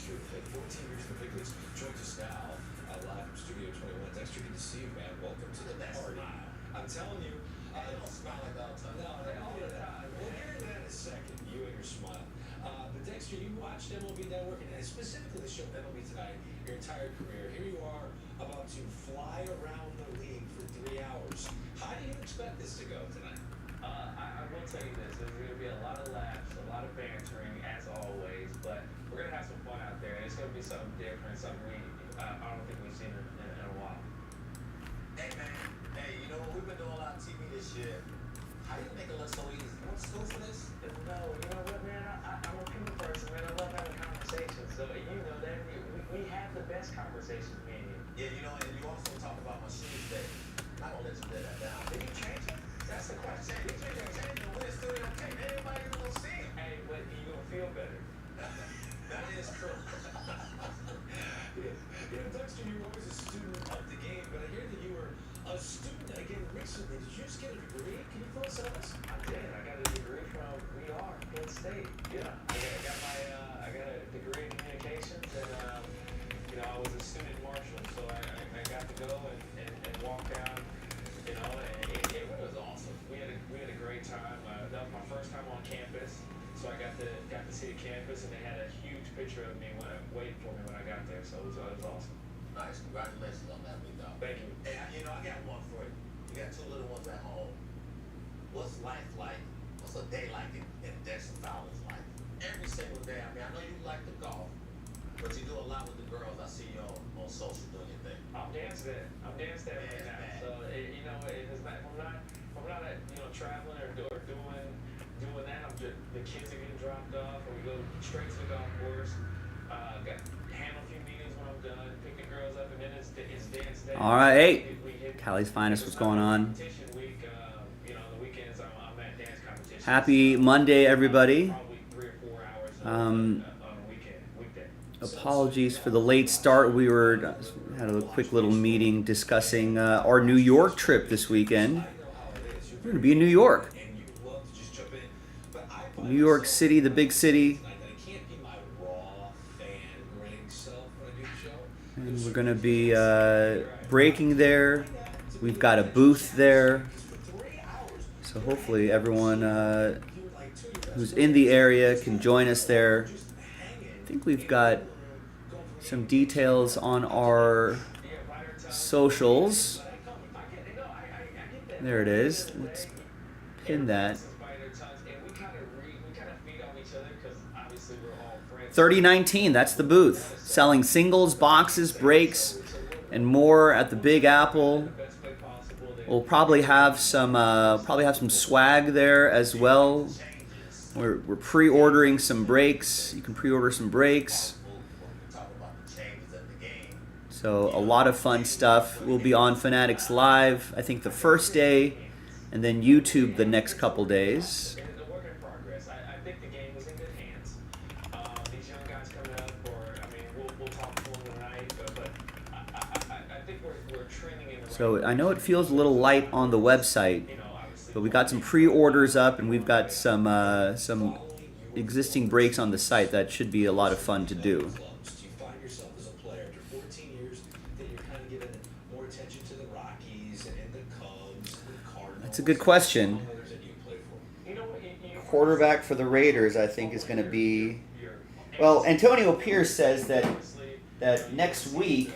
Dexter, 14 years in the big leagues, joins us now live from Studio 21. Dexter, good to see you, man. Welcome to the party. I'm telling you, they don't smile like that all the time. No, they all the time. We'll get into that in a second. You and your smile. But Dexter, you watched MLB Network and specifically the show MLB Tonight your entire career. Here you are about to fly around the league for 3 hours. How do you expect this to go tonight? I will tell you this, there's going to be a lot of laughs, a lot of bantering, as always, but we're going to have some fun out there. It's going to be something different, something I don't think we've seen in a while. Hey, man. Hey, you know what? We've been doing a lot of TV this year. How do you make it look so easy? You went to school for this? No, you know what, man? I'm a people person, man. I love having conversations. So, you know, that we have the best conversations, me and you. Yeah, you know, and you also talk about machines that I'm not going to let you lay that down. Did you change it? That's the question. You change it when it's still okay. Everybody going to see it. Hey, but you're going to feel better. That is true. Yeah, Dexter, you were always a student of the game, but I hear that you were a student again recently. Did you just get a degree? Can you fill us in on this? I did. I got a degree from Penn State. Yeah, I got a degree in communications, and you know, I was a student marshal, so I got to go and walk down. You know, and it was awesome. We had a great time. That was my first time on campus, so I got to see the campus, and they had a huge picture of me waiting for me when I got there. So it was awesome. Nice. Congratulations on that, big dog. Thank you. Hey, you know, I got one for you. You got 2 little ones at home. What's life like? What's a day like in Dexter Fowler's life? Every single day. I mean, I know you like to golf, but you do a lot with the girls. I see you on social doing your thing. I'm dancing right now. Man. So you know, it's not, I'm not you know, traveling or doing that. The kids are getting dropped off, and we go straight to the golf course. Got handle a few meetings when I'm done, pick the girls up, and then it's dance day. All right, hey, Cali's Finest, what's going on? Week, you know, the weekends I'm at dance competitions. Happy Monday, everybody. Probably 3 or 4 hours on a weekday. Apologies for the late start. We had a quick little meeting discussing our New York trip this weekend. We're going to be in New York. New York City, the big city. And we're going to be breaking there. We've got a booth there. So hopefully everyone who's in the area can join us there. I think we've got some details on our socials. There it is. Let's pin that. 3019, that's the booth. Selling singles, boxes, breaks, and more at the Big Apple. We'll probably have some swag there as well. We're pre-ordering some breaks. You can pre-order some breaks. So a lot of fun stuff. We'll be on Fanatics Live, I think the first day, and then YouTube the next couple days. So I know it feels a little light on the website, but we got some pre-orders up, and we've got some existing breaks on the site that should be a lot of fun to do. That's a good question. Quarterback for the Raiders, I think, is going to be... Well, Antonio Pierce says that next week,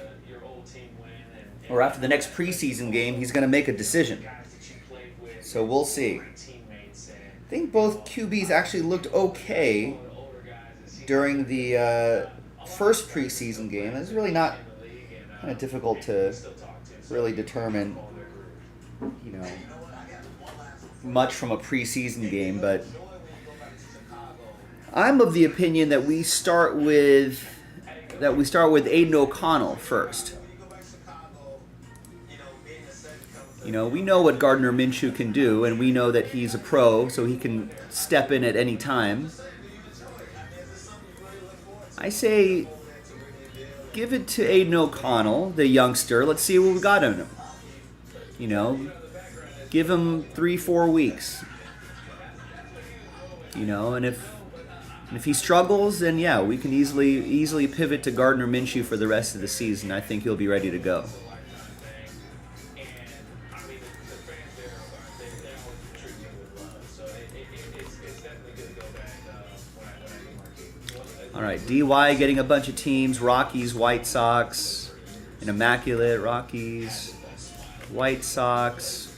or after the next preseason game, he's going to make a decision. So we'll see. I think both QBs actually looked okay during the first preseason game. It's really not kind of difficult to really determine, you know, much from a preseason game. But I'm of the opinion that we start with Aiden O'Connell first. You know, we know what Gardner Minshew can do, and we know that he's a pro, so he can step in at any time. I say give it to Aiden O'Connell, the youngster. Let's see what we got in him. You know, give him 3-4 weeks. You know, and if And if he struggles, then yeah, we can easily pivot to Gardner Minshew for the rest of the season. I think he'll be ready to go. All right, DY getting a bunch of teams: Rockies, White Sox, an immaculate Rockies, White Sox,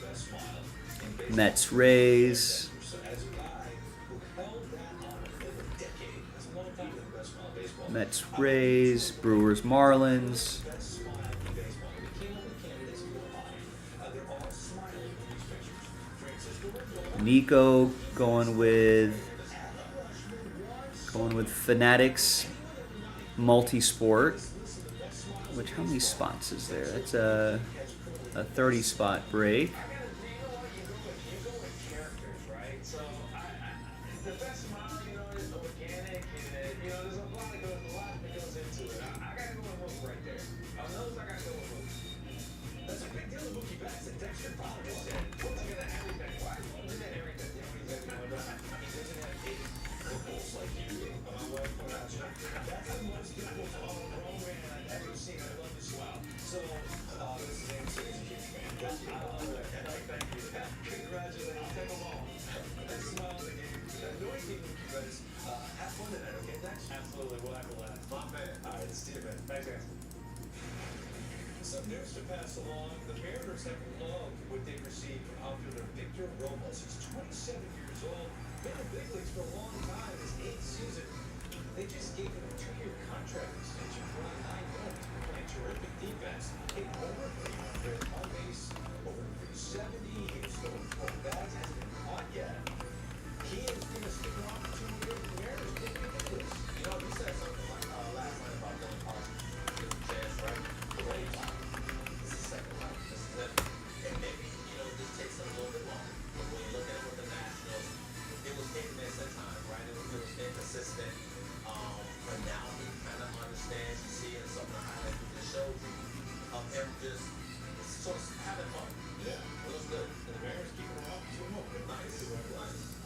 Mets, Rays, Mets, Rays, Brewers, Marlins. Nico going with Fanatics Multisport. Which, how many spots is there? That's a 30 spot break. Some news to pass along. The Mariners have loved what they've received from outfielder Victor Robles. He's 27 years old, been in the big leagues for a long time. His 8th season. They just gave him a 2-year contract extension for only 9 months. Playing terrific defense, hitting over 300 on base, over 370. He's throwing 4 bags, hasn't been caught yet. He is going to stick around for 2 years. The Mariners didn't get this. You know, you said something like last night about Dylan Carson. Give him a chance, right? The way he's out. This is second round. This is it. And maybe, you know, this takes him a little bit longer. But when you look at it with the Nationals, it was hit and miss at times, right? It was inconsistent. But now he kind of understands. You see in some of the highlights we just showed you of him just sort of having fun. Yeah. It was good. And the Mariners keep it around for 2 more. Nice.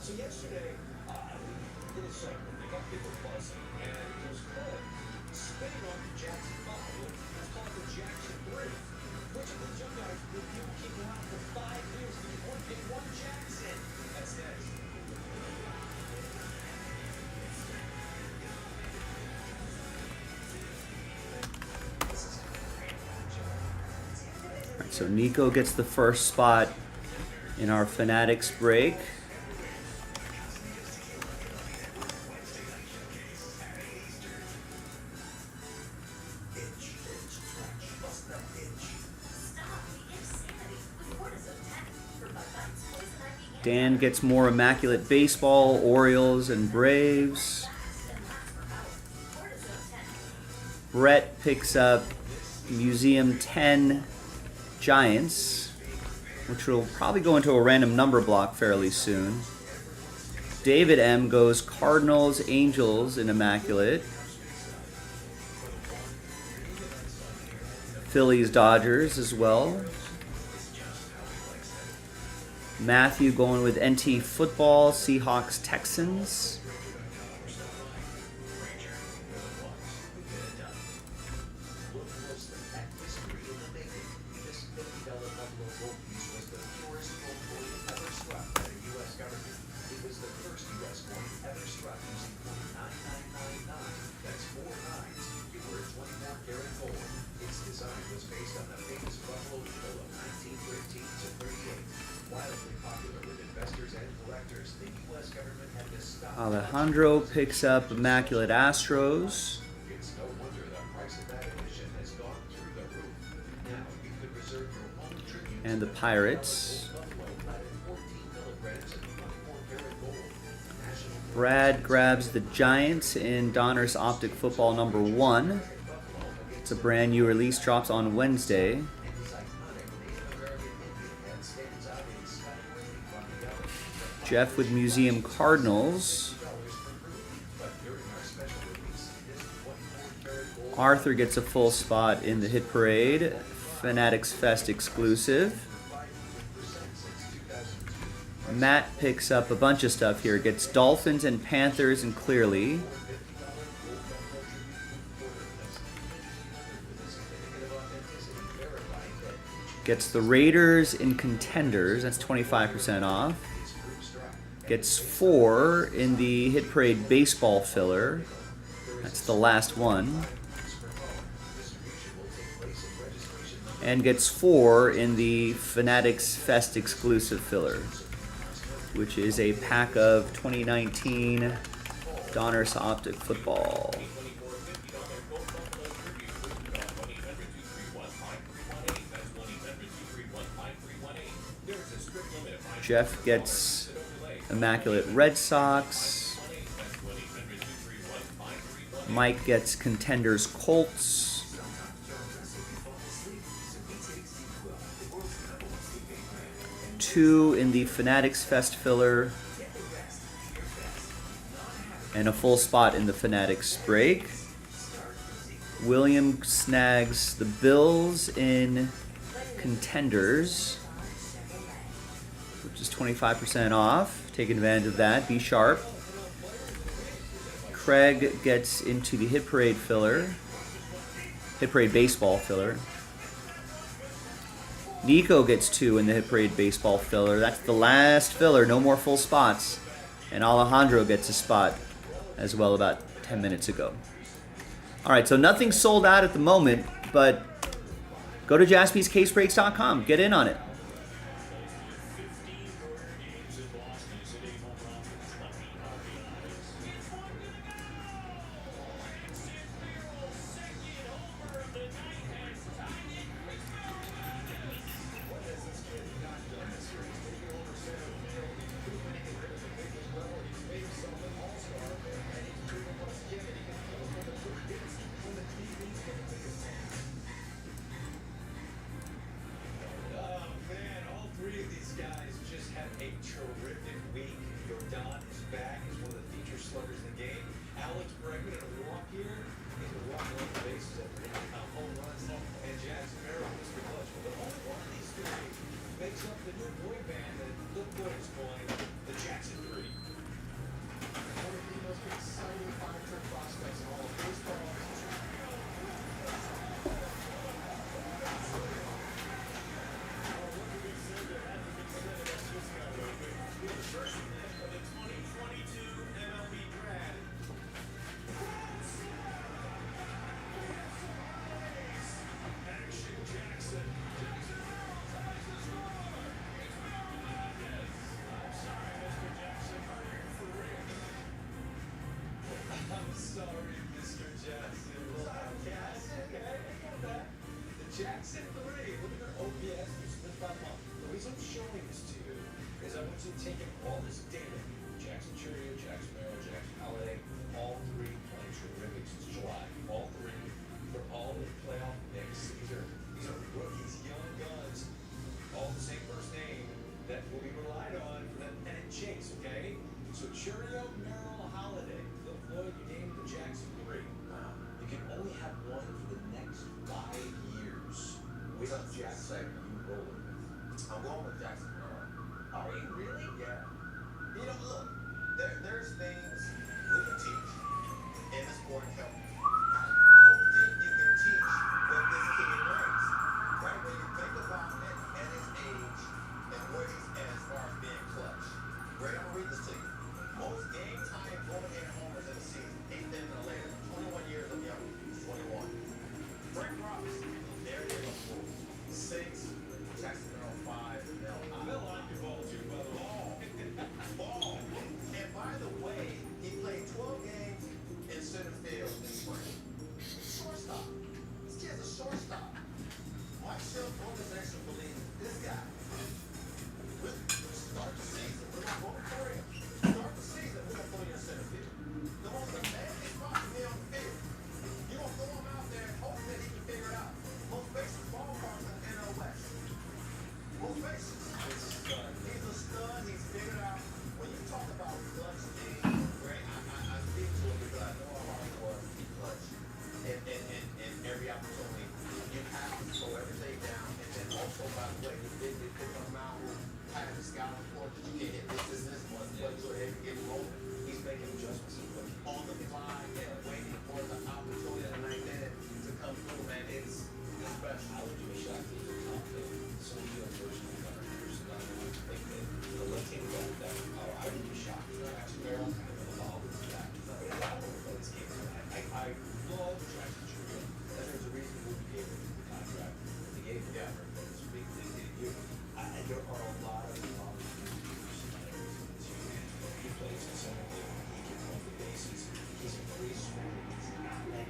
So yesterday, in a segment, they got people buzzing, and it was called spinning on the Jackson 5. It's called the Jackson 3. Which of these young guys will you keep around for 5 years to get one Jackson? That's next. All right, so Nico gets the first spot in our Fanatics break. Dan gets more immaculate baseball, Orioles and Braves. Brett picks up Museum 10 Giants, which will probably go into a random number block fairly soon. David M goes Cardinals, Angels in immaculate. Phillies, Dodgers as well. Matthew going with NT Football, Seahawks, Texans. Alejandro picks up Immaculate Astros. And the Pirates. Brad grabs the Giants in Donner's Optic Football number 1. It's a brand new release, drops on Wednesday. Jeff with Museum Cardinals. Arthur gets a full spot in the Hit Parade, Fanatics Fest exclusive. Matt picks up a bunch of stuff here. Gets Dolphins and Panthers and Clearly. Gets the Raiders in Contenders. That's 25% off. Gets 4 in the Hit Parade Baseball filler. That's the last one. And gets 4 in the Fanatics Fest exclusive filler, which is a pack of 2019 Donruss Optic football. Jeff gets Immaculate Red Sox. Mike gets Contenders Colts. Two in the Fanatics Fest filler. And a full spot in the Fanatics break. William snags the Bills in Contenders, which is 25% off. Take advantage of that. Be sharp. Craig gets into the Hit Parade filler. Hit Parade Baseball filler. Nico gets 2 in the Hit Parade Baseball filler. That's the last filler. No more full spots. And Alejandro gets a spot as well about 10 minutes ago. All right, so nothing's sold out at the moment, but go to jaspyscasebreaks.com. Get in on it. Jackson 3, look at their OPS, you split by month. The reason I'm showing this to you is I want you to take in all this data. Jackson Churio, Jackson Merrill, Jackson Holiday, all 3 playing terrific since July. All 3, they're all in playoff mix. These are rookies, young guns, all the same first name that will be relied on for that pennant chase, okay? So Churio, Merrill, Holiday, Phil Floyd, you named the Jackson 3. You can only have one for the next 5 years. We got Jackson. You roll it with. I'm going with Jackson. Are you really? Yeah. You know, look, there's things we can teach in the sport of health. I don't think you can teach what this kid brings. Right? When you think about it at his age and where he's at as far as being clutch. Ray, I'm gonna read this to you. Most game time going in homers in the season, 8th inning or later. 21 years of young. He's 21. Frank Robinson, there you go. 6 there are a lot of he plays in center field. He can run the bases. He's a free swimmer. He's athletic.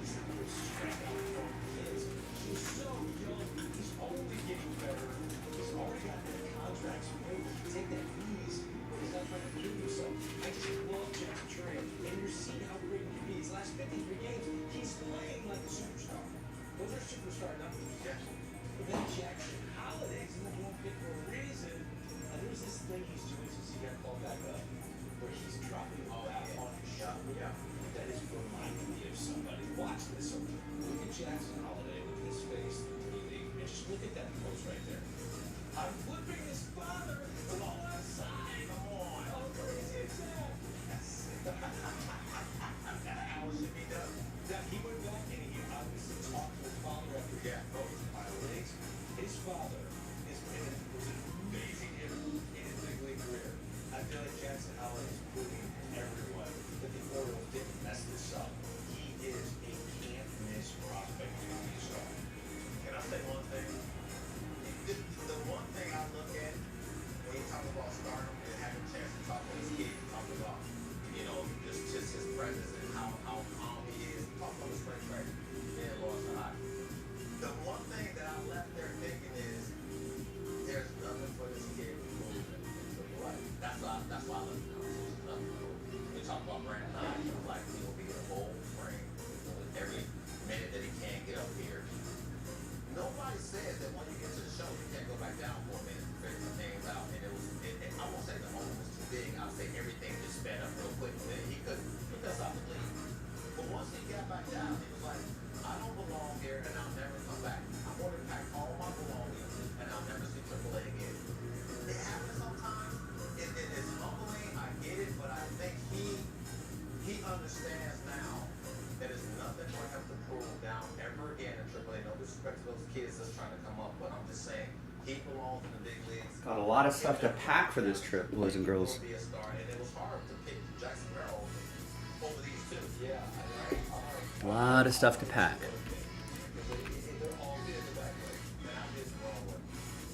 He's a good strikeout for kids. He's so young. He's only getting better. He's already got that contract. So maybe he can take that ease. He's not trying to prove himself. I just love Jackson Trey. And you're seeing how great he can be. His last 53 games, he's playing like a superstar. Those are superstar numbers. Yes. But then Jackson Holiday's in the wrong pick for a reason. And there's this thing he's doing since he got called back up, where he's dropping the bat on his shot. Yeah. That is reminding me of somebody. Watch this. So look at Jackson Holiday. Look at his face. And just look at that pose right there. I'm flipping his father to the left side. Come on. How crazy is that? Yes. How should be done? Now, he went back and he obviously talked to his father after he got both minor leagues. His father was an amazing hitter in his big league career. I feel like Jackson Howard is proving everyone that the Orioles didn't mess this up. He is a can't-miss prospect to be a star. Can I say one thing? The one thing I look at when you talk about stardom and having a chance to talk with his kid, talk about, you know, just his presence and how calm he is. Talk about the spring training and lost a lot. The one thing that I left there thinking is there's nothing for this kid to move into life. That's why I left the conversation. Nothing. We talk about Brandon Hyde, like he'll be in a bold frame every minute that he can get up here. Nobody says that when you get to the show, you can't go back down for a minute to figure some things out. And I won't say the moment was too big. I'll say everything just sped up real quick. And he couldn't stop the lead. But once he got back down, he was like, I don't belong here and I'll never come back. I'm going to pack all my belongings and I'll never see AAA again. It happens sometimes. It's humbling. I get it. But I think he understands now that it's nothing for him to prove down ever again in AAA. No disrespect to those kids that's trying to come up, but I'm just saying he belongs in the big leagues. Got a lot of stuff to pack for this trip, boys and girls. Be a star, and it was hard to pick Jackson Merrill over these two. Yeah, A lot of stuff to pack. They're all good in the back way, and I did the wrong way.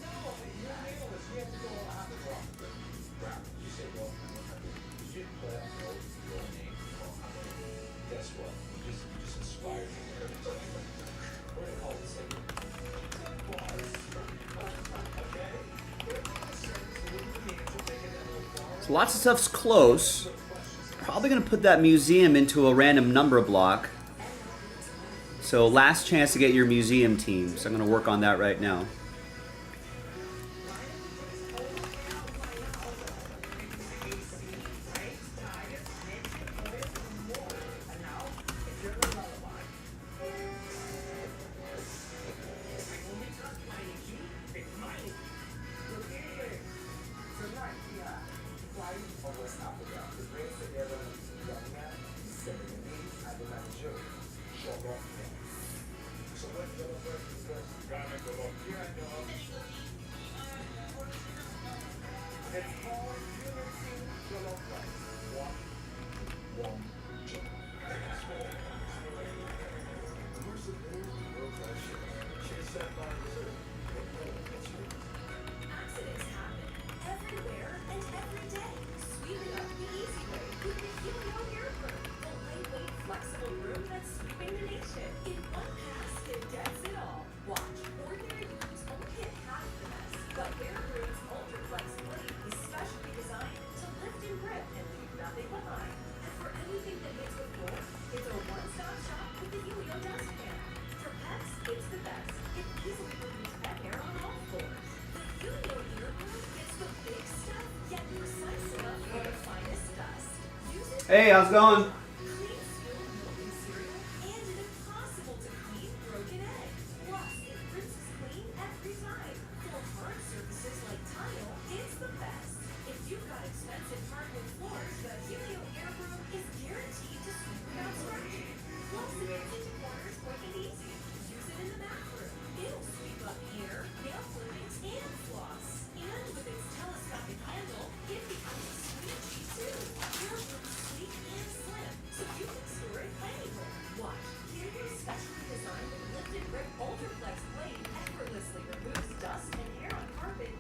No, you're nailed us. You have to go. I have to go off the ground. you said, well, you didn't put out your name. Guess what? You just inspired me. We're going to call it segment. So lots of stuff's close. Probably going to put that museum into a random number block. So last chance to get your museum team. So I'm going to work on that right now. Accidents happen everywhere and every day. Sweep it up the easy way with the Helio Air Broom, the lightweight, flexible broom that's sweeping the nation. In one pass, it gets it all. Watch, ordinary brooms only get half the mess, but Air Broom's Ultra Flex blade is specially designed to lift and grip and leave nothing behind. And for anything that hits the floor, it's a one-stop shop with the Helio Dust Pan. For pets, it's the best. It easily removes pet hair on all floors. The Helio Ear Broom gets the big stuff, yet precise enough for the finest dust. Use it Hey, how's it going? clean spilled milk and cereal and an impossible to clean broken egg. Plus, it rinses clean every time. For hard surfaces like tile, it's the best. If you've got expensive hardwood floors, the Helio Air Broom is guaranteed to sweep without scratching. Plus, it gets into corners quick and easy. Use it in the bathroom. It'll sweep up hair, nail clippings, and floss. And with its telescopic handle, it becomes a squeegee too. Your room's sleek and slim, so you can store it anywhere. Watch, Helio's specially designed and lift and grip Ultra Flex blade effortlessly removes dust and hair on carpet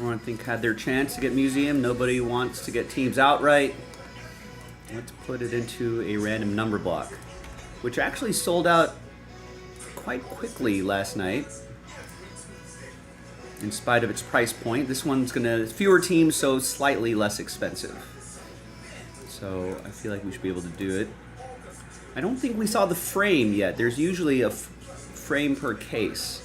Everyone, I think, had their chance to get Museum. Nobody wants to get teams outright. Let's put it into a random number block, which actually sold out quite quickly last night. In spite of its price point, this one's gonna fewer teams, so slightly less expensive. So I feel like we should be able to do it. I don't think we saw the frame yet. There's usually a frame per case.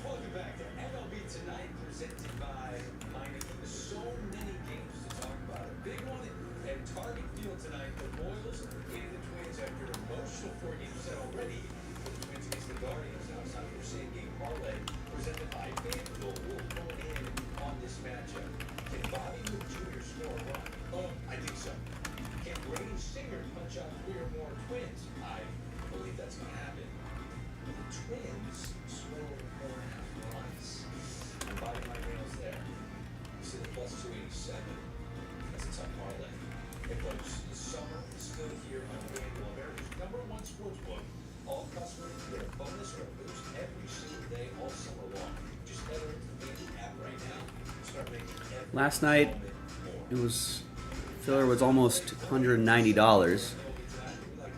Welcome back to MLB Tonight, presented by Miami. So many games to talk about. A big one at Target Field tonight. The Royals and the Twins after an emotional 4-game set already. For the Twins against the Guardians. Now it's time for same game parlay presented by FanDuel. We'll go in on this matchup. Can Bobby Wood Jr. score a run? Oh, I think so. Can Brady Singer punch out 3 or more Twins? I believe that's going to happen. The Twins scored 4.5 runs. I'm biting my nails there. You see the plus 287. That's a tough parlay. Hey folks, the summer is still here on FanDuel, America's #1 sportsbook. All customers get a bonus or a boost every single day all summer long. Just head over to the FanDuel app right now. Start making every Last night, it was filler was almost $190.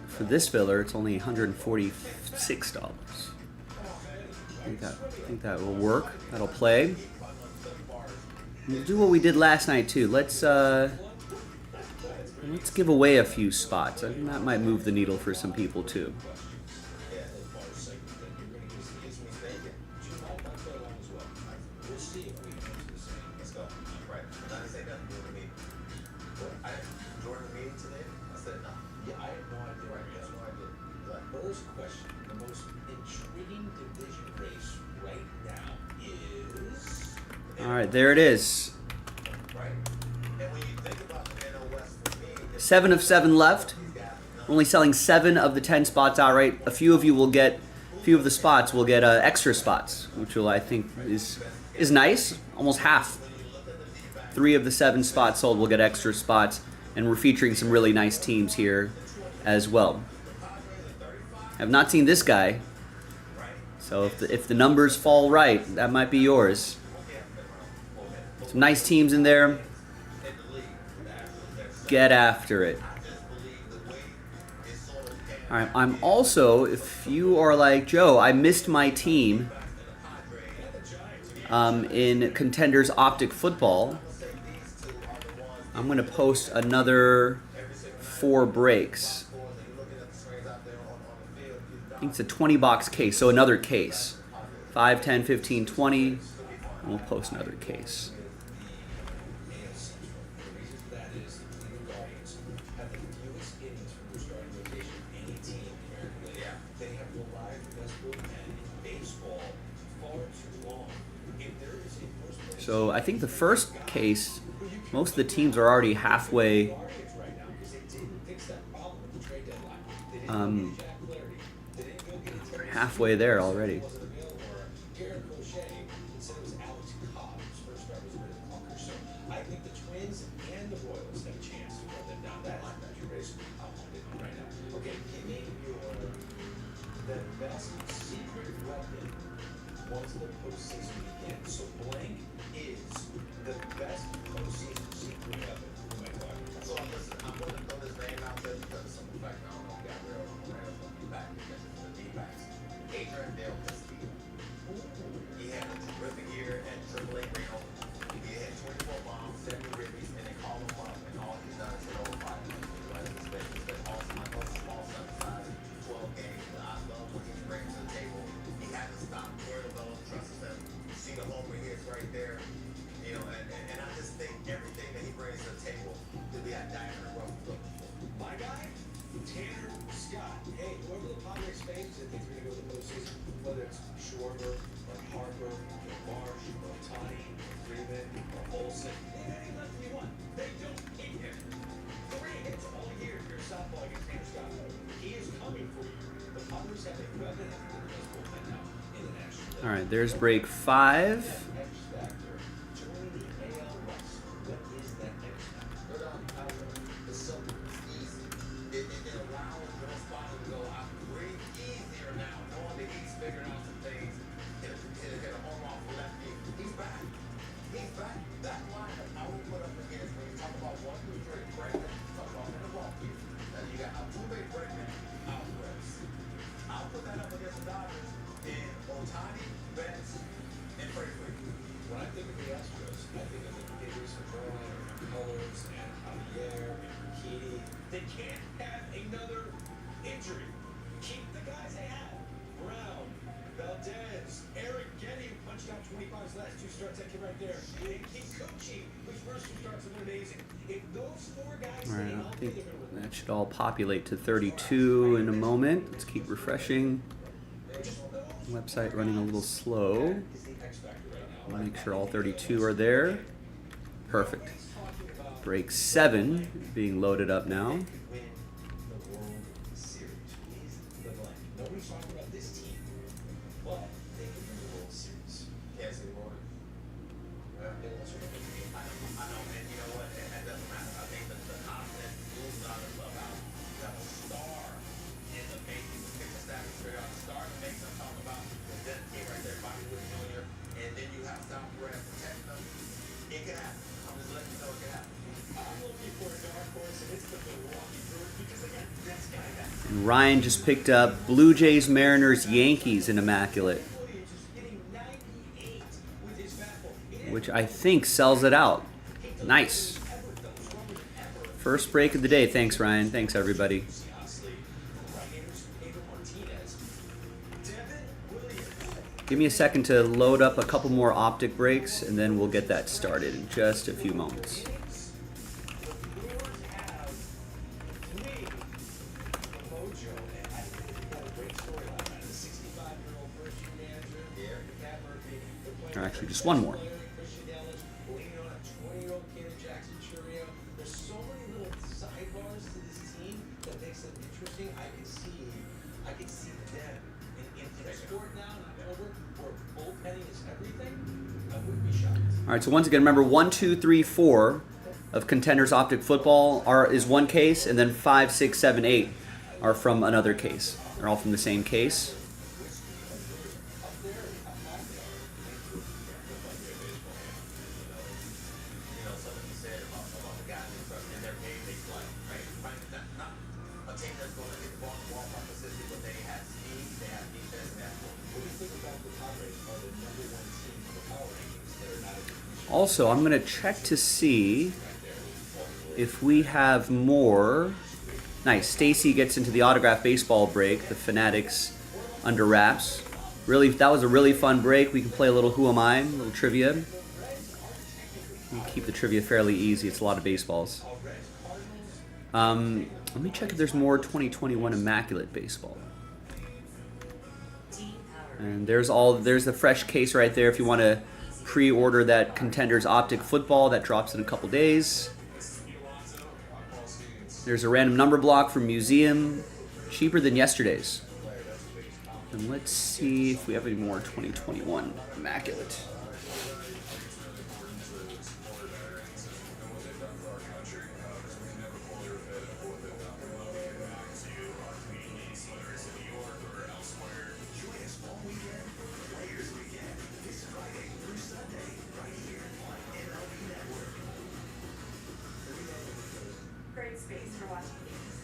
For this filler, it's only $146. I think that will work. That'll play. We'll do what we did last night too. Let's give away a few spots. I think that might move the needle for some people too. Yeah, those bar segments that you're going to use against me thinking. Do you mind if I play along as well? We'll see if we can do the same. Let's go. Right. And I didn't say nothing to me. What? I joined the meeting today. I said no. Yeah, I have no idea. Right. That's no idea. Like, First question, the most intriguing division race right now is... All right, there it is. right. And when you think about the NL West for me, 7 of 7 left. We're only selling 7 of the 10 spots outright. A few of the spots will get extra spots, which will, I think, is nice. Almost half. 3 of the 7 spots sold will get extra spots, and we're featuring some really nice teams here as well. I've not seen this guy, so if the numbers fall right, that might be yours. Some nice teams in there. Get after it. All right, I'm also, if you are like Joe, I missed my team in Contenders Optic Football. I'm going to post another 4 breaks. I think it's a 20-box case, so another case. 5, 10, 15, 20, and we'll post another case. The reason for that is the Cleveland Guardians have the fewest innings from their starting rotation of any team in the American League. They have relied on the best bullpen in baseball far too long. If there is a first place So I think the first case, most of the teams are already halfway Guardians right now because they didn't fix that problem with the trade deadline. They didn't get Jack Flaherty. They didn't go get a Terry halfway there already. wasn't available, or Garrett Crochet. Instead it was Alex Cobb, whose first start was with Clunker. So I think the Twins and the Royals have a chance to run them down that you race. I'll find it right now. Okay, give me the best secret weapon once the postseason begins. So blank is the best postseason secret weapon. Who am I talking about? so listen, I'm going to throw this name out there because of some fact I don't know if Gabriel or Moreno's going to be back because it's the D-backs. Adrian Dale Castillo. He had a terrific year at AAA Reno. He had 24 bombs, 70 ribbies, and they called him up, and all he's done is hit over 500. Right? He's been awesome. I know it's small sample size, 12 games. I love what he brings to the table. He hasn't stopped clear the ball, trusts him. You see the homer hits right there. You know, and I just think everything that he brings to the table to be a diamond rough look. My guy, Tanner Scott. Hey, whoever the Padres face that thinks they're going to go to the postseason, whether it's Schwarber or Harper or Marsh or Ohtani or Freeman or Olsen, any left you want. They don't keep him. 3 hits all year if you're a softball against Tanner Scott. He is coming for you. The Padres have a weapon in the bullpen now in the National League. All right, there's break 5. X factor. Join the AL West. What is that X factor? But it's simple. It's easy. It allows Joe Spottle to go, I breathe easier now knowing that he's his last 2 starts, that kid right there. And Kikuchi, whose first 2 starts have been amazing. If those 4 guys All right, stay I healthy, think they're going to win. that should all populate to 32 in a moment. Let's keep refreshing. Website running a little slow. Make sure all 32 are there. Perfect. Break 7 being loaded up now. Win the World Series. The blank. Nobody's talking about this team, but they can win the World Series. Yes, they will. I know, and you know what? That doesn't matter. I think that the confidence moves on the clubhouse. You have a star in the making. Pick a status figure out. Star in the making. I'm talking about that kid right there, Bobby Wood Jr. And then you have South Korea protect them. It can happen. I'm just letting you know it can happen. I'm looking for a dark horse, and it's the Milwaukee Brewers because they got this guy back. And Ryan just picked up Blue Jays, Mariners, Yankees in Immaculate, Williams is hitting 98 with his fastball. which I think sells it out. Nice. First break of the day. Thanks, Ryan. Thanks, everybody. Give me a second to load up a couple more optic breaks, and then we'll get that started in just a few moments. Or actually, just one more. There's so many little sidebars to this team that makes it interesting. I can see them in a sport now in October where bullpenning is everything. I wouldn't be shocked. All right, so once again, remember 1, 2, 3, 4 of Contenders Optic Football is one case, and then 5, 6, 7, 8 are from another case. They're all from the same case. You know, something you said about the guys in their game they play, right? Not a team that's going to hit the ball consistently, but they have speed, they have defense, and that's What do you think about the Padres are the number 1 team in the power rankings that are not a division? Also, I'm going to check to see if we have more. Nice. Stacy gets into the autograph baseball break, the Fanatics under wraps. Really, that was a really fun break. We can play a little Who Am I, a little trivia. We keep the trivia fairly easy. It's a lot of baseballs. Let me check if there's more 2021 Immaculate baseball. And there's the fresh case right there if you want to pre-order that Contenders Optic Football. That drops in a couple days. There's a random number block from Museum, cheaper than yesterday's. And let's see if we have any more 2021 Immaculate. Great space for watching games.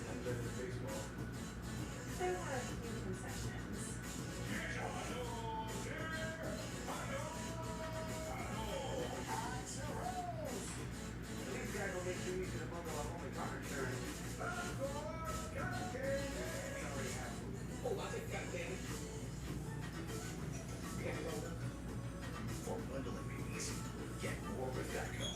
There were a few concessions. for bundling meetings. Get more with Geico.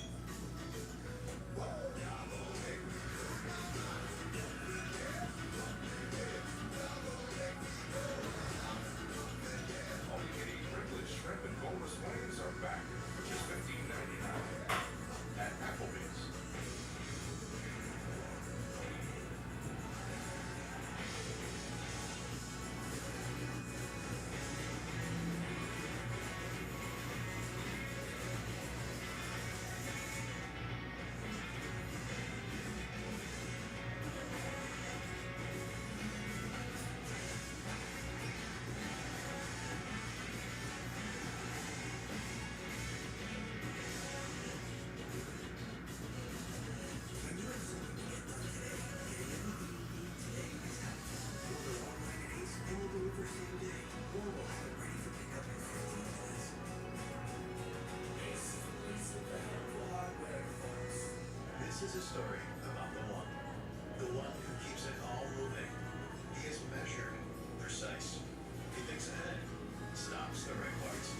All you can eat privilege shrimp and boneless wings are back for just $15.99 at Applebee's. This is a story about the one who keeps it all moving. He is measured, precise. He thinks ahead, stops the right parts.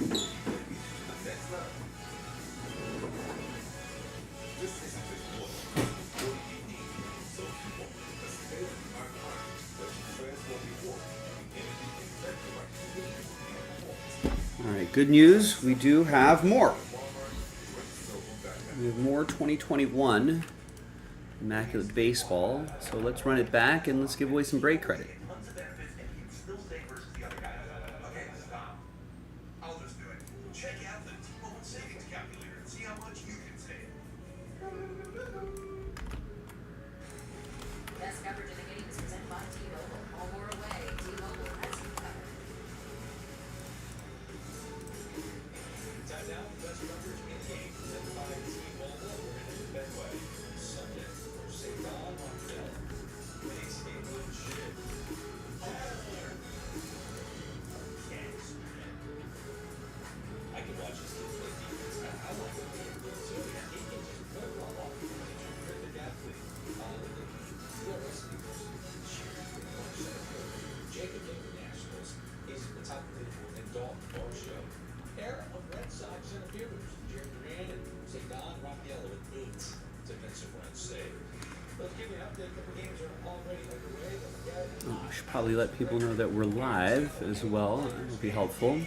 Next up. This isn't just water. What you need. So if you want a state-of-the-art car that you transform before, the energy exactly like you need and want. All right, good news. We do have more. We have more 2021 Immaculate Baseball. So let's run it back and let's give away some break credit. Tons of benefits and you can still stay versus the other guys. Okay, stop. I'll just do it. Check out the T-Mobile savings calculator and see how much you can save. Best coverage in the game is presented by T-Mobile. Home or away, T-Mobile has you covered. Time now, the best coverage in the game, presented by T-Mobile. We're in the Fenway. Subject for St. Don, Montreal. Makes a legit. I can watch this kid play defense. I like the game too. He can just put it all off. Terrific athlete. The rest of the Jacob Nationals is the top individual in Dalton Bar Show. Era of Red Sox interviewers. Jerry Grant and St. Don Raphael with 8 defensive runs saved. Let's give you an update. A couple games are already underway. We should probably let people know that we're live as well. That would be helpful.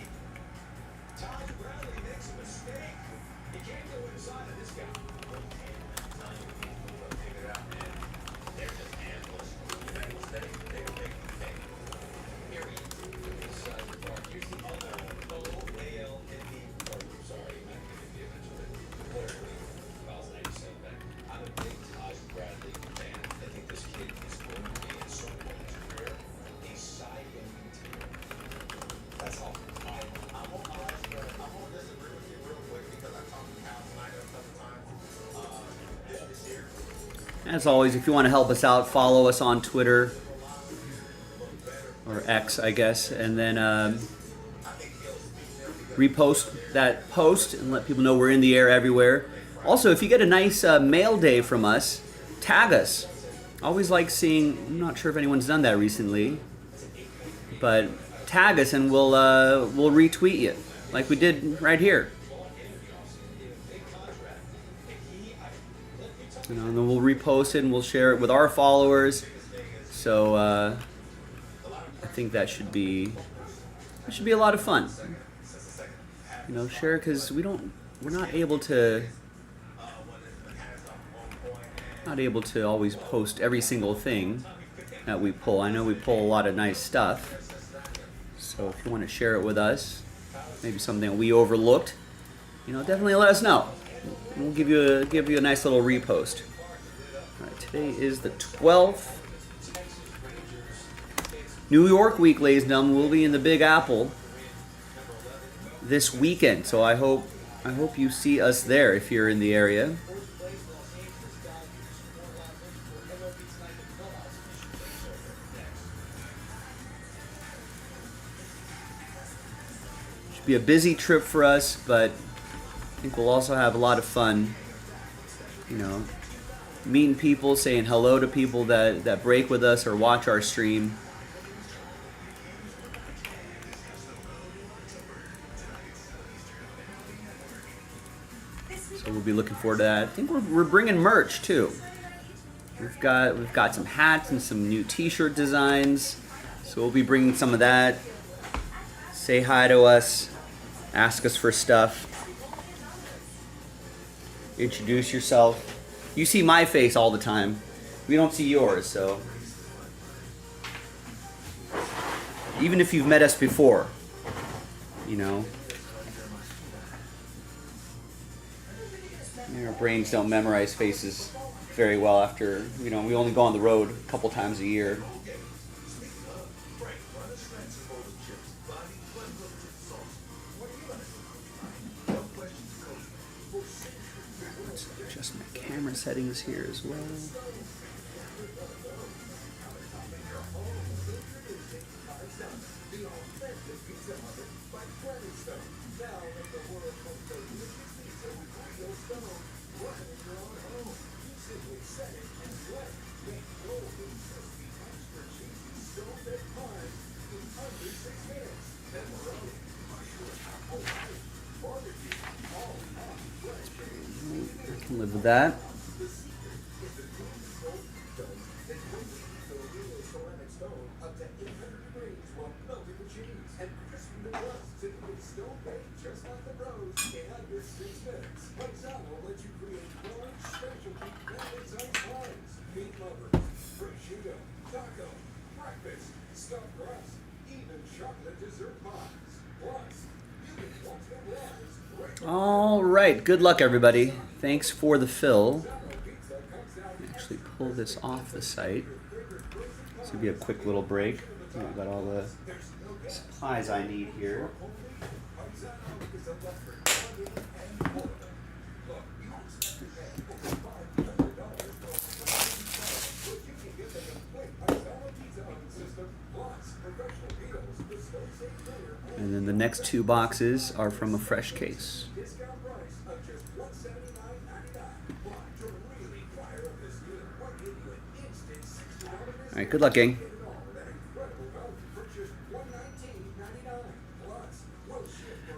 Taj Bradley makes a mistake. You can't go inside of this guy. They're just animals. You make a mistake, they will make a mistake. Period. Inside the park. Here's the other OAL in the park. Sorry, I'm giving you eventually. Whatever. Miles 97 back. I'm a big Taj Bradley fan. I think this kid is going to be in some point in his career a Cy Young contender. That's all. I'm gonna disagree with you real quick because I talked to Kyle Snyder a couple times this year. As always, if you want to help us out, follow us on Twitter or X, I guess, and then repost that post and let people know we're in the air everywhere. Also, if you get a nice mail day from us, tag us. I always like seeing, I'm not sure if anyone's done that recently, but tag us and we'll retweet you like we did right here. You know, and then we'll repost it and we'll share it with our followers. So I think that should be a lot of fun. You know, share because we're not able to always post every single thing that we pull. I know we pull a lot of nice stuff. So if you want to share it with us, maybe something we overlooked, you know, definitely let us know. We'll give you a nice little repost. All right, today is the 12th. New York week, ladies and gentlemen, will be in the Big Apple this weekend. So I hope you see us there if you're in the area. Should be a busy trip for us, but I think we'll also have a lot of fun, you know, meeting people, saying hello to people that break with us or watch our stream. So we'll be looking forward to that. I think we're bringing merch too. We've got some hats and some new T-shirt designs. So we'll be bringing some of that. Say hi to us, ask us for stuff. Introduce yourself. You see my face all the time. We don't see yours, so. Even if you've met us before, you know. Our brains don't memorize faces very well after, you know, we only go on the road a couple times a year. Adjust my camera settings here as well. Can live with that. The secret is the clean soap dome that completely fill real ceramic stone up to 800 degrees while melting the cheese and crisping the crust so you can still bake just like the pros in under 6 minutes. Paisano will let you create large specialty family-sized pies, meat lovers, prosciutto, taco, breakfast, stuffed crust, even chocolate dessert pies. Plus, you can watch them rise right All right. Good luck, everybody. Thanks for the fill. Actually, pull this off the site. This will be a quick little break. I've got all the supplies I need here. And then the next 2 boxes are from a fresh case. All right, good luck, gang.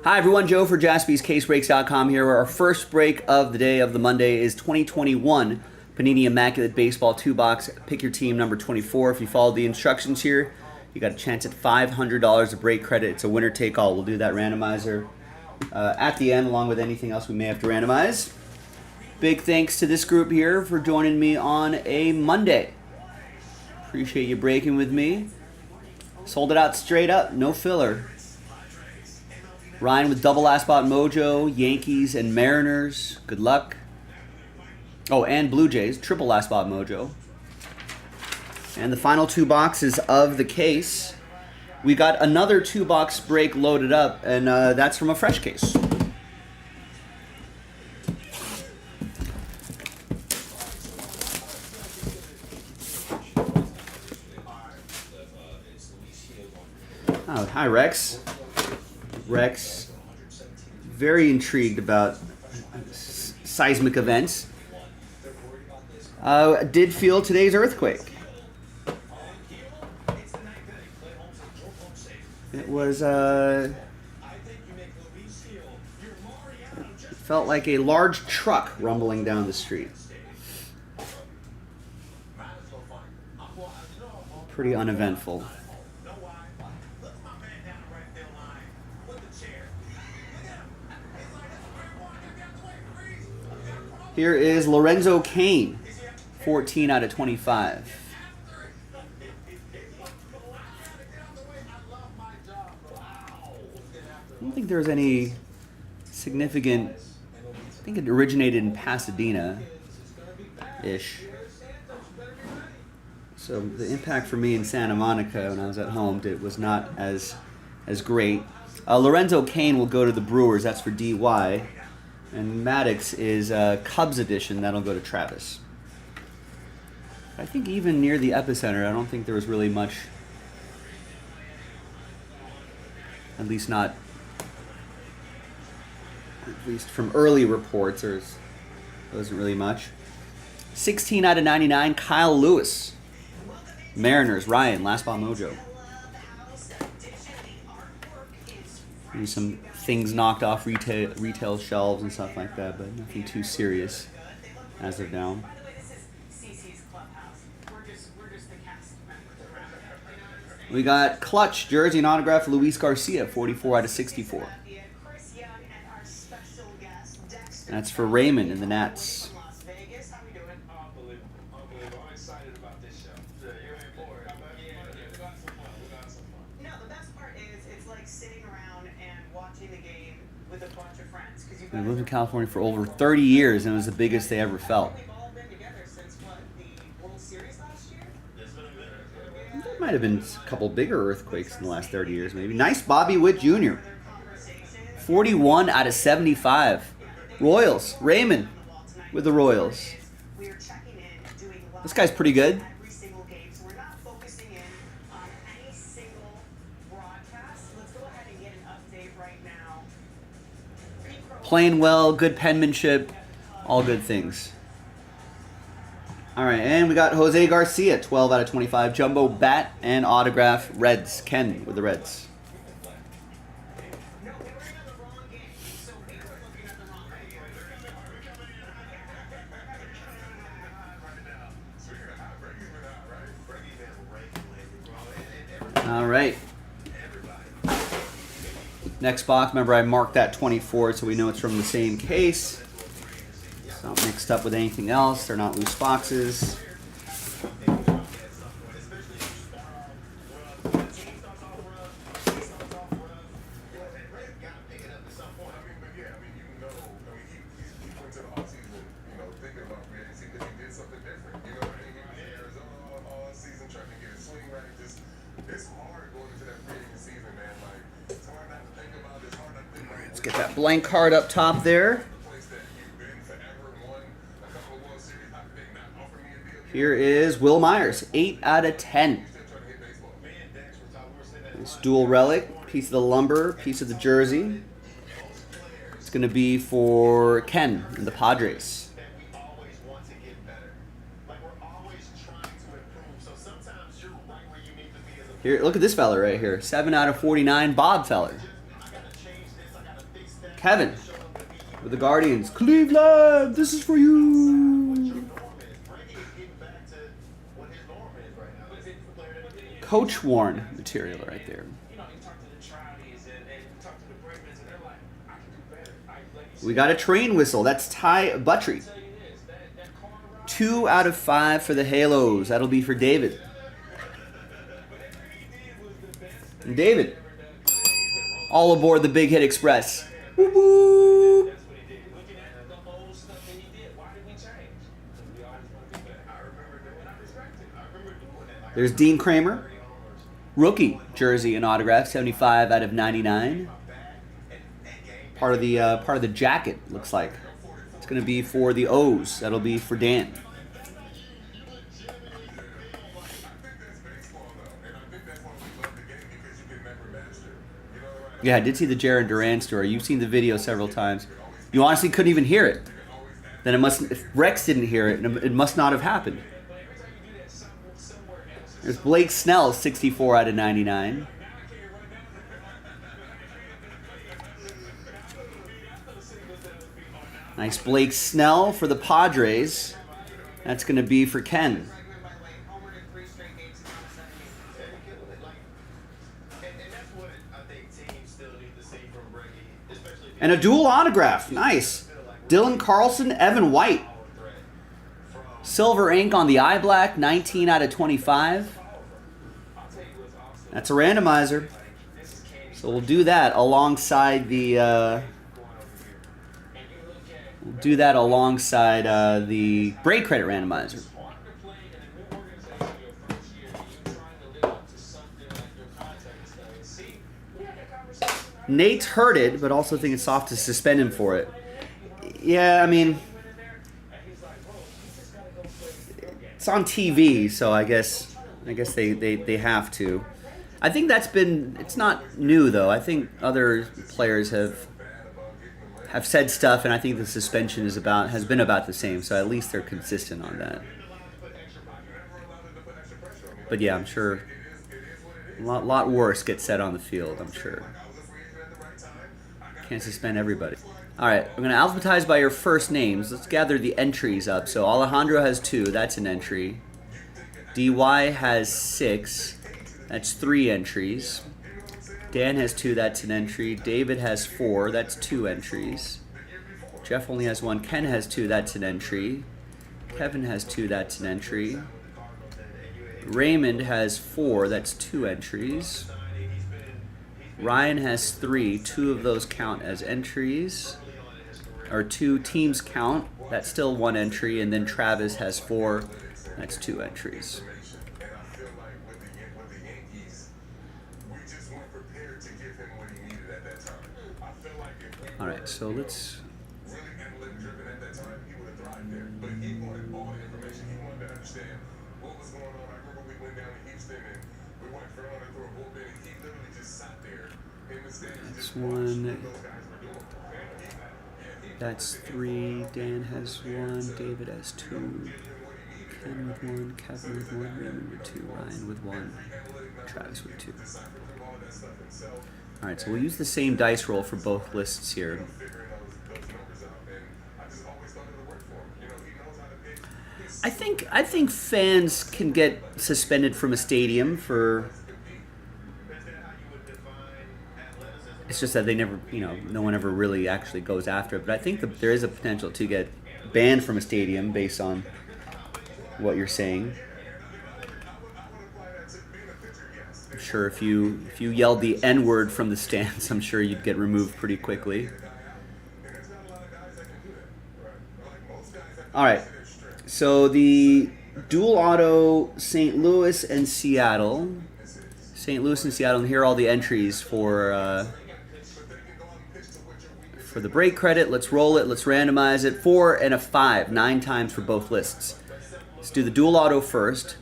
Hi, everyone. Joe for JaspysCaseBreaks.com here. Our first break of the day of the Monday is 2021 Panini Immaculate Baseball 2-box. Pick your team number 24. If you follow the instructions here, you got a chance at $500 of break credit. It's a winner-take-all. We'll do that randomizer at the end, along with anything else we may have to randomize. Big thanks to this group here for joining me on a Monday. Appreciate you breaking with me. Sold it out straight up, no filler. Ryan with double last spot mojo, Yankees and Mariners. Good luck. Oh, and Blue Jays, triple last spot mojo. And the final 2 boxes of the case. We got another 2-box break loaded up, and that's from a fresh case. Oh, hi, Rex. Rex, very intrigued about seismic events. Did feel today's earthquake. It was, it felt like a large truck rumbling down the street. Pretty uneventful. Here is Lorenzo Cain, 14 out of 25. I don't think there's any significant, I think it originated in Pasadena-ish. So the impact for me in Santa Monica when I was at home was not as great. Lorenzo Cain will go to the Brewers, that's for DY. And Maddox is Cubs edition, that'll go to Travis. I think even near the epicenter, I don't think there was really much, at least from early reports, there wasn't really much. 16 out of 99, Kyle Lewis. Mariners, Ryan, last spot mojo. Maybe some things knocked off retail shelves and stuff like that, but nothing too serious as of now. We got clutch jersey and autograph Luis Garcia, 44 out of 64. That's for Raymond in the Nats. We lived in California for over 30 years, and it was the biggest they ever felt. There might have been a couple bigger earthquakes in the last 30 years, maybe. Nice Bobby Witt Jr. 41 out of 75. Royals. Raymond with the Royals. This guy's pretty good. Playing well, good penmanship, all good things. All right, and we got Jose Garcia, 12 out of 25. Jumbo bat and autograph, Reds. Ken with the Reds. All right. Next box. Remember, I marked that 24 so we know it's from the same case. It's not mixed up with anything else. They're not loose boxes. Let's get that blank card up top there. Here is Will Myers, 8 out of 10. Nice dual relic, piece of the lumber, piece of the jersey. It's going to be for Ken and the Padres. Here, look at this fella right here, 7 out of 49, Bob Feller. Kevin with the Guardians. Cleveland, this is for you. Coach worn material right there. We got a train whistle. That's Ty Buttrey. 2 out of 5 for the Halos. That'll be for David. And David, all aboard the Big Hit Express. Whoop, whoop. There's Dean Kramer, rookie jersey and autograph, 75 out of 99. Part of the jacket looks like. It's going to be for the O's. That'll be for Dan. Yeah, I did see the Jaron Duran story. You've seen the video several times. You honestly couldn't even hear it. Then it must. If Rex didn't hear it, it must not have happened. There's Blake Snell, 64 out of 99. Nice Blake Snell for the Padres. That's going to be for Ken. And a dual autograph. Nice. Dylan Carlson, Evan White. Silver ink on the eye black, 19 out of 25. That's a randomizer. So we'll do that alongside the the break credit randomizer. Nate's hurted, but also think it's soft to suspend him for it. Yeah, I mean, it's on TV, so I guess they have to. I think it's not new though. I think other players have said stuff, and I think the suspension has been about the same. So at least they're consistent on that. But yeah, I'm sure a lot worse gets said on the field. I'm sure. Can't suspend everybody. All right, I'm going to alphabetize by your first names. Let's gather the entries up. So Alejandro has 2. That's an entry. DY has 6. That's 3 entries. Dan has 2. That's an entry. David has 4. That's 2 entries. Jeff only has 1. Ken has 2. That's an entry. Kevin has 2. That's an entry. Raymond has 4. That's 2 entries. Ryan has 3. 2 of those count as entries. Or 2 teams count. That's still 1 entry. And then Travis has 4. That's 2 entries. All right, so let's... That's 1. That's 3. Dan has 1. David has 2. Ken with 1. Kevin with 1. Raymond with 2. Ryan with 1. Travis with 2. All right, so we'll use the same dice roll for both lists here. I think fans can get suspended from a stadium for It's just that they never, no one ever really actually goes after it. But I think that there is a potential to get banned from a stadium based on what you're saying. I'm sure if you yelled the N-word from the stands, I'm sure you'd get removed pretty quickly. All right, so the dual auto St. Louis and Seattle. St. Louis and Seattle, and here are all the entries for the break credit. Let's roll it. Let's randomize it. 4 and a 5, 9 times for both lists. Let's do the dual auto first.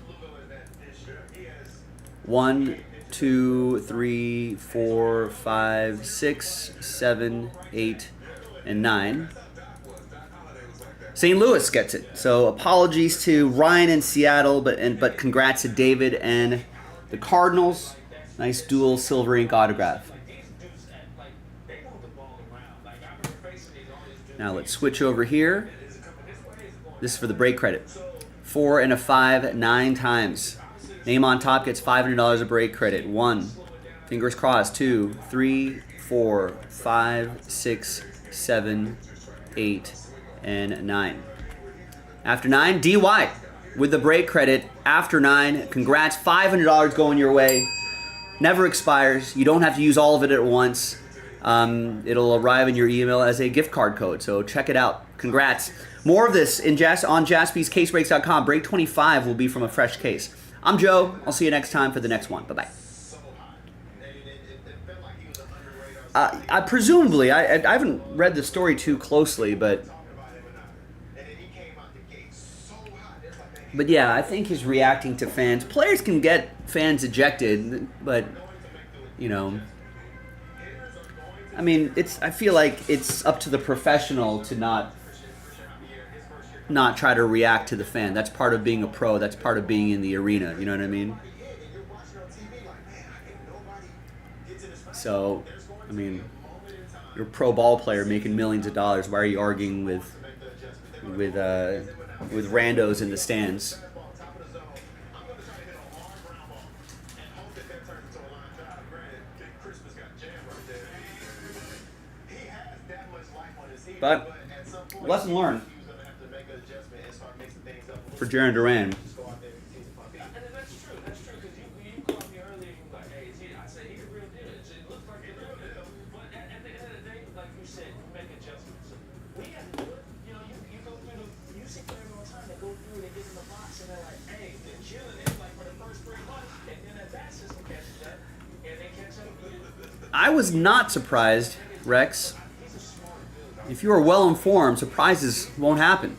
1, 2, 3, 4, 5, 6, 7, 8, and 9. St. Louis gets it. So apologies to Ryan in Seattle, but congrats to David and the Cardinals. Nice dual silver ink autograph. Now let's switch over here. This is for the break credit. 4 and a 5, 9 times. Name on top gets $500 of break credit. 1, fingers crossed. 2, 3, 4, 5, 6, 7, 8, and 9. After 9, DY with the break credit. After 9, congrats. $500 going your way. Never expires. You don't have to use all of it at once. It'll arrive in your email as a gift card code, so check it out. Congrats. More of this on jaspyscasebreaks.com. Break 25 will be from a fresh case. I'm Joe. I'll see you next time for the next one. Bye-bye. Presumably, I haven't read the story too closely, but yeah, I think he's reacting to fans. Players can get fans ejected, but, I mean, I feel like it's up to the professional to not try to react to the fan. That's part of being a pro. That's part of being in the arena. You know what I mean? So, I mean, you're a pro ball player making millions of dollars. Why are you arguing with randos in the stands? But lesson learned for Jaron Duran. I was not surprised, Rex. If you are well informed, surprises won't happen.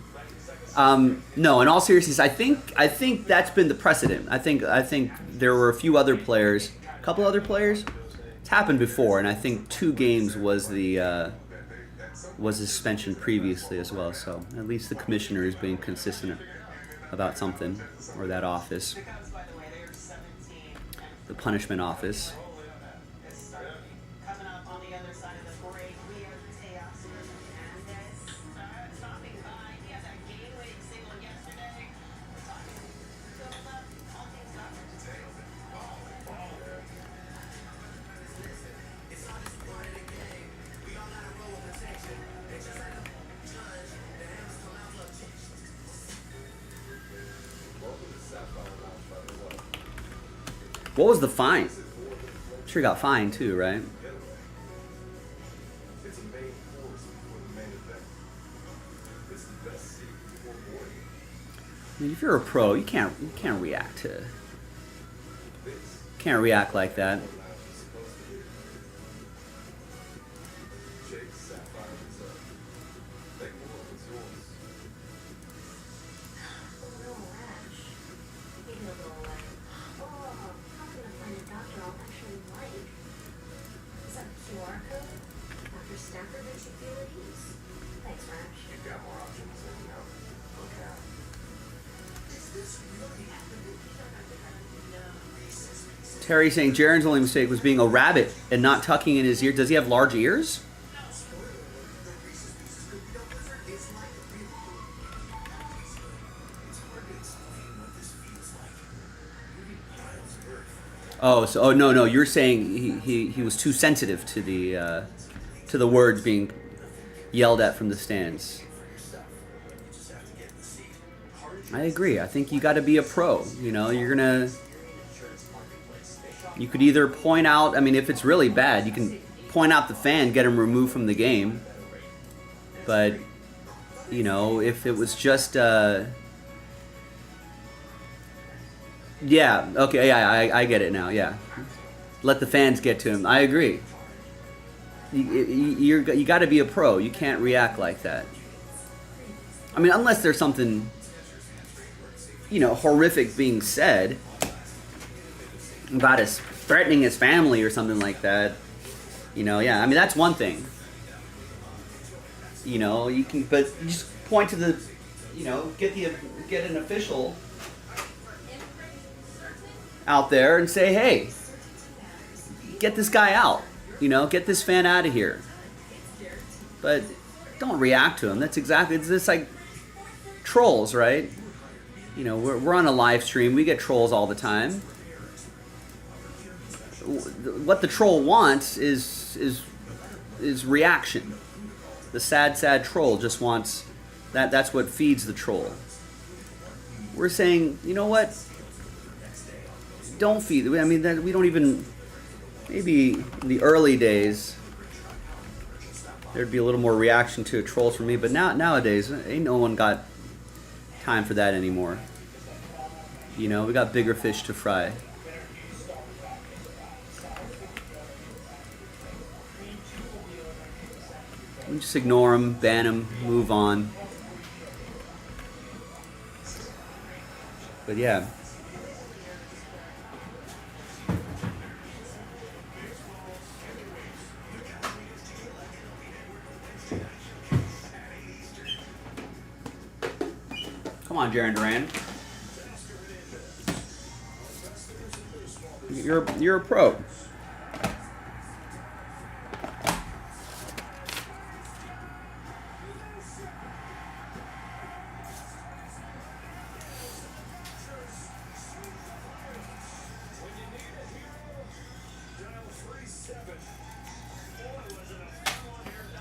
No, in all seriousness, I think that's been the precedent. I think there were a few other players, a couple other players. It's happened before, and I think 2 games was the suspension previously as well. So at least the commissioner is being consistent about something, or that office, the punishment office. What was the fine? I'm sure he got fined too, right? I mean, if you're a pro, you can't react like that. Terry saying Jaron's only mistake was being a rabbit and not tucking in his ear. Does he have large ears? Oh no, you're saying he was too sensitive to the words being yelled at from the stands. I agree. I think you got to be a pro. You know, you could either point out, I mean, if it's really bad, you can point out the fan, get him removed from the game. But, you know, if it was just, yeah, okay, yeah, I get it now, yeah. Let the fans get to him. I agree. You got to be a pro. You can't react like that. I mean, unless there's something, you know, horrific being said about his threatening his family or something like that. You know, yeah, I mean, that's one thing. You know, you can, but you just point to the, you know, get an official out there and say, hey, get this guy out. You know, get this fan out of here. But don't react to him. That's exactly, it's just like trolls, right? You know, we're on a live stream. We get trolls all the time. What the troll wants is reaction. The sad troll just wants that. That's what feeds the troll. We're saying, you know what? Don't feed. I mean, that we don't even. Maybe in the early days there'd be a little more reaction to trolls from me, but nowadays ain't no one got time for that anymore. You know, we got bigger fish to fry. We just ignore them, ban them, move on. But yeah. Come on, Jaron Duran. You're a pro.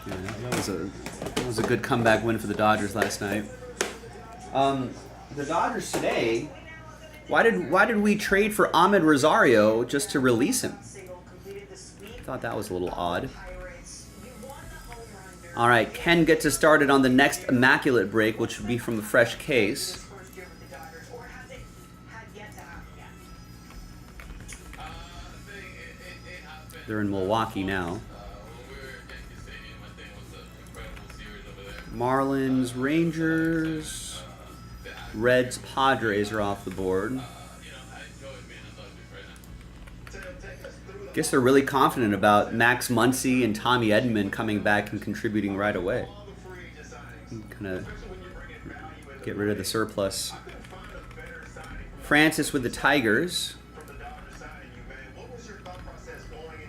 Yeah, that was a good comeback win for the Dodgers last night. The Dodgers today. Why did we trade for Ahmed Rosario just to release him? I thought that was a little odd. All right, Ken gets us started on the next immaculate break, which would be from a fresh case. They're in Milwaukee now. Marlins, Rangers, Reds, Padres are off the board. Guess they're really confident about Max Muncy and Tommy Edman coming back and contributing right away. Kind of get rid of the surplus. Francis with the Tigers.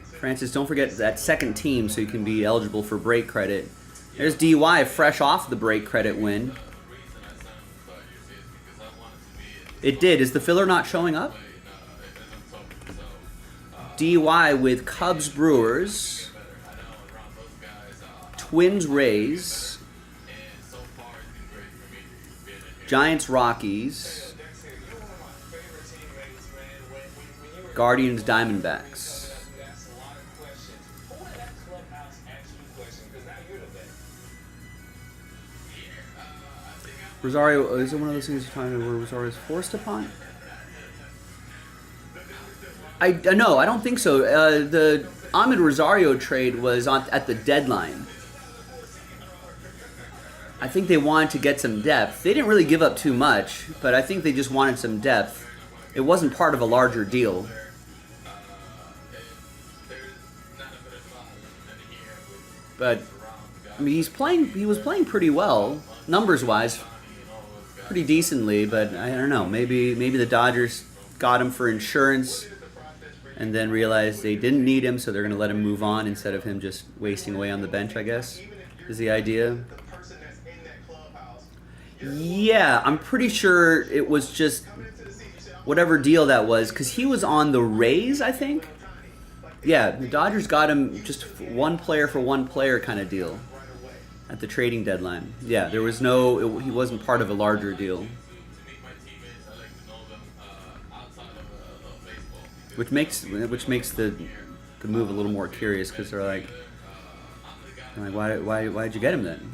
Francis, don't forget that second team so you can be eligible for break credit. There's DY fresh off the break credit win. It did. Is the filler not showing up? DY with Cubs Brewers, Twins Rays, Giants Rockies, Guardians Diamondbacks. Rosario, is it one of those things you're talking about where Rosario is forced upon? No, I don't think so. The Ahmed Rosario trade was at the deadline. I think they wanted to get some depth. They didn't really give up too much, but I think they just wanted some depth. It wasn't part of a larger deal. But I mean, he was playing pretty well, numbers-wise, pretty decently. But I don't know. Maybe the Dodgers got him for insurance, and then realized they didn't need him, so they're going to let him move on instead of him just wasting away on the bench, I guess, is the idea. Yeah, I'm pretty sure it was just whatever deal that was, because he was on the Rays, I think. Yeah, the Dodgers got him just one player for one player kind of deal at the trading deadline. Yeah, there was no, he wasn't part of a larger deal. Which makes the move a little more curious, because they're like why'd you get him then?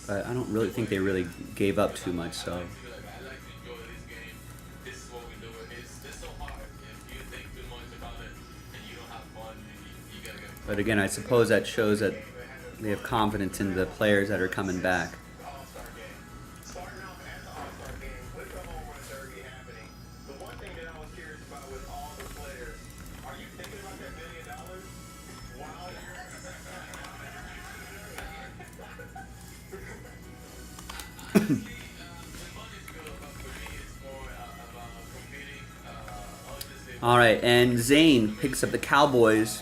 But I don't really think they really gave up too much, so. But again, I suppose that shows that they have confidence in the players that are coming back. All right, and Zane picks up the Cowboys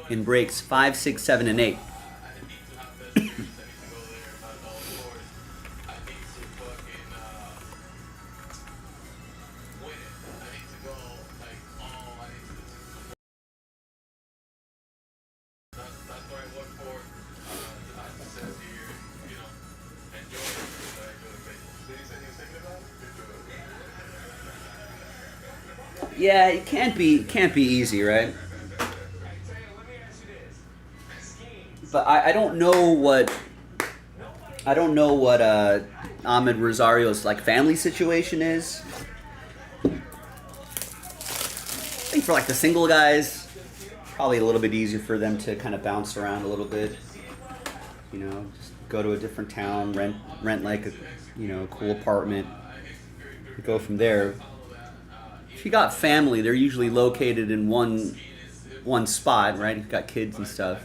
in breaks 5, 6, 7, and 8. Yeah, it can't be easy, right? But I don't know what Ahmed Rosario's like family situation is. I think for like the single guys, probably a little bit easier for them to kind of bounce around a little bit. You know, just go to a different town, rent like a cool apartment, go from there. If you got family, they're usually located in one spot, right? You've got kids and stuff.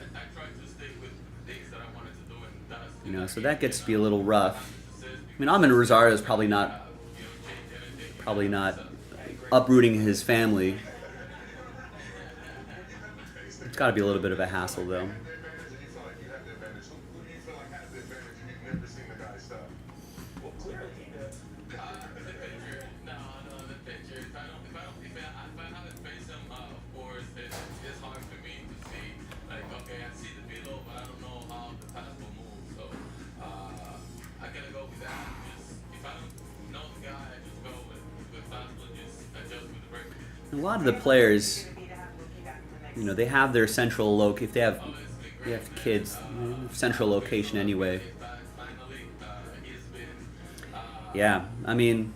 So that gets to be a little rough. I mean, Ahmed Rosario is probably not uprooting his family. It's got to be a little bit of a hassle, though. A lot of the players, they have their central location. If they have kids, central location anyway. Yeah, I mean,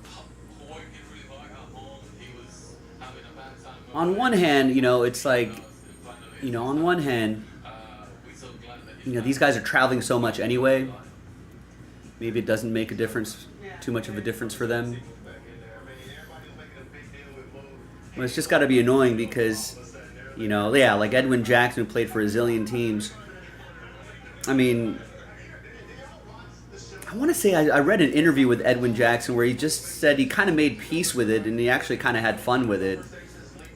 on one hand, it's like, on one hand, these guys are traveling so much anyway. Maybe it doesn't make too much of a difference for them. Well, it's just got to be annoying because, like Edwin Jackson, who played for a zillion teams. I mean, I want to say I read an interview with Edwin Jackson where he just said he kind of made peace with it and he actually kind of had fun with it.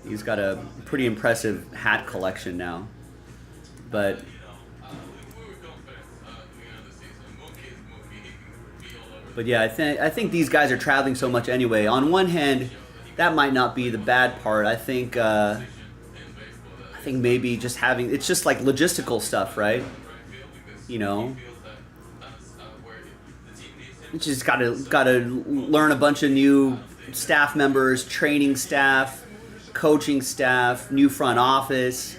He's got a pretty impressive hat collection now. But yeah, I think these guys are traveling so much anyway. On one hand, that might not be the bad part. I think maybe just it's just like logistical stuff, right? You just gotta learn a bunch of new staff members, training staff, coaching staff, new front office.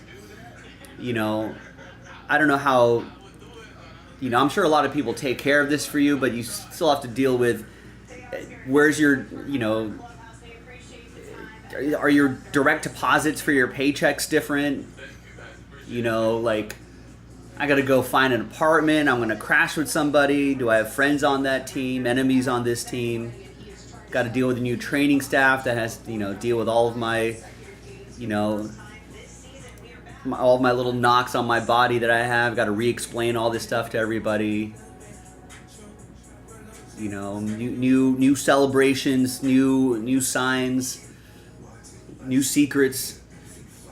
I don't know how. I'm sure a lot of people take care of this for you, but you still have to deal with where's your, are your direct deposits for your paychecks different? Like, I got to go find an apartment. I'm going to crash with somebody. Do I have friends on that team, enemies on this team? Got to deal with a new training staff that has to, deal with all of my, all of my little knocks on my body that I have. Got to re-explain all this stuff to everybody. New celebrations, new signs, new secrets.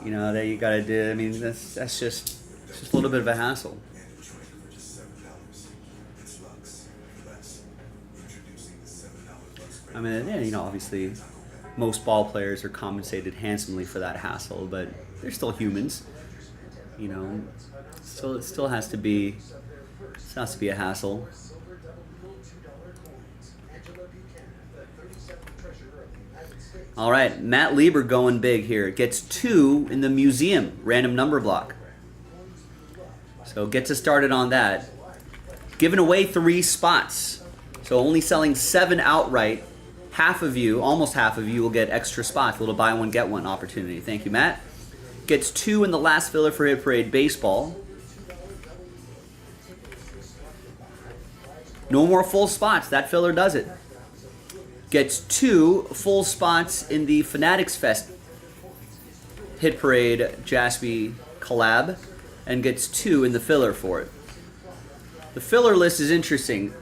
That you got to do. I mean, that's just a little bit of a hassle. I mean, yeah, you know, obviously, most ball players are compensated handsomely for that hassle, but they're still humans. You know, it still has to be a hassle. All right, Matt Lieber going big here. Gets 2 in the museum random number block. So gets us started on that. Giving away 3 spots. So only selling 7 outright. Half of you, almost half of you, will get extra spots. A little buy one, get one opportunity. Thank you, Matt. Gets 2 in the last filler for Hit Parade Baseball. No more full spots. That filler does it. Gets 2 full spots in the Fanatics Fest Hit Parade Jaspy collab, and gets 2 in the filler for it. The filler list is interesting.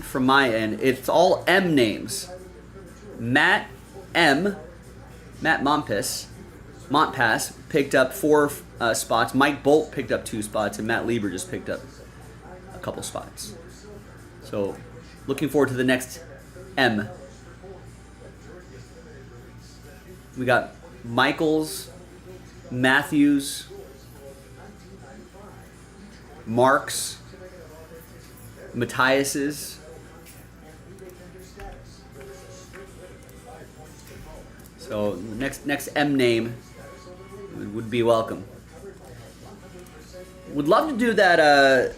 From my end, it's all M names. Matt Montpass picked up 4 spots. Mike Bolt picked up 2 spots, and Matt Lieber just picked up a couple spots. So, looking forward to the next M. We got Michaels, Matthews, Marks, Matthias's. So next M name would be welcome. Would love to do that.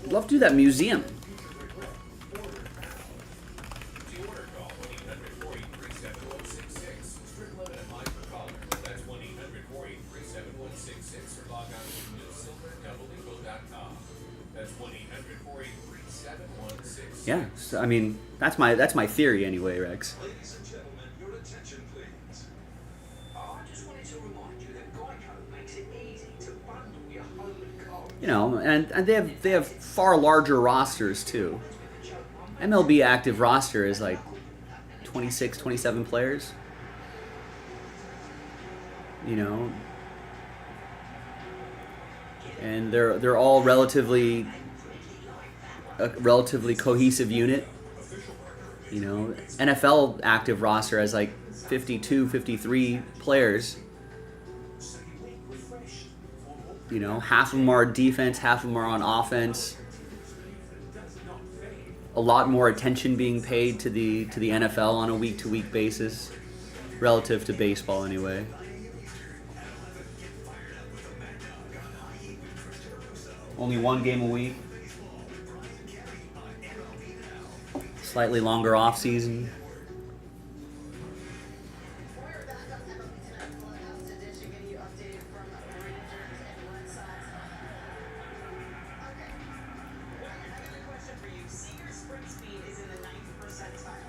Love to do that museum. Yeah, so, I mean that's my theory anyway, Rex. Ladies and gentlemen, your attention please. I just wanted to remind you that Geico makes it easy to bundle your home and car. You know, and they have far larger rosters too. MLB active roster is like 26, 27 players. You know, and they're all relatively a relatively cohesive unit. You know, NFL active roster has like 52, 53 players. You know, half of them are defense, half of them are on offense. A lot more attention being paid to the NFL on a week-to-week basis, relative to baseball anyway. Only 1 game a week. Slightly longer off season. We're back up MLB Tonight Clubhouse edition, getting you updated from Rangers and Red Sox. Okay. Well, I got a question for you. Senior sprint speed is in the 9th percentile.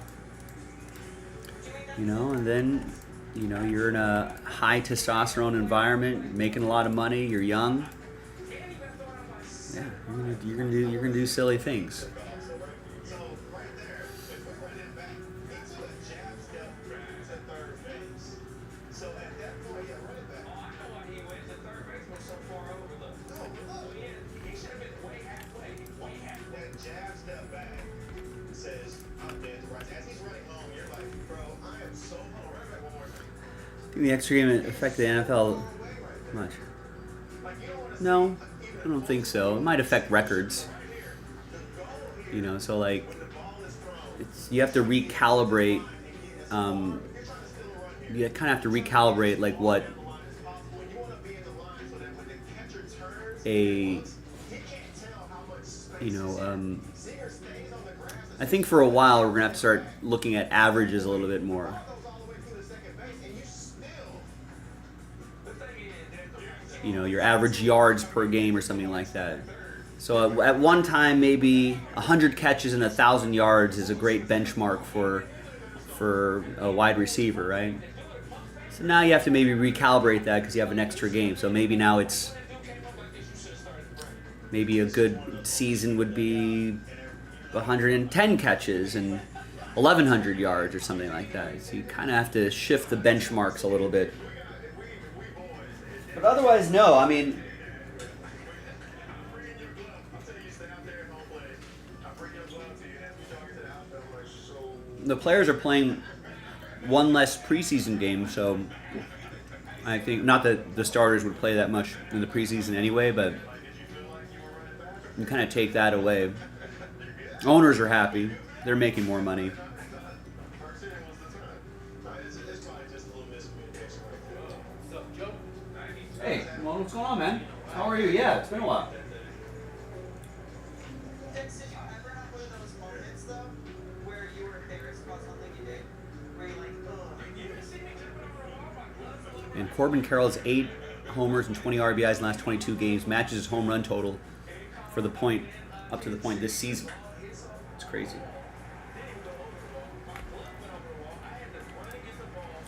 You know, and then, you know, you're in a high testosterone environment, making a lot of money, you're young. Yeah, you're gonna do silly things. I think the extra game affect the NFL much? No, I don't think so. It might affect records. You know, so like, you have to recalibrate. You kind of have to recalibrate like what a, you know, I think for a while we're gonna have to start looking at averages a little bit more. You know, your average yards per game or something like that. So at one time, maybe 100 catches and 1,000 yards is a great benchmark for a wide receiver, right? So now you have to maybe recalibrate that because you have an extra game. So maybe now it's, maybe a good season would be 110 catches and 1,100 yards or something like that. So you kind of have to shift the benchmarks a little bit. But otherwise, no. I mean, the players are playing one less preseason game, so I think not that the starters would play that much in the preseason anyway, but you kind of take that away. Owners are happy; they're making more money. Hey, what's going on, man? How are you? Yeah, it's been a while. Dix, did you ever have one of those moments though, where you were embarrassed about something you did, where you're like, ugh. And Corbin Carroll has 8 homers and 20 RBIs in the last 22 games, matches his home run total for the point up to the point this season. It's crazy.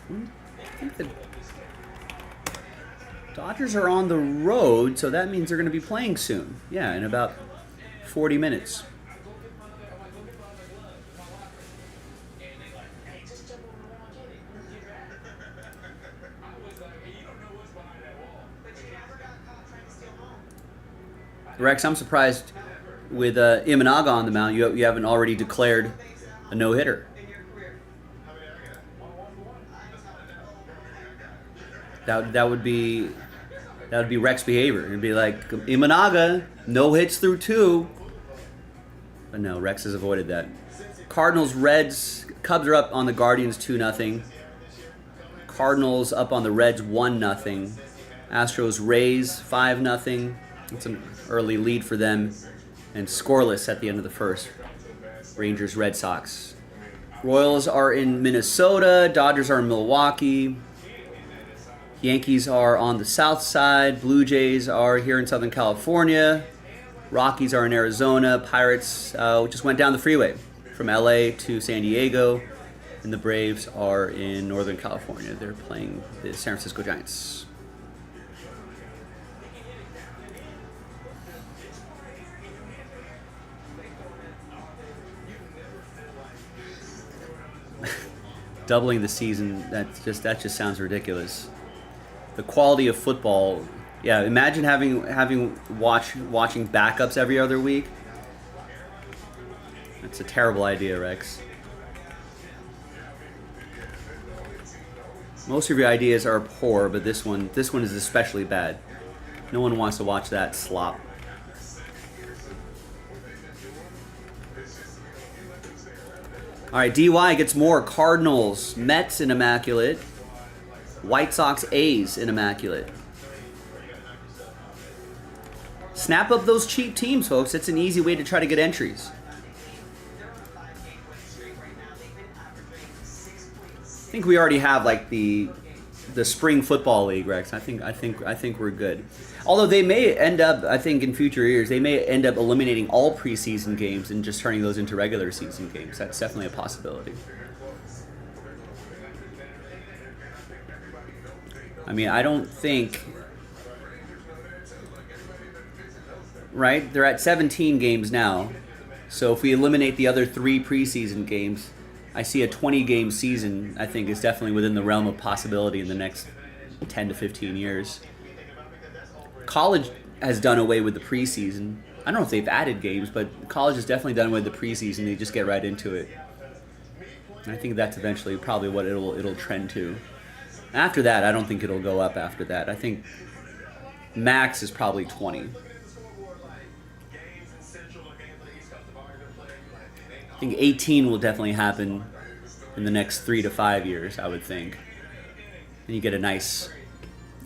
I think the Dodgers are on the road, so that means they're going to be playing soon. Yeah, in about 40 minutes. Rex, I'm surprised with Imanaga on the mound, you haven't already declared a no-hitter. That would be Rex behavior. It'd be like Imanaga, no hits through 2. But no, Rex has avoided that. Cardinals, Reds, Cubs are up on the Guardians 2-0. Cardinals up on the Reds 1-0. Astros, Rays 5-0. It's an early lead for them. And scoreless at the end of the first. Rangers, Red Sox. Royals are in Minnesota. Dodgers are in Milwaukee. Yankees are on the south side. Blue Jays are here in Southern California. Rockies are in Arizona. Pirates just went down the freeway from LA to San Diego. And the Braves are in Northern California. They're playing the San Francisco Giants. Doubling the season, that just sounds ridiculous. The quality of football, yeah. Imagine watching backups every other week. That's a terrible idea, Rex. Most of your ideas are poor, but this one is especially bad. No one wants to watch that slop. All right, DY gets more. Cardinals, Mets in immaculate. White Sox, A's in immaculate. Snap up those cheap teams, folks. It's an easy way to try to get entries. I think we already have like the spring football league, Rex. I think we're good. Although they may end up, I think in future years, they may end up eliminating all preseason games and just turning those into regular season games. That's definitely a possibility. I mean, I don't think, right? They're at 17 games now. So if we eliminate the other 3 preseason games, I see a 20-game season, I think, is definitely within the realm of possibility in the next 10 to 15 years. College has done away with the preseason. I don't know if they've added games, but college has definitely done away with the preseason. They just get right into it. And I think that's eventually probably what it'll trend to. After that, I don't think it'll go up after that. I think max is probably 20. I think 18 will definitely happen in the next 3 to 5 years, I would think. And you get a nice,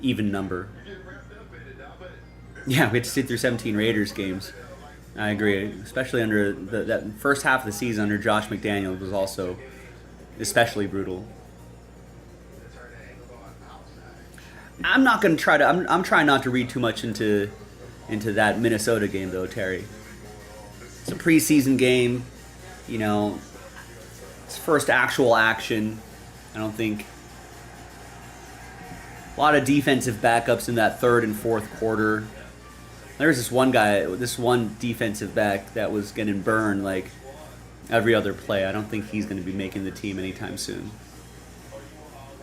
even number. Yeah, we had to sit through 17 Raiders games. I agree, especially under that first half of the season under Josh McDaniels was also especially brutal. I'm not going to try to. I'm trying not to read too much into that Minnesota game though, Terry. It's a preseason game, you know. It's first actual action. I don't think a lot of defensive backups in that third and fourth quarter. There's this one defensive back that was getting burned like every other play. I don't think he's going to be making the team anytime soon.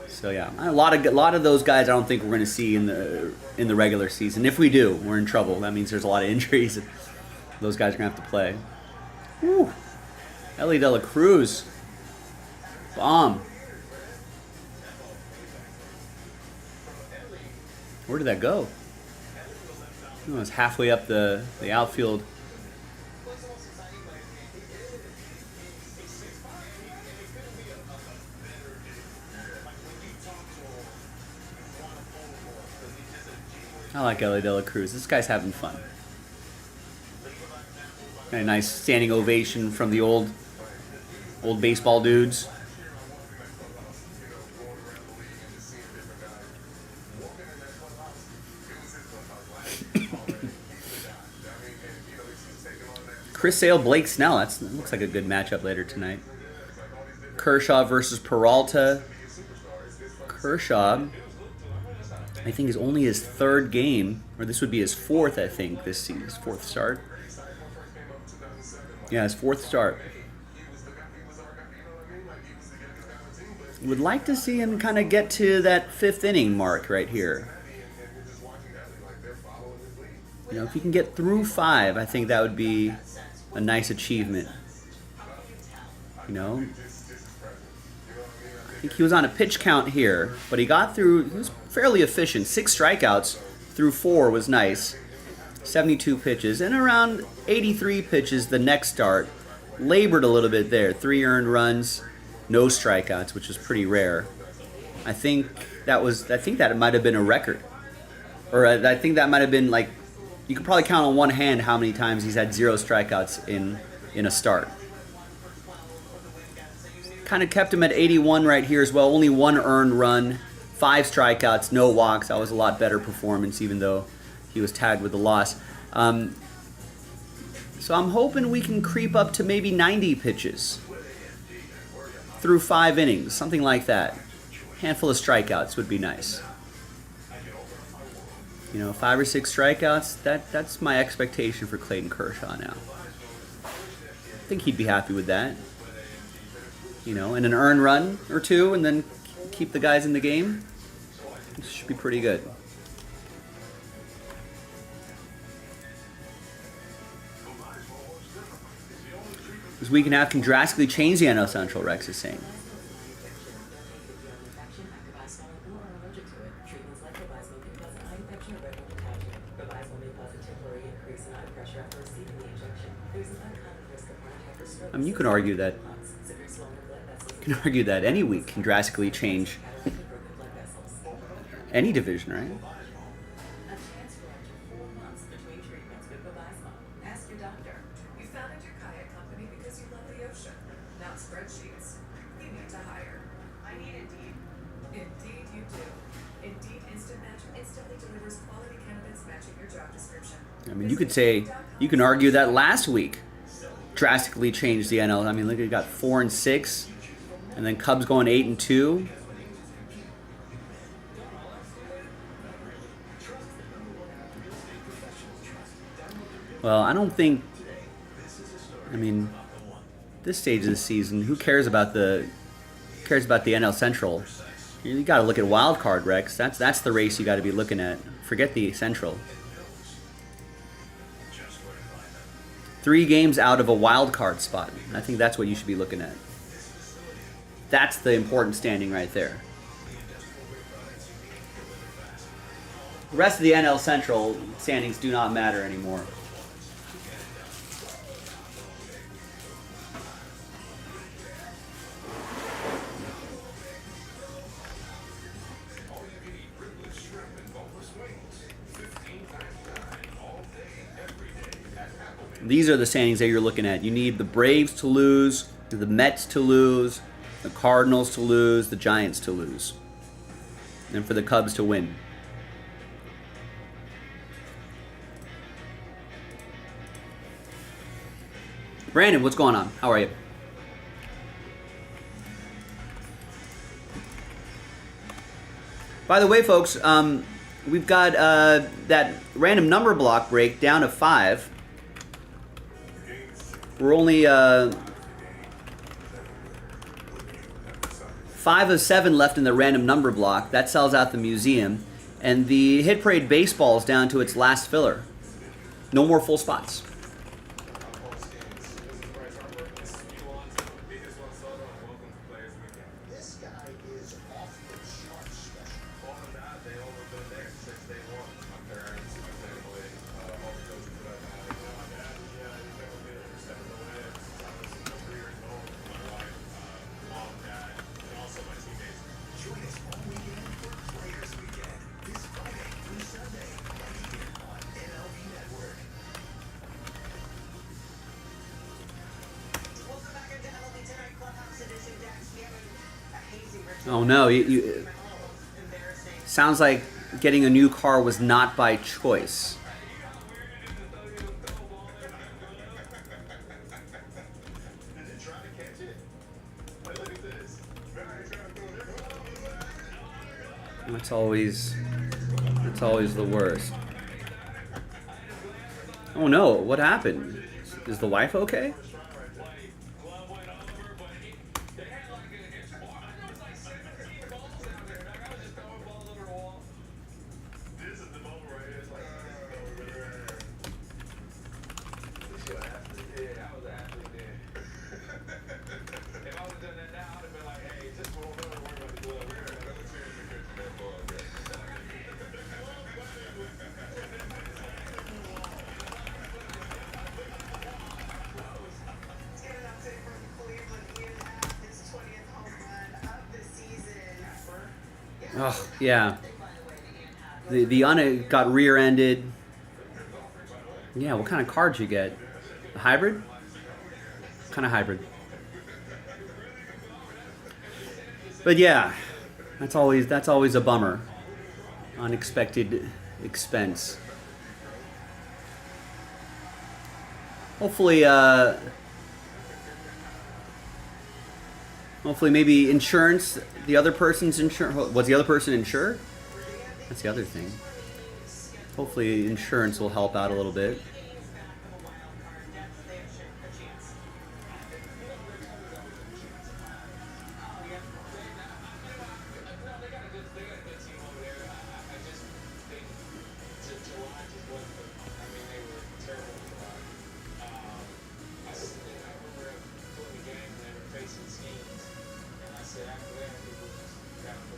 So yeah, a lot of those guys I don't think we're going to see in the regular season. If we do, we're in trouble. That means there's a lot of injuries. Those guys are going to have to play. Woo. Ellie De La Cruz. Bomb. Where did that go? Oh, it was halfway up the outfield. I like Ellie De La Cruz. This guy's having fun. Got a nice standing ovation from the old baseball dudes. Chris Sale, Blake Snell. That looks like a good matchup later tonight. Kershaw versus Peralta. Kershaw, I think, is only his third game, or this would be his fourth, I think, this season. His fourth start. Yeah, his fourth start. Would like to see him kind of get to that fifth inning mark right here. You know, if he can get through 5, I think that would be a nice achievement. You know, I think he was on a pitch count here, but he got through. He was fairly efficient. 6 strikeouts through 4 was nice. 72 pitches, and around 83 pitches the next start. Labored a little bit there. 3 earned runs, no strikeouts, which is pretty rare. I think that might have been a record, or I think that might have been, like, you could probably count on one hand how many times he's had 0 strikeouts in a start. Kind of kept him at 81 right here as well. Only 1 earned run, 5 strikeouts, no walks. That was a lot better performance, even though he was tagged with a loss. So I'm hoping we can creep up to maybe 90 pitches through 5 innings, something like that. Handful of strikeouts would be nice. You know, 5 or 6 strikeouts, that's my expectation for Clayton Kershaw now. I think he'd be happy with that. You know, and an earned run or 2, and then keep the guys in the game. This should be pretty good. This week and a half can drastically change the NL Central, Rex is saying. I mean, you can argue that any week can drastically change any division, right? Ask your doctor. You founded your kayak company because you love the ocean, not spreadsheets. You need to hire. I need Indeed. Indeed you do. Indeed Instant Match instantly delivers quality candidates matching your job description. I mean, you can argue that last week drastically changed the NL. I mean, look, you got 4 and 6, and then Cubs going 8 and 2. Well, I don't think. I mean, this stage of the season, who cares about the NL Central? You got to look at wild card, Rex. That's the race you got to be looking at. Forget the Central. 3 games out of a wild card spot. I think that's what you should be looking at. That's the important standing right there. The rest of the NL Central standings do not matter anymore. These are the standings that you're looking at. You need the Braves to lose, the Mets to lose, the Cardinals to lose, the Giants to lose, and for the Cubs to win. Brandon, what's going on? How are you? By the way, folks, we've got that random number block break down to 5. We're only 5 of 7 left in the random number block. That sells out the museum. And the Hit Parade baseball is down to its last filler. No more full spots. Oh no, you sounds like getting a new car was not by choice. Did you try to catch it? Like, look at this. That's always the worst. Oh no, what happened? Is the wife okay? This is the moment right here. It's like, you're an athlete. Yeah, I was an athlete then. If I would have done that now, I'd have been like, hey, just don't worry about the glove. Let's get an update from Cleveland. Ian had his 20th home run of the season. Oh yeah. The Anna got rear-ended. Yeah, what kind of card you get? A hybrid? What kind of hybrid? But yeah, that's always a bummer. Unexpected expense. Hopefully maybe insurance, the other person's insurance. Was the other person insured? That's the other thing. Hopefully insurance will help out a little bit.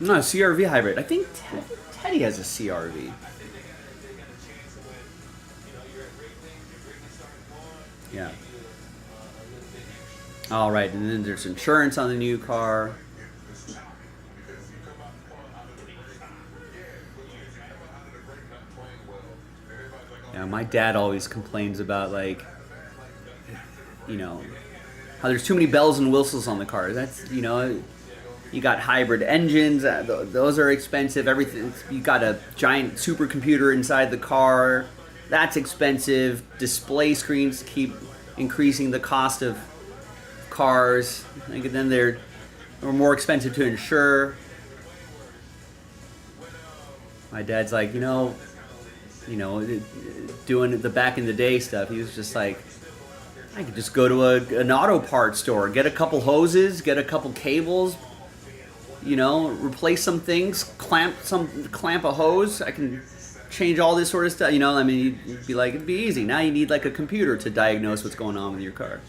No, CRV hybrid. I think Teddy has a CRV. Yeah. All right, and then there's insurance on the new car. Yeah, my dad always complains about, like, you know, how there's too many bells and whistles on the car. That's, you know, you got hybrid engines, those are expensive. Everything, you got a giant supercomputer inside the car, that's expensive. Display screens keep increasing the cost of cars. And then they're more expensive to insure. My dad's like, you know, doing the back in the day stuff. He was just like, I could just go to an auto parts store, get a couple hoses, get a couple cables, you know, replace some things, clamp a hose. I can change all this sort of stuff. You know, I mean, you'd be like, it'd be easy. Now you need like a computer to diagnose what's going on with your car.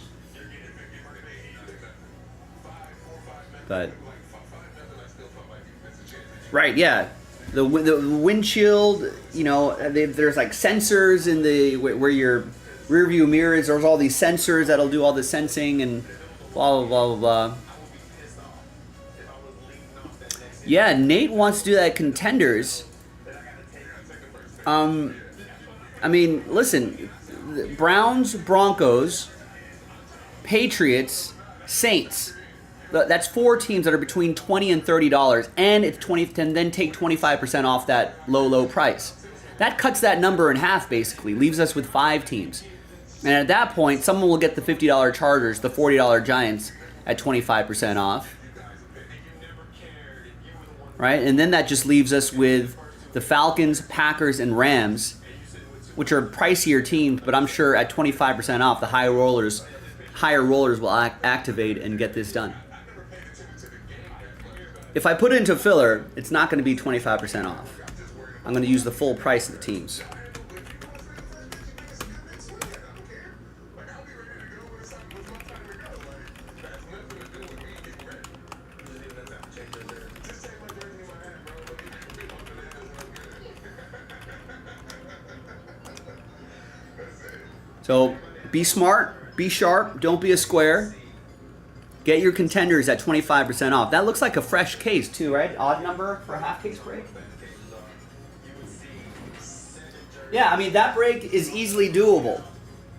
But right, yeah, the windshield. You know, there's like sensors in the where your rear view mirror is. There's all these sensors that'll do all the sensing and blah blah blah blah blah. Yeah, Nate wants to do that at Contenders. I mean, listen, Browns, Broncos, Patriots, Saints. That's 4 teams that are between $20 and $30, and it's 20. And then take 25% off that low price. That cuts that number in half, basically. Leaves us with 5 teams. And at that point, someone will get the $50 Chargers, the $40 Giants at 25% off. Right? And then that just leaves us with the Falcons, Packers, and Rams, which are pricier teams, but I'm sure at 25% off, the higher rollers will activate and get this done. If I put it into filler, it's not going to be 25% off. I'm going to use the full price of the teams. So be smart, be sharp, don't be a square. Get your Contenders at 25% off. That looks like a fresh case too, right? Odd number for a half case break? Yeah, I mean, that break is easily doable.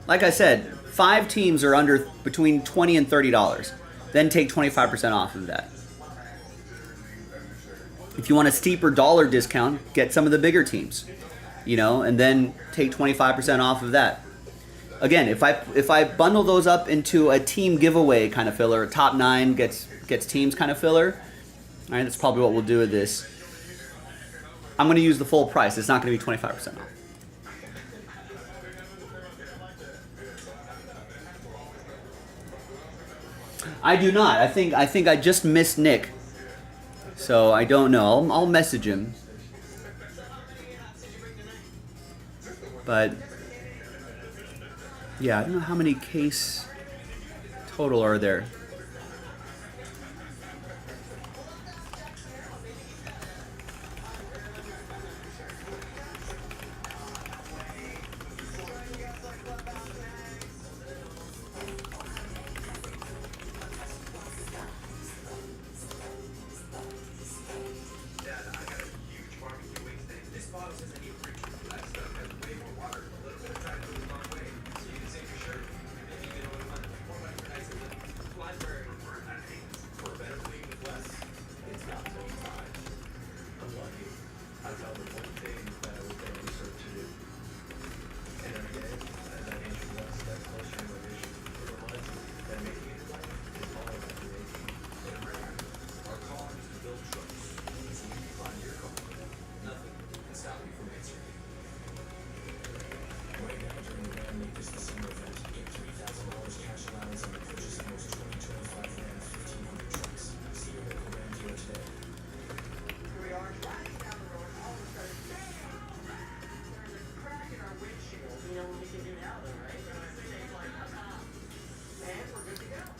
Like I said, 5 teams are under between $20 and $30. Then take 25% off of that. If you want a steeper dollar discount, get some of the bigger teams, you know, and then take 25% off of that. Again, if I bundle those up into a team giveaway kind of filler, top 9 gets teams kind of filler, all right, that's probably what we'll do with this. I'm going to use the full price. It's not going to be 25% off. I do not. I think I just missed Nick, so I don't know. I'll message him. But yeah, I don't know how many case total are there.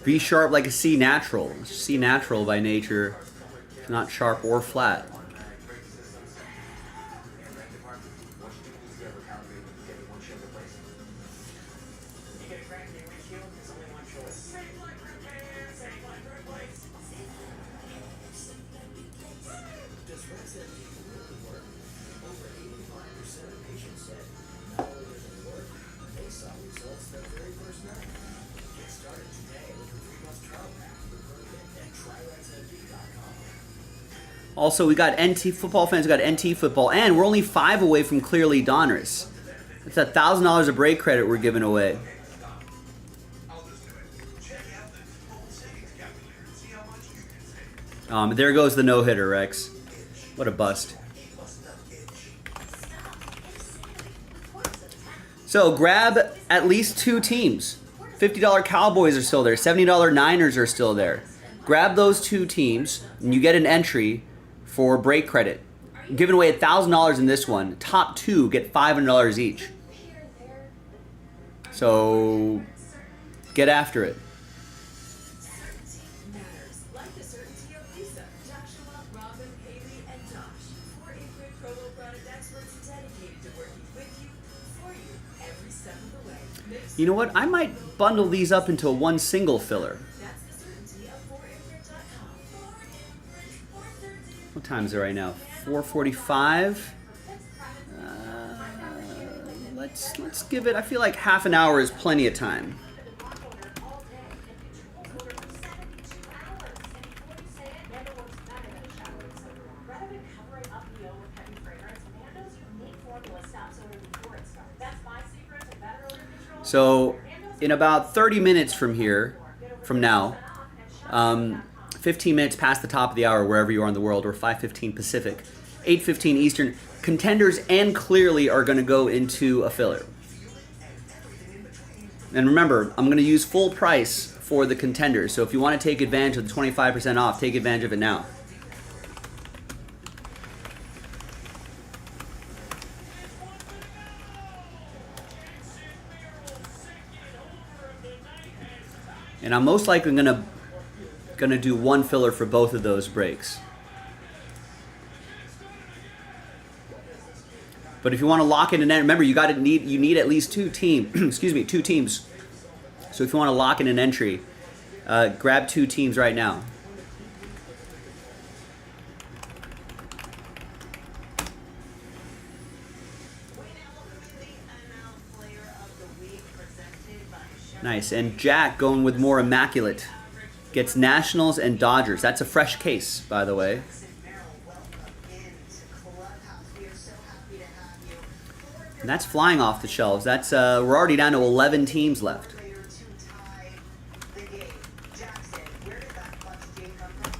Be sharp like a C natural. C natural by nature, not sharp or flat. Also, we got NT football fans. We got NT football, and we're only 5 away from clearly Donruss. It's $1,000 of break credit we're giving away. There goes the no-hitter, Rex. What a bust. So grab at least 2 teams. $50 Cowboys are still there. $70 Niners are still there. Grab those 2 teams, and you get an entry for break credit. I'm giving away $1,000 in this one. Top 2 get $500 each. So get after it. You know what? I might bundle these up into one single filler. What time is it right now? 4:45. Let's give it. I feel like half an hour is plenty of time. So, in about 30 minutes from now, 15 minutes past the top of the hour, wherever you are in the world, or 5:15 Pacific, 8:15 Eastern, contenders and clearly are going to go into a filler. And remember, I'm going to use full price for the contenders. So if you want to take advantage of the 25% off, take advantage of it now. And I'm most likely gonna do one filler for both of those breaks. But if you want to lock in an entry, remember you need at least 2 teams. 2 teams. So if you want to lock in an entry, grab 2 teams right now. Nice. And Jack going with more immaculate. Gets Nationals and Dodgers. That's a fresh case, by the way. And that's flying off the shelves. That's we're already down to 11 teams left. To tie the game. Jackson, where did that clutch game come from? It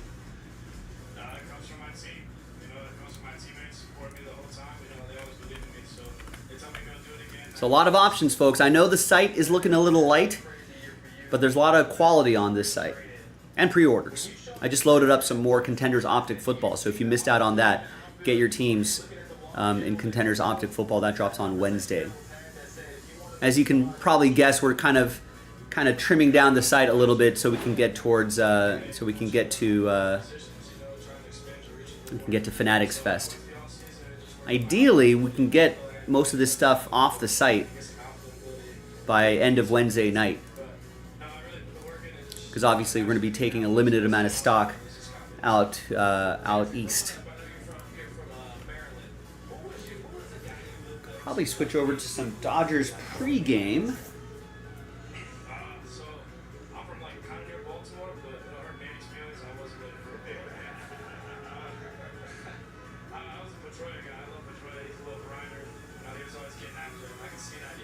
comes from my team. You know, it comes from my teammates, support me the whole time. You know, they always believe in me, so they tell me I'm gonna do it again. So a lot of options, folks. I know the site is looking a little light, but there's a lot of quality on this site. And pre-orders. I just loaded up some more Contenders Optic Football, so if you missed out on that, get your teams in Contenders Optic Football. That drops on Wednesday. As you can probably guess, we're kind of trimming down the site a little bit so we can get towards we can get to Fanatics Fest. Ideally, we can get most of this stuff off the site by end of Wednesday night, because obviously we're going to be taking a limited amount of stock out east. Probably switch over to some Dodgers pregame. So I'm from like kind of near Baltimore, but it hurt Manny's feelings. I wasn't ready for a big man. I was a Detroit guy. I love Detroit. He's a little grinder. You know, he was always getting after him. I can see that.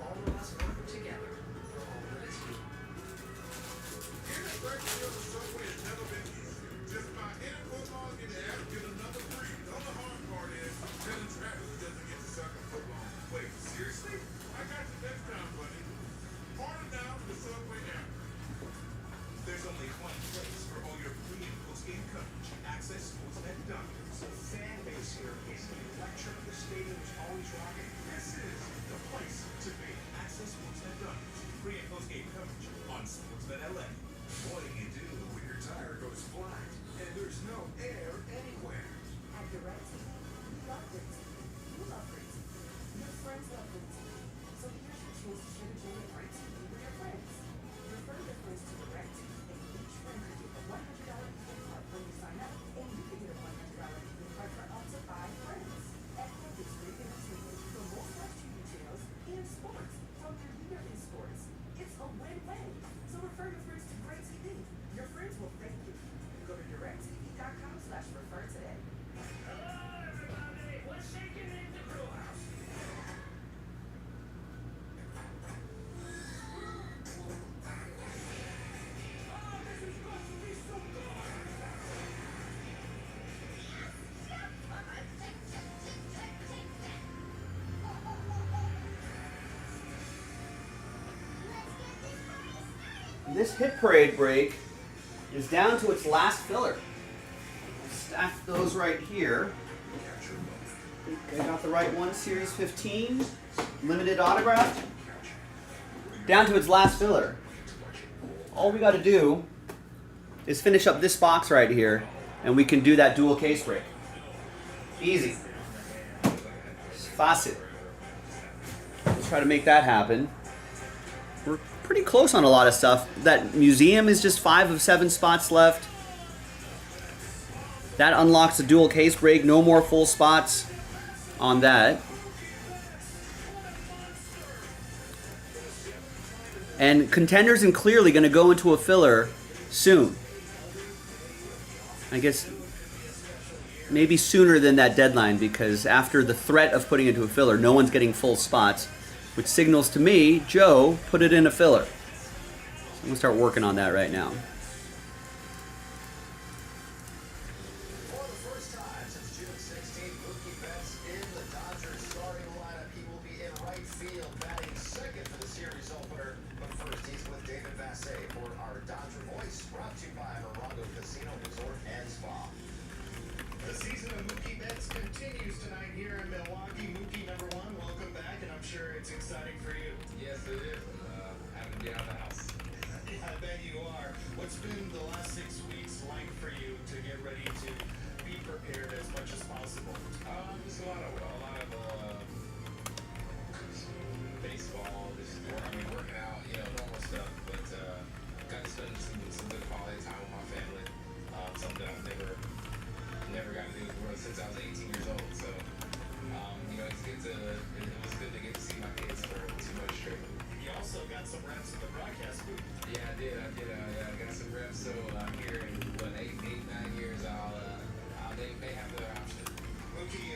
All of us work together for all that is human. Just about any football in the app, get another free. The other hard part is telling Travis he doesn't get to suck a football. Wait, seriously? I got you next time, buddy. Order now for the Subway app. There's only one place for all your pre and post-game coverage. Access Sportsnet Doctors. The fan base here is electric. The stadium is always rocking. This is the place to be. Access Sportsnet Doctors. Pre and post-game coverage on Sportsnet LA. What do you do when your tire goes flat and there's no air anywhere? At DirecTV, we love Great TV. You love Great TV. Your friends love Great TV. So here's your chance to share the joy of Great TV with your friends. Refer your friends to DirecTV, and each friend can get a $100 gift card when you sign up, and you can get a $100 gift card for up to 5 friends. Everyone gets great entertainment from most live TV channels and sports from your leader in sports. It's a win-win. So refer your friends to Great TV. Your friends will thank you. Go to directtv.com/refer today. Hello, everybody. We're shaking in the brew house. Oh, this is going to be so good. This hit parade break is down to its last filler. Stack those right here. I got the right one, Series 15, limited autograph. Down to its last filler. All we got to do is finish up this box right here, and we can do that dual case break. Easy. It's fácil. Let's try to make that happen. We're pretty close on a lot of stuff. That museum is just 5 of 7 spots left. That unlocks the dual case break. No more full spots on that. And Contenders and Clearly going to go into a filler soon. I guess maybe sooner than that deadline, because after the threat of putting it into a filler, no one's getting full spots, which signals to me, Joe, put it in a filler. So I'm going to start working on that right now. For the first time since June 16th, Mookie Betts in the Dodgers starting lineup. He will be in right field, batting second for the series opener. But first, he's with David Vassay for our Dodger Voice, brought to you by Morongo Casino Resort and Spa. The season of Mookie Betts continues tonight here in Milwaukee. Mookie, number 1, welcome back, and I'm sure it's exciting for you. Yes, it is. Happy to be out of the house. I bet you are. What's been the last 6 weeks like for you to get ready to be prepared as much as possible? Just a lot of baseball, working out, normal stuff, but got to spend some good quality time with my family. Something I've never got to do since I was 18 years old. So, it was good to get to see my kids for 2 months straight. You also got some reps in the broadcast booth. Yeah, I did. I got some reps. So here in 8, 9 years, they may have the option. Mookie,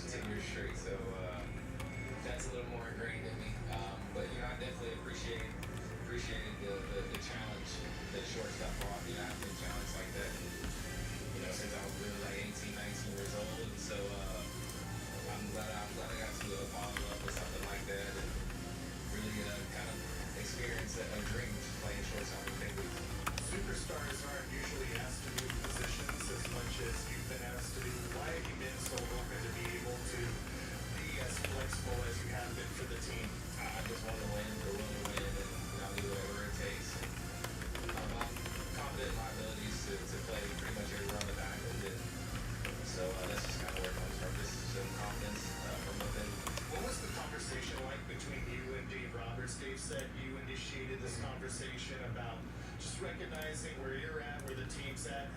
10 years straight. So that's a little more ingrained in me. But you know, I definitely appreciated the challenge that shortstop brought. You know, I've been challenged like that, you know, since I was really like 18, 19 years old. And so I'm glad I got to fall in love with something like that and really kind of experience a dream playing shortstop in big leagues. Superstars aren't usually asked to move positions as much as you've been asked to do. Why have you been so open to be able to be as flexible as you have been for the team? I just want to win, or willing to win, and I'll do whatever it takes. I'm confident in my abilities to play pretty much everywhere on the diamond, and so that's just kind of where it comes from. Just some confidence from within. What was the conversation like between you and Dave Roberts? Dave said you initiated this conversation about just recognizing where you're at, where the team's at.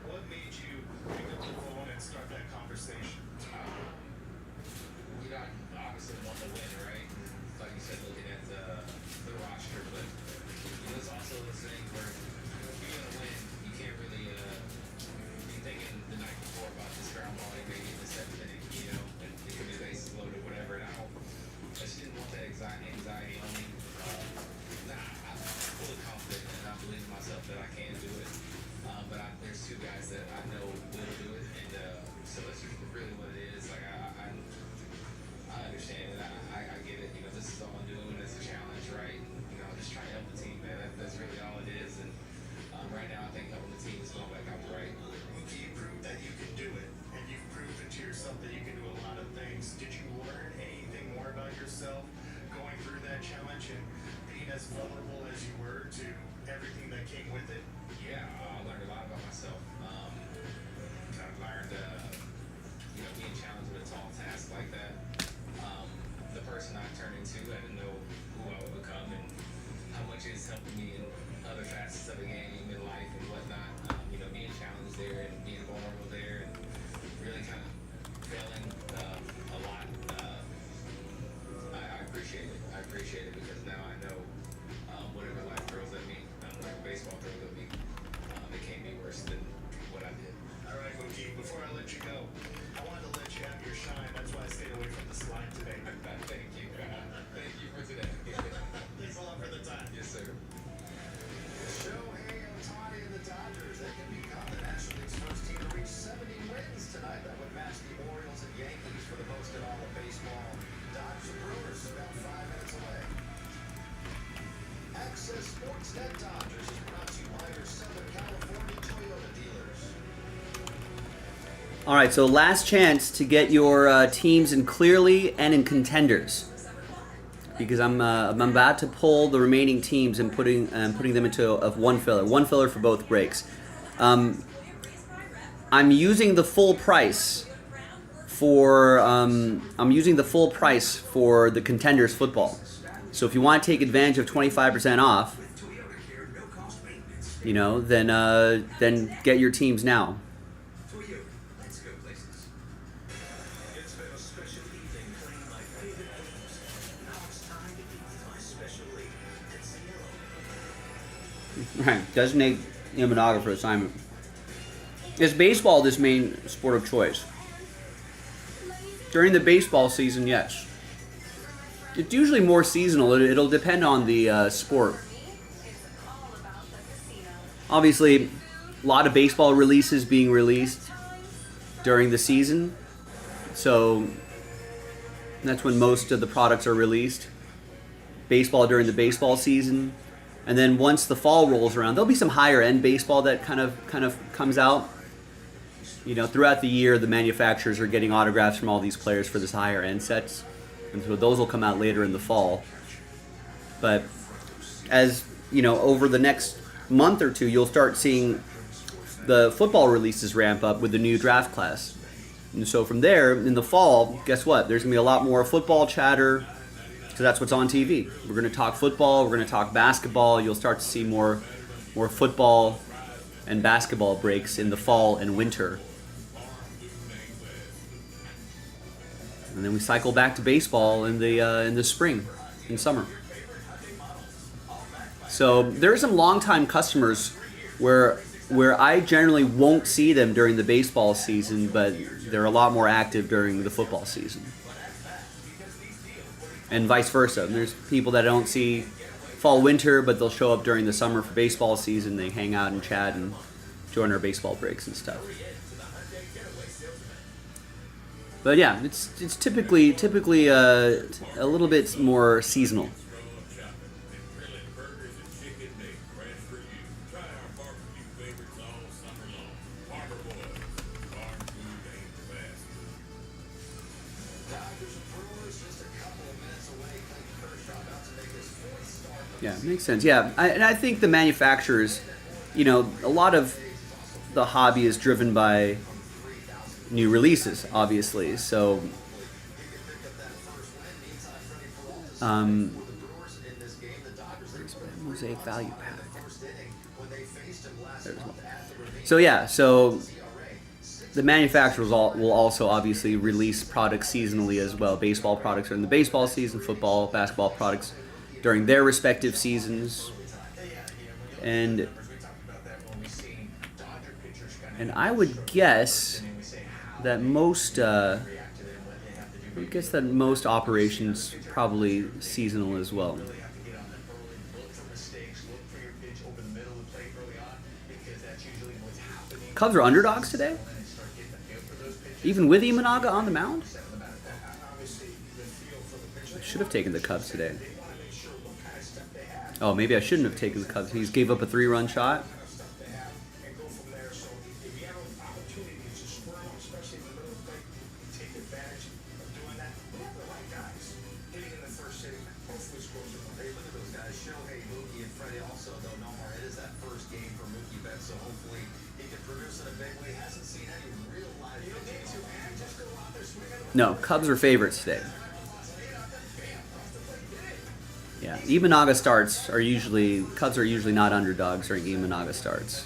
What made you pick up the phone and start that conversation? You know, I obviously want to win, right? Like you said, looking at the roster, but you know, it's also those things where if you're gonna win, you can't really be thinking the night before about this ground ball, maybe in the seventh inning, you know, and it could be bases loaded, whatever. And I just didn't want that anxiety on me. I'm fully confident, and I believe in myself that I can do it. But there's two guys that I know will do it, and so that's really what it is. Like I understand it. I get it. You know, this is all I'm doing. It's a challenge, right? You know, I'm just trying to help the team, man. That's really all it is. And right now, I think helping the team is going back out right. You proved that you can do it, and you've proven to yourself that you can do a lot of things. Did you learn anything more about yourself going through that challenge and being as vulnerable as you were to everything that came with it? Yeah, I learned a lot about myself. I've learned, you know, being challenged with a tall task like that. The person I turned into, I didn't know who I would become and how much it's helping me in other facets of the game, in life and whatnot. You know, being challenged there and being vulnerable there and really kind of failing a lot. I appreciate it. I appreciate it because now I know whatever life throws at me, like baseball throws at me, it can't be worse than what I did. All right, Mookie, before I let you go, I wanted to let you have your shine. That's why I stayed away from the slide today. Thank you. Thank you for today. Thanks a lot for the time. Yes, sir. Shohei Ohtani and the Dodgers, they can become the National League's first team to reach 70 wins tonight. That would match the Orioles and Yankees for the most in all of baseball. Dodgers and Brewers about 5 minutes away. Access Sportsnet Dodgers is brought to you by your Southern California Toyota dealers. All right, so last chance to get your teams in clearly and in contenders, because I'm about to pull the remaining teams and putting them into one filler for both breaks. I'm using the full price for the contenders football. So if you want to take advantage of 25% off, you know, then get your teams now. It's been a special evening playing my favorite games. Now it's time to eat my special league. It's yellow. Right, designate immunographer assignment. Is baseball this main sport of choice? During the baseball season, yes. It's usually more seasonal. It'll depend on the sport. Obviously, a lot of baseball releases being released during the season, so that's when most of the products are released. Baseball during the baseball season, and then once the fall rolls around, there'll be some higher end baseball that kind of comes out. You know, throughout the year, the manufacturers are getting autographs from all these players for this higher end sets, and so those will come out later in the fall. But as you know, over the next month or two, you'll start seeing the football releases ramp up with the new draft class. And so from there, in the fall, guess what? There's going to be a lot more football chatter, because that's what's on TV. We're going to talk football, we're going to talk basketball. You'll start to see more football and basketball breaks in the fall and winter. And then we cycle back to baseball in the spring and summer. So there are some longtime customers where where I generally won't see them during the baseball season, but they're a lot more active during the football season. And vice versa. There's people that I don't see fall, winter, but they'll show up during the summer for baseball season. They hang out and chat and join our baseball breaks and stuff. But yeah, it's typically a little bit more seasonal. Yeah, makes sense. Yeah, and I think the manufacturers, a lot of the hobby is driven by new releases, obviously. So, Mosaic Value Pack. So yeah, so the manufacturers will also obviously release products seasonally as well. Baseball products during the baseball season, football, basketball products during their respective seasons, and I would guess that most operations probably seasonal as well. Cubs are underdogs today, even with Imanaga on the mound. I should have taken the Cubs today. Oh, maybe I shouldn't have taken the Cubs. He gave up a 3-run shot. No, Cubs are favorites today. Yeah, Imanaga starts are usually, Cubs are usually not underdogs during Imanaga starts.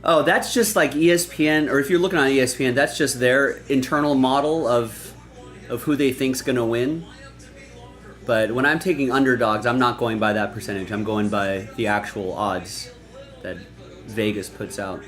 Oh, that's just like ESPN, or if you're looking on ESPN, that's just their internal model of who they think's going to win. But when I'm taking underdogs, I'm not going by that percentage. I'm going by the actual odds that Vegas puts out.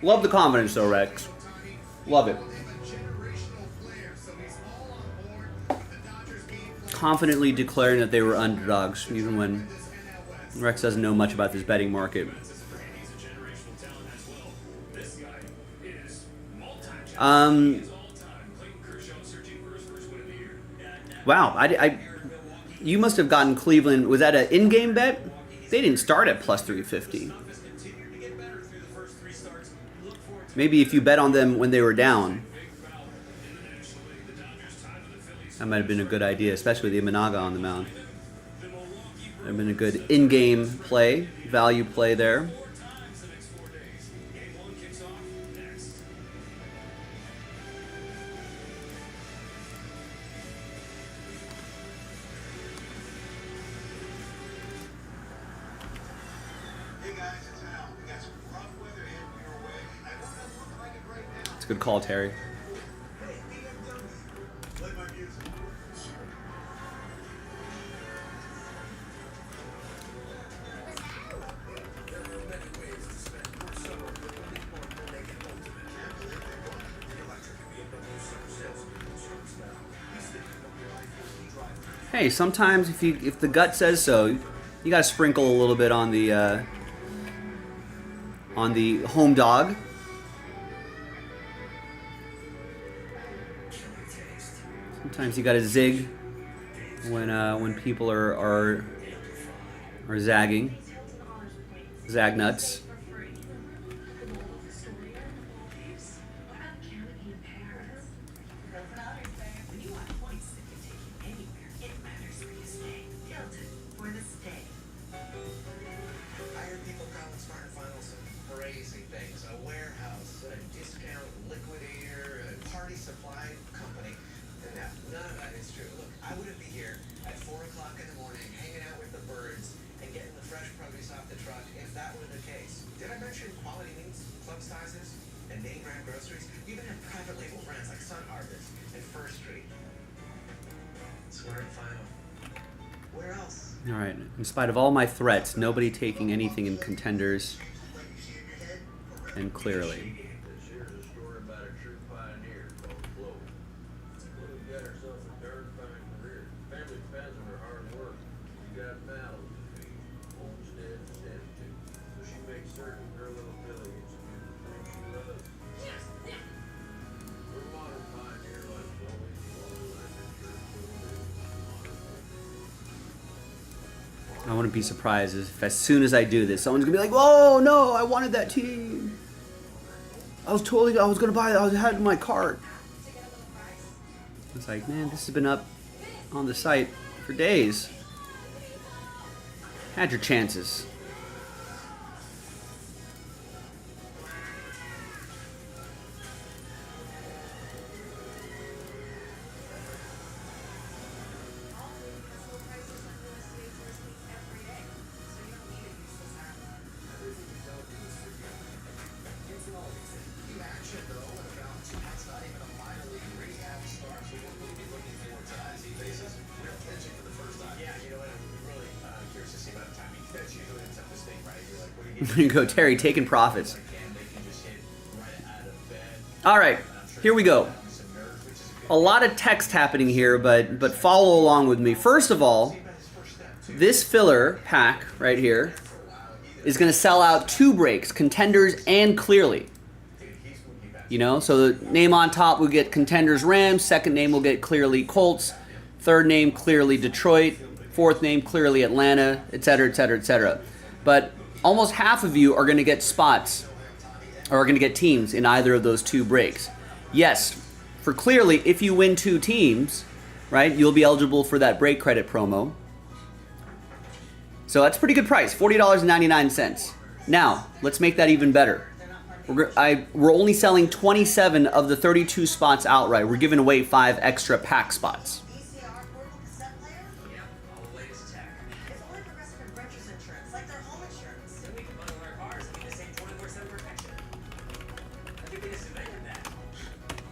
Love the confidence though, Rex. Love it. Confidently declaring that they were underdogs, even when Rex doesn't know much about this betting market. Wow, you must have gotten Cleveland. Was that an in-game bet? They didn't start at plus 350. Maybe if you bet on them when they were down, that might have been a good idea, especially with Imanaga on the mound. That would have been a good in-game play, value play there. a good call, Terry. Play my music. There are many ways to spend your summer, but the lead mark will make it ultimate. Can't believe they won. The electric BMW summer sales starts now. He's thinking of your i4 drive. Hey, sometimes if the gut says so, you gotta sprinkle a little bit on the home dog. Sometimes you gotta zig when people are zagging, zag nuts. I heard people calling Smart and Final some crazy things. A warehouse, a discount liquidator, a party supply company. And no, none of that is true. Look, I wouldn't be here at 4 o'clock in the morning hanging out with the birds and getting the fresh produce off the truck if that were the case. Did I mention quality meats, club sizes, and name brand groceries? You even have private label brands like Sun Harvest and First Street. Smart and Final. Where else? All right. In spite of all my threats, nobody taking anything in Contenders and Clearly. This here's a story about a true pioneer called Flo. Flo got herself a darn fine career. Family depends on her hard work. She got mouths to feed, homestead to tend to. So she makes certain her little Billy gets to do the things she loves. Her modern pioneer like Flo is long like a sure I wouldn't be surprised if as soon as I do this, someone's gonna be like, "Whoa, no! I wanted that team. I was gonna buy it. I had it in my cart." It's like, man, this has been up on the site for days. Had your chances. The action, though, in about 2 months, not even a minor league rehab starts. So what will we be looking for tonight as he faces real pitching for the first time? Yeah, you know what? I'm really curious to see about the timing. That's usually a tough mistake, right? You're like, what do you There you go, Terry, taking profits. They can just hit right out of bed. All right, here we go. Some nerves, which is A lot of text happening here, but follow along with me. First of all, this filler pack right here is going to sell out 2 breaks, Contenders and Clearly. You know, so the name on top will get Contenders Rams, second name will get Clearly Colts, third name Clearly Detroit, fourth name Clearly Atlanta, etc., etc., etc. But almost half of you are going to get spots or are going to get teams in either of those 2 breaks. Yes, for Clearly, if you win 2 teams, right, you'll be eligible for that break credit promo. So that's a pretty good price, $40.99. Now, let's make that even better. We're only selling 27 of the 32 spots outright. We're giving away 5 extra pack spots. VCR portable cassette player? Yep, all the latest tech. It's only Progressive and Renters Insurance, like their home insurance. Then we can bundle our cars and get the same 24/7 protection. I think we just invented that.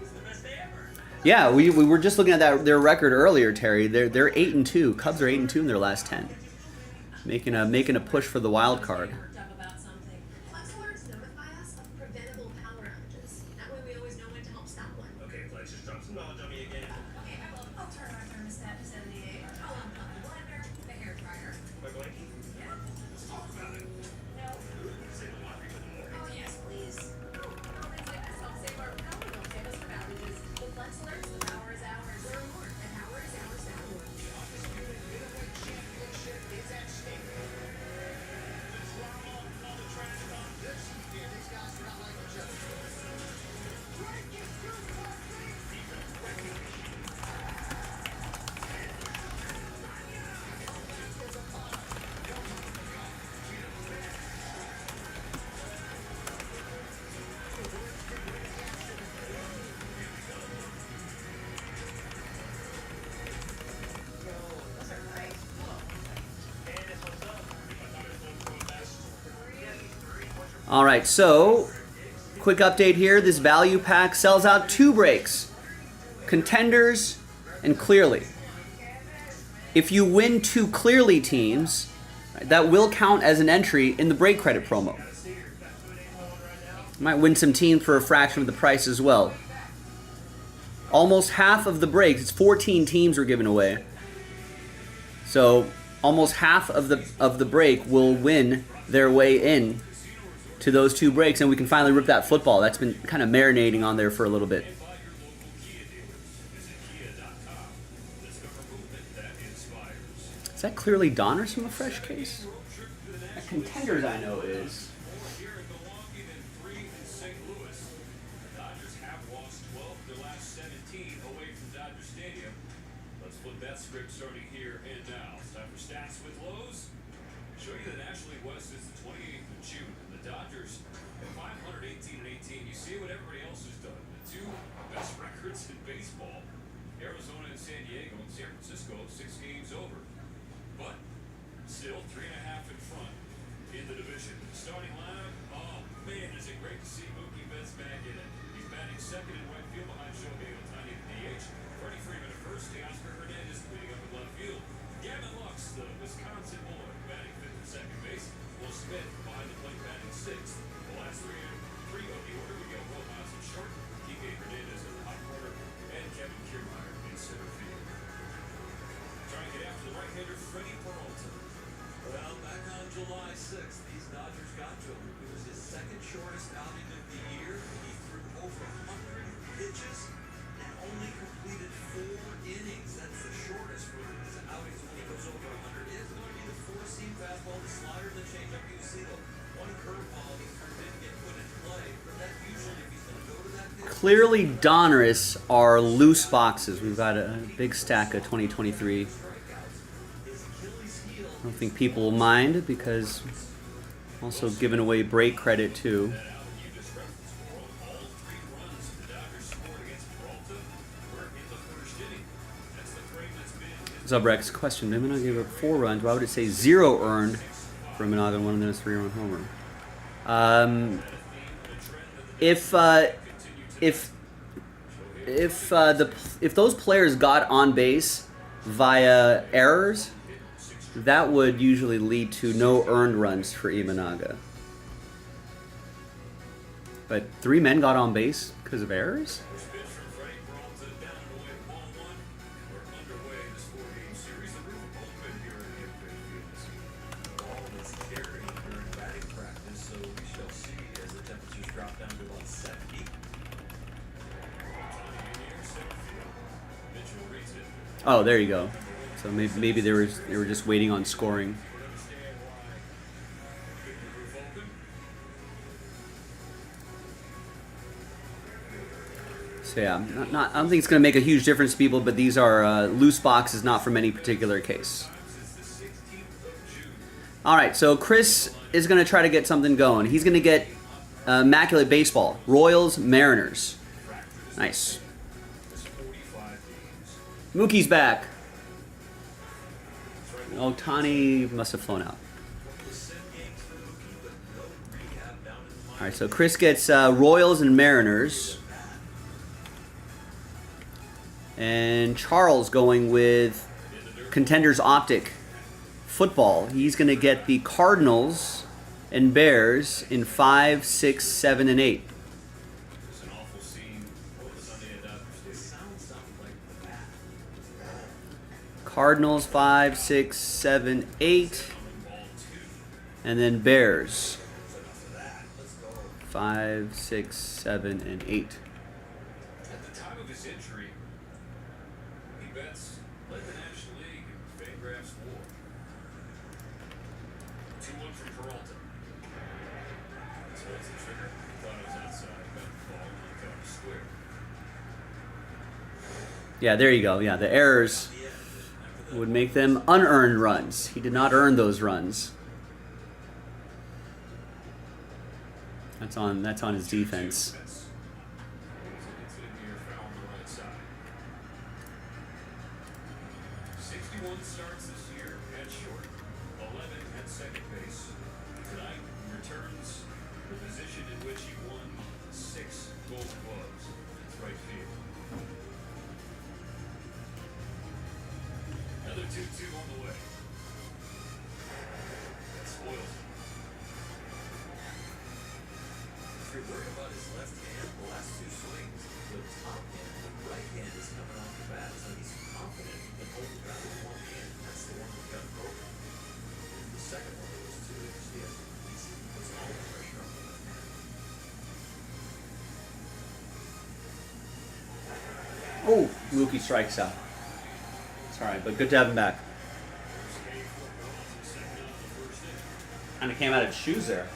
This is the best day ever. Yeah, we were just looking at their record earlier, Terry. They're 8-2. Cubs are 8-2 in their last 10. Making a push for the wild card. Talk about something. Flex alerts notify us of preventable power outages. That way we always know when to help stop one. Okay, Flex, just drop some knowledge on me again. Okay, I will. I'll turn our thermostat to 78. I'll unplug the blender, the hair dryer. My blankie? Yeah. Let's talk about it. No. Save the laundry for the morning. Oh, yes, please. Oh, things like this help save our power. Don't save us from outages. With Flex alerts, the power is ours. Learn more at powerisoursvalue. Is at stake. These guys are not like each other. Those are nice. All right, so quick update here. This value pack sells out 2 breaks. Contenders and Clearly. If you win 2 Clearly teams, that will count as an entry in the break credit promo. You might win some teams for a fraction of the price as well. Almost half of the breaks, it's 14 teams we're giving away. So almost half of the break will win their way in to those 2 breaks, and we can finally rip that football. That's been kind of marinating on there for a little bit. Is that Clearly Donners from a fresh case? That Contenders I know is. That script starting here and now. It's time for Stats with Lowe's. Show you that Ashley West is the 28th of June, and the Dodgers at 518-18. You see what everybody else has done. The 2 best records in baseball, Arizona and San Diego, and San Francisco, 6 games over. But still 3.5 in front in the division. Starting lineup, oh man, is it great to see Mookie Betts back in it. He's batting second in right field behind Shohei Ohtani at DH. Freddie Freeman at first, Teoscar Hernandez leading up in left field. Gavin Lux, the Wisconsin boy, batting 5th and second base. Will Smith behind the plate batting 6th. The last 3 of the order, we got Rojas in short, Kike Hernandez in the hot corner, and Kevin Kiermaier in center field. Trying to get after the right-hander, Freddie Peralta. Well, back on July 6th, these Dodgers got to him. It was his 2nd shortest outing of the year. He threw over 100 pitches and only completed 4 innings. That's the shortest for his outings when he goes over 100. It's going to be the 4-seam fastball, the slider, the changeup. You see the 1 curveball he threw didn't get put in play. But that usually, if he's going to go to that pitch. Clearly Donruss are loose boxes. We've got a big stack of 2023. I don't think people will mind because also giving away break credit too. Zubrex, question, Imanaga gave up 4 runs. Why would it say 0 earned for Imanaga and 1 of them is 3-run homer? If those players got on base via errors, that would usually lead to no earned runs for Imanaga. But 3 men got on base because of errors? Oh, there you go. So maybe they were just waiting on scoring. So yeah, I don't think it's going to make a huge difference to people, but these are loose boxes, not from any particular case. All right, so Chris is going to try to get something going. He's going to get Immaculate Baseball, Royals, Mariners. Nice. Mookie's back. Ohtani must have flown out. All right, so Chris gets Royals and Mariners. And Charles going with Contenders Optic Football. He's going to get the Cardinals and Bears in 5, 6, 7, and 8. Cardinals 5, 6, 7, 8, and then Bears 5, 6, 7, and 8. At the time of his injury, he Betts led the National League in Fangraphs WAR. 2-1 from Peralta. This was the trigger. Thought it was outside, but the ball knocked out the square. Yeah, there you go. Yeah, the errors would make them unearned runs. He did not earn those runs. That's on his defense. 61 starts this year at short, 11 at second base. Tonight returns the position in which he won 6 gold gloves. That's right field. Another 2-2 on the way. That spoils him. If you're worried about his left hand, the last 2 swings, the top hand, the right hand is coming off the bat. So he's confident he can hold the bat with one hand. That's the one that got broken. The second one, there was 2 inches. He puts all the pressure on the left hand. Oh, Mookie strikes out. It's all right, but good to have him back. Kind of came out of his shoes there.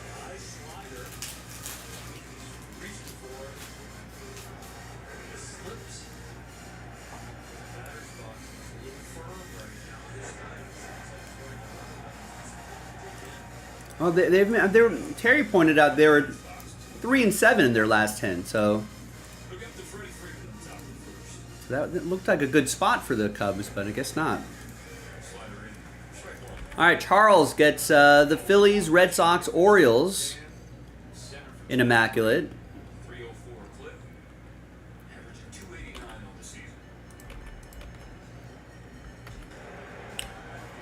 Well, Terry pointed out they were 3-7 in their last 10, so that looked like a good spot for the Cubs, but I guess not. All right, Charles gets the Phillies, Red Sox, Orioles in immaculate. 304 clip, averaging 289 on the season.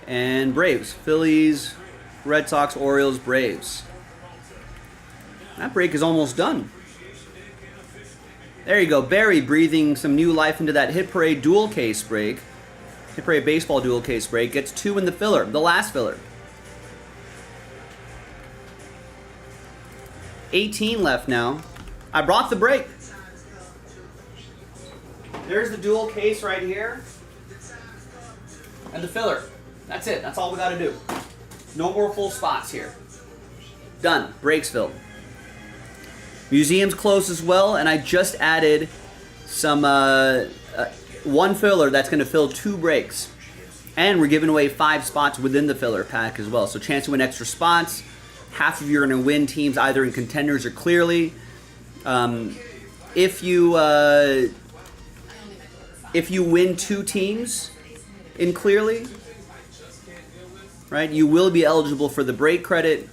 And Braves, Phillies, Red Sox, Orioles, Braves. That break is almost done. There you go, Barry breathing some new life into that Hit Parade dual case break. Hit Parade baseball dual case break. Gets 2 in the filler, the last filler. 18 left now. I brought the break. There's the dual case right here. And the filler. That's it. That's all we got to do. No more full spots here. Done. Breaks filled. Museum's closed as well, and I just added some one filler that's going to fill 2 breaks. And we're giving away 5 spots within the filler pack as well. So chance to win extra spots. Half of you are going to win teams either in contenders or clearly. If you win 2 teams in clearly, right, you will be eligible for the break credit.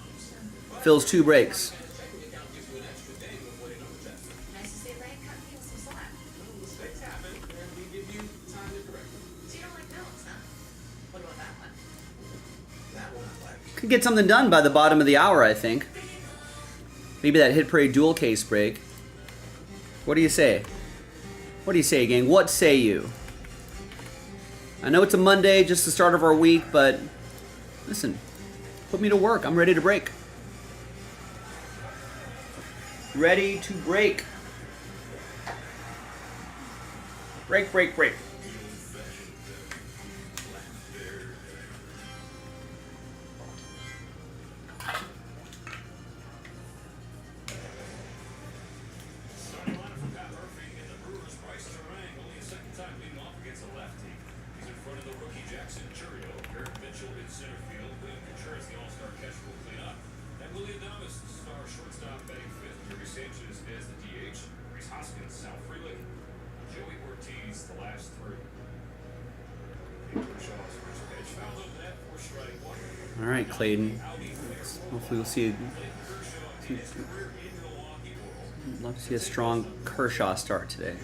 Fills 2 breaks. Could get something done by the bottom of the hour, I think. Maybe that Hit Parade dual case break. What do you say? What do you say, gang? What say you? I know it's a Monday, just the start of our week, but listen, put me to work. I'm ready to break. Ready to break. Break, break, break. All right, Clayton. Hopefully we'll see. Love to see a strong Kershaw start today.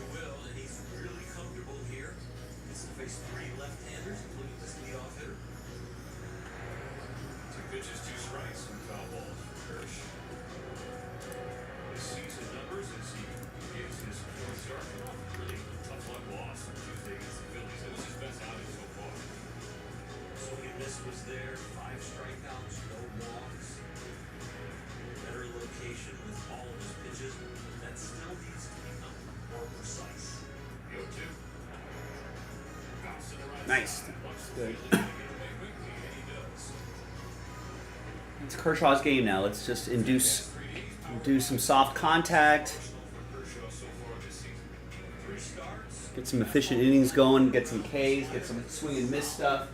Was there 5 strikeouts, no walks, better location with all of his pitches, but that still needs to become more precise. Nice. Good. It's Kershaw's game now. Let's just induce some soft contact. Get some efficient innings going. Get some Ks. Get some swing and miss stuff.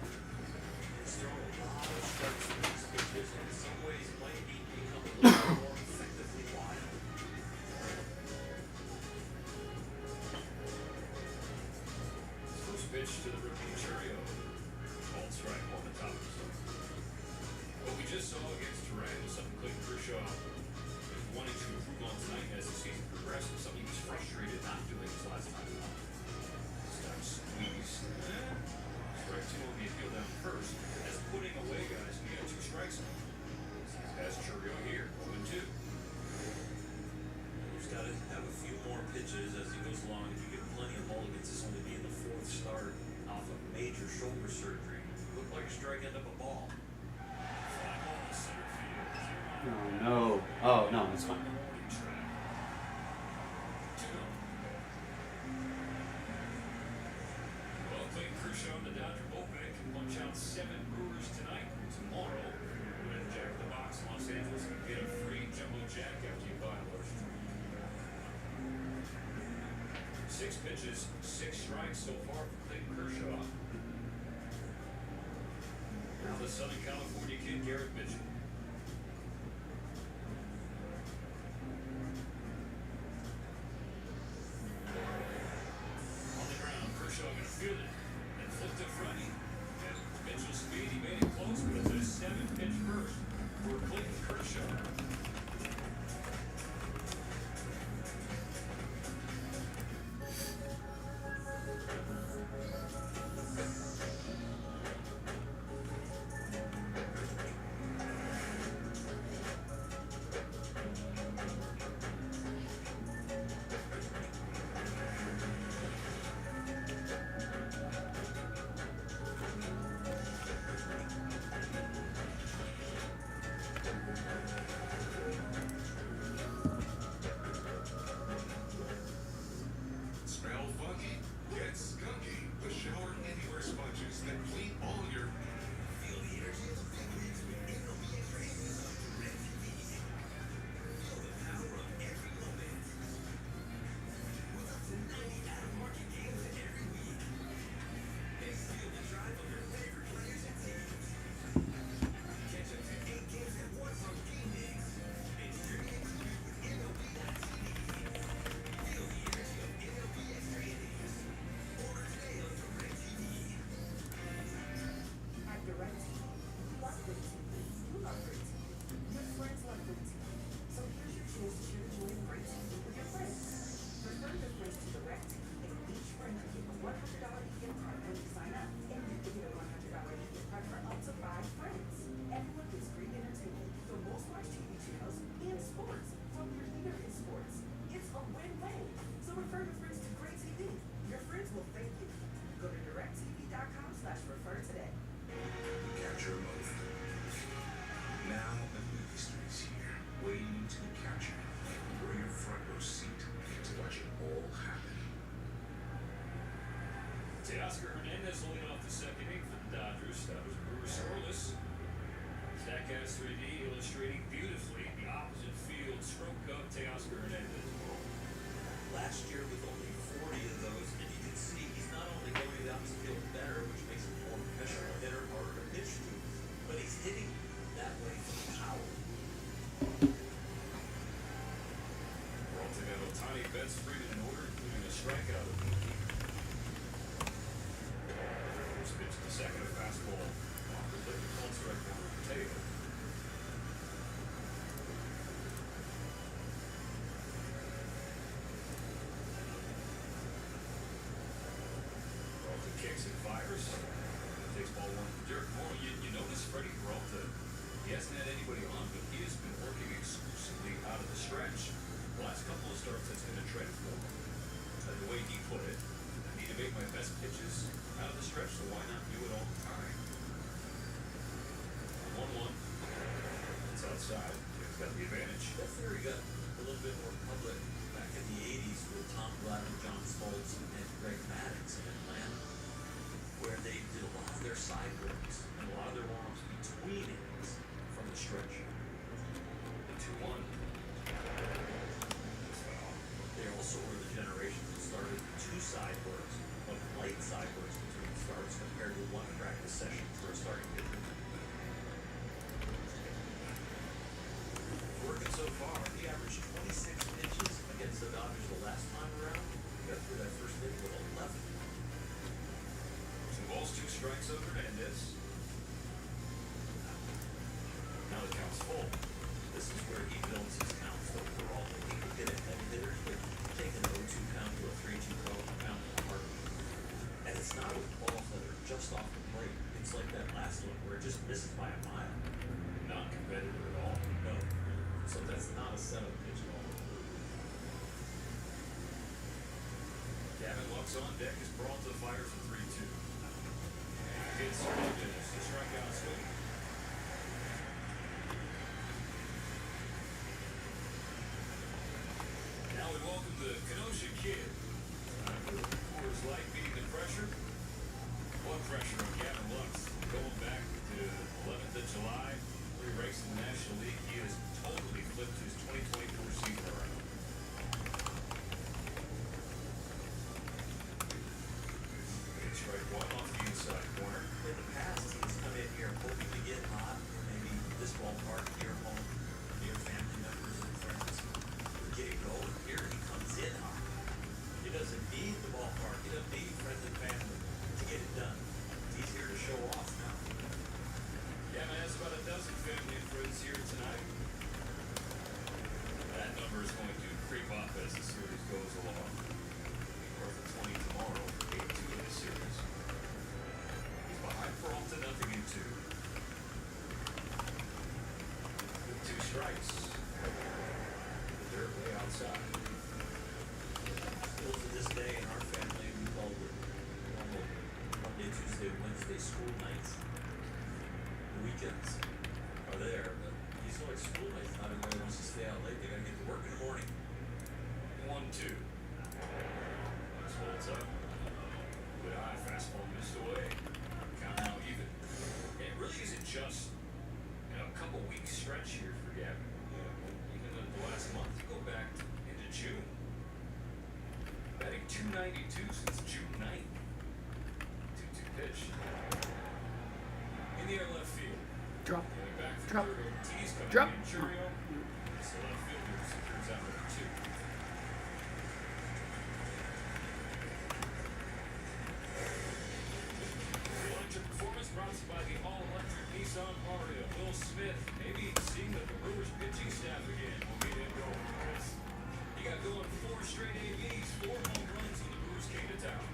Just saw against Duran was something Clayton Kershaw is wanting to improve on tonight as the season progresses. pitches as he goes along, and you get plenty of mulligans. This only being the fourth start off of major shoulder surgery. Looked like a strike end up a ball. Fly ball to center field. Oh no. Oh no, it's fine. Well, Clayton Kershaw and the Dodger bullpen can punch out 7 Brewers tonight. Tomorrow, when Jack in the Box, Los Angeles can get a free jumbo jack after you buy one. 6 pitches, 6 strikes so far for Clayton Kershaw. Now the Southern California kid, Garrett Mitchell. On the ground, Kershaw gonna field it and flip to Freddie. And Mitchell's speed, he made it close, but it's a 7-pitch burst for Clayton Kershaw. Smell funky? Get skunky. The Shower Anywhere sponges that clean all your... Feel the energy of the big leagues with MLB Extra Innings on Direct TV. Feel the power of every moment. With up to 90 out-of-market games every week. And feel the drive of your favorite players and teams. Catch up to 8 games at once on game days. And streaming included with MLB.TV. Feel the energy of MLB Extra Innings. Order today on Direct TV. At DirecTV, we love good TV. You love great TV. Your friends love good TV. So here's your chance to share the joy of great TV with your friends. Refer your friends to DirecTV, and each friend can get a $100 gift card when you sign up. And you can get a $100 gift card for up to 5 friends. Everyone gets great entertainment from most large TV channels and sports from your leader in sports. It's a win-win. So refer your friends to great TV. Your friends will thank you. Go to directtv.com/refer today. Capture a moment. Now the movie is here, waiting to be captured. Bring your front row seat to watch it all happen. Teoscar Hernandez leading off the second inning for the Dodgers. That was Brewer scoreless. Statcast 3D illustrating beautifully the opposite field stroke of Teoscar Hernandez. Last year with only 40 of those, and you can see he's not only going to the opposite field better, which makes him more professional hitter, harder to pitch to, but he's hitting that way from power. Peralta got Ohtani, Betts, Freeman in order, including a strikeout of Mookie. First pitch to second, a fastball. Walker played the call strike one for Taylor. Peralta kicks and fires. Takes ball 1 from Derek Moore. You notice Freddie Peralta, he hasn't had anybody on, but he has been working exclusively out of the stretch. The last couple of starts, that's been a trend for him. The way he put it, I need to make my best pitches out of the stretch, so why not do it all the time? 1-1. It's outside. He's got the advantage. That theory got a little bit more public back in the 80s with Tom Glavine, John Smoltz, and Greg Maddux in Atlanta, where they did a lot of their side works and a lot of their warm-ups between innings from the stretch. The 2-1. They also were the generation that started 2 side works, but light side works between starts compared to 1 practice session for a starting pitcher. Working so far, he averaged 26 pitches against the Dodgers the last time around. He got through that first inning with 11. 2 balls, 2 strikes over Hernandez. Now the count's full. This is where he builds his counts overall. He could get ahead hitters, but take an 0-2 count to a 3-2 count in a heartbeat. And it's not with balls that are just off the plate. It's like that last one where it just misses by a mile. Not competitive at all. No. So that's not a setup pitch at all. Gavin Lux on deck as Peralta fires for 3-2. It's the strikeout swing. Now we welcome the Kenosha Kid. Coors Light beating the pressure. What pressure on Gavin Lux? Going back to 11th of July, 3 races in the National League, he has totally flipped his 2024 season around. Strike one off the inside corner. In the past, he's come in here hoping to get hot, or maybe this ballpark near home, near family members and friends. Get it going. Here he comes in hot. He doesn't need the ballpark. He doesn't need friends and family to get it done. He's here to show off now. Yeah, man, it's about a dozen family and friends here tonight. That number is going to creep up as the series goes along. North of 20 tomorrow for game 2 of the series. He's behind Peralta, 0-2. With 2 strikes. The dirt way outside. Still to this day in our family, we call it normal Monday, Tuesday, Wednesday school nights. The weekends are there, but these are like school nights. Not everybody wants to stay out late. They gotta get to work in the morning. 1-2. Lux holds up. Good eye, fastball missed away. Count now even. It really isn't just a couple weeks stretch here for Gavin. Even the last month, you go back into June. Batting .292 since June 9th. 2-2 pitch. In the air left field. Drop. Getting back for Drop. third, Ortiz coming Drop. in. Churio. So left fielder secures out number 2. The electric performance brought to you by the all-electric Nissan Aria. Will Smith, maybe seeing the Brewers pitching staff again. We'll get him going, Chris. He got going 4 straight ABs, 4 home runs when the Brewers came to town.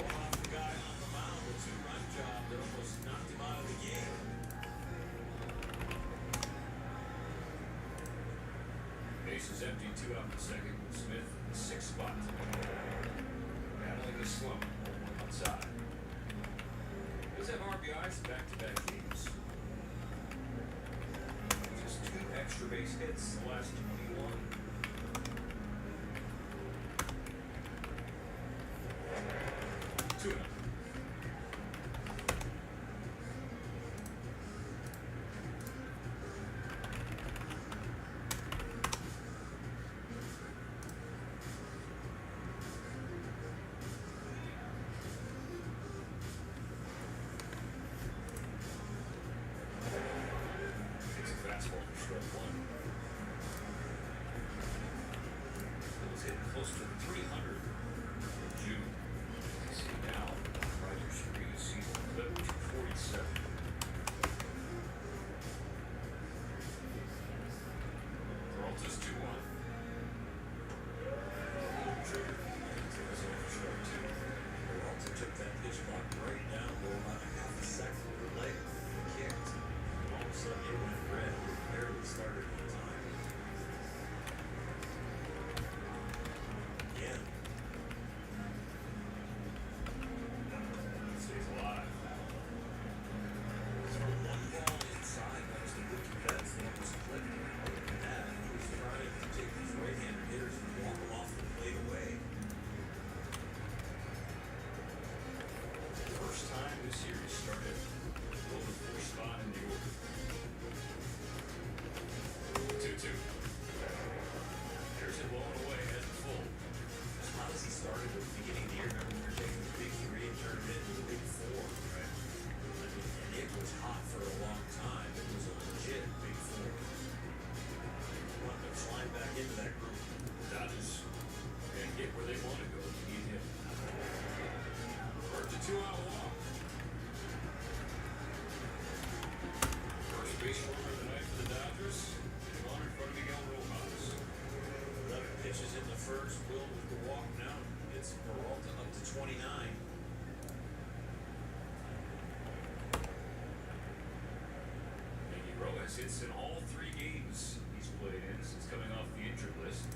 One off the guy on the mound, a 2-run job that almost knocked him out of the game. Base is empty, 2 out in the second. Smith, 6th spot. Battling the slump, 1 outside. Does have RBIs in back-to-back games. Just 2 extra base hits the last 21. Two and up. It's a fastball for strike 1. It was hitting close to 300 in June. See now, Roger Street is season clip 247. Peralta's 2-1. Trigger. Takes off for strike 2. Peralta took that pitch clock right down to about a half a second of the late. Kicked. And all of a sudden it went red. It barely started on time. Again. Stays alive. Throw one ball inside. That was the rookie Betts that almost clipped him. Other than that, he was trying to take these right-handed hitters and walk them off the plate away. First time this series started. Over 4th spot in the order. 2-2. Here's it blowing away, head to full. As hot as he started at the beginning of the year, remember we were taking the big 3 and turned it into the big 4. Right. And it was hot for a long time. It was a legit big 4. Wanted to climb back into that group. Dodgers can't get where they want to go. They need him. First a 2-out walk. First base runner of the night for the Dodgers. Getting on in front of Miguel Rojas. 11 pitches in the first. Will with the walk now. It's Peralta up to 29. Miguel Rojas hits in all 3 games he's played in since coming off the injured list.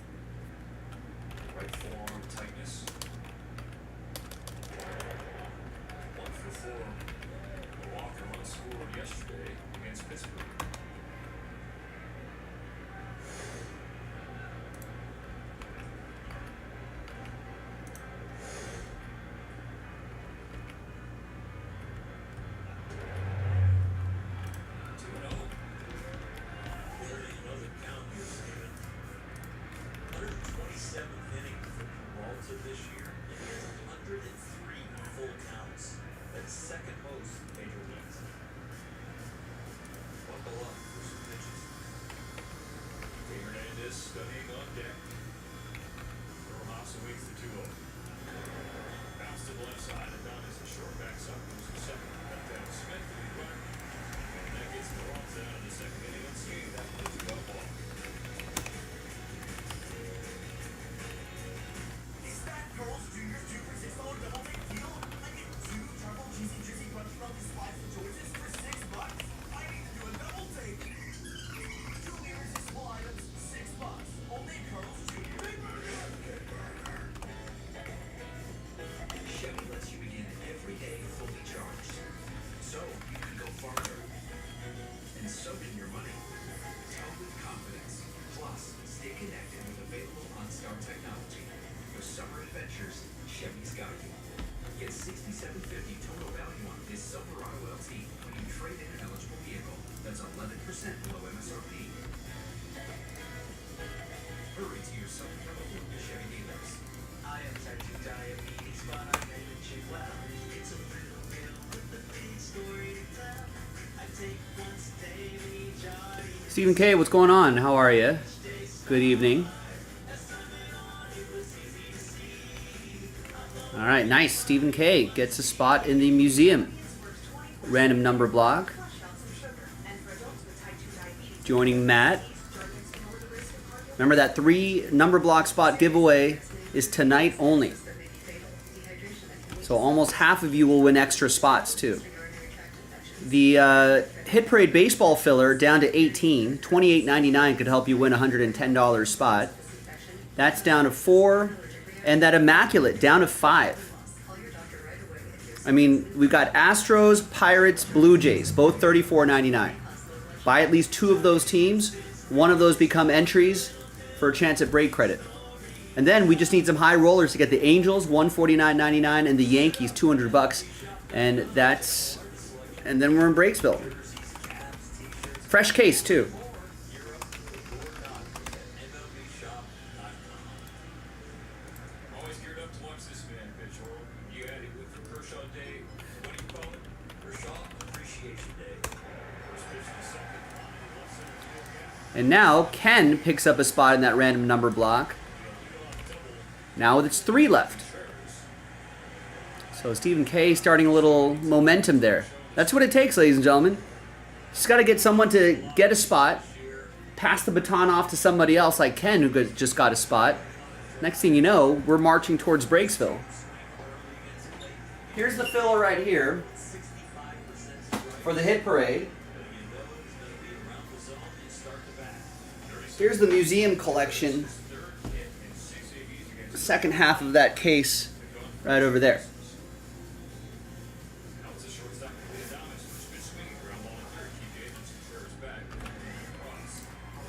Right forearm tightness. before Milwaukee scored yesterday against Pittsburgh. This year, and he has 103 full counts. That's second most major leagues. Buckle up for some pitches. Hernandez studying on deck. Hermosa waits the 2-0. Bounce to the left side, and down is the short backstop, goes to second. Back down Smith, and he's running. And that gets the runs out of the second inning unscathed. That was a go ball. Chevy's got you. Get $6,750 total value on this Silverado LT when you trade in an eligible vehicle that's 11% below MSRP. Hurry to your Silverado Chevy dealers. I am type 2 diabetes, but I manage it well. It's a real deal with a big story to tell. I take once daily joy. Stephen K, what's going on? How are you? Good evening. All right, nice. Stephen K gets a spot in the museum. Random number block. Joining Matt. Remember that 3 number block spot giveaway is tonight only. So almost half of you will win extra spots too. The Hit Parade baseball filler down to 18, $28.99 could help you win a $110 spot. That's down to 4. And that Immaculate down to 5. I mean, we've got Astros, Pirates, Blue Jays, both $34.99. Buy at least 2 of those teams. One of those become entries for a chance at break credit. And then we just need some high rollers to get the Angels, $149.99, and the Yankees, $200. And then we're in Breaksville. Fresh case too. And now Ken picks up a spot in that random number block. Now it's 3 left. So Stephen K starting a little momentum there. That's what it takes, ladies and gentlemen. Just got to get someone to get a spot, pass the baton off to somebody else like Ken, who just got a spot. Next thing you know, we're marching towards Breaksville. Here's the filler right here for the Hit Parade. Here's the museum collection. The second half of that case right over there.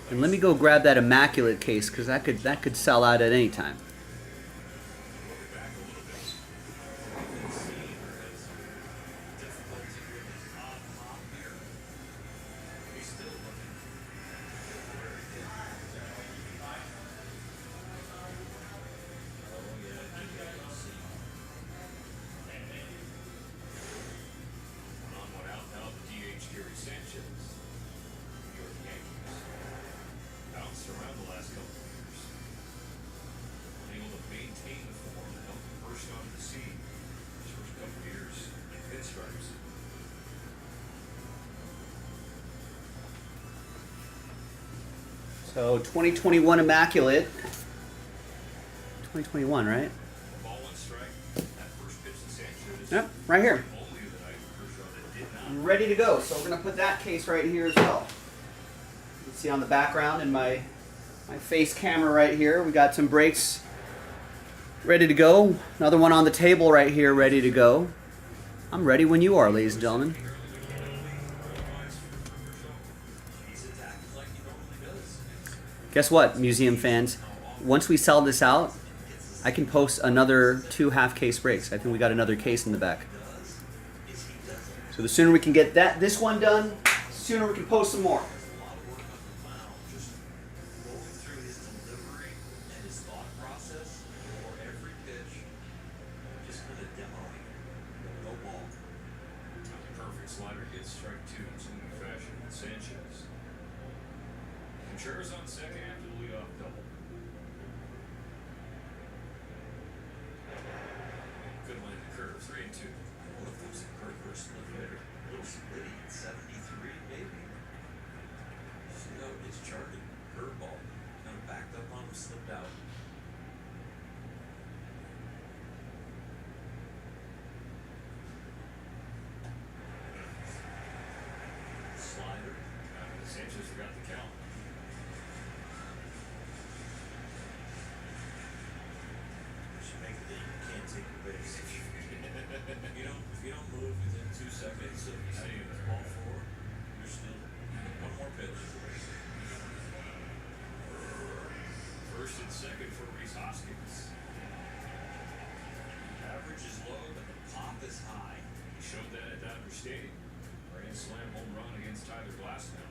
And let me go grab that Immaculate case because that could sell out at any time. So 2021 Immaculate. 2021, right? Yep, right here. Ready to go. So we're going to put that case right here as well. You can see on the background in my face camera right here, we got some breaks ready to go. Another one on the table right here ready to go. I'm ready when you are, ladies and gentlemen. Guess what, museum fans? Once we sell this out, I can post another 2 half-case breaks. I think we got another case in the back. So the sooner we can get this one done, the sooner we can post some more. Slider gets strike 2 in swinging fashion. Sanchez. Ventura's on second after the leadoff double. Good line the curve. 3-2. What if there's a curve or a split hitter? A little splitty at 73, maybe. See how it gets charted. Curveball. Kind of backed up on him, slipped out. Slider. Sanchez got the count. You should make it that you can't take your base. If you don't move within 2 seconds of seeing the ball forward, you're still one more pitch. First and second for Reese Hoskins. Average is low, but the pop is high. He showed that at Dodger Stadium. Grand slam home run against Tyler Glasnow.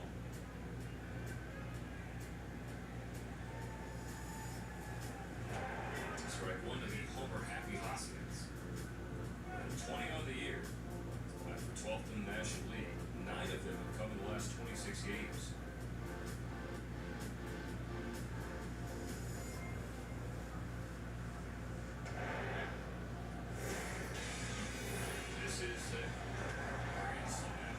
Strike 1 to the Homer Happy Hoskins. 20 on the year. Tied for 12th in the National League. 9 of them have come in the last 26 games. This is a grand slam.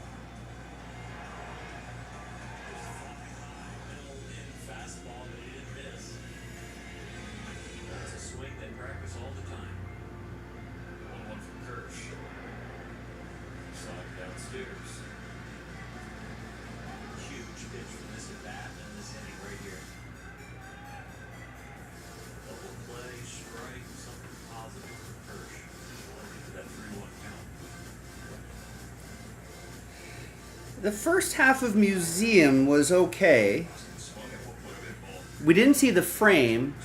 Middle in fastball that he didn't miss. That's a swing they practice all the time. 1-1 from Kirsch. Slide downstairs. Huge pitch from this at bat and this inning right here. Double play, strike, something positive for Kirsch. Want to get to that 3-1 count. The first half of Museum was okay. Swung at what would have been ball. We didn't see the frame.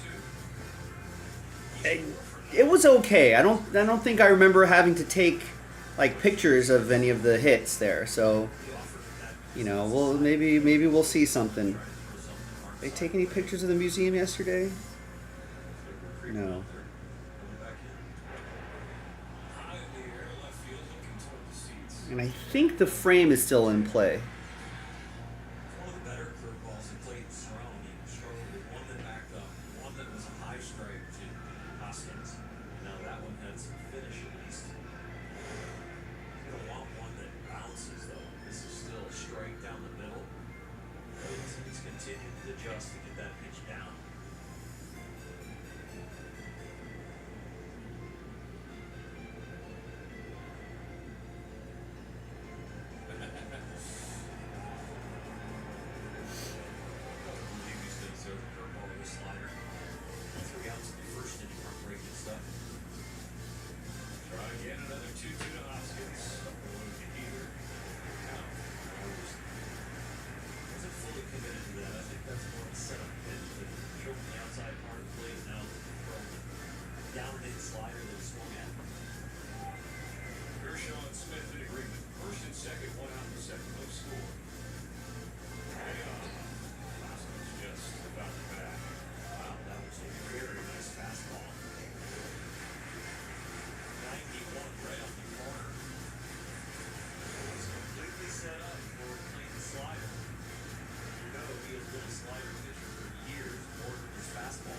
It was okay. I don't think I remember having to take like pictures of any of the hits there. So, you know, well maybe we'll see something. They take any pictures of the museum yesterday? No. High in the air, left field looking toward the seats. And I think the frame is still in play. One of the better curveballs he played in Cerrone. He struggled with one that backed up, one that was a high strike to Hoskins. Now that one had some finish at least. You don't want one that bounces though. This is still a strike down the middle. He's continued to adjust to get that pitch down. Believe he's going to throw the curveball with a slider. 3 outs in the first inning, heartbreaking stuff. Try again, another 2-2 to Hoskins. Either. Wasn't fully committed to that. I think that's more of a setup pitch that showed from the outside part of the plate. Now from down and in slider that he swung at. Kershaw and Smith in agreement. First and second, 1 out in the second. No score. Hoskins just about the back. Wow, that was a very nice fastball. 91 right on the corner. He's completely set up for playing the slider. You know he has been a slider pitcher for years, more than his fastball.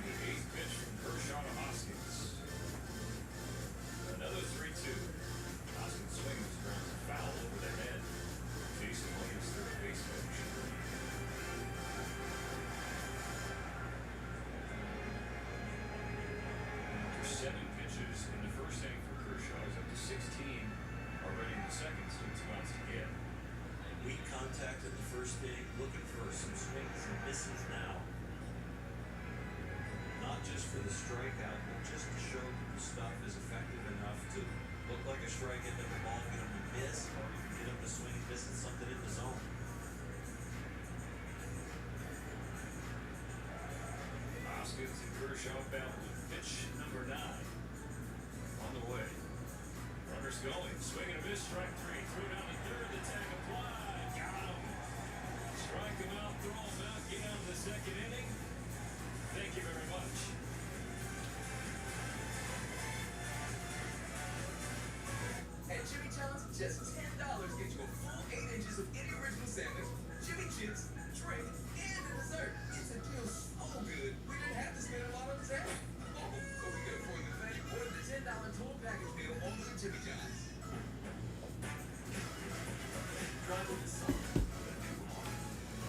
The 8th pitch from Kershaw to Hoskins. Another 3-2. Hoskins swings, grounds a foul over the head. Jason Williams, third base coach. After 7 pitches in the first inning for Kershaw, he's up to 16 already in the second, still 2 outs to get. Weak contact in the first inning, looking for some swings and misses now. Not just for the strikeout, but just to show that the stuff is effective enough to look like a strike into the ball, get him to miss, or you can get him to swing and miss at something in the zone. Hoskins and Kershaw battle. Pitch number 9. On the way. Runners going. Swing and a miss. Strike 3. Throw down the third. The tag applied. Got him. Strike him out. Throw him out. Get out of the second inning. Thank you very much. At Jimmy John's, just $10 gets you a full 8 inches of any original sandwich, Jimmy chips, drink, and a dessert. It's a deal so good, we didn't have to spend a lot on dessert. Oh, but we could afford the thing. Order the $10 total package meal only at Jimmy John's. Drive with the sun.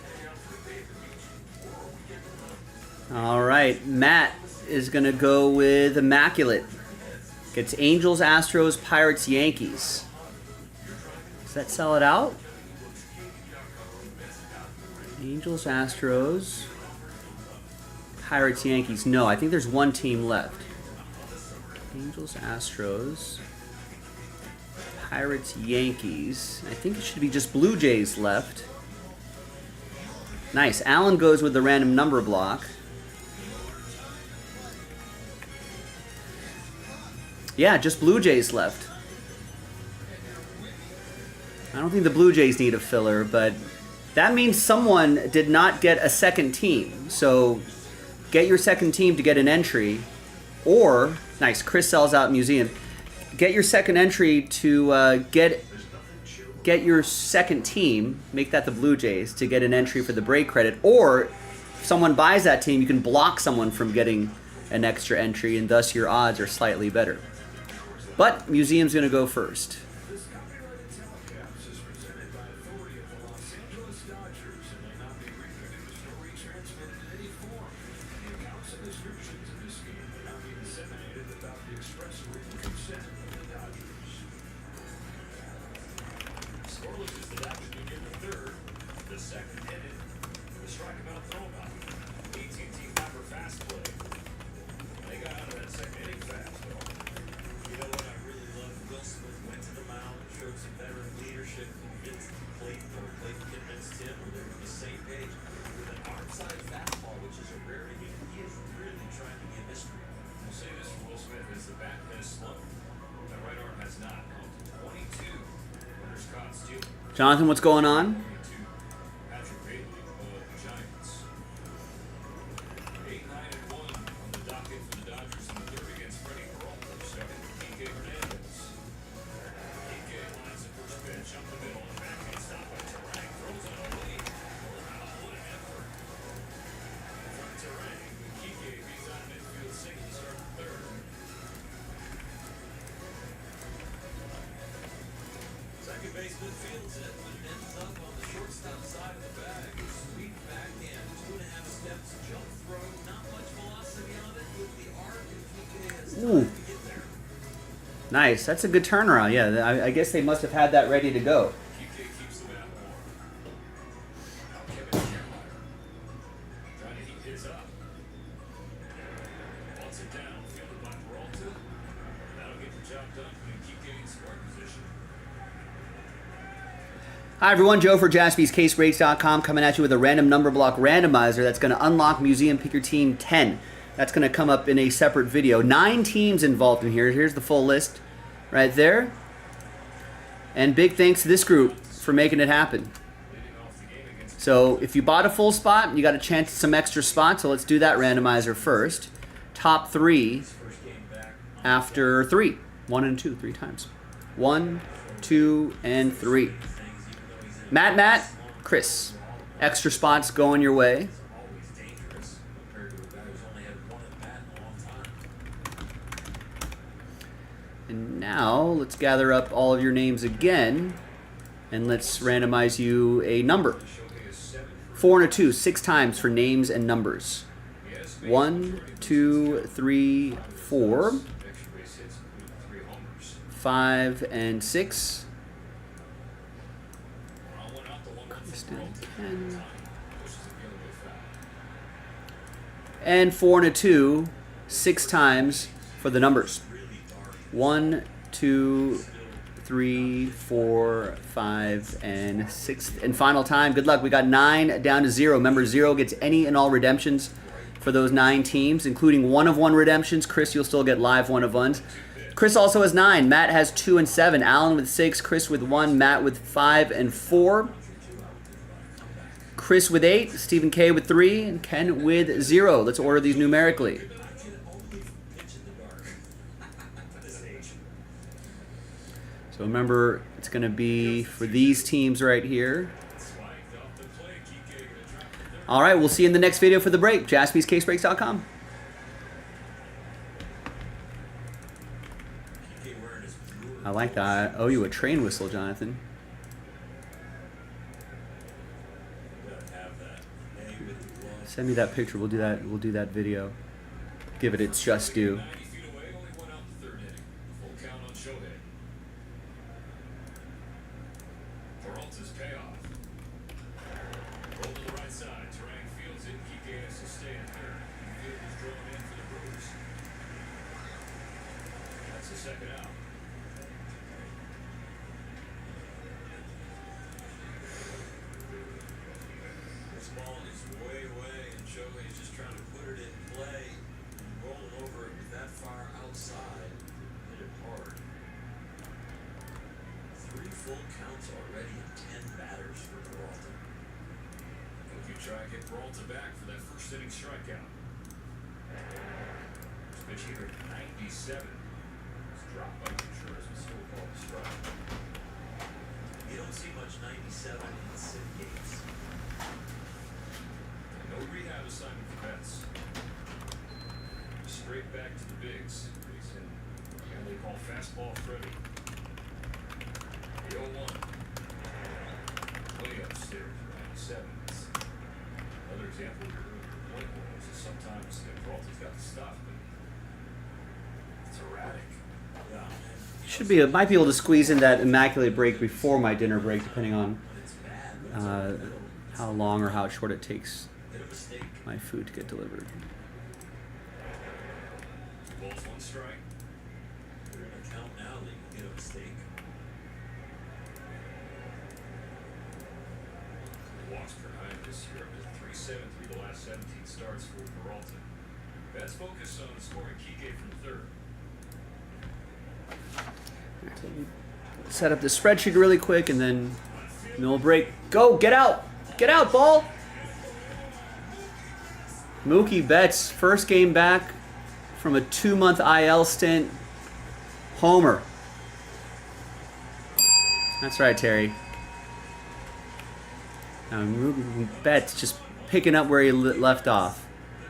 Hang out for the day at the beach, or we get to the All right, Matt is going to go with Immaculate. Gets Angels, Astros, Pirates, Yankees. Does that sell it out? Angels, Astros, Pirates, Yankees. No, I think there's one team left. Angels, Astros, Pirates, Yankees. I think it should be just Blue Jays left. Nice. Alan goes with the random number block. Yeah, just Blue Jays left. I don't think the Blue Jays need a filler, but that means someone did not get a second team. So get your second team to get an entry. Or, nice, Chris sells out Museum. Get your second entry to get your second team, make that the Blue Jays, to get an entry for the break credit. Or if someone buys that team, you can block someone from getting an extra entry, and thus your odds are slightly better. But Museum's going to go first. This copyrighted telecast is presented by authority of the Los Angeles Dodgers and may not be reproduced or retransmitted in any form. The accounts and descriptions of this game may not be disseminated without the express written consent of the Dodgers. Scoreless is the Dodgers begin the third. The second inning. The strikeout throwback. AT&T Fiber fast play. They got out of that second inning fast, though. You know what I really love? Will Smith went to the mound, showed some veteran leadership, convinced Clayton, or Clayton convinced him, or they were on the same page. With an arm-side fastball, which is a rarity, he is really trying to be a mystery. We'll say this for Will Smith as the bat has slumped. The right arm has not. 22. Runners caught steal. Jonathan, what's going on? 22. Patrick Bailey of the Giants. 8-9-1 on the docket for the Dodgers in the third against Freddie Peralta. Starting Kike Hernandez. Kike lines the first pitch up the middle. And backhand stop by Terang. Throws it away. Wow, what an effort. From Terang. Kike beats out an infield single to start the third. Second baseman fields it, but it ends up on the shortstop side of the bag. Sweet backhand, 2.5 steps, jump throw, not much velocity on it with the arc, and Kike has time to get there. Nice. That's a good turnaround. Yeah, I guess they must have had that ready to go. Kike keeps the bat warm. Now Kevin Kiermaier trying to heat his up. Wants it down, fielded by Peralta. That'll get the job done, putting Kike in scoring position. Hi, everyone. Joe for JaspysCaseBreaks.com coming at you with a random number block randomizer that's going to unlock Museum Pick Your Team 10. That's going to come up in a separate video. 9 teams involved in here. Here's the full list right there. And big thanks to this group for making it happen. So if you bought a full spot, you got a chance at some extra spots. So let's do that randomizer first. Top 3 after 3. 1 and 2, 3 times. 1, 2, and 3. Matt, Chris. Extra spots going your way. Always dangerous compared to a guy who's only had one at bat in a long time. And now let's gather up all of your names again. And let's randomize you a number. 4 and a 2, 6 times for names and numbers. 1, 2, 3, 4. 5 and 6. 10. And 4 and a 2, 6 times for the numbers. 1, 2, 3, 4, 5, and 6th and final time. Good luck. We got 9 down to 0. Remember, 0 gets any and all redemptions for those 9 teams, including 1 of 1 redemptions. Chris, you'll still get live 1 of 1s. Chris also has 9. Matt has 2 and 7. Alan with 6. Chris with 1. Matt with 5 and 4. Chris with 8. Stephen K with 3. And Ken with 0. Let's order these numerically. So remember, it's going to be for these teams right here. All right, we'll see you in the next video for the break. JaspysCaseBreaks.com. I like that. I owe you a train whistle, Jonathan. Send me that picture. We'll do that. We'll do that video. Give it its just due. Peralta's payoff. Roll to the right side. Terang fields it. Kike has to stay in third. Field is drawn in for the Brewers. That's the second out. This ball is way, and Shohei's just trying to put it in play and roll it over it with that far outside. Hit it hard. 3 full counts already and 10 batters for Peralta. Hope you try and get Peralta back for that first inning strikeout. This pitch here at 97. It's dropped by Contreras, but still called a strike. You don't see much 97 in city games. No rehab assignment for Betts. Straight back to the bigs. He's in what they call fastball Freddy. The 0-1. Way upstairs for 97. It's another example of your earlier point was that sometimes Peralta's got to stop, but it's erratic. Yeah. Should be. Might be able to squeeze in that immaculate break before my dinner break, depending on how long or how short it takes my food to get delivered. Ball's 1 strike. They're in a count now. They can get a mistake. Walks per nine this year up to 373 the last 17 starts for Peralta. Betts focus on scoring Kike from third. Set up the spreadsheet really quick, and then we'll break. Go! Get out! Get out, ball! Mookie Betts, first game back from a 2-month IL stint. Homer. That's right, Terry. Now, Mookie Betts just picking up where he left off.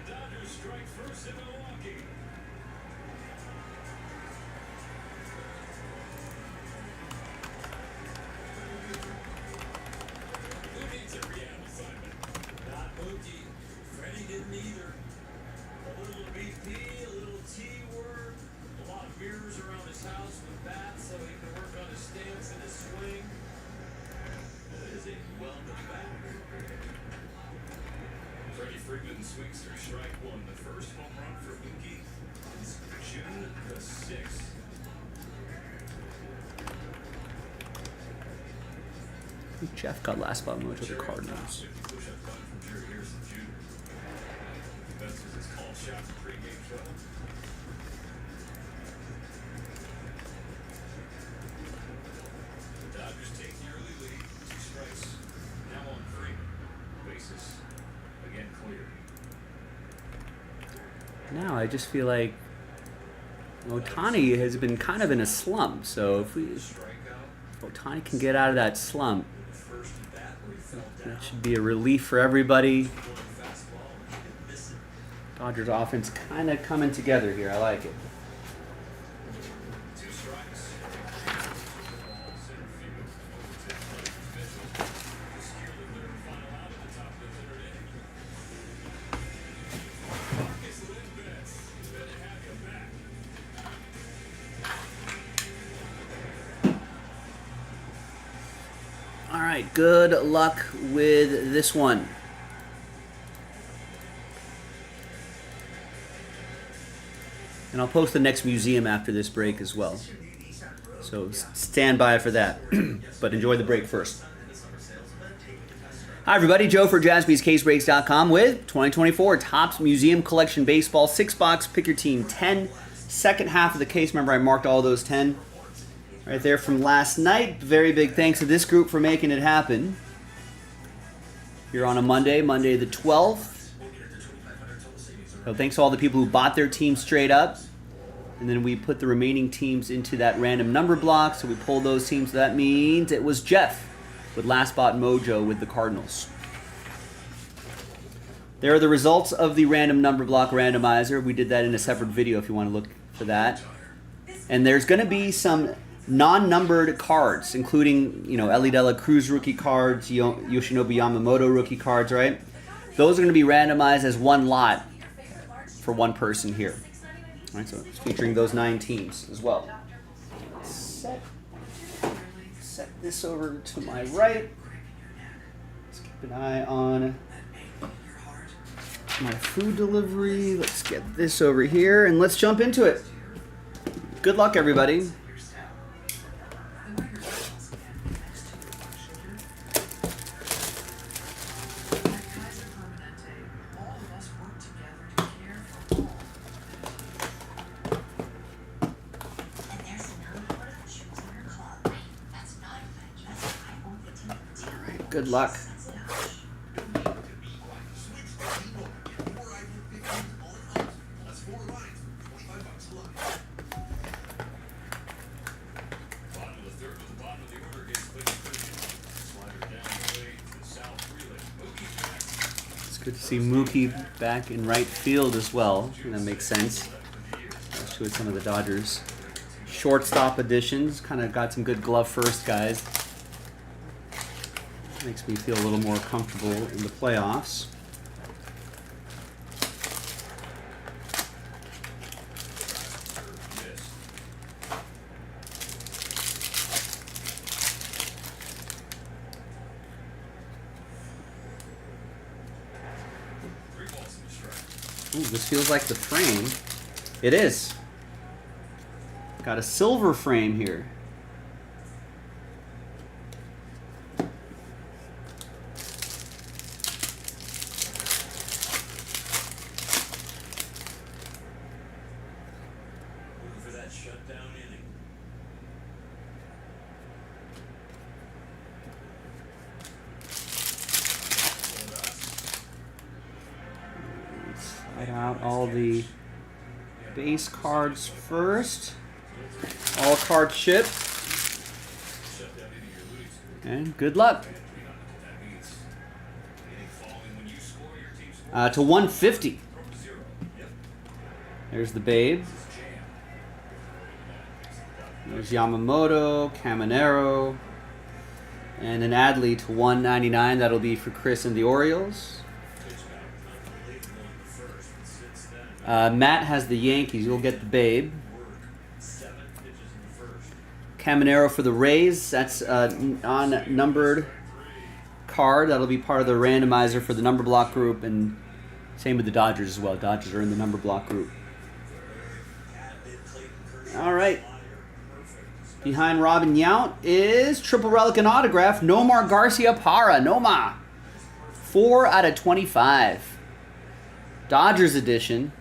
The Dodgers strike first in Milwaukee. Who needs a rehab assignment? Not Mookie. Freddie didn't either. A little BP, a little T-word, a lot of mirrors around his house with bats so he can work on his stance and his swing. That is a welcome back. Freddie Freeman swings through strike 1. The first home run for Mookie is June the 6th. Jeff got last spot mojo to the Cardinals. 50 push-up bunt from Jerry Harrison Jr. That's his call shot for pregame trouble. The Dodgers take the early lead. 2 strikes. Now on Freeman. Bases again clear. Now I just feel like Ohtani has been kind of in a slump. So if Ohtani can get out of that slump, that should be a relief for everybody. Dodgers offense kind of coming together here. I like it. 2 strikes. Center field. Secure the third final out at the top of the 3rd inning. It's Lynn Betts. Good to have you back. All right, good luck with this one. And I'll post the next museum after this break as well. So stand by for that. But enjoy the break first. Hi, everybody. Joe for JaspysCaseBreaks.com with 2024 Topps Museum Collection Baseball 6-box. Pick your team 10. Second half of the case. Remember, I marked all those 10 right there from last night. Very big thanks to this group for making it happen. Here on a Monday the 12th. So thanks to all the people who bought their team straight up. And then we put the remaining teams into that random number block. So we pulled those teams. So that means it was Jeff with Last Spot Mojo with the Cardinals. There are the results of the random number block randomizer. We did that in a separate video if you want to look for that. And there's going to be some non-numbered cards, including, Ellie Della Cruz rookie cards, Yoshinobu Yamamoto rookie cards, right? Those are going to be randomized as one lot for one person here. All right, so it's featuring those 9 teams as well. Set this over to my right. Let's keep an eye on my food delivery. Let's get this over here, and let's jump into it. Good luck, everybody. Good luck. It's good to see Mookie back in right field as well. That makes sense, especially with some of the Dodgers shortstop additions. Kind of got some good glove first guys. Makes me feel a little more comfortable in the playoffs. Ooh, this feels like the frame. It is. Got a silver frame here. Slide out all the base cards first. All cards shipped. And good luck. To 150. There's the Babe. There's Yamamoto, Caminero, and an Adley to 199. That'll be for Chris and the Orioles. Matt has the Yankees. You'll get the Babe. Caminero for the Rays. That's an unnumbered card. That'll be part of the randomizer for the number block group, and same with the Dodgers as well. Dodgers are in the number block group. All right. Behind Robin Yount is Triple Relic and Autograph, Nomar Garcia Parra. Nomar. 4 out of 25. Dodgers edition.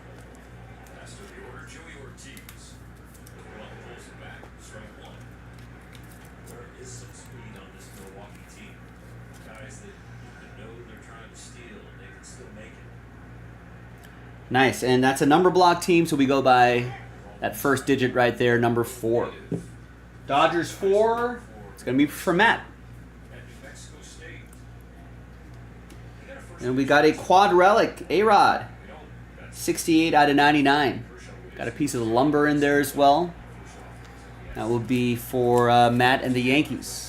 Nice, and that's a number block team, so we go by that first digit right there, number 4. Dodgers 4, it's going to be for Matt. And we got a quad relic, A-Rod, 68 out of 99. Got a piece of lumber in there as well. That will be for Matt and the Yankees.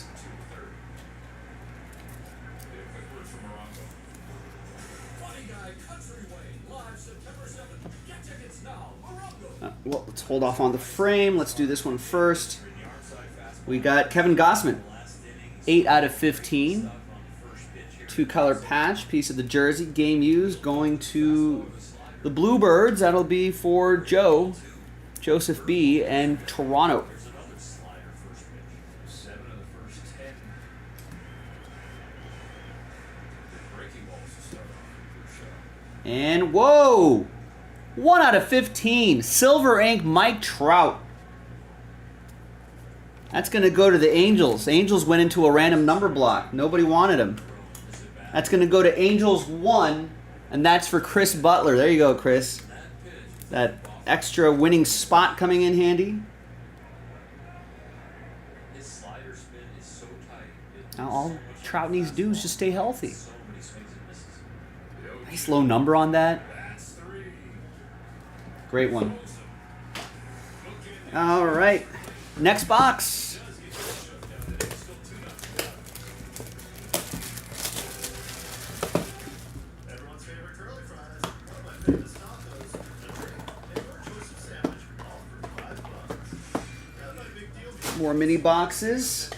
Well, let's hold off on the frame. Let's do this one first. We got Kevin Gossman, 8 out of 15. 2-color patch, piece of the jersey, game used, going to the Bluebirds. That'll be for Joe, Joseph B, and Toronto. And whoa! 1 out of 15. Silver ink Mike Trout. That's going to go to the Angels. Angels went into a random number block. Nobody wanted him. That's going to go to Angels 1, and that's for Chris Butler. There you go, Chris. That extra winning spot coming in handy. His slider spin is so tight. Now all Trout needs to do is just stay healthy. Nice low number on that. Great one. All right. Next box. Everyone's favorite curly fries. One of my famous tacos. A drink. And your choice of sandwich. All for $5. That's my big deal. More mini boxes.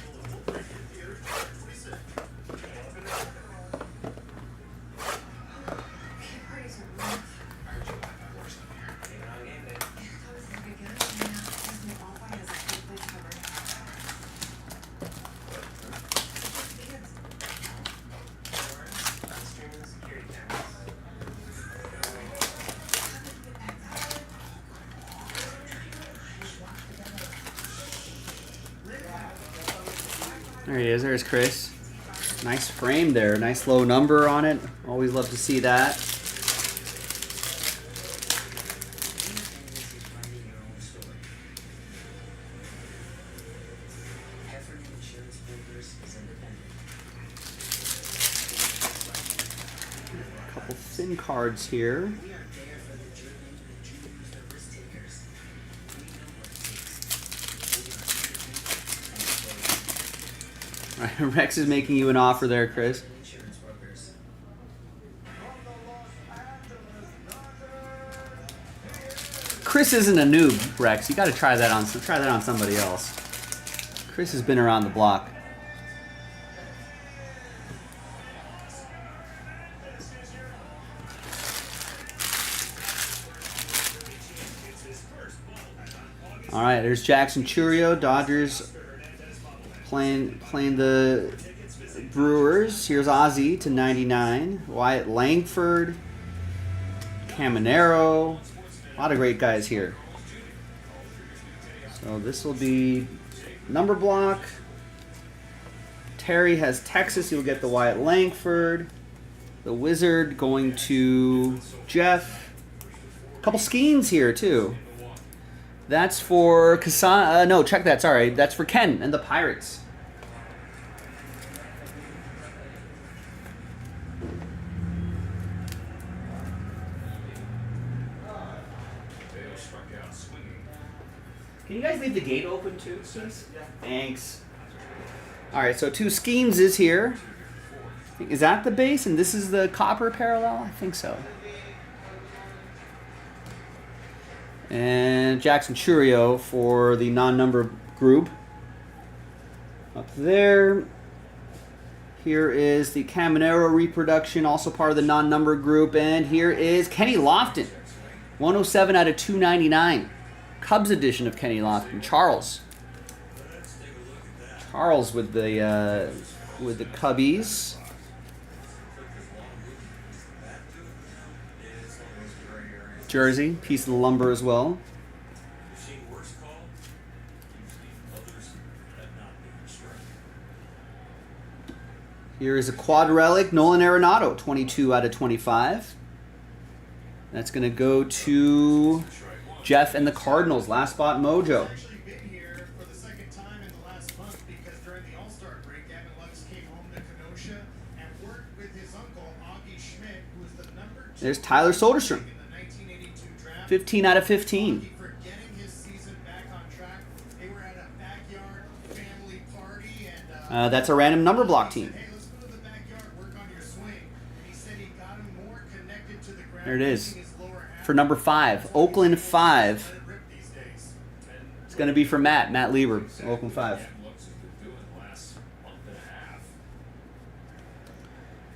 There he is. There's Chris. Nice frame there. Nice low number on it. Always love to see that. A couple thin cards here. Rex is making you an offer there, Chris. Chris isn't a noob, Rex. You got to try that on somebody else. Chris has been around the block. All right, there's Jackson Chourio, Dodgers playing the Brewers. Here's Ozzie to 99. Wyatt Langford, Caminero. A lot of great guys here. So this will be number block. Terry has Texas. He'll get the Wyatt Langford. The Wizard going to Jeff. A couple Skeens here too. That's for Kasan. No, check that. Sorry, that's for Ken and the Pirates. Can you guys leave the gate open too, please? Yeah. Thanks. All right, so 2 Skeens is here. Is that the base and this is the copper parallel? I think so. And Jackson Chourio for the non-number group. Up there. Here is the Caminero reproduction, also part of the non-number group. And here is Kenny Lofton. 107 out of 299. Cubs edition of Kenny Lofton. Charles. Charles with the Cubbies. Jersey, piece of the lumber as well. Here is a quad relic, Nolan Arenado, 22 out of 25. That's going to go to Jeff and the Cardinals, last spot mojo. There's Tyler Soderstrom. 15 out of 15. That's a random number block team. There it is. For number 5. Oakland 5. It's going to be for Matt Lieber. Oakland 5.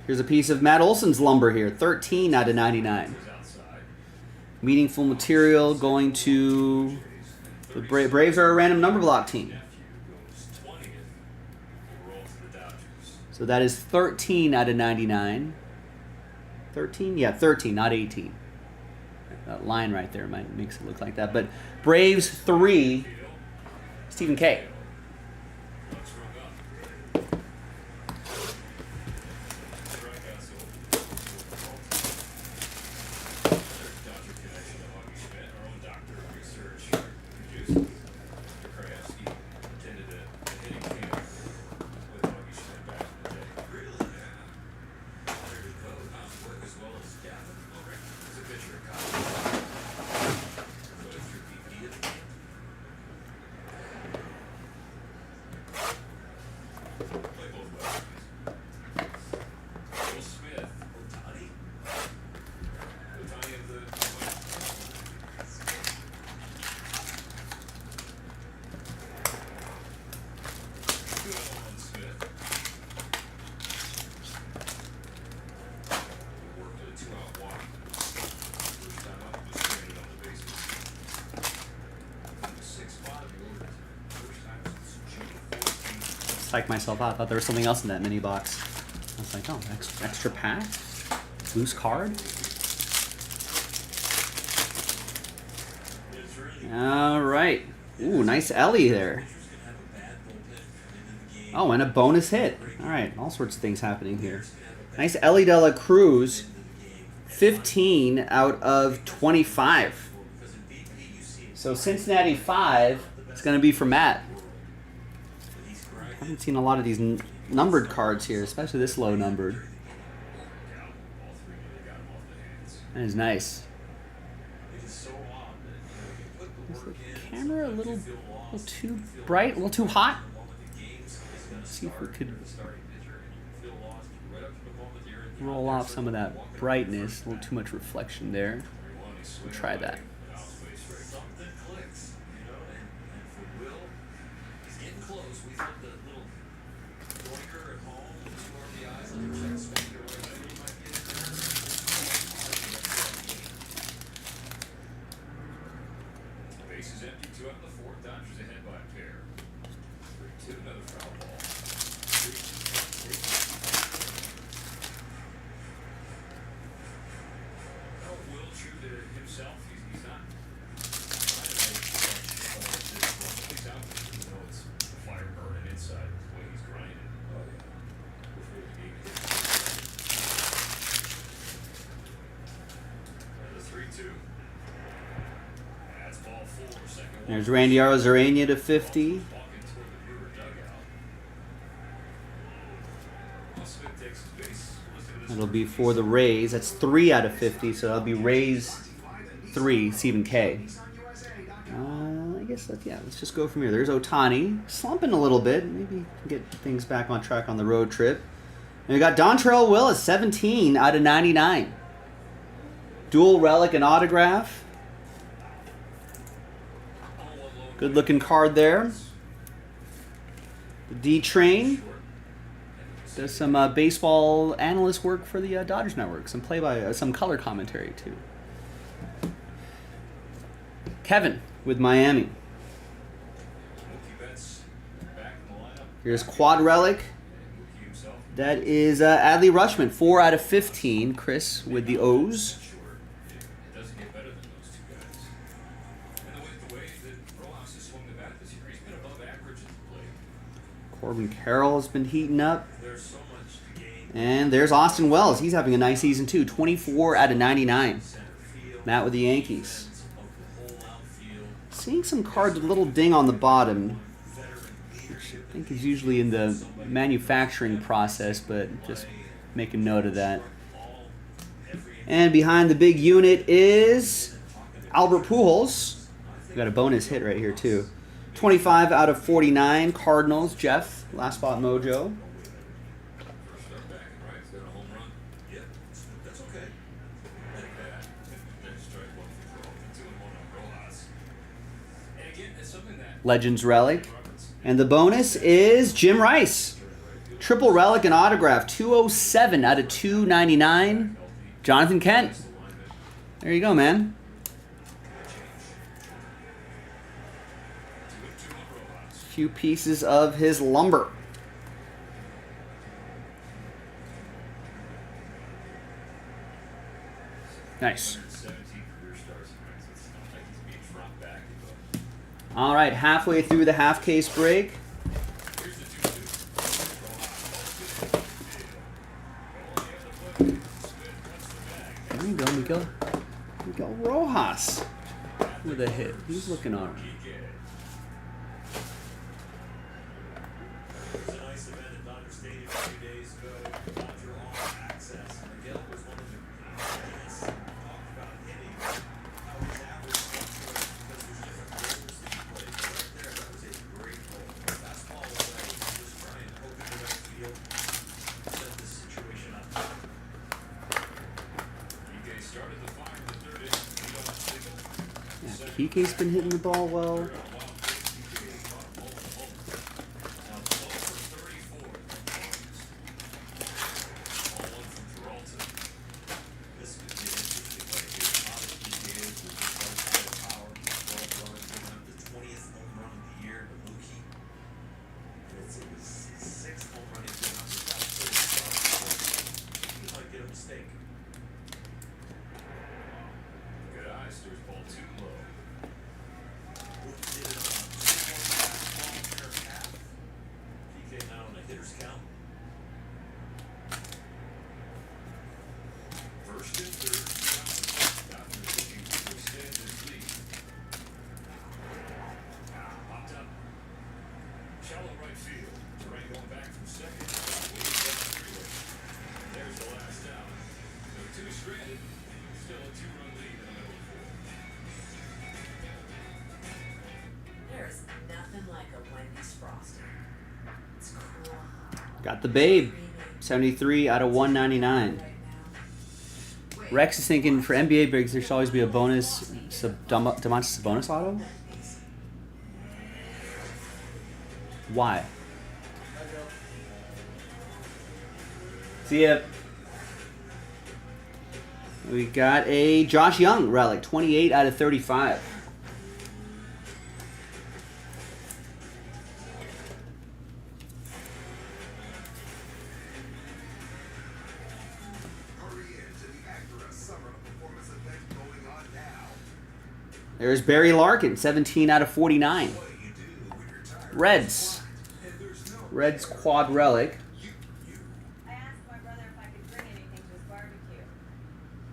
Here's a piece of Matt Olson's lumber here. 13 out of 99. Meaningful material going to the Braves are a random number block team. So that is 13 out of 99. 13? Yeah, 13, not 18. That line right there makes it look like that. But Braves 3, Stephen K. Psyched myself out. I thought there was something else in that mini box. I was like, oh, extra pack? Loose card? All right. Ooh, nice Ellie there. Oh, and a bonus hit. All right, all sorts of things happening here. Nice Ellie de la Cruz. 15 out of 25. So Cincinnati 5 is going to be for Matt. I haven't seen a lot of these numbered cards here, especially this low numbered. That is nice. Is the camera a little too bright, a little too hot? Let's see if we could roll off some of that brightness. A little too much reflection there. We'll try that. Bases empty, 2 out of the 4. Dodgers ahead by a pair. 3-2, another foul ball. 3-2. Oh, Will true to himself. He's not trying to make he's out there. You know, it's the fire burning inside the way he's grinding. Oh, yeah. Before the game hits. The 3-2. That's ball 4, second. There's Randy Arozarena to 50. That'll be for the Rays. That's 3 out of 50, so that'll be Rays 3, Stephen K. I guess that's, yeah, let's just go from here. There's Ohtani, slumping a little bit. Maybe get things back on track on the road trip. And we got Dontrelle Willis, 17 out of 99. Dual relic and autograph. Good looking card there. The D-Train does some baseball analyst work for the Dodgers Network. Some some color commentary too. Kevin with Miami. Here's Quad Relic. That is Adley Rutschman, 4 out of 15. Chris with the O's. Corbin Carroll has been heating up. And there's Austin Wells. He's having a nice season too. 24 out of 99. Matt with the Yankees. Seeing some cards with a little ding on the bottom, which I think is usually in the manufacturing process, but just make a note of that. And behind the big unit is Albert Pujols. We got a bonus hit right here too. 25 out of 49. Cardinals. Jeff, last spot mojo. Legends Relic. And the bonus is Jim Rice. Triple Relic and autograph. 207 out of 299. Jonathan Kent. There you go, man. Few pieces of his lumber. Nice. 17 career starts. It's not like he's being dropped back. All right, halfway through the half case break. Here's the 2-2. There you go, Miguel. Miguel Rojas with a hit. He's looking all right. It was a nice event at Dodger Stadium a few days ago. Dodger All Access. Miguel was one of the guys talked about hitting how his average fluctuates because there's different roles that he plays. Right there, that was a great goal. Fastball away, just trying to poke it to right field, set this situation up. PK started the fire in the third inning. Leadoff single. Yeah, Kike's been hitting the ball well. Good eyes, there's ball too low. PK now on a hitter's count. First and third, got the pitching to extend his lead. Popped up. Shallow right field. Terrain going back from second. Way down the freeway. There's the last out. So two stranded. Still a 2-run lead in the middle of the fourth. There's nothing like a Wendy's frosting. It's cool. Got the babe. 73 out of 199. Rex is thinking for NBA bigs there should always be a bonus Domantas Sabonis auto. Why? See ya. We got a Josh Young relic, 28 out of 35. There's Barry Larkin, 17 out of 49. Reds. Reds quad relic. I asked my brother if I could bring anything to his barbecue.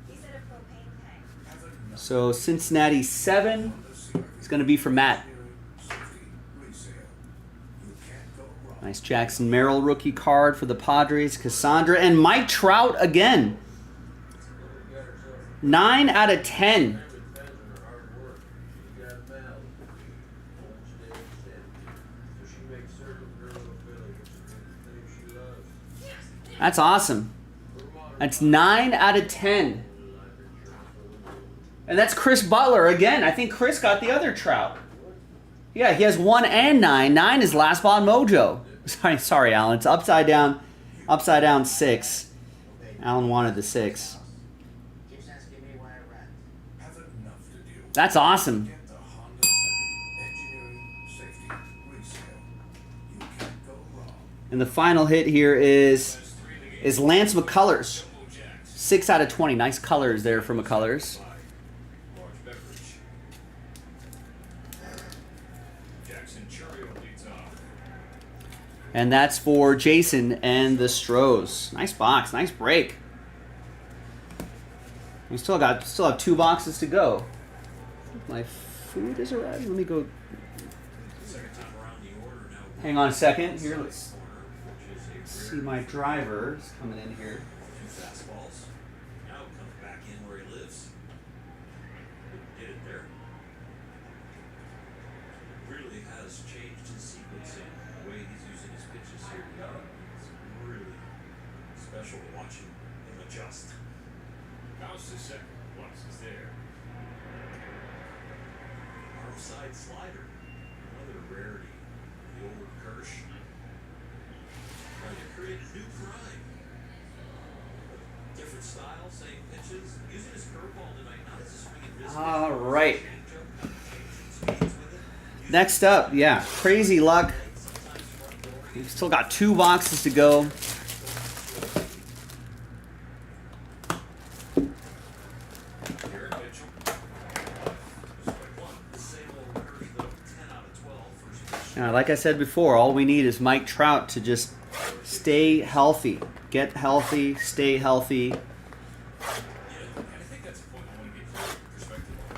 He said a propane tank. So Cincinnati 7 is going to be for Matt. Nice Jackson Merrill rookie card for the Padres. Cassandra and Mike Trout again. 9 out of 10. That's awesome. That's 9 out of 10. And that's Chris Butler again. I think Chris got the other Trout. Yeah, he has 1 and 9. 9 is last ball mojo. Sorry, Alan. It's upside down 6. Alan wanted the 6. That's awesome. And the final hit here is Lance McCullers. 6 out of 20. Nice colors there for McCullers. And that's for Jason and the Stros. Nice box. Nice break. We still have 2 boxes to go. My food is arriving. Let me go. Hang on a second. Here, let's see my driver is coming in here. 2 fastballs. Now comes back in where he lives. Get it there. Really has changed his sequencing, the way he's using his pitches here. It's really special watching him adjust. Bounce to second. Once is there. Arm side slider. Another rarity. The old Kirsch. Trying to create a new grind. Different style, same pitches. Using his curveball tonight, not as a swing and miss. All right. Next up, yeah, Crazy Luck. We've still got 2 boxes to go. Like I said before, all we need is Mike Trout to just stay healthy. Get healthy, stay healthy. Yeah, and I think that's a point I want to get clear perspective on.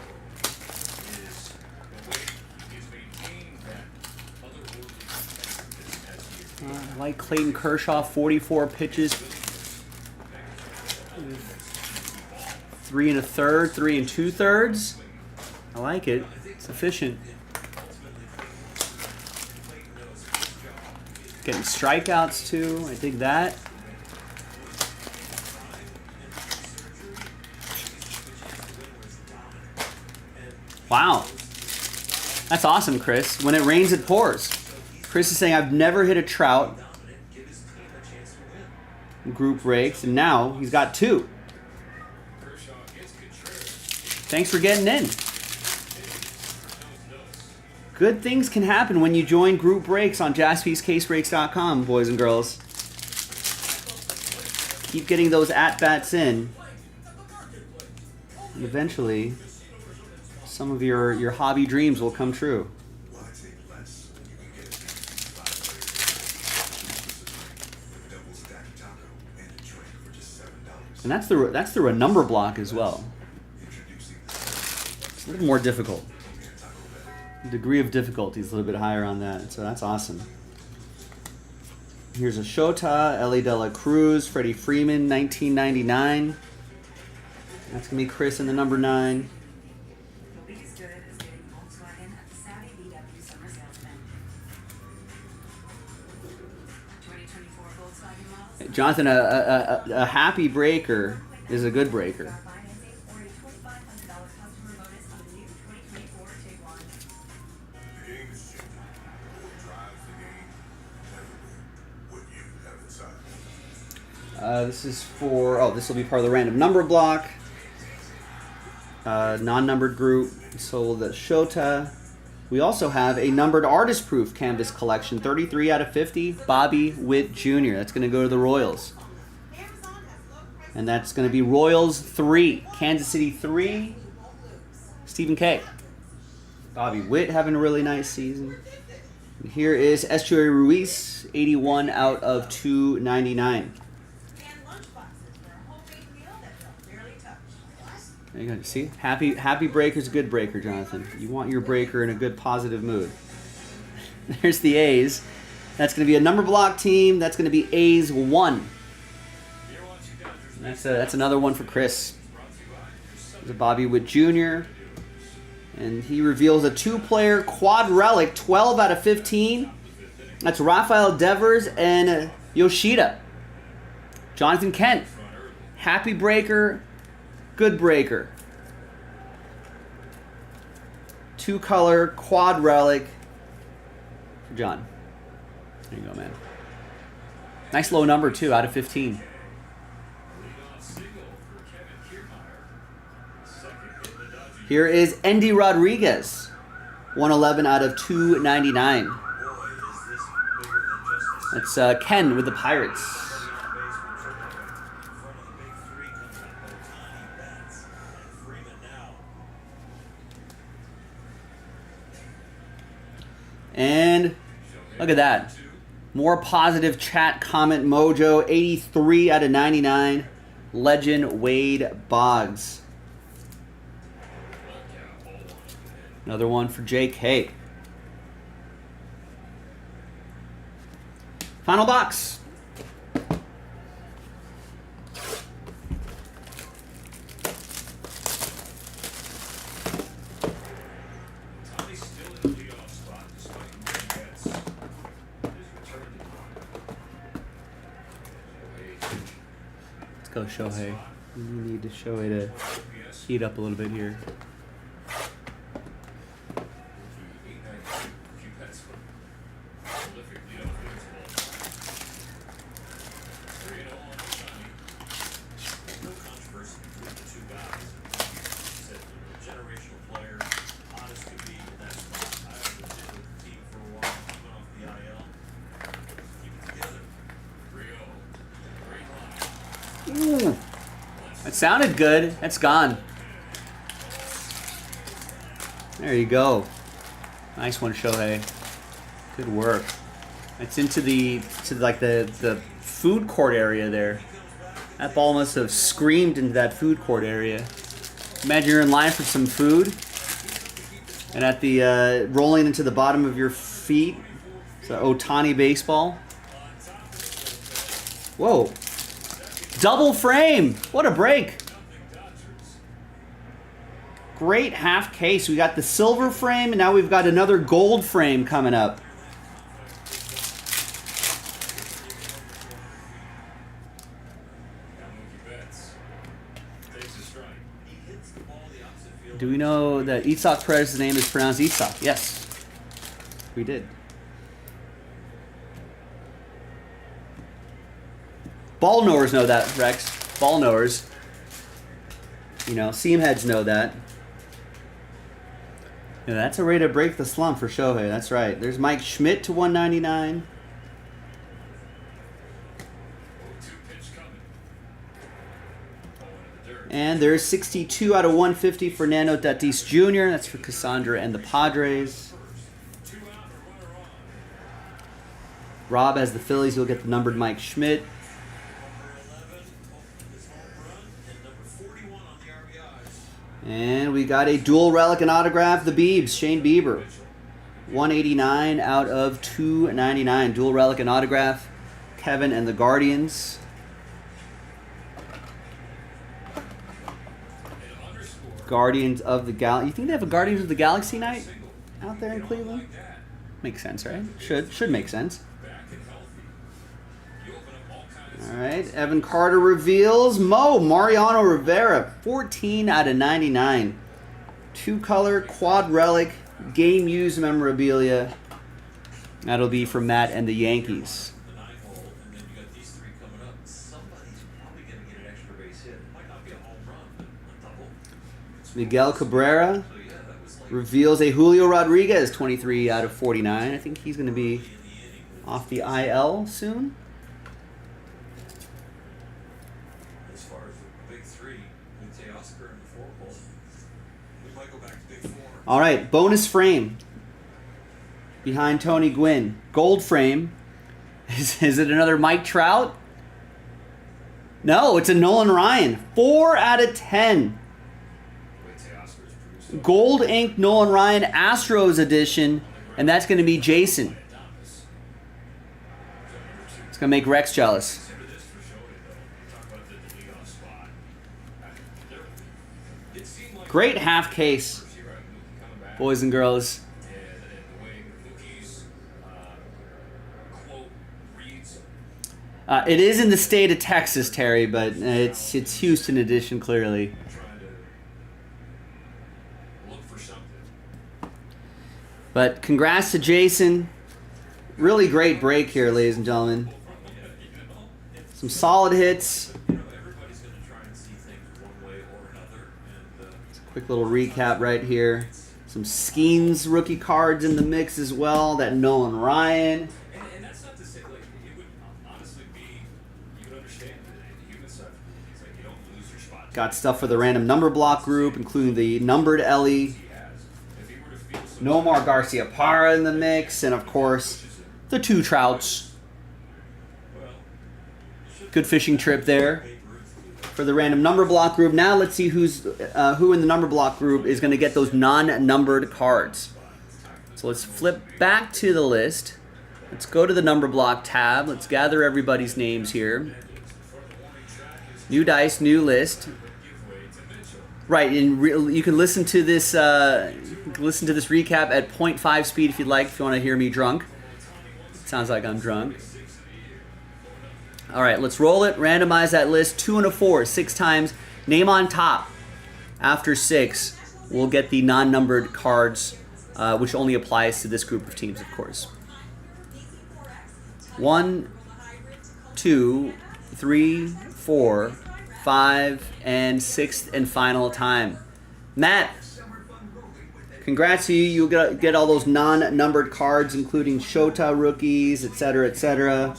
Is the way he's maintained that otherworldly competitiveness as he I like Clayton Kershaw, 44 pitches. 3 1/3, 3 2/3. I like it. It's efficient. Getting strikeouts too. I dig that. Wow. That's awesome, Chris. When it rains, it pours. Chris is saying, I've never hit a Trout in group breaks, and now he's got 2. Thanks for getting in. Good things can happen when you join group breaks on jaspyscasebreaks.com, boys and girls. Keep getting those at-bats in. And eventually, some of your hobby dreams will come true. And that's through a number block as well. It's a little more difficult. The degree of difficulty is a little bit higher on that, so that's awesome. Here's a Shota, Ellie De La Cruz, Freddie Freeman, 1999. That's going to be Chris in the number 9. Jonathan, a happy breaker is a good breaker. This is for, this will be part of the random number block. Non-numbered group sold at Shota. We also have a numbered artist proof canvas collection, 33 out of 50, Bobby Witt Jr. That's going to go to the Royals. And that's going to be Royals 3, Kansas City 3, Stephen K. Bobby Witt having a really nice season. And here is Estuary Ruiz, 81 out of 299. There you go. See? Happy breaker's a good breaker, Jonathan. You want your breaker in a good, positive mood. There's the A's. That's going to be a number block team. That's going to be A's 1. That's another one for Chris. There's a Bobby Witt Jr. And he reveals a 2-player quad relic, 12 out of 15. That's Rafael Devers and Yoshida. Jonathan Kent. Happy breaker. Good breaker. 2-color quad relic for John. There you go, man. Nice low number, too, out of 15. Here is Endy Rodriguez. 111 out of 299. That's Ken with the Pirates. And look at that. More positive chat comment mojo. 83 out of 99. Legend Wade Boggs. Another one for JK. Final box. Go Shohei. We need to Shohei to heat up a little bit here. Ooh, that sounded good. That's gone. There you go. Nice one, Shohei. Good work. It's into the food court area there. That ball must have screamed into that food court area. Imagine you're in line for some food, and at the rolling into the bottom of your feet, it's an Ohtani baseball. Whoa! Double frame! What a break! Great half case. We got the silver frame, and now we've got another gold frame coming up. Do we know that Itzhak Perez's name is pronounced Itzhak? Yes, we did. Ball knowers know that, Rex. Ball knowers. You know, seam heads know that. Yeah, that's a way to break the slump for Shohei. That's right. There's Mike Schmidt to 199. And there's 62 out of 150 for Fernando Tatis Jr. That's for Cassandra and the Padres. Rob has the Phillies. You'll get the numbered Mike Schmidt. And we got a dual relic and autograph. The Biebs, Shane Bieber. 189 out of 299. Dual relic and autograph. Kevin and the Guardians. Guardians of the Galaxy. You think they have a Guardians of the Galaxy night out there in Cleveland? Makes sense, right? Should make sense. All right, Evan Carter reveals Mariano Rivera, 14 out of 99. Two-color quad relic game used memorabilia. That'll be for Matt and the Yankees. Miguel Cabrera reveals a Julio Rodriguez, 23 out of 49. I think he's going to be off the IL soon. As far as the big three, with Teoscar and the four hole, we might go back to big four. All right, bonus frame behind Tony Gwynn. Gold frame. Is it another Mike Trout? No, it's a Nolan Ryan. 4 out of 10. Gold ink Nolan Ryan Astros edition, and that's going to be Jason. It's going to make Rex jealous. Great half case, boys and girls. It is in the state of Texas, Terry, but it's Houston edition clearly. But congrats to Jason. Really great break here, ladies and gentlemen. Some solid hits. Quick little recap right here. Some Skeens rookie cards in the mix as well. That Nolan Ryan. And that's not to say, like, it would honestly be, you would understand the human side. It's like you don't lose your spot. Got stuff for the random number block group, including the numbered Ellie. Nomar Garcia-Parra in the mix, and of course, the two Trouts. Good fishing trip there for the random number block group. Now let's see who in the number block group is going to get those non-numbered cards. So let's flip back to the list. Let's go to the number block tab. Let's gather everybody's names here. New dice, new list. Right, and you can listen to this recap at 0.5 speed if you'd like, if you want to hear me drunk. It sounds like I'm drunk. All right, let's roll it. Randomize that list. 2 and a 4, 6 times. Name on top. After 6, we'll get the non-numbered cards, which only applies to this group of teams, of course. 1, 2, 3, 4, 5, and 6th and final time. Matt, congrats to you. You'll get all those non-numbered cards, including Shota rookies, etc., etc.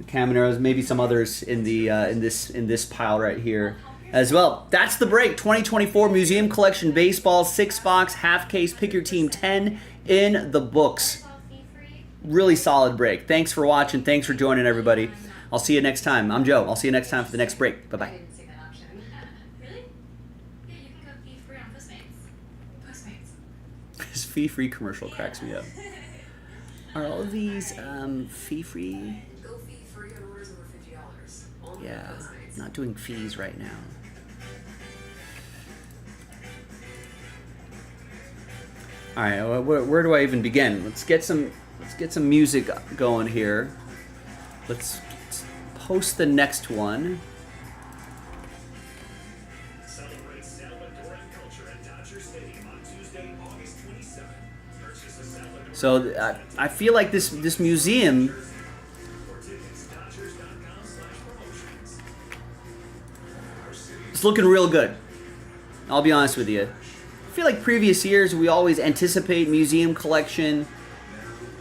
Camineros, maybe some others in the in this pile right here. as well. That's the break. 2024 Museum Collection Baseball 6-box half case. Pick your team 10 in the books. Really solid break. Thanks for watching. Thanks for joining, everybody. I'll see you next time. I'm Joe. I'll see you next time for the next break. Bye-bye. I didn't see that option. Really? Yeah, you can go fee-free on Postmates. Postmates. This fee-free commercial cracks me up. Are all of these fee-free? Go fee-free on orders over $50. Only Yeah, on Postmates. not doing fees right now. All right, well, where do I even begin? Let's get some music going here. Let's post the next one. Celebrate Salvadoran culture at Dodger Stadium on Tuesday, August 27th. Purchase a Salvadoran. So I feel like this museum For tickets, Dodgers.com/promotions. is looking real good. I'll be honest with you. I feel like previous years we always anticipate museum collection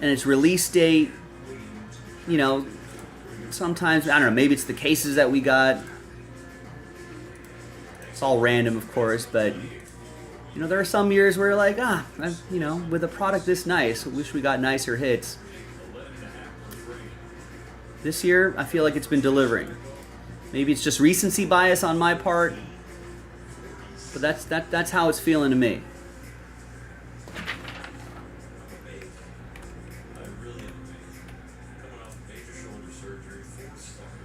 and its release date. You know, sometimes, I don't know, maybe it's the cases that we got. It's all random, of course, but you know, there are some years where you're like, you know, with a product this nice, I wish we got nicer hits. This year, I feel like it's been delivering. Maybe it's just recency bias on my part, but that's how it's feeling to me. I really am amazed. Coming off major shoulder surgery, full start,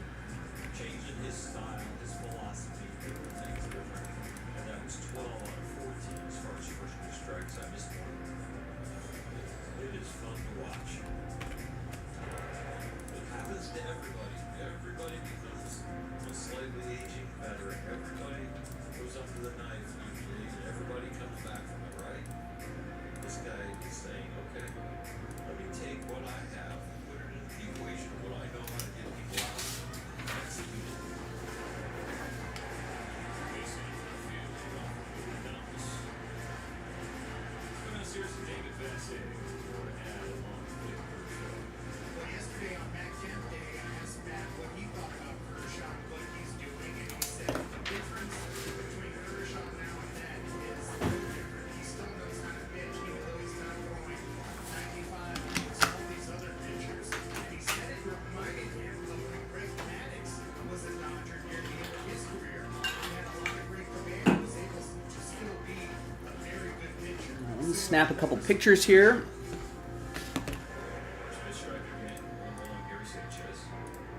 changing his style, his philosophy, doing things different. And that was 12 out of 14 as far as first pitch strikes. I missed one. It is fun to watch. It happens to everybody. Everybody becomes a slightly aging veteran. Everybody goes up to the knife usually, and everybody comes back from it, right? This guy is saying, okay, let me take what I have, put it into the equation of what I know how to get people out, and execute it. Well, yesterday on Matt Kemp Day, I asked Matt what he thought about Kershaw and what he's doing, and he said the difference between Kershaw now and then is no different. He still knows how to pitch, even though he's not throwing 95 against all these other pitchers. And he said it reminded him of when Greg Maddux was a Dodger near the end of his career. He had a lot of great command and was able to still be a very good pitcher. Let me snap a couple pictures here.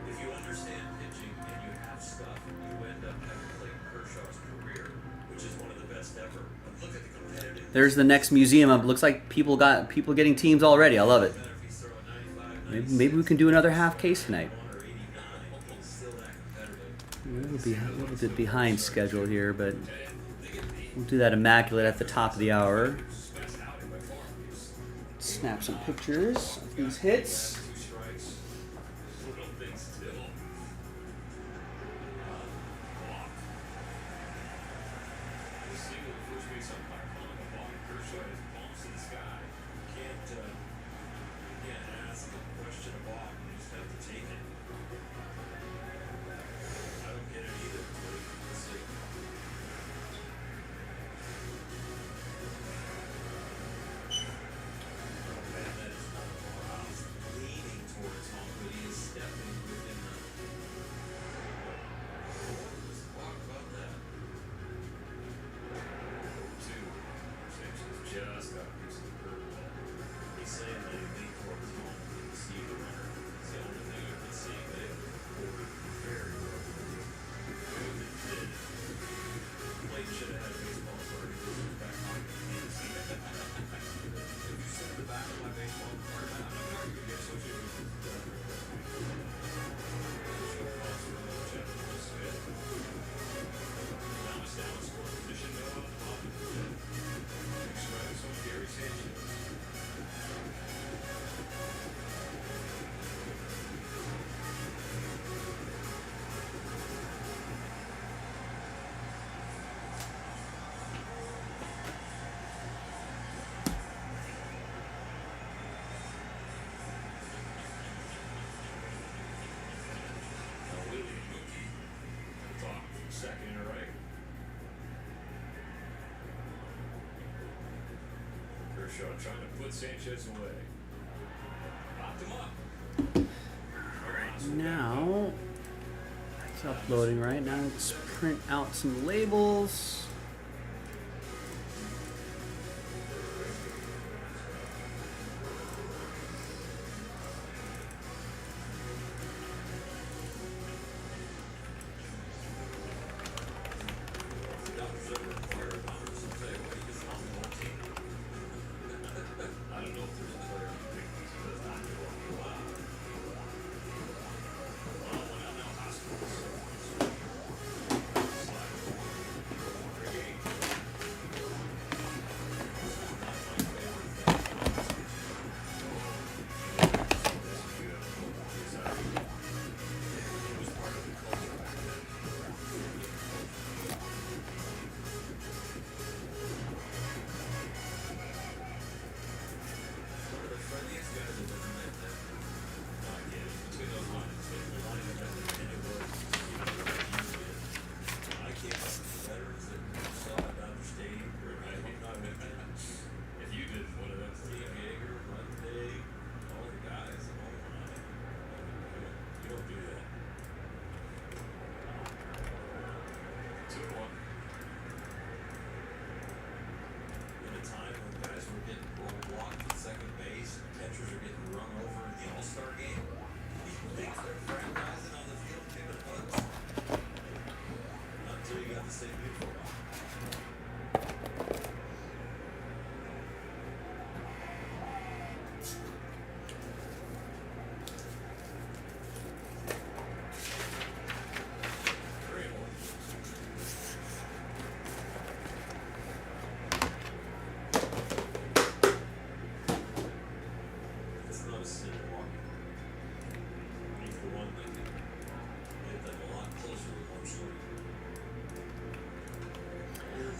If you understand pitching and you have stuff, you end up having played Kershaw's career, which is one of the best ever. But look at the competitive. There's the next museum up. Looks like people getting teams already. I love it. Maybe we can do another half case tonight. A little bit behind schedule here, but we'll do that immaculate at the top of the hour. Snap some pictures of these hits. Kershaw trying to put Sanchez away. Locked him up. Now, it's uploading right now. Let's print out some labels.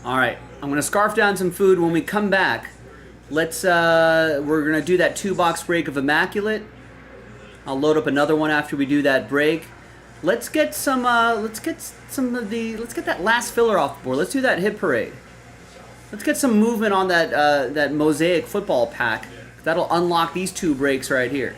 All right, I'm gonna scarf down some food. When we come back, we're gonna do that 2-box break of Immaculate. I'll load up another one after we do that break. Let's get that last filler off the board. Let's do that hit parade. Let's get some movement on that Mosaic football pack. That'll unlock these 2 breaks right here.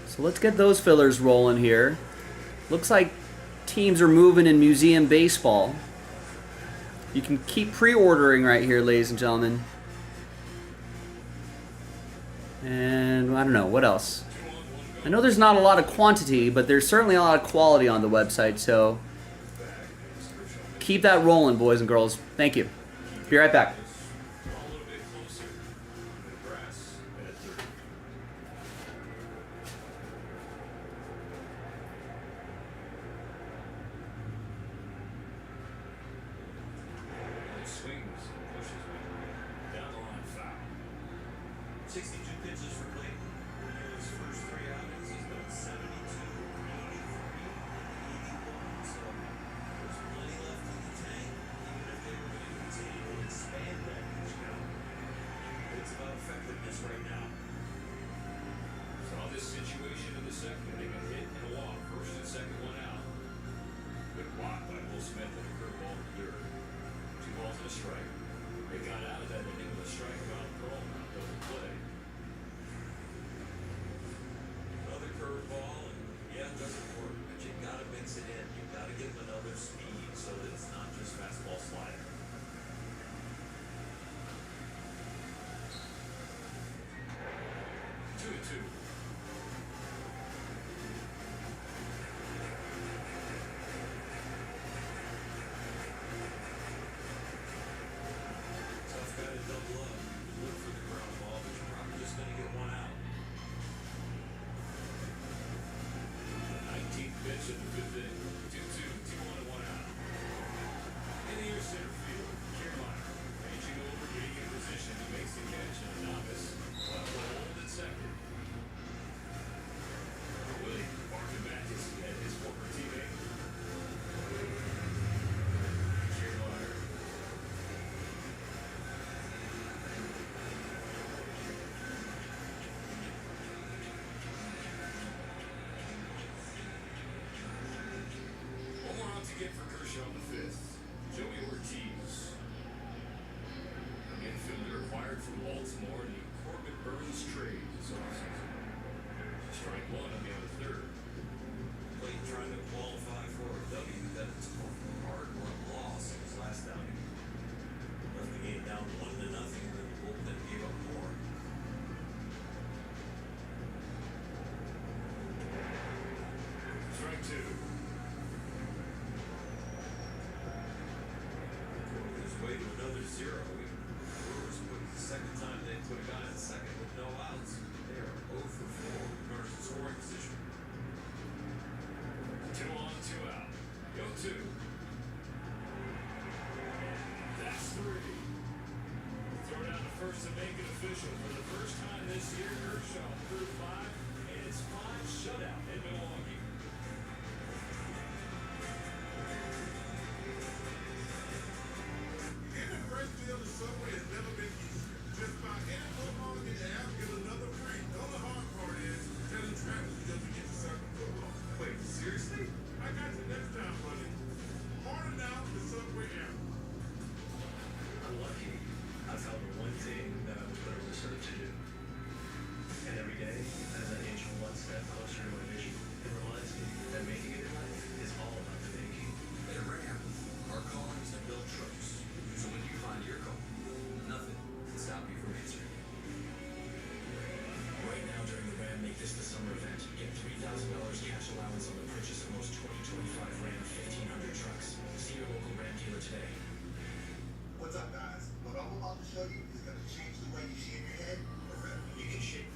So let's get those fillers rolling here. Looks like teams are moving in Museum Baseball. You can keep pre-ordering right here, ladies and gentlemen. And I don't know, what else? I know there's not a lot of quantity, but there's certainly a lot of quality on the website, so keep that rolling, boys and girls. Thank you. Be right back. Expand get for Kershaw in the fifth? Joey Ortiz. An infielder acquired from Baltimore in the Corbett Burns trade this offseason. Strike one on the other third. Played trying to qualify for a W that it's hard-won loss in his last outing. Left the game down 1-0, and then the bullpen gave up more. Strike two. Working his way to another 0. Brewers put the second time they put a guy in second with no outs. They are 0 for 4 in regards to scoring position. 2 on, 2 out. Go two. That's 3. Throw down the first to make it official. For the first time this year, Kershaw threw 5, and it's 5 shutout in Milwaukee. Getting a great deal of Subway has never been easier. Just about any foot on the app, get another free. The only hard part is telling traffic you doesn't get to certain football. Wait, seriously? I got you next time, buddy. Harder now, the Subway app. I'm lucky. I found the one thing that I would put a research to do. And every day, as I inch one step closer to my vision, it reminds me that making it in life is all about the making. At Ram, our calling is to build trucks. So when you find your call, nothing can stop you from answering. Right now during the Ram Make This the Summer event, get $3,000 cash allowance on the purchase of most 2025 Ram 1500 trucks. See your local Ram dealer today. What's up, guys? What I'm about to show you is going to change the way you shave your head forever. You can shave.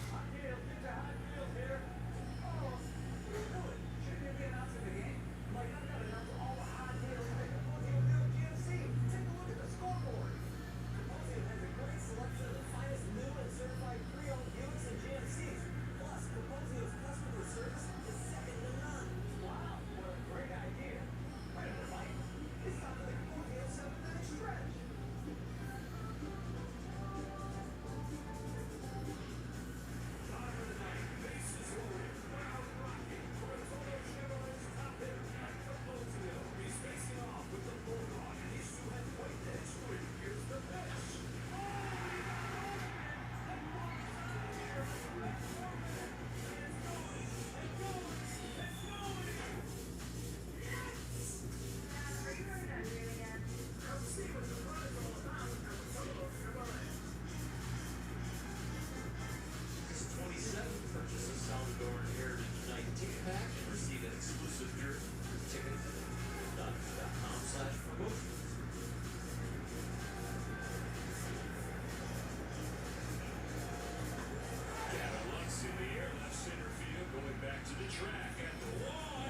His 27th purchase of Salvador Heritage 19-pack and receive an exclusive jersey. Ticket Dodgers.com/promotions. Gavin Lux in the air, left center field, going back to the track at the wall,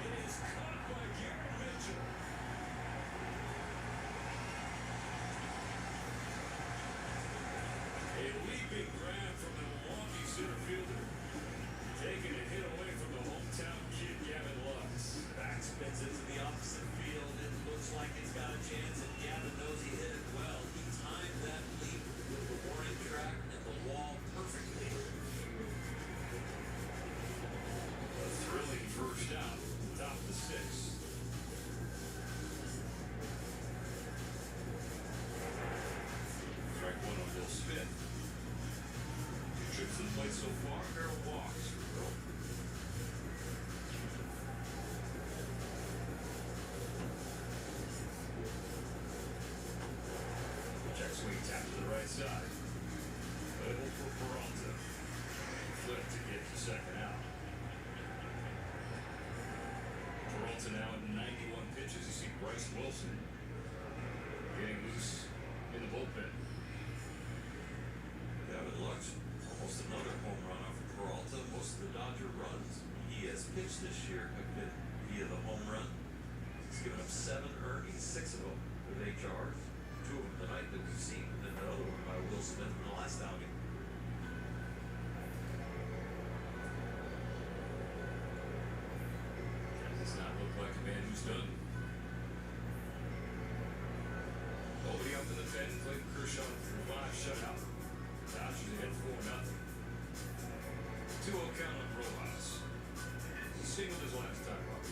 It is caught by Garrett Mitchell. A leaping grab from the Milwaukee center fielder. Taking a hit away from the hometown kid, Gavin Lux. Back spins into the opposite field. It looks like it's got a chance, and Gavin knows he hit it well. He timed that leap with the warning track and the wall perfectly. A thrilling first out, top of the 6th. Strike one on Bill Smith. 2 trips to the plate so far, barrel walks for Bill. Check swing tap to the right side. Available for Peralta. Flip to get the second out. Peralta now at 91 pitches. You see Bryce Wilson getting loose in the bullpen. Gavin Lux, almost another home run off of Peralta. Most of the Dodger runs he has pitched this year have been via the home run. He's given up 7 earned, 6 of them with HRs. 2 of them tonight that we've seen, and then another one by Will Smith in the last outing. Does not look like a man who's done. Nobody up in the 10, Clayton Kershaw for 5 shutout. Dodgers ahead 4-0. 2-0 count on Rojas. He singled his last time up.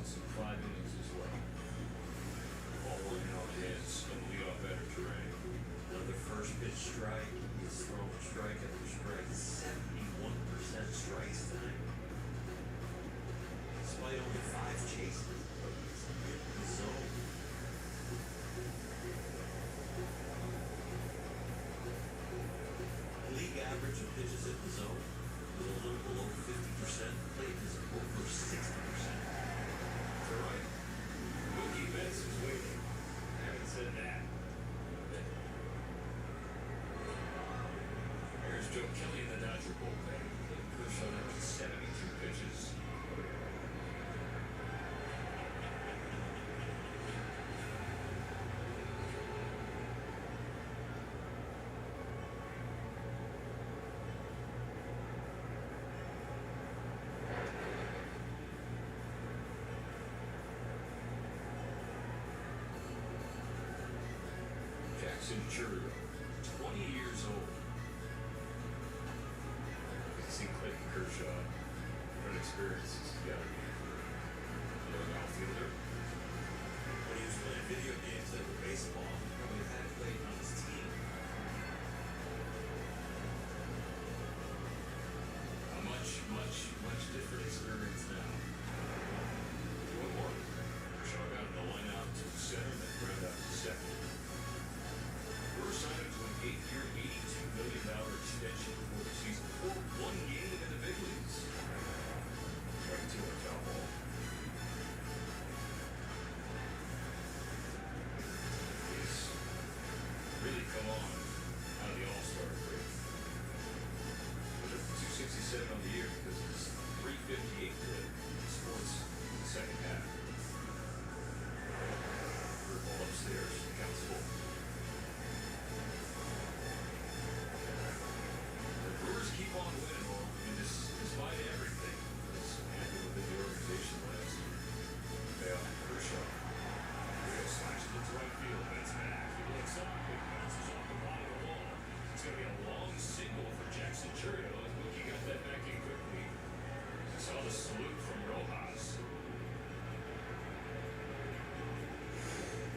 strikeouts in 5 innings as well. All working on his and leadoff batter terrain. Another first pitch strike. He's thrown strike after strike. 71% strikes tonight. Despite only 5 chases. He's in the zone. League average of pitches in the zone is a little below 50%. Plate is over 60%. That's all right. Mookie Betts is waiting. I haven't said that. Here's Joe Kelly in the Dodger bullpen. Kershaw down to 72 pitches. Jackson Churro, 20 years old. You can see Clayton Kershaw, what experience he's got to be for a young outfielder. When he was playing video games that were baseball, he probably had Clayton on his team. A much different experience now. One more. Kershaw got in the line out to center and then ground out to second. We're signed to an 8-year, $82 million extension before the season. For 1 game in the big leagues. Right to a foul ball. He's really come on out of the All-Star break. But up to 267 on the year because of his 358 clip in sports in the second half. Third ball upstairs, counts full. Keep on winning, Earl. I mean, despite everything that's happened within the organization last payoff Kershaw. Rio slashes into right field. That's back. He looks up. It bounces off the bottom of the wall. It's going to be a long single for Jackson Churro. As Mookie got that back in quickly. I saw the salute from Rojas.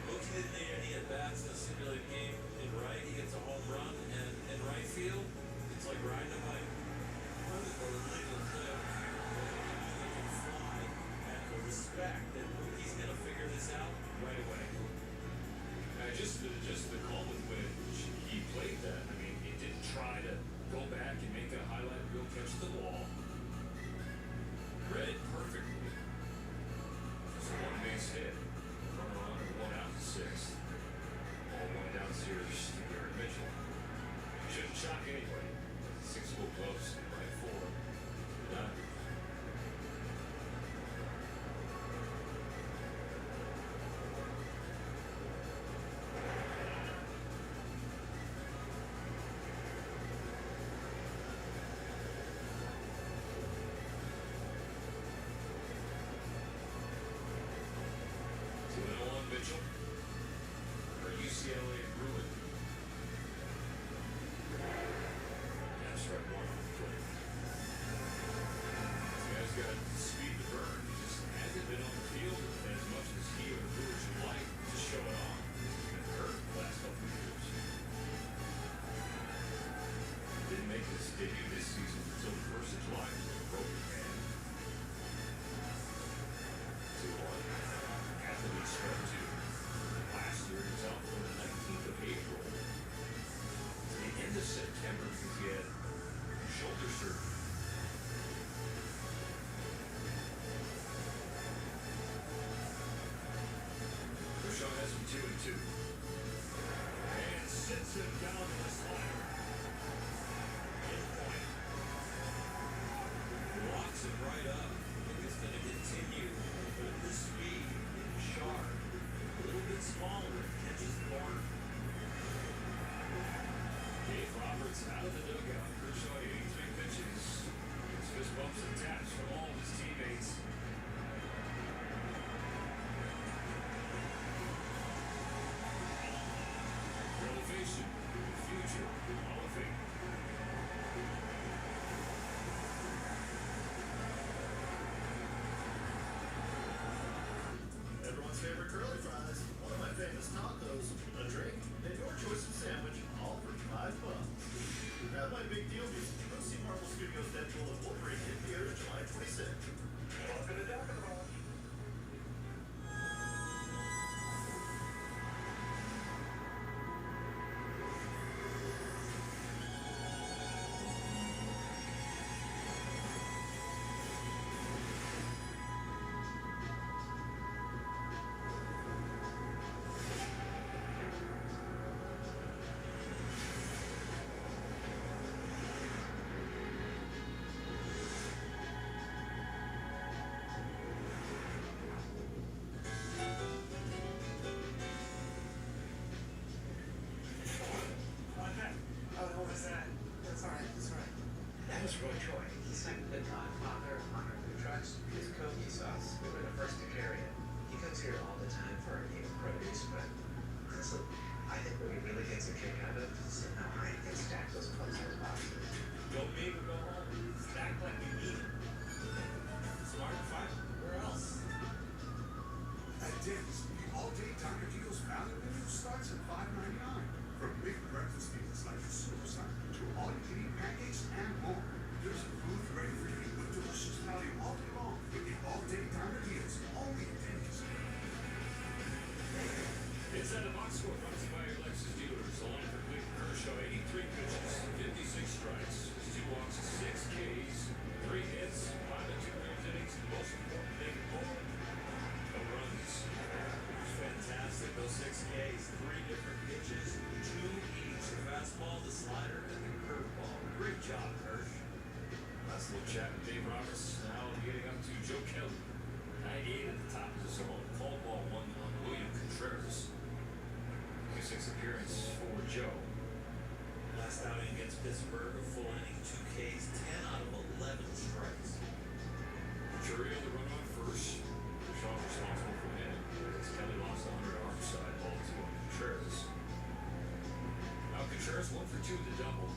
Mookie didn't need any at-bats in a simulated game in right. He gets a home run, and in right field, it's like riding a bike. Or a legal clip. You can fly. And the respect that Mookie's going to figure this out right away. Just the calm with which he played that. I mean, he didn't try to go back and make a highlight reel catch the ball. Read it perfectly. Just a one-base hit. Runner on and 1 out in 6th. Ball one downstairs to Garrett Mitchell. Shouldn't shock anybody. 6 full gloves right for the Dodgers. Mitchell for UCLA and Bruin. That's right, 1 on the plate. This guy's got speed to burn. He just hasn't been on the field as much as he or the Brewers would like to show it off. He's been hurt the last couple of years. Didn't make his debut this season until the 1st of July with a broken hand. 2-1. Athlete struck 2. Last year he was out from the 19th of April to the end of September because he had shoulder surgery. Kershaw has him 2-2. And sits him down to the slider. In point. Locks him right up. I think it's going to continue with the speed and sharp. A little bit smaller, catches the corner. Dave Roberts out of the dugout. Kershaw 83 pitches. Gets fist bumps and taps from all of his teammates. Elevation, future, Hall of Fame. mom's favorite curly fries, one of my famous tacos, a drink, and your choice of sandwich, all for $5. Now, my big deal is go see Marvel Studios' Deadpool and Wolverine in theaters July 26th. Welcome to Talking About. That was Roy Choi. He sang The Godfather of Honor Food Trucks. His kogi sauce, we were the first to carry it. He comes here all the time for our game produce, but honestly, I think what he really gets a kick out of is how high he can stack those close-size boxes. Go big or go home. Stack like you need it. Smart and fun. Where else? At Dick's, the all-day Dr. Deals value menu starts at $5.99. From big breakfast meals like the Superstar to all-you-can-eat pancakes and more. There's food ready for you with delicious value all day long with the all-day Dr. Deals, only at Dick's. Inside the box score brought to you by your Lexus dealers. Along for Clayton Kershaw, 83 pitches, 56 strikes, 2 walks, 6 Ks, 3 hits, 5 and 2/3 innings, and most important thing, no runs. It was fantastic. Those 6 Ks, 3 different pitches, 2 each. The fastball, the slider, and the curveball. Great job, Kirsch. Last little chat with Dave Roberts. Now getting up to Joe Kelly. 98 at the top of the zone. Called ball 1 on William Contreras. 26th appearance for Joe. Last outing against Pittsburgh, a full inning, 2 Ks, 10 out of 11 strikes. Jury on the run on first. Kershaw responsible for him. As Kelly lost 100 arm side ball to Contreras. Now Contreras 1 for 2 to double.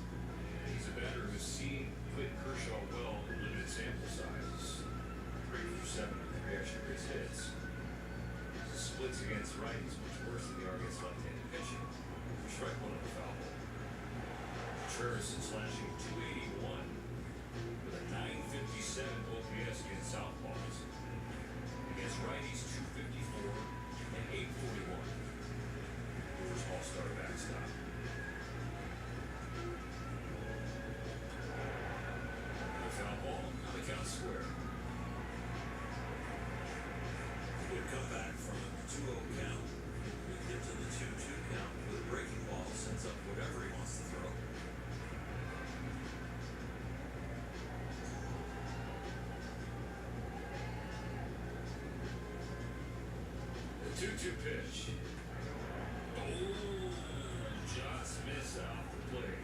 He's a batter who's seen Clayton Kershaw well in limited sample sizes. 3 for 7 with 3 extra base hits. His splits against righties much worse than they are against left-handed pitching. Strike 1 on the foul ball. Contreras is slashing 281 with a 957 OPS against southpaws. Against righties 254 and 841. First all-star backstop. The foul ball, now the count square. Good comeback from a 2-0 count. We get to the 2-2 count with a breaking ball, sends up whatever he wants to throw. The 2-2 pitch. Oh, just missed off the plate.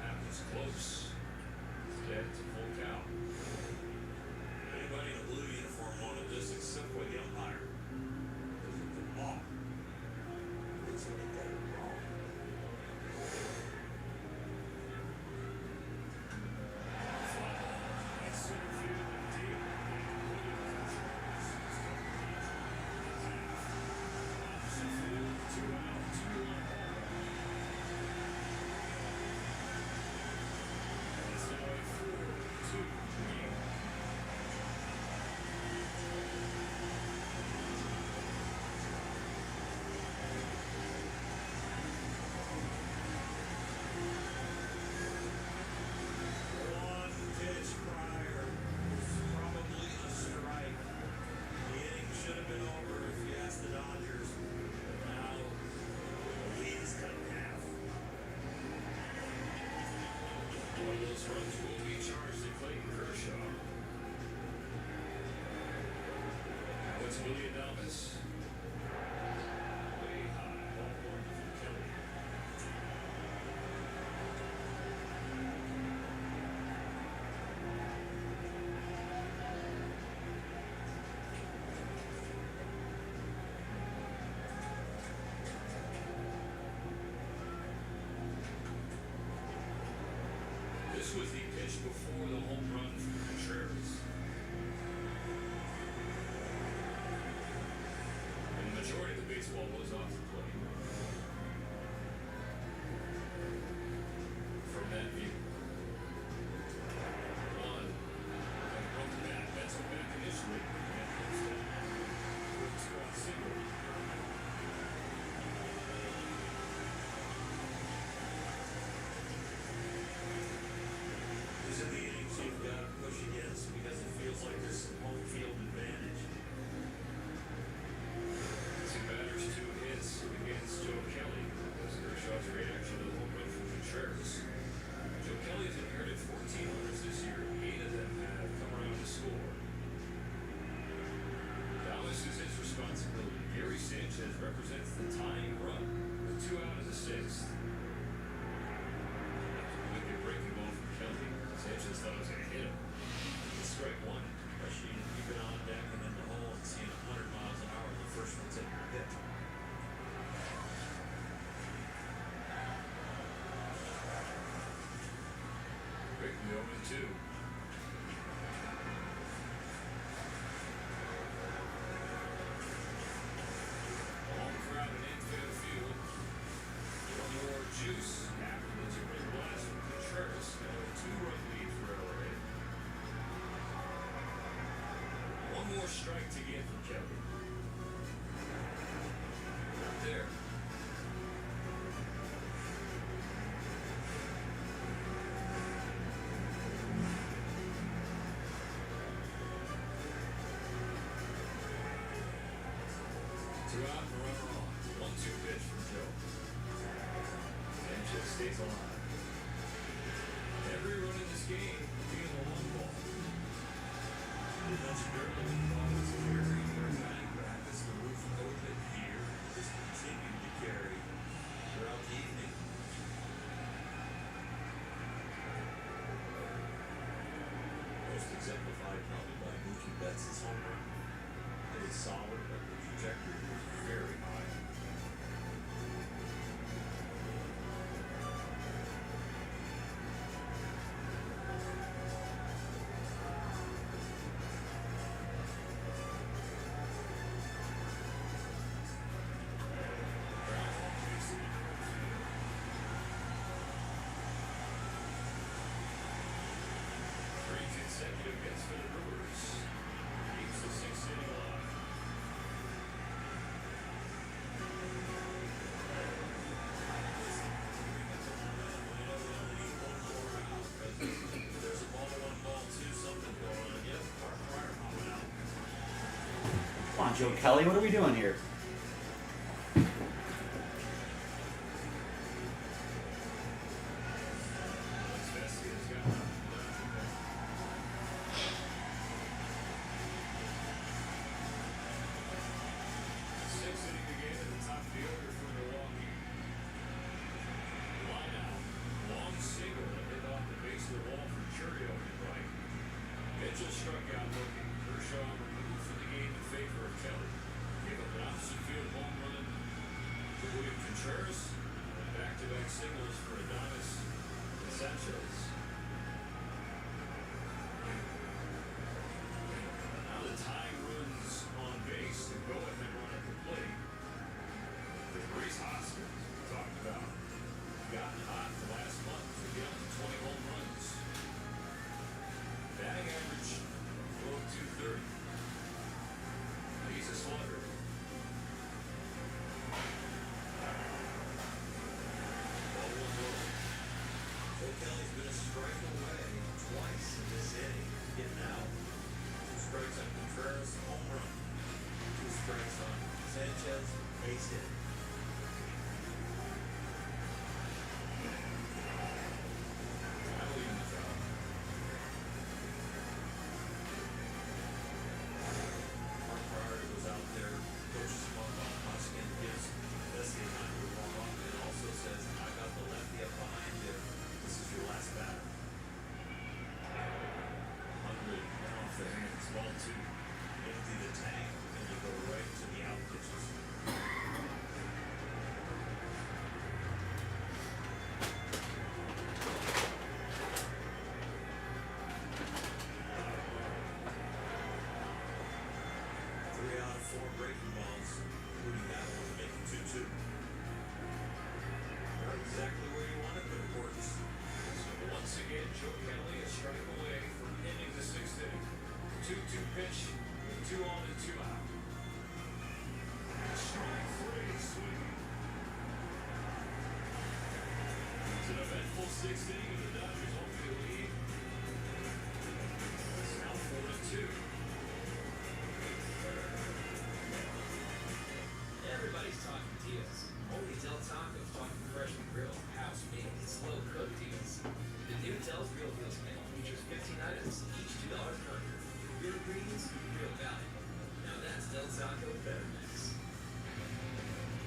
That was close. Dead to full count. Anybody in a blue uniform wanted this except for the umpire. This is the ball. Looks like he got it wrong. Fly ball. That's center field and deep. Opposite field, 2 out, 2-1 ball. It's now a 4-2 game. One pitch prior was probably a strike. The inning should have been over if you asked the Dodgers. Now, the lead is cut in half. One of those runs will be charged to Clayton Kershaw. Now it's Willie Adames. Way high, ball 1 from Kelly. This was the pitch before the home run from Contreras. And baseball was off the plate. From that view. One. Broke the bat. That's the back initially. And goes down. With a 2-out single. These are the innings you've got to push against because it feels like there's some home field advantage. Two batters, 2 hits against Joe Kelly. As Kershaw's reaction to the home run from Contreras. Joe Kelly has inherited 14 runners this year. 8 of them have come around to score. Dallas is his responsibility. Gary Sanchez represents the tying run with 2 out of the 6th. Wicked breaking ball from Kelly. Sanchez thought it was going to hit him. It's strike 1. Especially to keep it on deck and in the hole and seeing 100 miles an hour. The first one's in your hip. Breaking the 0-2. Long crowd in infield field. One more juice after the 2-run blast from Contreras. Now a 2-run lead for LA. One more strike to get from Kelly. Not there. Two out and a runner on. 1-2 pitch from Joe. Sanchez stays alive. Every run in this game being a long ball. You mentioned earlier the ball was carrying your back as the roof open here. Just continued to carry throughout the evening. Most exemplified probably by Mookie Betts' home run. It was solid, but the trajectory was very high. Three consecutive hits for the Brewers. Keeps the 6th inning alive. There's a ball, 1-2, something going on. Yep, Mark Pryor popping out. Come on, Joe Kelly. What are we doing here? Vestia's got nothing. Sixth inning again at the top of the order for Milwaukee. Line out. Long single that hit off the base of the wall for Churio to right. Mitchell struck out looking. Kershaw removed from the game in favor of Kelly. Gave up an opposite field home run to William Contreras. And back-to-back singles for Adonis and Sanchez. Now the tying runs on base to go ahead run at the plate. With Reese Hoskins, we talked about, gotten hot the last month to get up to 20 home runs. Batting average below 230. He's a slugger. Ball 1 low. Joe Kelly's been a strike away twice in this inning. Getting out. 2 strikes on Contreras, home run. 2 strikes on Sanchez, base hit. Battling in the foul. Mark Pryor goes out there, coaches him up on Hoskins, gives Vestia time to warm up, and also says, I got the lefty up behind you. This is your last batter. 100 went off the hands. Ball 2. Empty the tank, and you go right to the out pitches. Sixth inning of the Dodgers home field lead. It's now 4-2. Everybody's talking deals. Only Del Taco's talking freshly grilled, house-made, slow-cooked deals. The new Del's Real Deals menu features 15 items, each $2 per order. Real ingredients, real value. Now that's Del Taco Better Mix.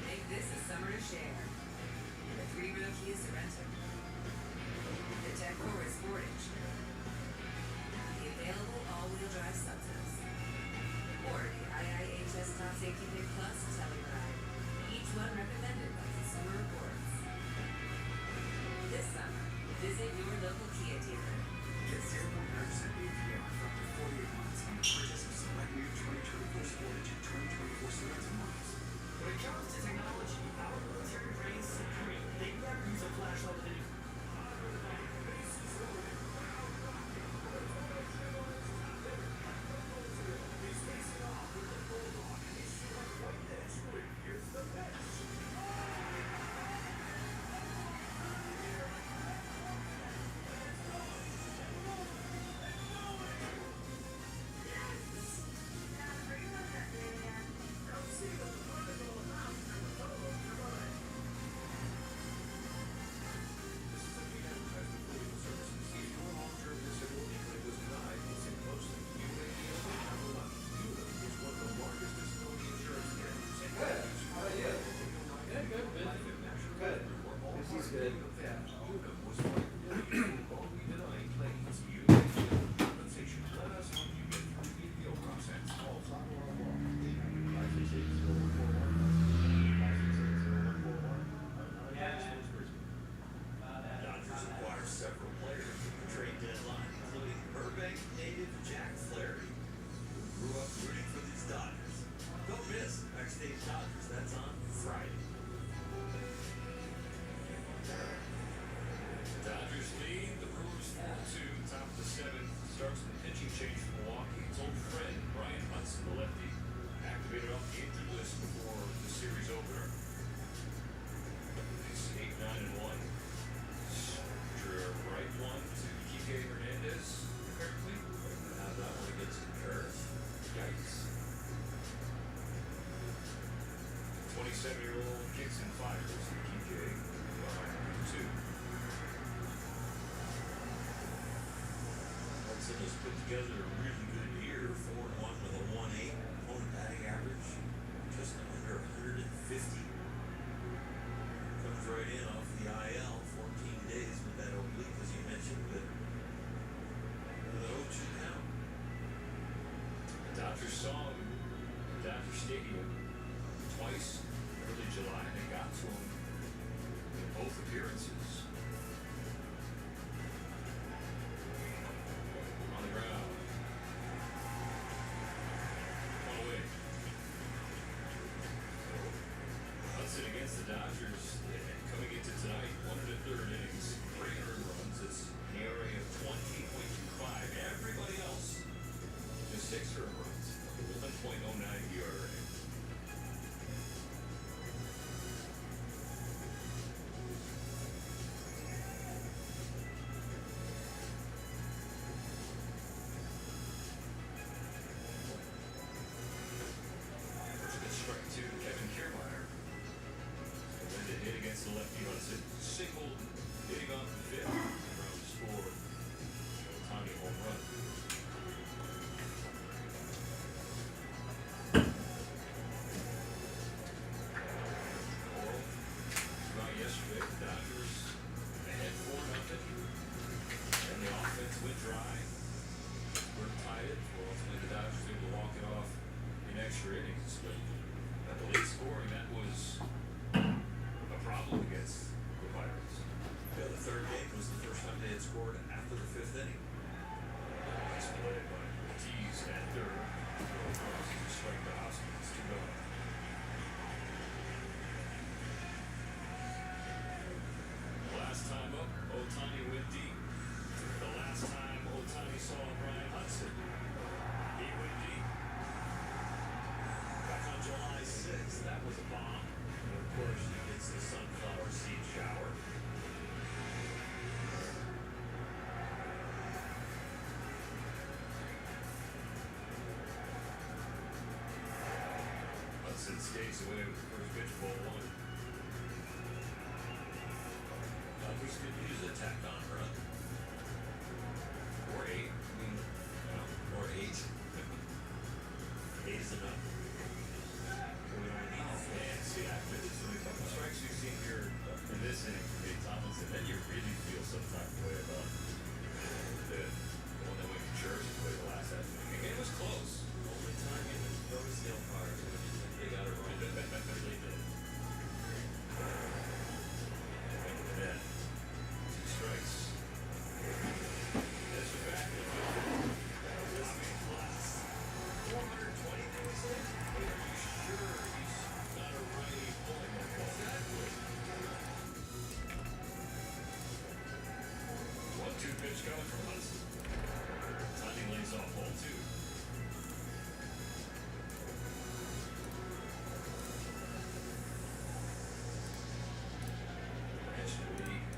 Make this a summer to share. The 3-row Kia Sorento. The Tech Forward Sportage. The available all-wheel drive Substance. Or the IIHS Top Safety Pick Plus Telluride. Each one recommended by Consumer Reports. This summer, visit your local Kia dealer. Get 0.9% APR for up to 48 months on the purchase of select new 2024 Sportage and 2024 Sorento models. When it comes to technology, our military reigns supreme. They never use a flashlight with any. Dodgers acquire several players at the trade deadline, including Burbank native Jack Flaherty, who grew up rooting for these Dodgers. Don't miss Backstage Dodgers. That's on Friday. Dodgers lead. The Brewers 4-2. Top of the seventh. Starts with a pitching change for Milwaukee. It's old friend Brian Hudson, the lefty, activated off the injured list before the series opener. It's 8-9-1. Drew right one to Kike Hernandez, apparently. How that one against the Curves? Yikes. 27-year-old kicks and fires. Kike behind 2. Hudson has put together a really good year, 4-1 with a 1.8 opponent batting average, just under 150. Comes right in off the IL, 14 days with that oblique, as you mentioned, but with an 0-2 count. The Dodgers saw him at Dodger Stadium twice early July, and they got to him in both appearances. On the ground. One away. Hudson against the Dodgers, coming into tonight, 1 1/3 innings, 3 earned runs. It's an ERA of 20.25. Everybody else just 6 earned runs, 1.09 ERA. First pitch, strike 2, Kevin Kiermaier. And then the hit against the lefty Hudson. Singled, hitting off the fifth. Around the score. Ohtani home run. Oral. Not yesterday. The Dodgers ahead 4-0. And the offense went dry. We're tied it. Well, ultimately the Dodgers able to walk it off in extra innings. But at the late scoring, that was a problem against the Pirates. Yeah, the third game was the first time they had scored after the 5th inning. Nice play by Ortiz at third. Across to strike the Hoskins to go. Last time up, Ohtani went deep. The last time Ohtani saw Brian Hudson, he went deep. Back on July 6th, that was a bomb. And of course, he gets the sunflower seed shower. Hudson skates away with the first pitch, ball one. Dodgers could use a tack on run. Or 8. I mean, or 8. 8 is enough. We don't need fans. See, after this, a couple strikes we've seen here in this inning from Dave Tomlinson, then you really feel some type of way about the one that went to church and played the last half of the game. It was close. Only time you notice the umpires when you think they got it wrong. They did. Yeah. 2 strikes. That's a back. This man class. 420, they would say? Are you sure he's not a righty pulling that ball? Exactly. 1-2 pitch coming from Hudson. Tiny lays off ball 2.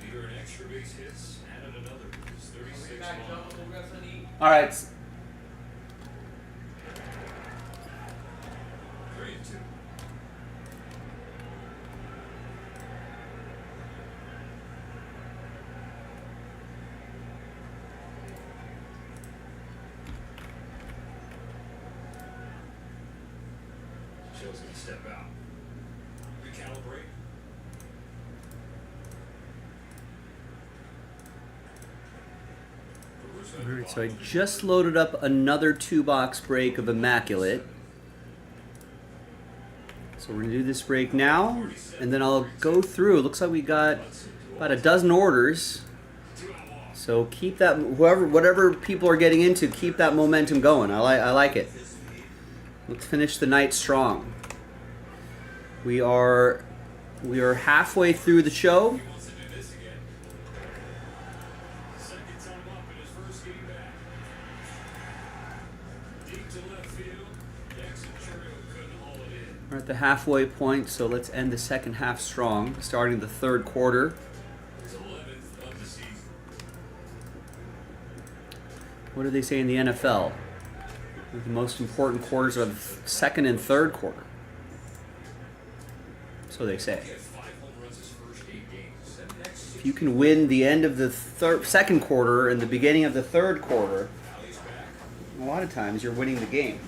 Leader in extra base hits, added another. His 36 long. All right. 3-2. Show's gonna step out. Recalibrate. All right, so I just loaded up another 2-box break of Immaculate. So we're gonna do this break now, and then I'll go through. It looks like we got about a dozen orders. So keep that, whatever people are getting into, keep that momentum going. I like it. Let's finish the night strong. We are halfway through the show. We're at the halfway point, so let's end the second half strong, starting the third quarter. What do they say in the NFL? The most important quarters are the second and third quarter. So they say. If you can win the end of the second quarter and the beginning of the third quarter, a lot of times you're winning the game.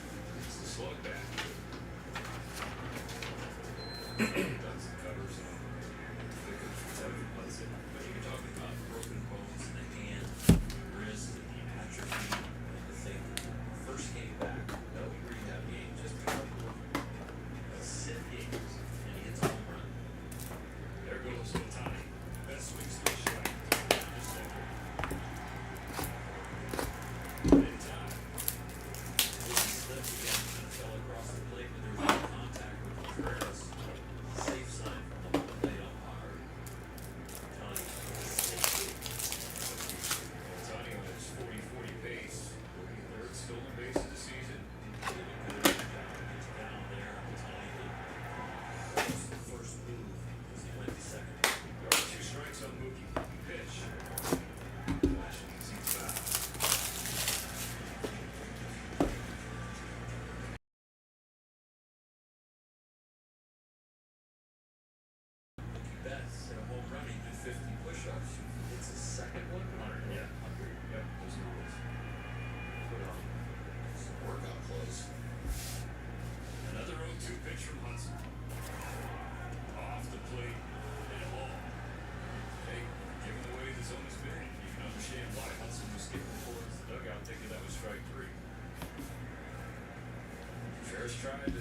Tried to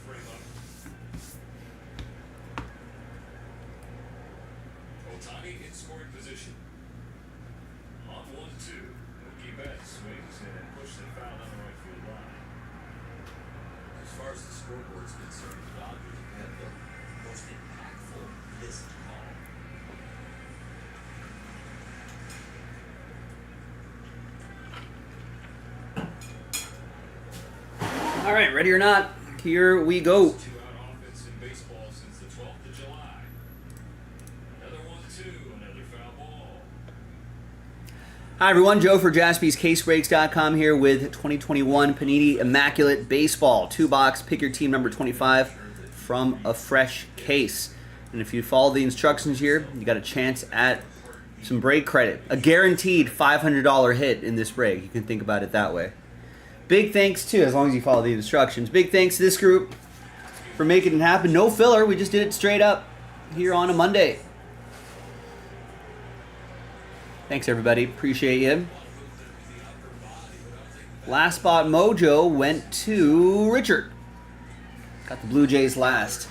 frame up. Otani in scoring position. On 1-2. Mookie Betts swings and pushes it foul on the right field line. As far as the scoreboard is concerned, the Dodgers have had the most impactful missed call. All right, ready or not, here we go. 2-out offense in baseball since the 12th of July. Another 1-2, another foul ball. Hi everyone, Joe for JaspysCaseBreaks.com here with 2021 Panini Immaculate Baseball 2-box. Pick your team number 25 from a fresh case. And if you follow the instructions here, you got a chance at some break credit. A guaranteed $500 hit in this break. You can think about it that way. Big thanks too, as long as you follow the instructions. Big thanks to this group for making it happen. No filler. We just did it straight up here on a Monday. Thanks, everybody. Appreciate you. Last spot mojo went to Richard. Got the Blue Jays last.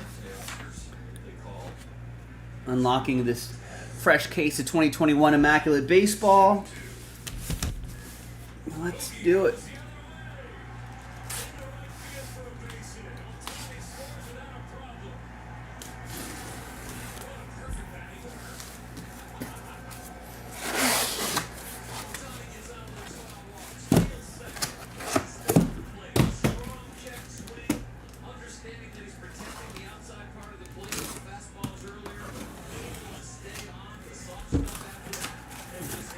Unlocking this fresh case of 2021 Immaculate Baseball. Let's do it.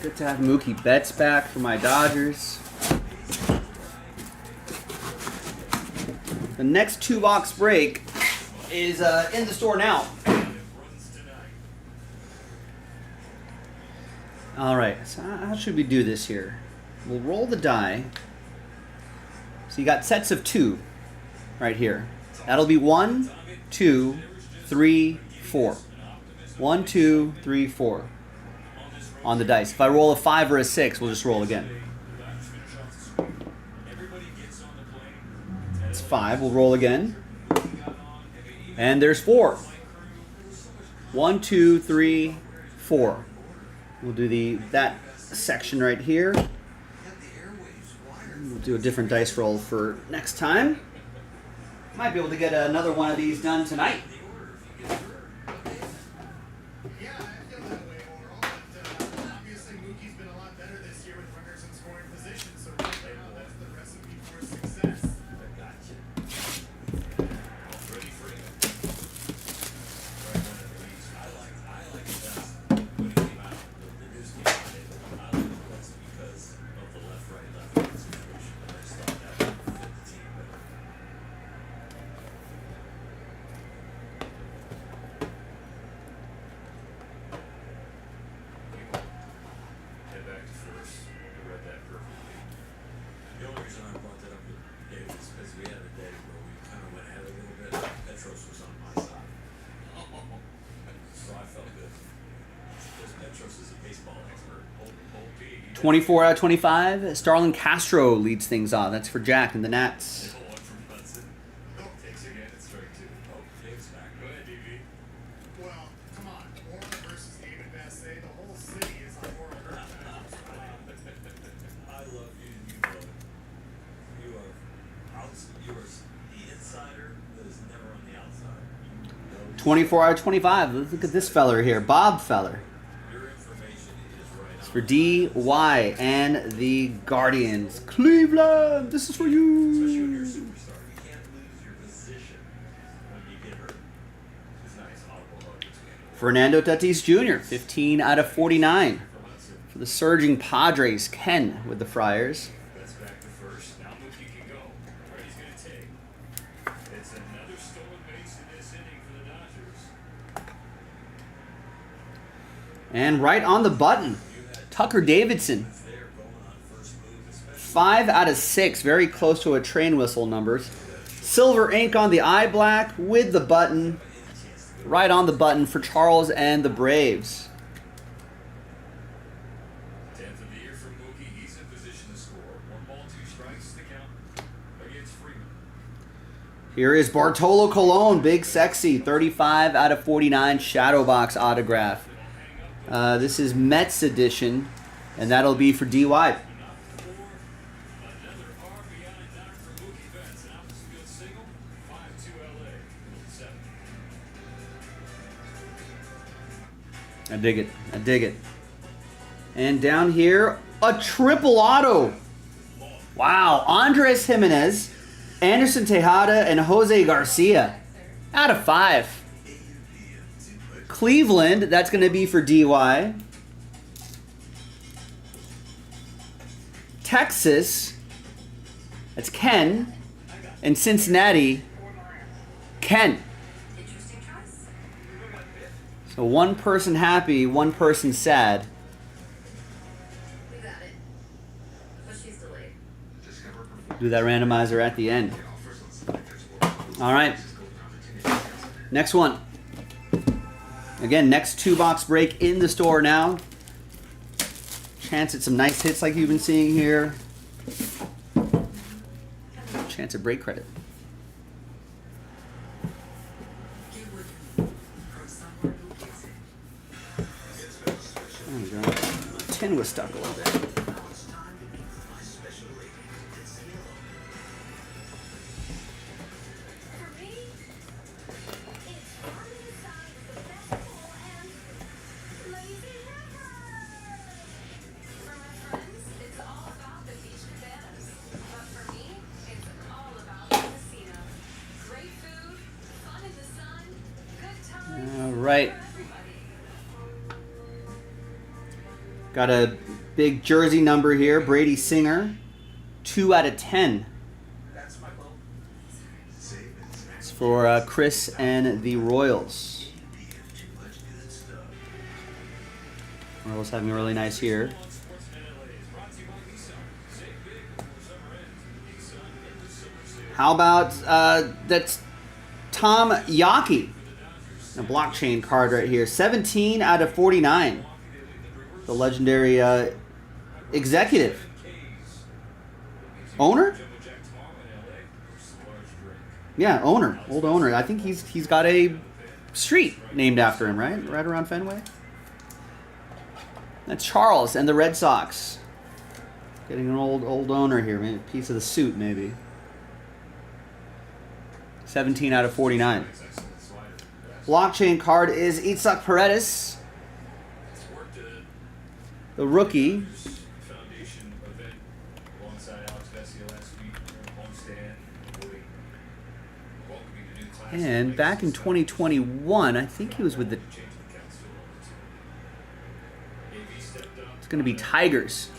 Good to have Mookie Betts back for my Dodgers. The next 2-box break is in the store now. All right, so how should we do this here? We'll roll the die. So you got sets of 2 right here. That'll be 1, 2, 3, 4. 1, 2, 3, 4. On the dice. If I roll a 5 or a 6, we'll just roll again. It's 5. We'll roll again. And there's 4. 1, 2, 3, 4. We'll do that section right here. We'll do a different dice roll for next time. Might be able to get another one of these done tonight. felt good. Because Petros is a baseball expert. Old 24 out of 25. Starlin Castro leads things on. That's for Jack and the Nats. Takes again, it's strike two. Oh, Dave's back. Go ahead, DB. Well, come on. Warren versus David Bassett. The whole city is on Warren Earth. I love you, and you know it. You are the insider that is never on the outside. 24 out of 25. Let's look at this feller here. Bob Feller. Your information is right It's for DY and the Guardians. Cleveland, this is for you. Especially when you're a superstar. You can't lose your position when you get hurt. It's nice. Audible hug. Fernando Tatis Jr., 15 out of 49. For the surging Padres, Ken with the Friars. That's back to first. Now Mookie can go. Where he's going to take. It's another stolen base in this inning for the Dodgers. And right on the button, Tucker Davidson. 5 out of 6, very close to a train whistle numbers. Silver ink on the eye black with the button. Right on the button for Charles and the Braves. 10th of the year for Mookie. He's in position to score. 1 ball, 2 strikes to count against Freeman. Here is Bartolo Colon, big sexy, 35 out of 49 shadow box autograph. This is Mets edition, and that'll be for DY. Another RBI knock for Mookie Betts. An opposite field single. 5-2 LA. 7. I dig it. I dig it. And down here, a triple auto. Wow. Andres Jimenez, Anderson Tejada, and Jose Garcia. Out of 5. Cleveland, that's going to be for DY. Texas, that's Ken. And Cincinnati, Ken. So one person happy, one person sad. We got it. But she's delayed. Do that randomizer at the end. All right. Next one. Again, next 2-box break in the store now. Chance at some nice hits like you've been seeing here. Chance of break credit. There we go. Tin was stuck a little bit. Right. Got a big jersey number here. Brady Singer. 2 out of 10. It's for Chris and the Royals. Royals having a really nice year. How about that's Tom Yaki? A blockchain card right here. 17 out of 49. The legendary executive. Owner? Yeah, owner. Old owner. I think he's got a street named after him, right? Right around Fenway. That's Charles and the Red Sox. Getting an old owner here. Maybe a piece of the suit, maybe. 17 out of 49. Blockchain card is Itzhak Paredes, the rookie. And back in 2021, I think he was with the... It's going to be Tigers.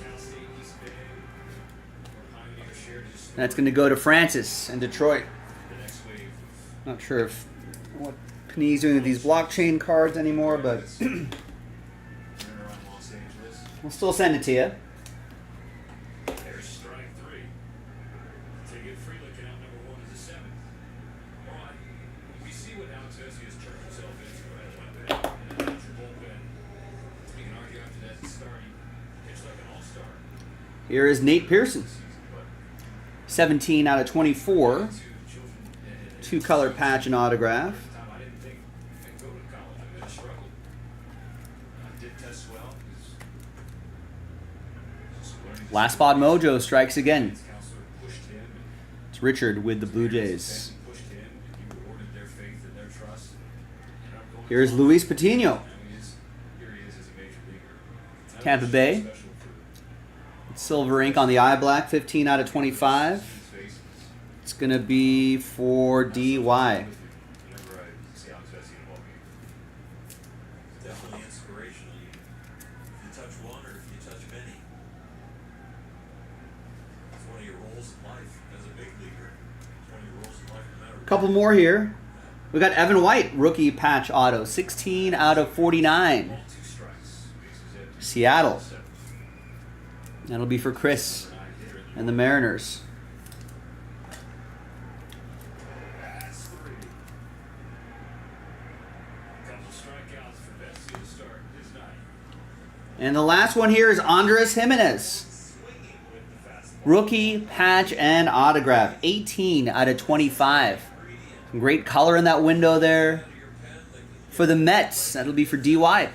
That's going to go to Francis in Detroit. Not sure if what Panini's doing with these blockchain cards anymore, but we'll still send it to you. There's strike 3. Take it free looking out number 1 is a 7. All right. We see what Alex Vesey has turned himself into right away. And then that's your bullpen. We can argue after that starting. It's like an all-star. Here is Nate Pearson. 17 out of 24. 2-color patch and autograph. Last spot mojo strikes again. It's Richard with the Blue Jays. Here's Luis Patino. Tampa Bay. Silver ink on the eye black, 15 out of 25. It's going to be for DY. Definitely inspirational. If you touch one or if you touch many. It's one of your roles in life as a big leaguer. It's one of your roles in life no matter what. Couple more here. We got Evan White, rookie patch auto, 16 out of 49. Seattle. That'll be for Chris and the Mariners. And the last one here is Andres Jimenez. Rookie, patch, and autograph. 18 out of 25. Some great color in that window there. For the Mets, that'll be for DY.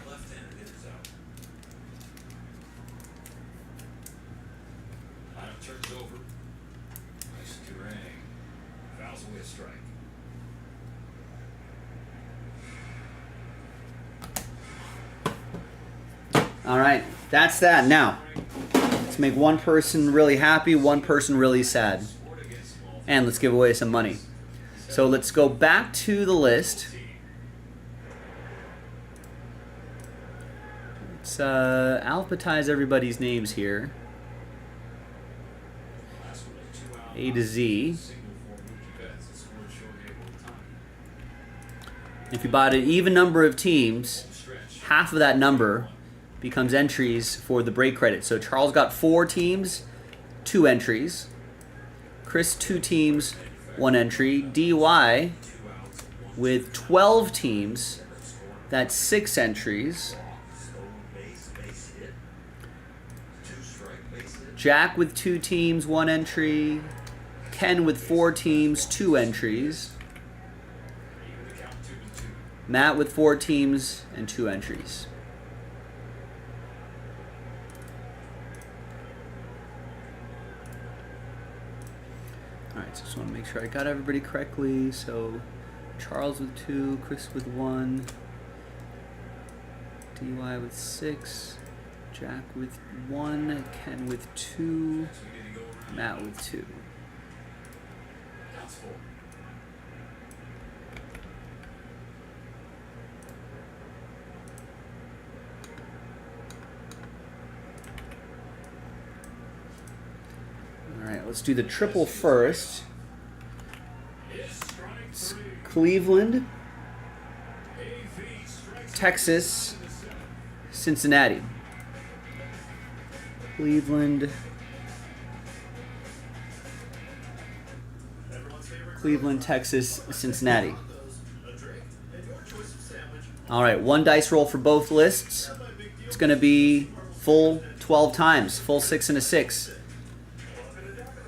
All right, that's that. Now, let's make one person really happy, one person really sad. And let's give away some money. So let's go back to the list. Let's alphabetize everybody's names here. A to Z. If you bought an even number of teams, half of that number becomes entries for the break credit. So Charles got 4 teams, 2 entries. Chris, 2 teams, 1 entry. DY with 12 teams, that's 6 entries. Jack with 2 teams, 1 entry. Ken with 4 teams, 2 entries. Matt with 4 teams and 2 entries. Alright, so just want to make sure I got everybody correctly. So Charles with 2, Chris with 1, DY with 6, Jack with 1, Ken with 2, Matt with 2. Alright, let's do the triple first. It's Cleveland, Texas, Cincinnati. Cleveland, Texas, Cincinnati. Alright, 1 dice roll for both lists. It's going to be full 12 times, full 6 and a 6.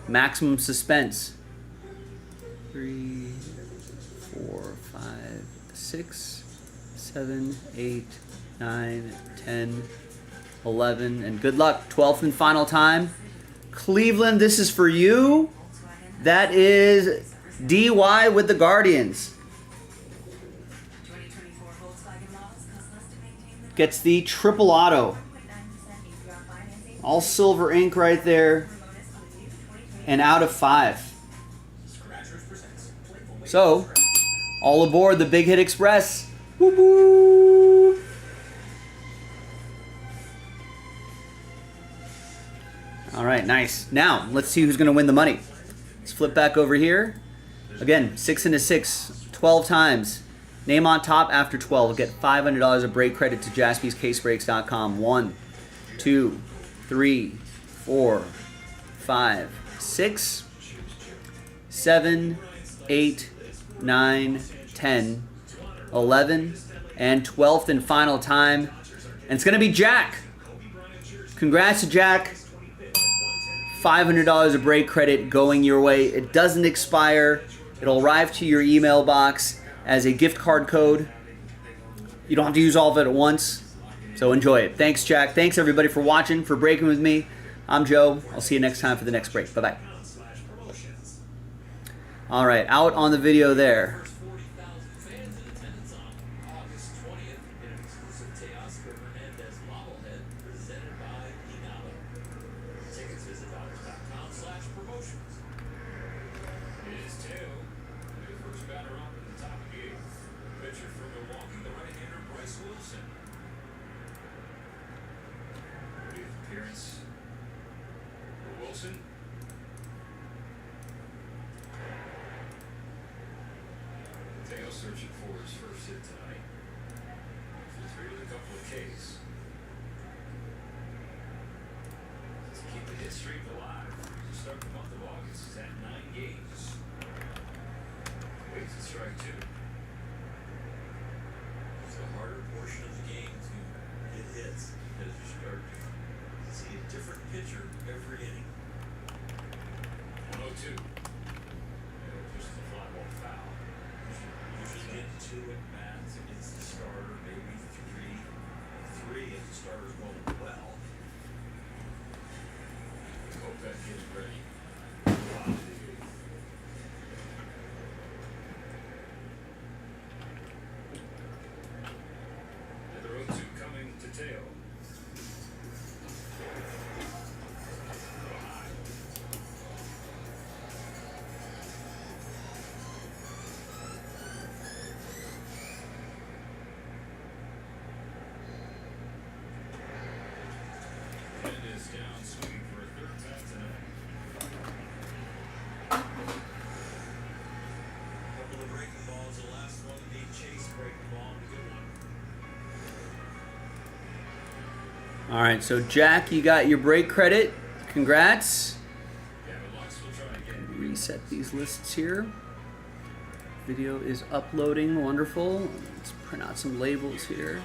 Maximum suspense. 3, 4, 5, 6, 7, 8, 9, 10, 11, and good luck. 12th and final time. Cleveland, this is for you. That is DY with the Guardians. Gets the triple auto. All silver ink right there. And out of 5. So, all aboard the Big Hit Express. Woo woo! All right, nice. Now, let's see who's going to win the money. Let's flip back over here. Again, 6 and a 6, 12 times. Name on top after 12. We'll get $500 of break credit to jaspyscasebreaks.com. 1, 2, 3, 4, 5, 6, 7, 8, 9, 10, 11, and 12th and final time. And it's going to be Jack. Congrats to Jack. $500 of break credit going your way. It doesn't expire. It'll arrive to your email box as a gift card code. You don't have to use all of it at once. So enjoy it. Thanks, Jack. Thanks, everybody, for watching, for breaking with me. I'm Joe. I'll see you next time for the next break. Bye-bye. All right, out on the video there. Wilson. Mateo searching for his first hit tonight. He's three with a couple of Ks. Let's keep the hit streak alive. To start the month of August, he's at 9 games. Waits to strike 2. It's the harder portion of the game to get hits as you start to see a different pitcher every inning. 102. Just a fly ball foul. Usually get 2 at bats against the starter, maybe 3 if the starter's going well. Hope that kid's ready. Another 0-2 coming to Teo. Down swinging for a third time tonight. Couple of breaking balls, the last one being Chase breaking ball, and a good one. All right, so Jack, you got your break credit. Congrats. Reset these lists here. Video is uploading. Wonderful. Let's print out some labels here.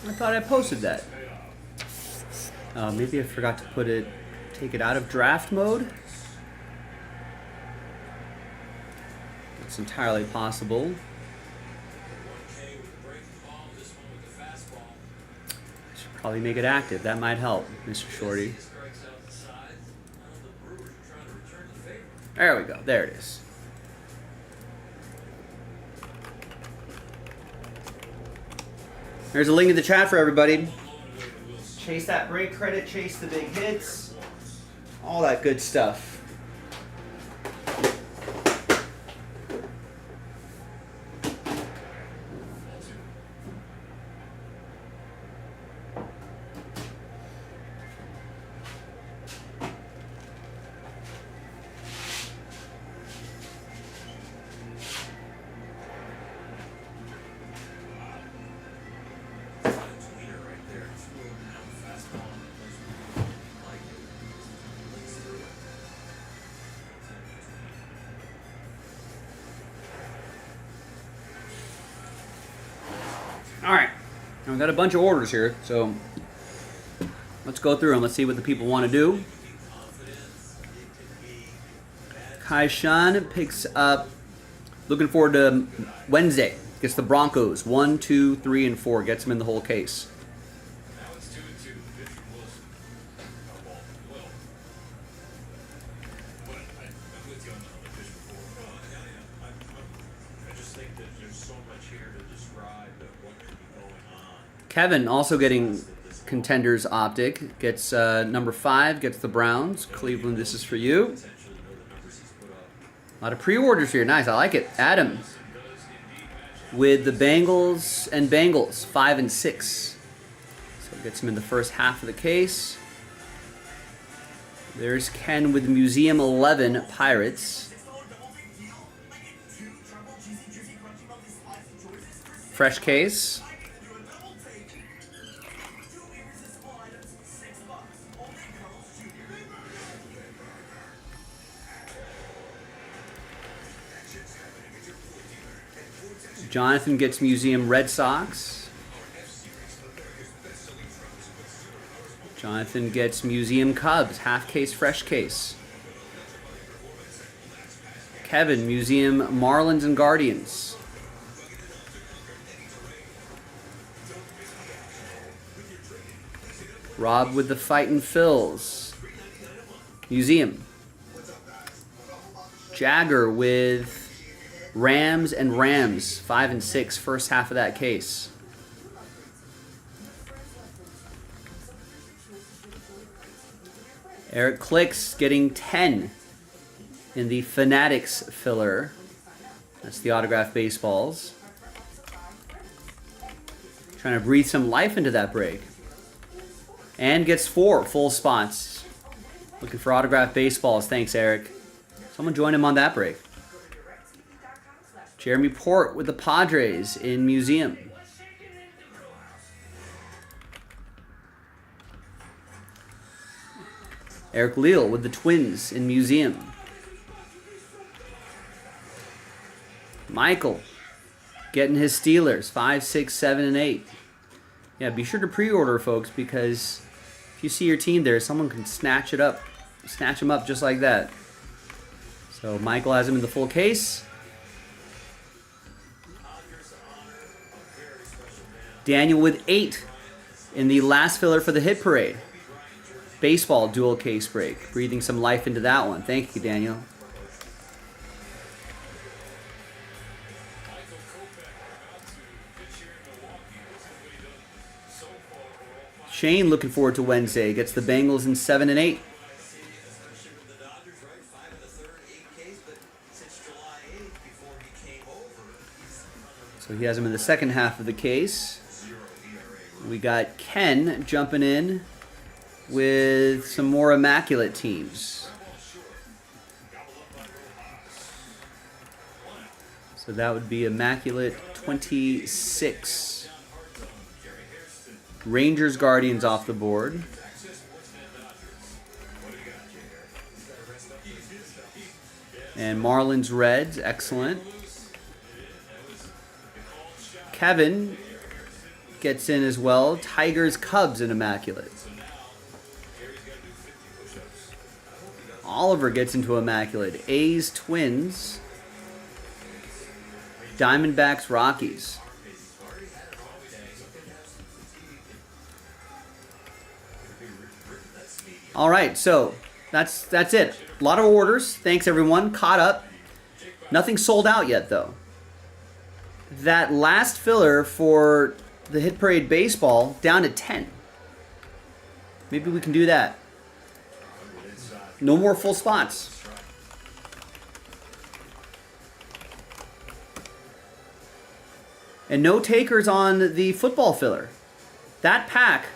I thought I posted that. Maybe I forgot to take it out of draft mode. It's entirely possible. Should probably make it active. That might help, Mr. Shorty. There we go. There it is. There's a link in the chat for everybody. Chase that break credit, chase the big hits, all that good stuff. Alright, I've got a bunch of orders here, so let's go through them. Let's see what the people want to do. Kai Shan picks up, looking forward to Wednesday. Gets the Broncos, 1, 2, 3, and 4. Gets them in the whole case. Kevin also getting Contenders Optic. Gets number 5, gets the Browns. Cleveland, this is for you. A lot of pre-orders here. Nice, I like it. Adam with the Bengals and Bengals, 5 and 6. So gets him in the first half of the case. There's Ken with Museum 11 Pirates. Fresh case. Jonathan gets Museum Red Sox. Jonathan gets Museum Cubs, half case, fresh case. Kevin, Museum Marlins and Guardians. Rob with the Fightin' Phils. Museum. Jagger with Rams and Rams, 5 and 6, first half of that case. Eric Clicks getting 10 in the Fanatics filler. That's the autographed baseballs. Trying to breathe some life into that break. And gets 4 full spots. Looking for autographed baseballs. Thanks, Eric. Someone join him on that break. Jeremy Port with the Padres in Museum. Eric Leal with the Twins in Museum. Michael getting his Steelers 5, 6, 7, and 8. Yeah, be sure to pre-order, folks, because if you see your team there, someone can snatch them up just like that. So Michael has him in the full case. Daniel with 8 in the last filler for the hit parade. Baseball dual case break. Breathing some life into that one. Thank you, Daniel. Shane looking forward to Wednesday. Gets the Bengals in 7 and 8. So he has him in the second half of the case. We got Ken jumping in with some more immaculate teams. So that would be immaculate 26. Rangers Guardians off the board. And Marlins Reds, excellent. Kevin gets in as well. Tigers Cubs in immaculate. Oliver gets into immaculate. A's Twins. Diamondbacks Rockies. All right, so that's it. A lot of orders. Thanks, everyone. Caught up. Nothing sold out yet, though. That last filler for the Hit Parade Baseball down to 10. Maybe we can do that. No more full spots. And no takers on the football filler. That pack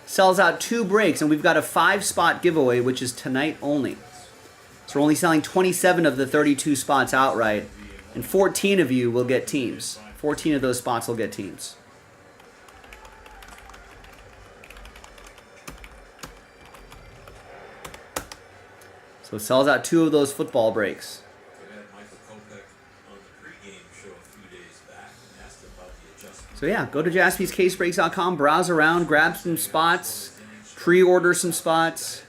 sells out 2 breaks, and we've got a 5-spot giveaway, which is tonight only. So we're only selling 27 of the 32 spots outright, and 14 of you will get teams. 14 of those spots will get teams. So it sells out 2 of those football breaks. So yeah, go to jaspyscasebreaks.com, browse around, grab some spots, pre-order some spots.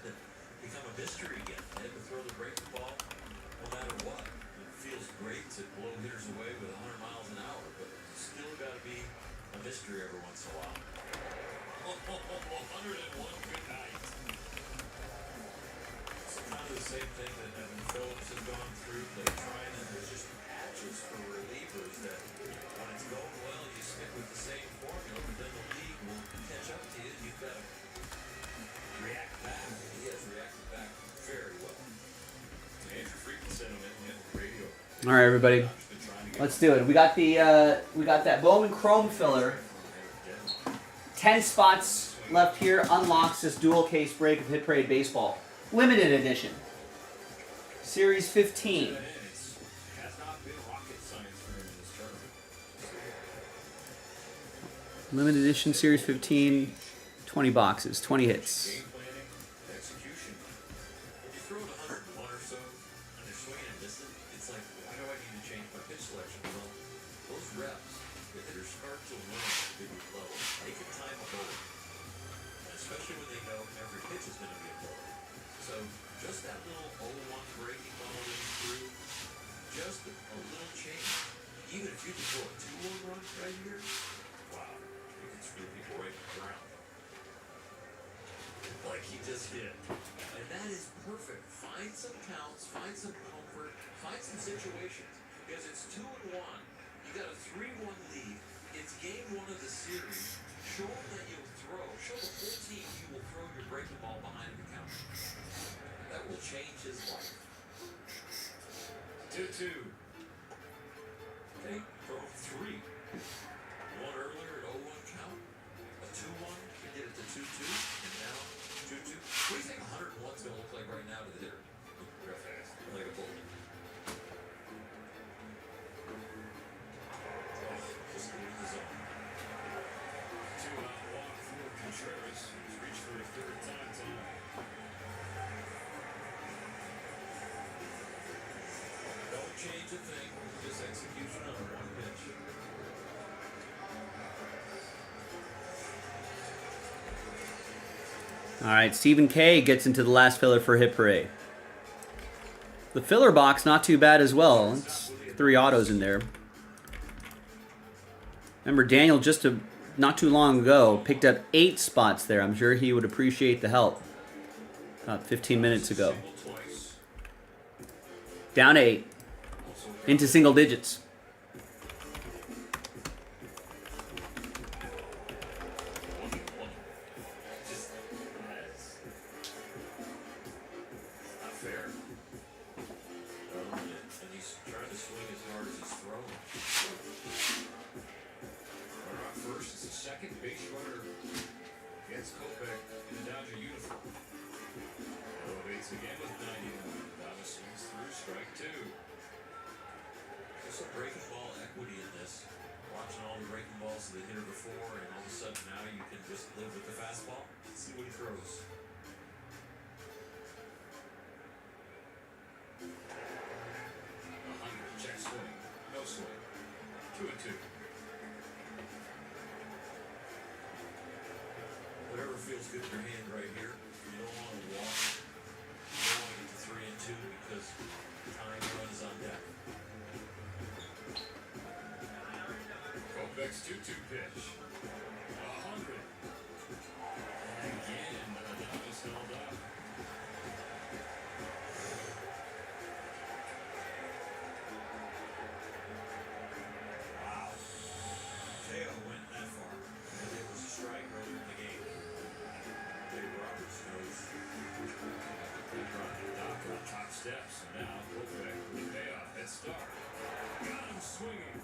All right, everybody, let's do it. We got that Bowman Chrome filler. 10 spots left here. Unlocks this dual case break of Hit Parade Baseball, limited edition, Series 15. Limited edition, Series 15, 20 boxes, 20 hits. Okay, throw 3. One earlier at 0-1 count. 2-2, and now 2-2. What do you think 101's going to look like right now to the hitter? Real fast, like a bullet. Just go to the zone. 2-out walk for Contreras. He's reached for a third time tonight. Don't change a thing. Just execution on one pitch. All right, Stephen K gets into the last filler for Hit Parade. The filler box, not too bad as well. It's 3 autos in there. Remember, Daniel not too long ago picked up 8 spots there. I'm sure he would appreciate the help. About 15 minutes ago. Down to 8. Into single digits. Again with 90. Davis swings through strike 2. There's some breaking ball equity in this. Watching all the breaking balls to the hitter before, and all of a sudden now you can just live with the fastball. See what he throws. 100. Check swing. No swing. 2-2. Whatever feels good in your hand right here. You don't want to walk. Going into 3-2 because time runs on deck. Kopech's 2-2 pitch. 100. And again, Adames held up. Wow. Teo went that far. And it was a strike earlier in the game. Dave Roberts knows. Top steps, and now Kopech with payoff head start. Got him swinging.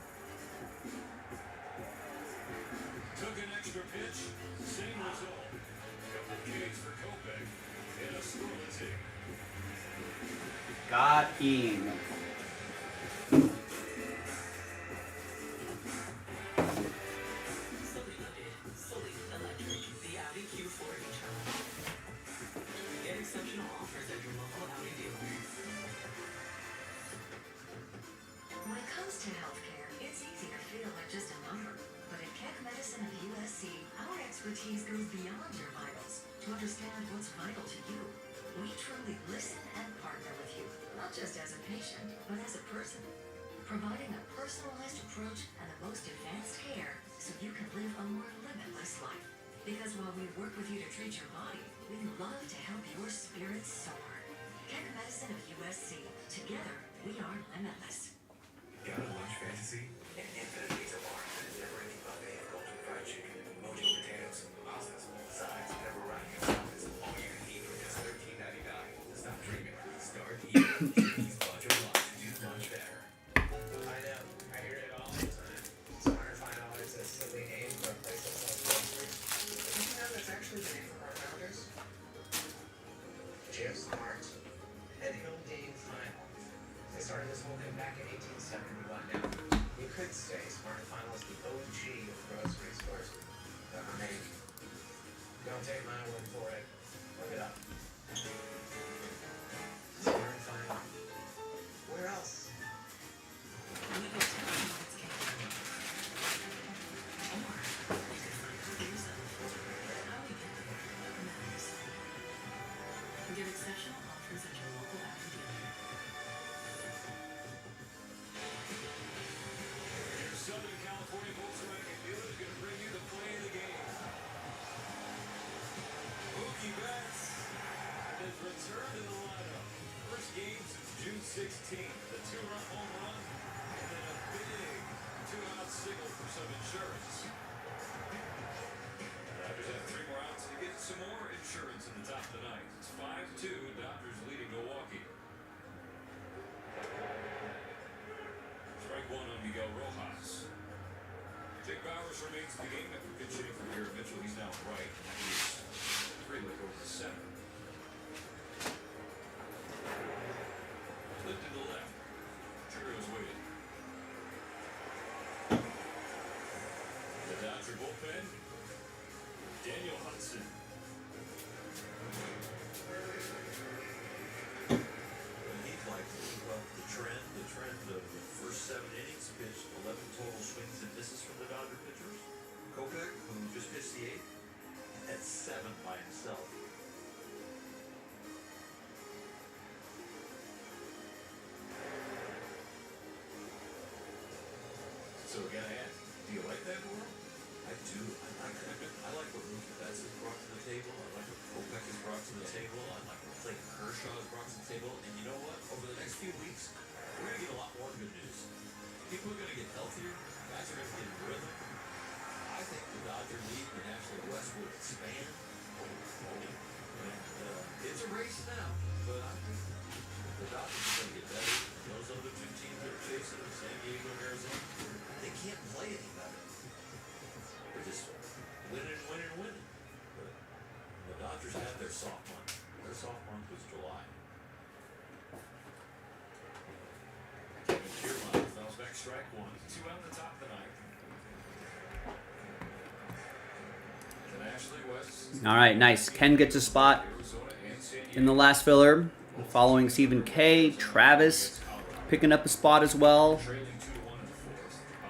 Took an extra pitch, same result. Couple Ks for Kopech, and a scoreless inning. Got him. Fully electric, the Audi Q4 e-tron. Get exceptional offers at your local Audi dealer. When it comes to healthcare, it's easy to feel like just a number. But at Keck Medicine of USC, our expertise goes beyond your vitals to understand what's vital to you. We truly listen and partner with you, not just as a patient, but as a person. Providing a personalized approach and the most advanced care so you can live a more limitless life. Because while we work with you to treat your body, we'd love to help your spirit soar. Keck Medicine of USC. Together, we are limitless. Got a lunch fantasy? An infinite pizza bar. Never-ending buffet of golden fried chicken, mojo potatoes, pasta, sides, pepperoni, and salads. All you can eat for just $13.99. Stop dreaming. Start eating. These bunch of lunch. Do lunch better. I know. I hear it all the time. $105 is a silly name for a place that sells groceries. Did you know that's actually the name of our founders? Jeff Smart and Hildane Final. They started this whole thing back in 1871. Now, you could say Smart Final is the OG of grocery stores. But I mean, don't take my word for it. Look it up. Smart Final. Where else? We will tell you what's capable of. Or you could find out for yourself. Audi dealer matters. Get exceptional offers at your local Audi dealer. Your Southern California Volkswagen dealer is going to bring you the play of the game. Mookie Betts has returned to the lineup. First game since June 16th. The 2-run home run, and then a big 2-out single for some insurance. Dodgers have 3 more outs to get some more insurance in the top of the ninth. It's 5-2. Dodgers leading Milwaukee. Strike 1 on Miguel Rojas. Jake Bowers remains in the game after pinch hitting from Garrett Mitchell. He's now right. Hudson. He'd like to keep up the trend of the first 7 innings, pitched 11 total swings and misses from the Dodger pitchers. Kopech, who just pitched the 8th, had 7 by himself. So we gotta ask, do you like that world? I do. I like what Mookie Betts has brought to the table. I like what Kopech has brought to the table. I like what Clayton Kershaw has brought to the table. And you know what? Over the next few weeks, we're going to get a lot more good news. People are going to get healthier. Guys are going to get in rhythm. I think the Dodger League, the National West, will expand. And, it's a race now, but I think the Dodgers are going to get better. Those other 2 teams that are chasing them, San Diego and Arizona, they can't play any better. They're just winning. But the Dodgers had their soft month. Their soft month was July. Kevin Kiermaier fouls back strike 1. 2 out in the top of the ninth. And Ashley West. All right, nice. Ken gets a spot in the last filler. Following Stephen K. Travis picking up a spot as well.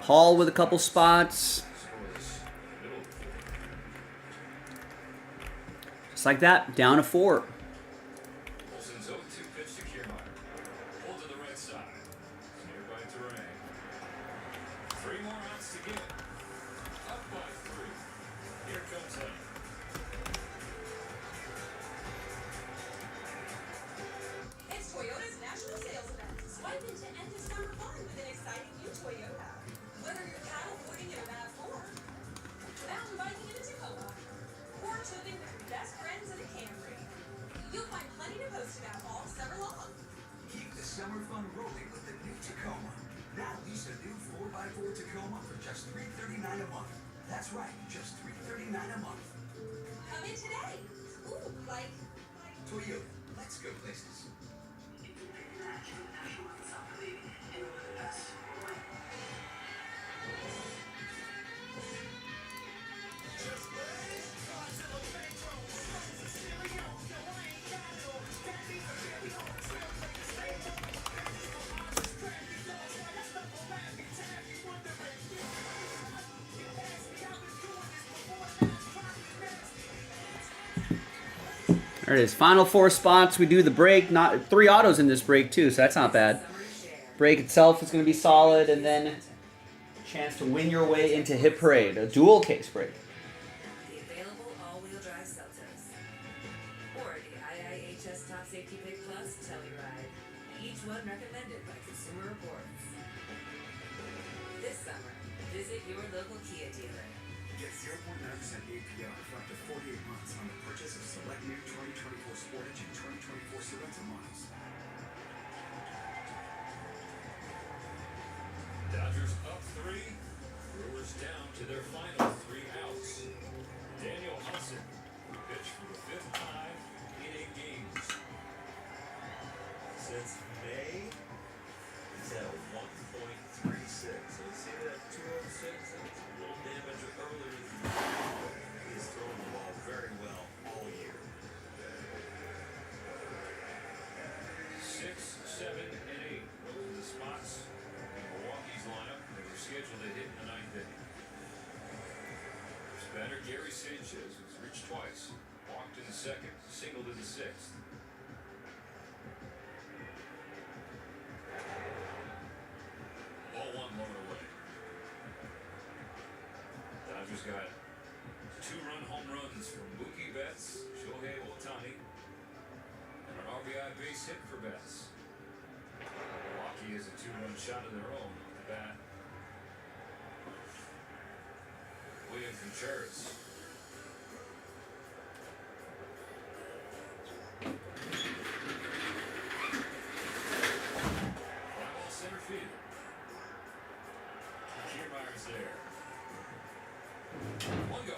Paul with a couple spots. Just like that, down to 4. Olsen's 0-2 pitch to Kiermaier. Pulled to the right side. Nearby terrain. 3 more outs to get. Up by 3. Here comes Hunt. It's Toyota's national sales event. Swipe into end of summer fun with an exciting new Toyota. Whether you're cattle boarding in a RAV4, mountain biking in a Tacoma, or tubing with your best friends in a Camry, you'll find plenty to post about all summer long. Keep the summer fun rolling with the new Tacoma. Now lease a new 4x4 Tacoma for just $339 a month. That's right, just $339 a month. Come in today. Ooh, like Toyota, let's go places. There it is. Final 4 spots. We do the break. Not 3 autos in this break too, so that's not bad. Break itself is going to be solid, and then a chance to win your way into Hit Parade, a dual case break. The available all-wheel drive Seltos. Or the IIHS Top Safety Pick Plus Telluride. Each one recommended by Consumer Reports. This summer, visit your local Kia dealer. Get 0.9% APR for up to 48 months on the purchase of select new 2024 Sportage and 2024 Sorento models. Dodgers up 3. Brewers down to their final 3 outs. Daniel Hudson, who pitched for the 5th time in 8 games. Since May, he's had a 1.36. So you see that 206? That's a little damage earlier in the year. He has thrown the ball very well all year. 6, 7, and 8. Those are the spots in Milwaukee's lineup. They were scheduled to hit in the 9th inning. First batter Gary Sanchez was reached twice. Walked in the 2nd, singled in the 6th. Ball 1 low and away. Dodgers got 2-run home runs from Mookie Betts, Shohei Ohtani, and an RBI base hit for Betts. Milwaukee has a 2-run shot of their own off the bat. William Contreras. Fly ball center field. Kiermaier's there. 1 go.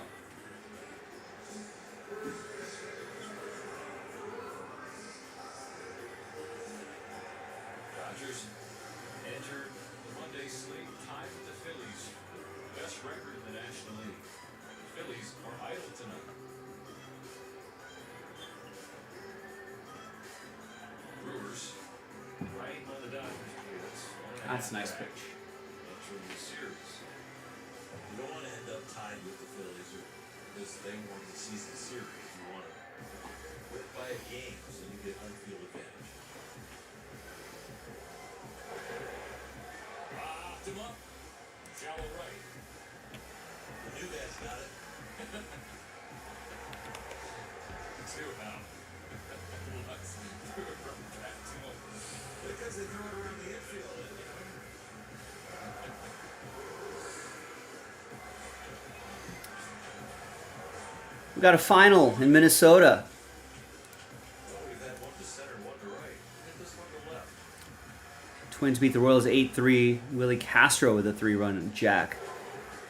Dodgers entered the Monday slate tied with the Phillies for the best record in the National League. The Phillies That's a nice pitch. Entering the series. You don't want to end up tied with the Phillies or this thing once the season series. You want to win by a game so you get home field advantage. Popped him up. Shallow right. The new guy's got it. Two out. Because they throw it around the infield. We got a final in Minnesota. We've had one to center, one to right. Hit this one to left. Twins beat the Royals 8-3. Willie Castro with a 3-run jack.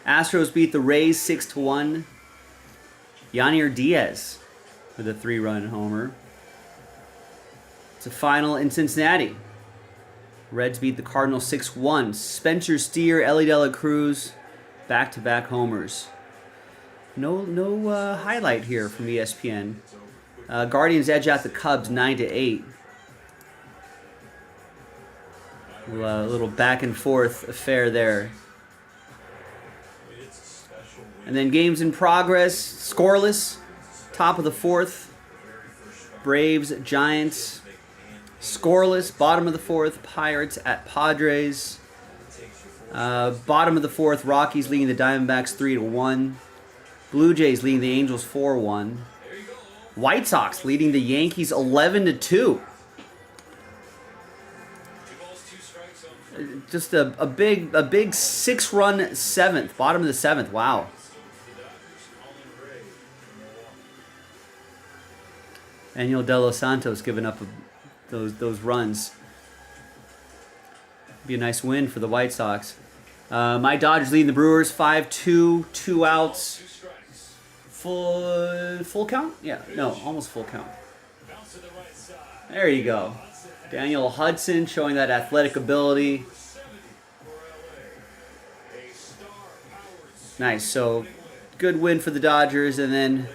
Astros beat the Rays 6-1. Yanier Diaz with a 3-run homer. It's a final in Cincinnati. Reds beat the Cardinals 6-1. Spencer Steer, Ellie De La Cruz, back-to-back homers. No highlight here from ESPN. Guardians edge out the Cubs 9-8. Little back and forth affair there. And then games in progress, scoreless. Top of the fourth. Braves, Giants. Scoreless, bottom of the fourth. Pirates at Padres. Bottom of the fourth, Rockies leading the Diamondbacks 3-1. Blue Jays leading the Angels 4-1. White Sox leading the Yankees 11-2. Just a big 6-run seventh, bottom of the seventh. Wow. Daniel De Los Santos giving up those runs. Be a nice win for the White Sox. My Dodgers leading the Brewers 5-2, 2 outs. Full count? Yeah, no, almost full count. There you go. Daniel Hudson showing that athletic ability. Nice. So good win for the Dodgers, and then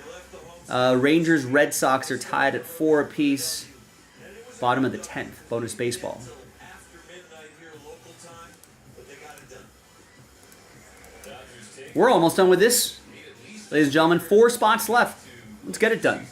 Rangers, Red Sox are tied at 4 apiece. Bottom of the 10th. Bonus baseball. We're almost done with this, ladies and gentlemen. 4 spots left. Let's get it done.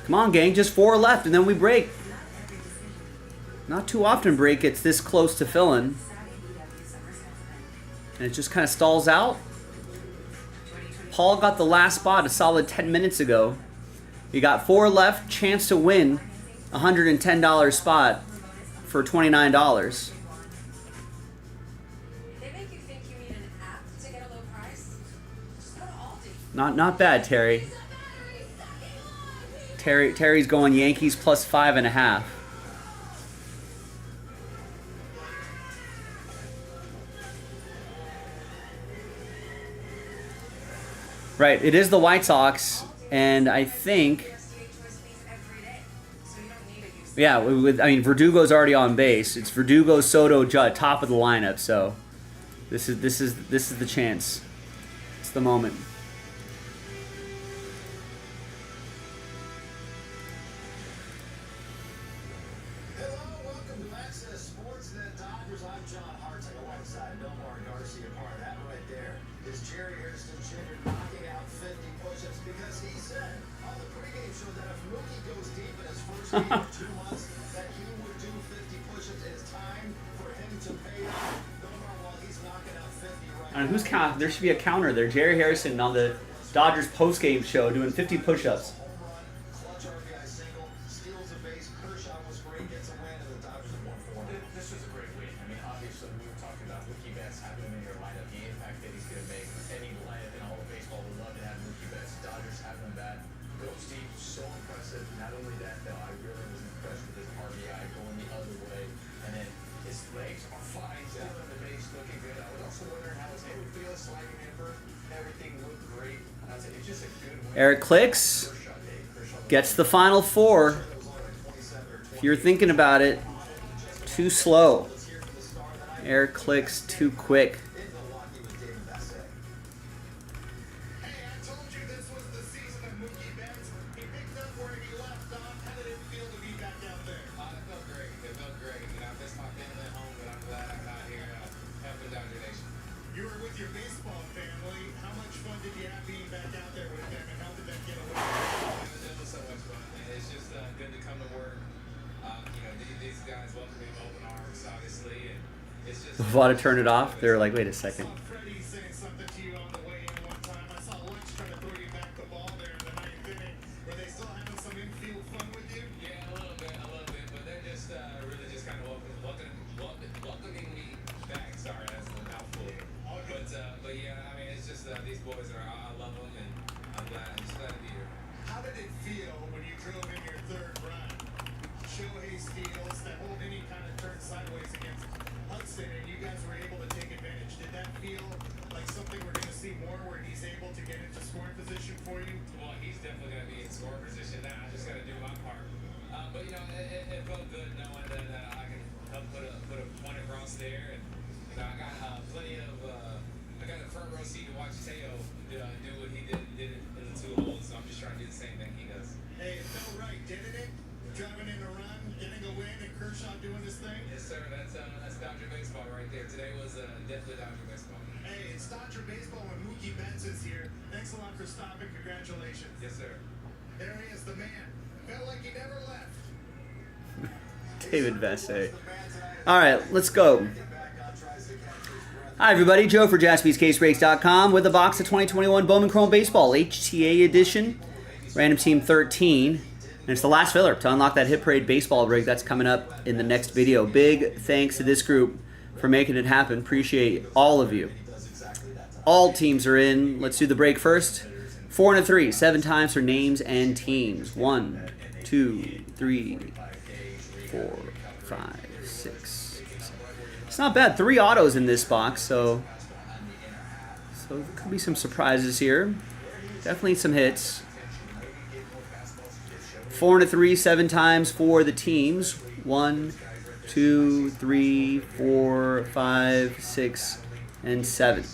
Come on, gang. Just 4 left, and then we break. Not too often break gets this close to filling. And it just kind of stalls out. Paul got the last spot a solid 10 minutes ago. You got 4 left. Chance to win $110 spot for $29. Not bad, Terry. Terry's going Yankees plus 5.5. Right, it is the White Sox, and I think, yeah, I mean Verdugo's already on base. It's Verdugo, Soto, Judd, top of the lineup. So this is the chance. It's the moment. there is Jerry Harrison Jr. knocking out 50 push-ups because he said on the pregame show that if Mookie goes deep in his first game of 2 months, that he would do 50 push-ups. It's time for him to pay off. No more while he's knocking out 50 right And who's count? There should be a counter there. Jerry Harrison on the Dodgers postgame show doing 50 push-ups. Clutch RBI single, steals a base. Kershaw was great, gets a win, and the Dodgers have won 4. This was a great win. I mean, obviously, we were talking about Mookie Betts having him in your lineup, the impact that he's going to make. Any lineup in all of baseball would love to have Mookie Betts. Dodgers having him back. Goes deep, so impressive. Not only that, though, I really was impressed with his RBI going the other way. And then his legs are fine, still on the base, looking good. I was also wondering how his head would feel, sliding in first. Everything looked great. It's just a good win. Eric Clicks gets the final 4. If you're thinking about it, too slow. Eric Clicks too quick. You were with your baseball family. How much fun did you have being back out there with them, and how did that get away? It was so much fun, man. It's just good to come to work. You know, these guys welcome me with open arms, obviously, and it's just. Vada turned it off. They were like, wait a second. I saw Freddie saying something to you on the way in one time. I saw Lux trying to throw you back the ball there in the 9th inning. Were they still having some infield fun with you? Yeah, a little bit, but they're just really just kind of welcoming me back. Sorry, that's a mouthful. But yeah, I mean, it's just these boys I love them, and I'm just glad to be here. How did it feel when you drove in your 3rd run? Shohei steals, that whole inning kind of turned sideways against Hudson, and you guys were able to take advantage. Did that feel like something we're going to see more, where he's able to get into scoring position for you? Well, he's definitely going to be in scoring position now. I just got to do my part. But you know, it felt good knowing that I can help put a point across there, and you know, I got plenty of. I got a front row seat to watch Teo do what he did in the 2 holes, so I'm just trying to do the same thing he does. Hey, it felt right, didn't it? Driving in a run, getting a win, and Kershaw doing his thing? Yes, sir. That's Dodger baseball right there. Today was definitely Dodger baseball. Hey, it's Dodger baseball when Mookie Betts is here. Thanks a lot for stopping. Congratulations. Yes, sir. There he is, the man. Felt like he never left. David Vesse. All right, let's go. Hi, everybody. Joe for JaspysCaseBreaks.com with a box of 2021 Bowman Chrome Baseball HTA Edition, Random Team 13. And it's the last filler to unlock that Hit Parade baseball break that's coming up in the next video. Big thanks to this group for making it happen. Appreciate all of you. All teams are in. Let's do the break first. 4 and a 3, 7 times for names and teams. 1, 2, 3, 4, 5, 6. It's not bad. 3 autos in this box, so there could be some surprises here. Definitely some hits. 4 and a 3, 7 times for the teams. 1, 2, 3, 4, 5, 6, and 7.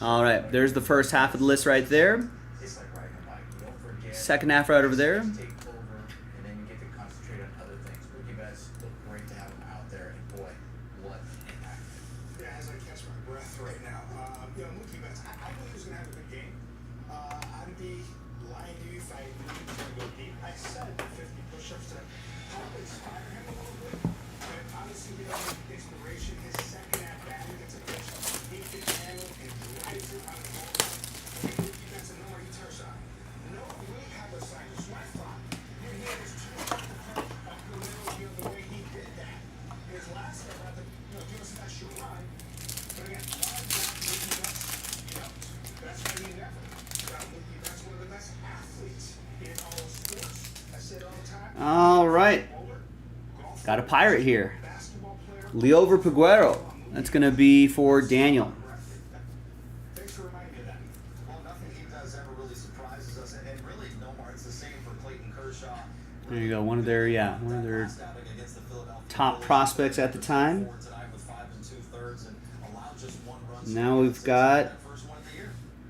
All right, there's the first half of the list right there. Second half right over there. As I catch my breath right now, Mookie Betts, I knew he was going to have a good game. I'd be lying to you if I knew he was going to go deep. I said 50 push-ups to help inspire him a little bit. But honestly, inspiration, his second at-bat, he gets a pitch, he can handle and drives it on the ball. Mookie Betts, and nowhere he turns on. No, we have a sign. It's my fault. Your hand is too hard to punch up the middle the way he did that. His last step out the, give us an extra run. But again, that's why he never got Mookie Betts, one of the best athletes in all of sports. I said all the time. All right. Got a pirate here. Liover Peguero. That's going to be for Daniel. Thanks for reminding me of that. Well, nothing he does ever really surprises us, and really, Nomar, it's the same for Clayton Kershaw. There you go. One of their top prospects at the time. Tonight with 5 2/3 and allowed just 1 run. Now we've got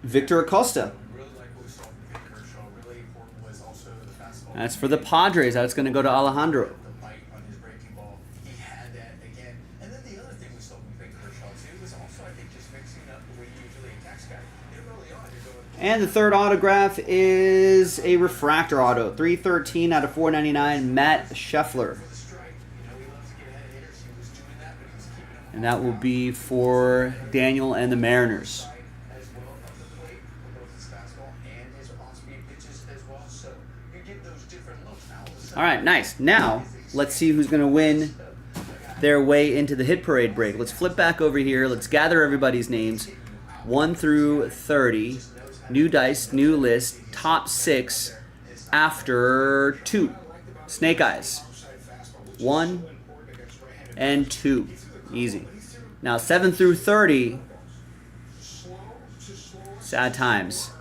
Victor Acosta. Really like what we saw from Vic Kershaw. Really important was also the fastball. That's for the Padres. That's going to go to Alejandro. The bite on his breaking ball. He had that again. And then the other thing we saw from Vic Kershaw too was also, I think, just mixing up the way he usually attacks guys. Early on, you're going. And the third autograph is a refractor auto. 313 out of 499, Matt Scheffler. And that will be for Daniel and the Mariners. All right, nice. Now, let's see who's going to win their way into the hit parade break. Let's flip back over here. Let's gather everybody's names. 1 through 30. New dice, new list. Top 6 after 2. Snake Eyes. 1 and 2. Easy. Now, 7 through 30. Sad times.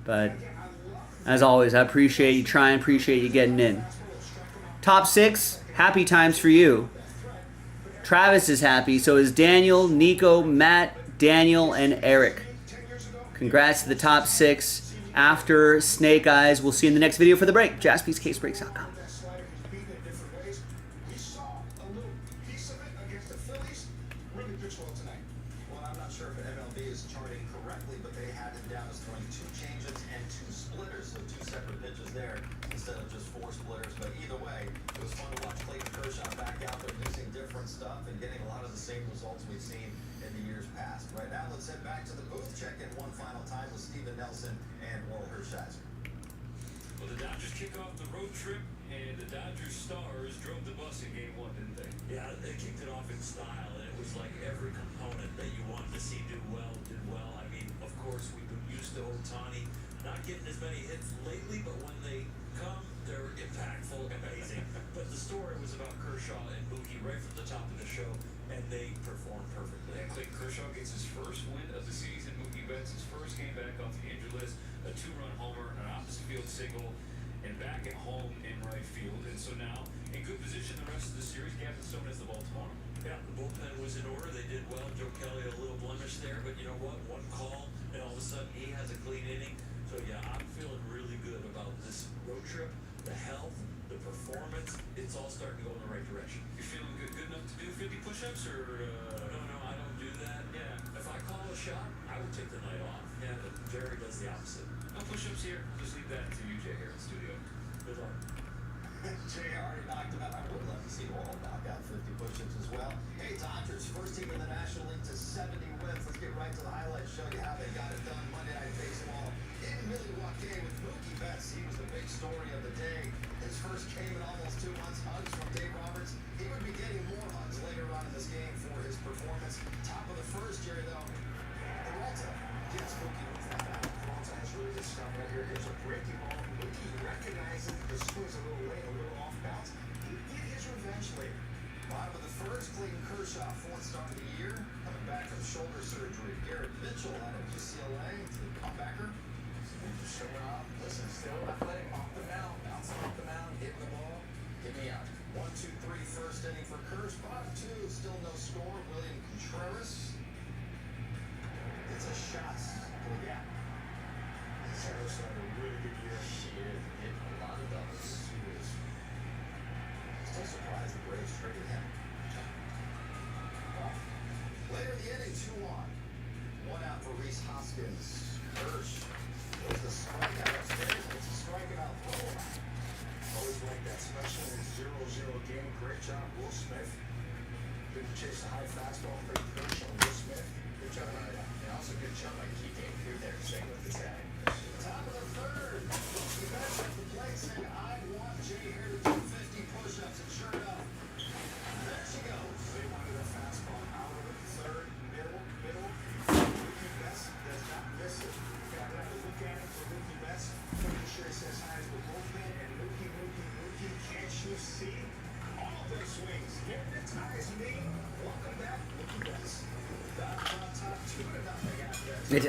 But, as always, I appreciate you trying, appreciate you getting in. Top 6, happy times for you. Travis is happy, so is Daniel, Nico, Matt, Daniel, and Eric. Congrats to the top 6 after Snake Eyes. We'll see you in the next video for the break. JaspysCaseBreaks.com. Stuff and getting a lot of the same results we've seen in the years past. Right now, let's head back to the booth, check in one final time with Steven Nelson and Will Hershiser. Well, the Dodgers kick off the road trip, and the Dodgers stars drove the bus in Game 1, didn't they? Yeah, they kicked it off in style, and it was like every component that you wanted to see did well. I mean, of course, we've been used to Ohtani not getting as many hits lately, but when they come, they're impactful, amazing. But the story was about Kershaw and Mookie right from the top of the show, and they performed perfectly. And Clayton Kershaw gets his first win of the season. Mookie Betts his first game back off the injured list, a 2-run homer, an opposite field single, and back at home in right field. And so now, in good position the rest of the series, Gavin Stone has the ball tomorrow. Yeah, the bullpen was in order. They did well. Joe Kelly had a little blemish there, but you know what? One call, and all of a sudden he has a clean inning. So yeah, I'm feeling really good about this road trip, the health, the performance. It's all starting to go in the right direction. You feeling good enough to do 50 push-ups, or No, I don't do that. Yeah, if I call a shot, I would take the night off. Yeah, but Jerry does the opposite. no push-ups here? Just leave that to you, Jay, here in the studio. Good luck. Jay already knocked him out. I would love to see all knock out 50 push-ups as well. Hey, Dodgers, first team in the National League to 70 wins. Let's get right to the highlights, show you how they got it done. Monday Night Baseball in Milwaukee with Mookie Betts. He was the big story of the day. His first came in almost 2 months. Hugs from Dave Roberts. He would be getting more hugs later on in this game for his performance. Top of the first, Jerry, though. Peralta gets Mookie with that out. Peralta has really good stuff right here. Here's a breaking ball. Mookie recognizing the swing's a little late, a little off balance. He did his revenge later. Bottom of the first, Clayton Kershaw, 4th start of the year, coming back from shoulder surgery. Garrett Mitchell out of UCLA, the comebacker. Showing up. Listen, still athletic, off the mound, bouncing off the mound, hitting the ball. Get me out. 1, 2, 3, first inning for Kershaw. Bottom 2, still no score. William Contreras. It's a shot to the gap. Kershaw had a really good year. She did hit a lot of doubles. She was still surprised the Braves traded him. Well, later in the inning, 2 on. 1 out for Reese Hoskins. Hirsch. Was the strikeout upstairs? It's a strikeout. Always like that special 0-0 game. Great job, Will Smith. Good to chase a high fastball for Kershaw. Will Smith. Good job by that. And also good job by keeping through there. Staying with the tag. Top of the third. He backs up the plate saying, I want Jay here to do 50 push-ups. And sure enough, there she goes. They wanted a fastball out of the third. Middle. Mookie Betts does not miss it. Look at it for Mookie Betts. Making sure he says hi to the bullpen. And Mookie, can't you see? All their swings. Hypnotize me. Welcome back, Mookie Betts. Top 2-0 after that.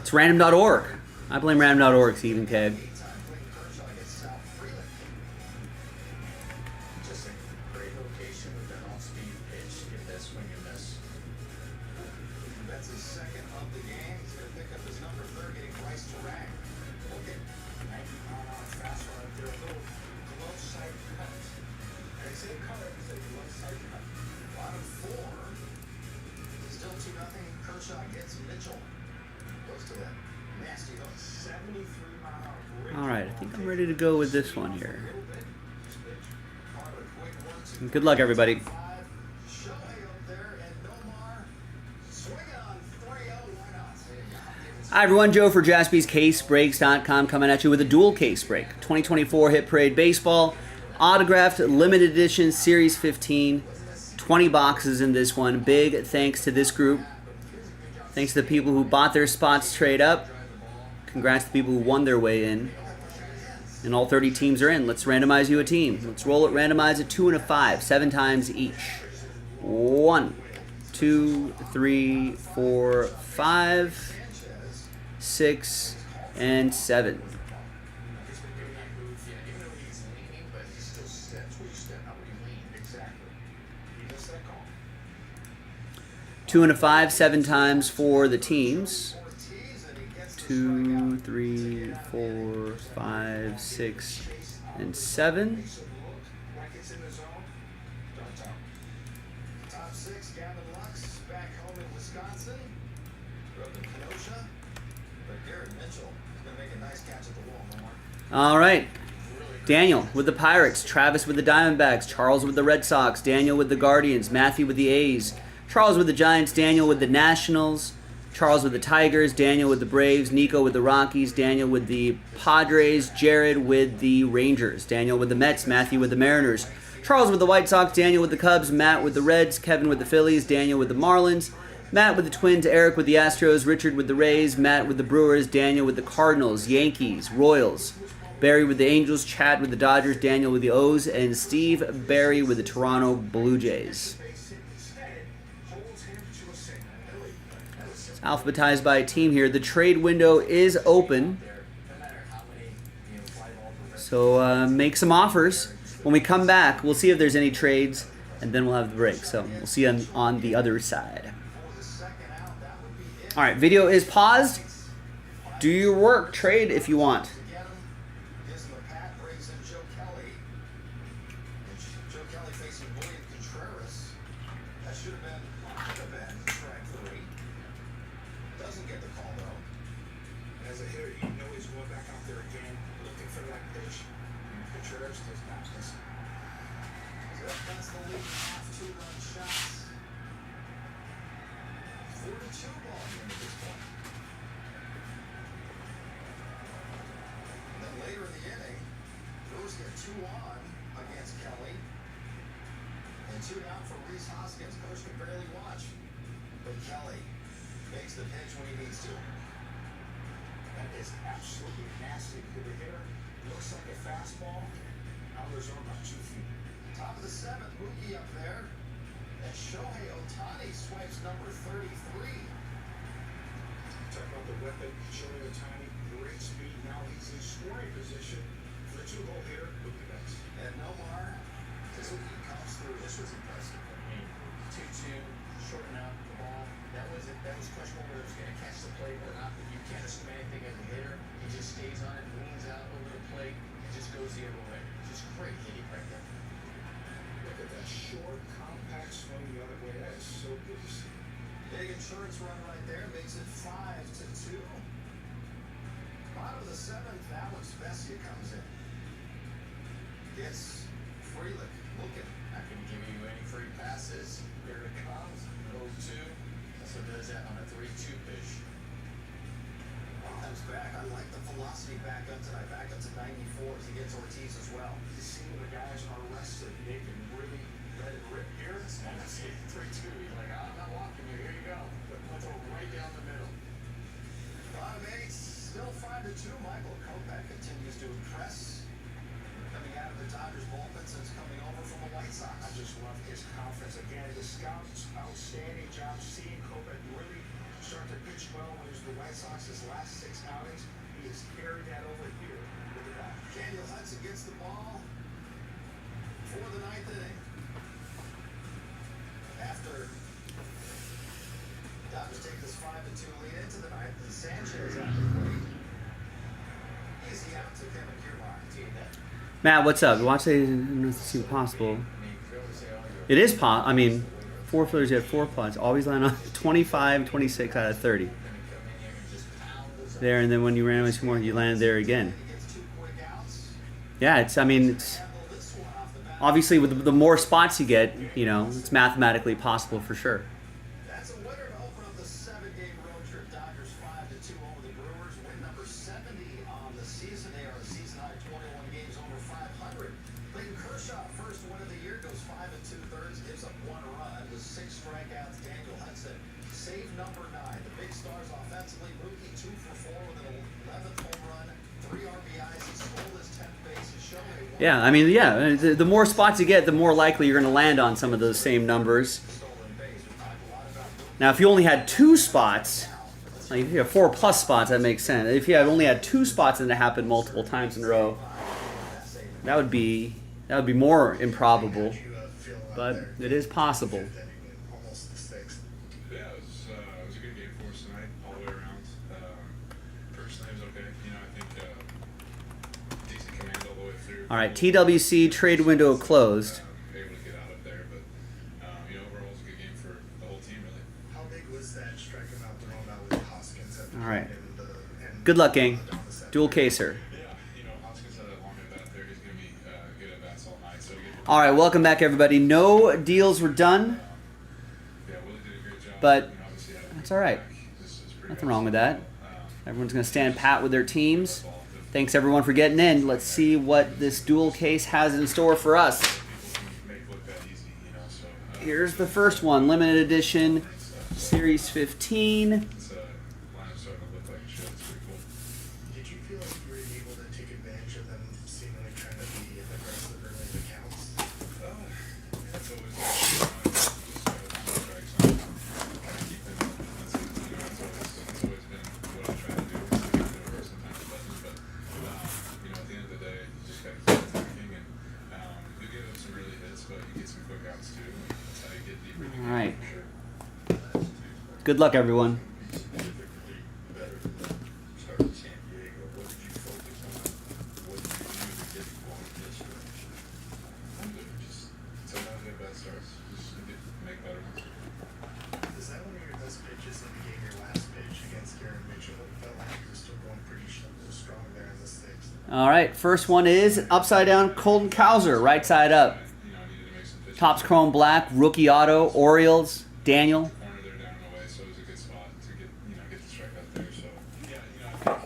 It's random.org. I blame random.org, Stephen Keg. Just a great location with that off-speed pitch. Get that swing and miss. That's his second of the game. He's going to pick up his number. Kershaw gets Mitchell. Goes to that nasty hook. 73-mile-hour. All right, I think I'm ready to go with this one here. Good luck, everybody. Hi, everyone. Joe for JaspysCaseBreaks.com coming at you with a dual case break. 2024 Hit Parade Baseball, autographed limited edition Series 15. 20 boxes in this one. Big thanks to this group. Thanks to the people who bought their spots trade up. Congrats to the people who won their way in. And all 30 teams are in. Let's randomize you a team. Let's roll it, randomize it, 2 and a 5, 7 times each. 1, 2, 3, 4, 5, 6, and 7. Two and a 5, 7 times for the teams. 2, 3, 4, 5, 6, and 7. Top 6, Gavin Lux, back home in Wisconsin. Grew up in Kenosha. But Garrett Mitchell is going to make a nice catch at the wall, Omar. All right. Daniel with the Pirates, Travis with the Diamondbacks, Charles with the Red Sox, Daniel with the Guardians, Matthew with the A's, Charles with the Giants, Daniel with the Nationals, Charles with the Tigers, Daniel with the Braves, Nico with the Rockies, Daniel with the Padres, Jared with the Rangers, Daniel with the Mets, Matthew with the Mariners, Charles with the White Sox, Daniel with the Cubs, Matt with the Reds, Kevin with the Phillies, Daniel with the Marlins, Matt with the Twins, Eric with the Astros, Richard with the Rays, Matt with the Brewers, Daniel with the Cardinals, Yankees, Royals, Barry with the Angels, Chad with the Dodgers, Daniel with the O's, and Steve Barry with the Toronto Blue Jays. It's alphabetized by team here. The trade window is open, so make some offers. When we come back, we'll see if there's any trades, and then we'll have the break. So we'll see you on the other side. All right, video is paused. Do your work. Trade if you want. Two down for Reese Hoskins. Coach can barely watch. But Kelly makes the pitch when he needs to. That is absolutely nasty to the hitter. Looks like a fastball. Out of the zone about 2 feet. Top of the 7th, Mookie up there. And Shohei Ohtani swipes number 33. Talk about the weapon, Shohei Ohtani, great speed. Now he's in scoring position for the 2-hole hitter with the Mets. And Nomar, this week he comes through. This was impressive. 2-2, shorten out the ball. That was questionable whether it was going to catch the plate or not, but you can't assume anything as a hitter. He just stays on it, leans out over the plate, and just goes the other way. Just great hitting right there. Look at that short, compact swing the other way. That is so good to see. Big insurance run right there, makes it 5-2. Bottom of the 7th, Alex Vesia comes in. Gets Frelick looking. Not going to give you any free passes. Here it comes. 0-2. Also does that on a 3-2 pitch. Comes back. I like the velocity back up tonight. Back up to 94 as he gets Ortiz as well. You see when the guys are rested, they can really let it rip here. It's not to see 3-2. He's like, I'm not walking you. Here you go. But puts it right down the middle. Bottom 8, still 5-2. Michael Kopech continues to impress. Coming out of the Dodgers bullpen since coming over from the White Sox. I just love his confidence. Again, the scouts, outstanding job seeing Kopech really start to pitch well when he was the White Sox's last 6 outings. He has carried that over here with the Dodgers. Daniel Hudson gets the ball for the 9th inning. After Dodgers take this 5-2 lead into the 9th, and Sanchez out the plate. Easy out to Kevin Kiermaier. Matt, what's up? Watch it. It seems possible. It is I mean, 4 fillers, you had 4 pods. Always land on 25, 26 out of 30. There, and then when you randomize 2 more, you land there again. Yeah, it's obviously with the more spots you get, you know, it's mathematically possible for sure. That's a winner to open up the 7-game road trip. Dodgers 5-2 over the Brewers. Win number 70 on the season. They are a season high 21 games over 500. Clayton Kershaw, first win of the year, goes 5 2/3, gives up 1 run with 6 strikeouts. Daniel Hudson, save number 9. The big stars offensively. Mookie 2 for 4 with an 11th home run, 3 RBIs. He stole his 10th base. He's shown a Yeah, I mean, yeah, the more spots you get, the more likely you're going to land on some of those same numbers. Now, if you only had 2 spots, like if you have 4+ spots, that makes sense. If you had only had 2 spots and it happened multiple times in a row, that would be more improbable, but it is possible. Yeah, it was a good game for us tonight, all the way around. Personally, it was okay. You know, I think decent command all the way through. All right, TWC trade window closed. Able to get out of there, but you know, overall, it was a good game for the whole team, really. How big was that striking out the wrong out with Hoskins at the All right. end of the Good luck, gang. Dual caser. Yeah, you know, Hoskins had that long at bat there. He's going to be good at bats all night. So All right, welcome back, everybody. No deals were done, yeah, Willie did a great job. but You know, obviously, had a that's all right. this is pretty Nothing wrong with that. Everyone's going to stand pat with their teams. Thanks, everyone, for getting in. Let's see what this dual case has in store for us. make look that easy, you know. So Here's the first one, limited edition, Series 15. it's lineup starting to look like it should. It's pretty cool. Did you feel like you were able to take advantage of them seemingly trying to be aggressive early in the counts? That's always strikes on. Try to keep them. That's you know, it's always been what I try to do. It's a bit over sometimes buttons, but you know, at the end of the day, you just gotta keep attacking, and you give them some really hits, but you get some quick outs too. And that's how you get deeper in the game, All right. for sure. Good luck, everyone. Significantly better than the start in San Diego. What did you focus on? What did you do to get going this direction? Just sometimes we have bad starts. Just make better ones. Is that one of your best pitches in the game, your last pitch against Garen Mitchell? It felt like you were still going pretty strong there in the 6th. All right, first one is upside down Colton Cowser, right side up. You know, I needed to make some pitches. Topps Chrome Black, rookie auto, Orioles, Daniel. Corner there down and away, so it was a good spot to get the strikeout there. So yeah, you know, I think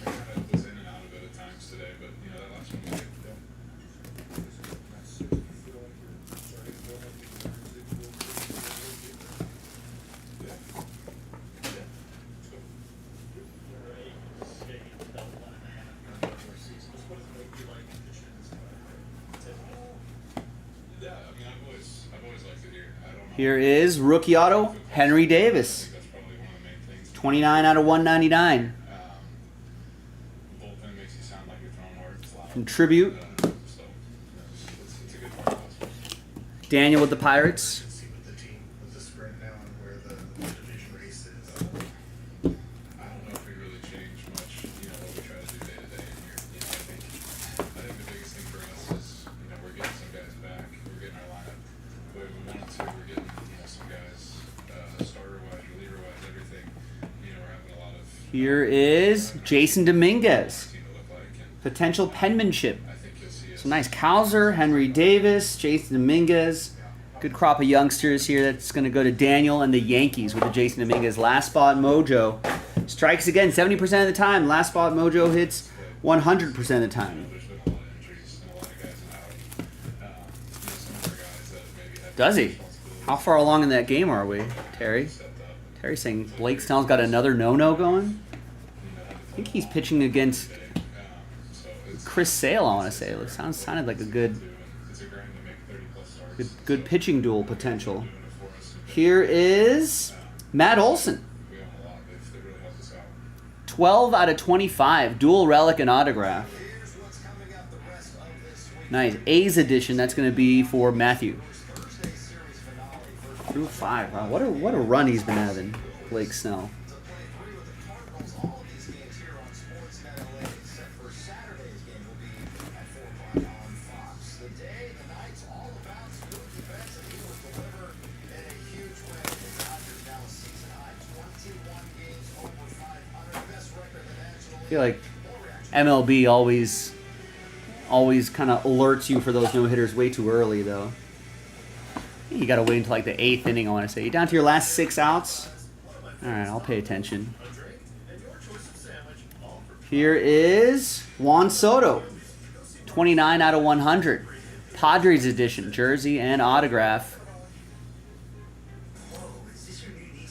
I kind of was in and out of it at times today, but you know, that last one was good. Yeah, I mean, I've always liked it here. I don't know. Here is rookie auto, Henry Davis, That's probably one of the main things. 29 out of 199. Bullpen makes you sound like you're throwing hard. It's loud. Contribute. So, it's a good part of it. Daniel with the Pirates. See with the team, with the sprint now and where the division race is. I don't know if we really change much, you know, what we try to do day to day in here. You know, I think the biggest thing for us is, you know, we're getting some guys back. We're getting our lineup the way we want to. We're getting, you know, some guys starter-wise, reliever-wise, everything. You know, we're having a lot of Here is Jason Dominguez. team to look like, and Potential penmanship. I think you'll see us. Some nice Cowser, Henry Davis, Jason Dominguez. Good crop of youngsters here. That's going to go to Daniel and the Yankees with the Jason Dominguez. Last spot mojo. Strikes again 70% of the time. Last spot mojo hits 100% of the time. There's been a lot of injuries and a lot of guys out. You know, some other guys that maybe have Does he? responsibilities How far along in that game are we, Terry? stepped up. Terry's saying Blake Snell's got another no-no going. I think he's pitching against So it's Chris Sale, I want to say. It sounded like a good it's a grind to make 30+ starts. good pitching duel potential. Here is Matt Olson. We own a lot. They've really helped us out. 12 out of 25. Dual relic and autograph. Here's what's coming up the rest of this week. Nice. A's edition. That's going to be for Matthew. Thursday series finale for Through 5. Wow, what a run he's been having, Blake Snell. to play 3 with the Cardinals. All of these games here on Sportsnet LA, except for Saturday's game will be at 4 o'clock on Fox. The day, the night's all about spooky bets, and he will deliver I feel like MLB always kind of alerts you for those no-hitters way too early, though. You got to wait until like the 8th inning, I want to say. You're down to your last 6 outs. All right, I'll pay attention. Here is Juan Soto. 29 out of 100. Padres edition, jersey and autograph.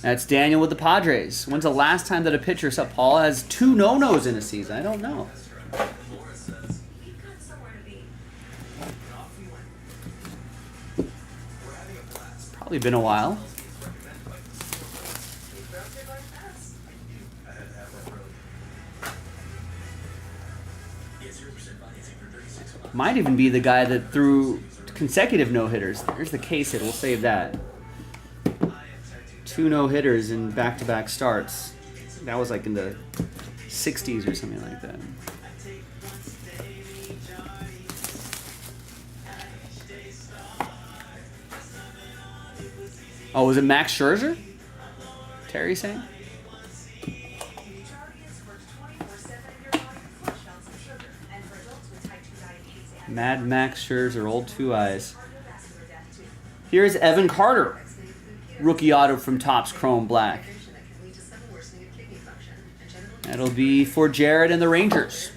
That's Daniel with the Padres. When's the last time that a pitcher, except Paul, has 2 no-nos in a season? I don't know. Probably been a while. Might even be the guy that threw consecutive no-hitters. There's the case hit. We'll save that. 2 no-hitters in back-to-back starts. That was like in the 60s or something like that. Oh, was it Max Scherzer? Terry saying? Mad Max Scherzer, old 2 eyes. Here's Evan Carter. Rookie auto from Topps Chrome Black. That'll be for Jared and the Rangers.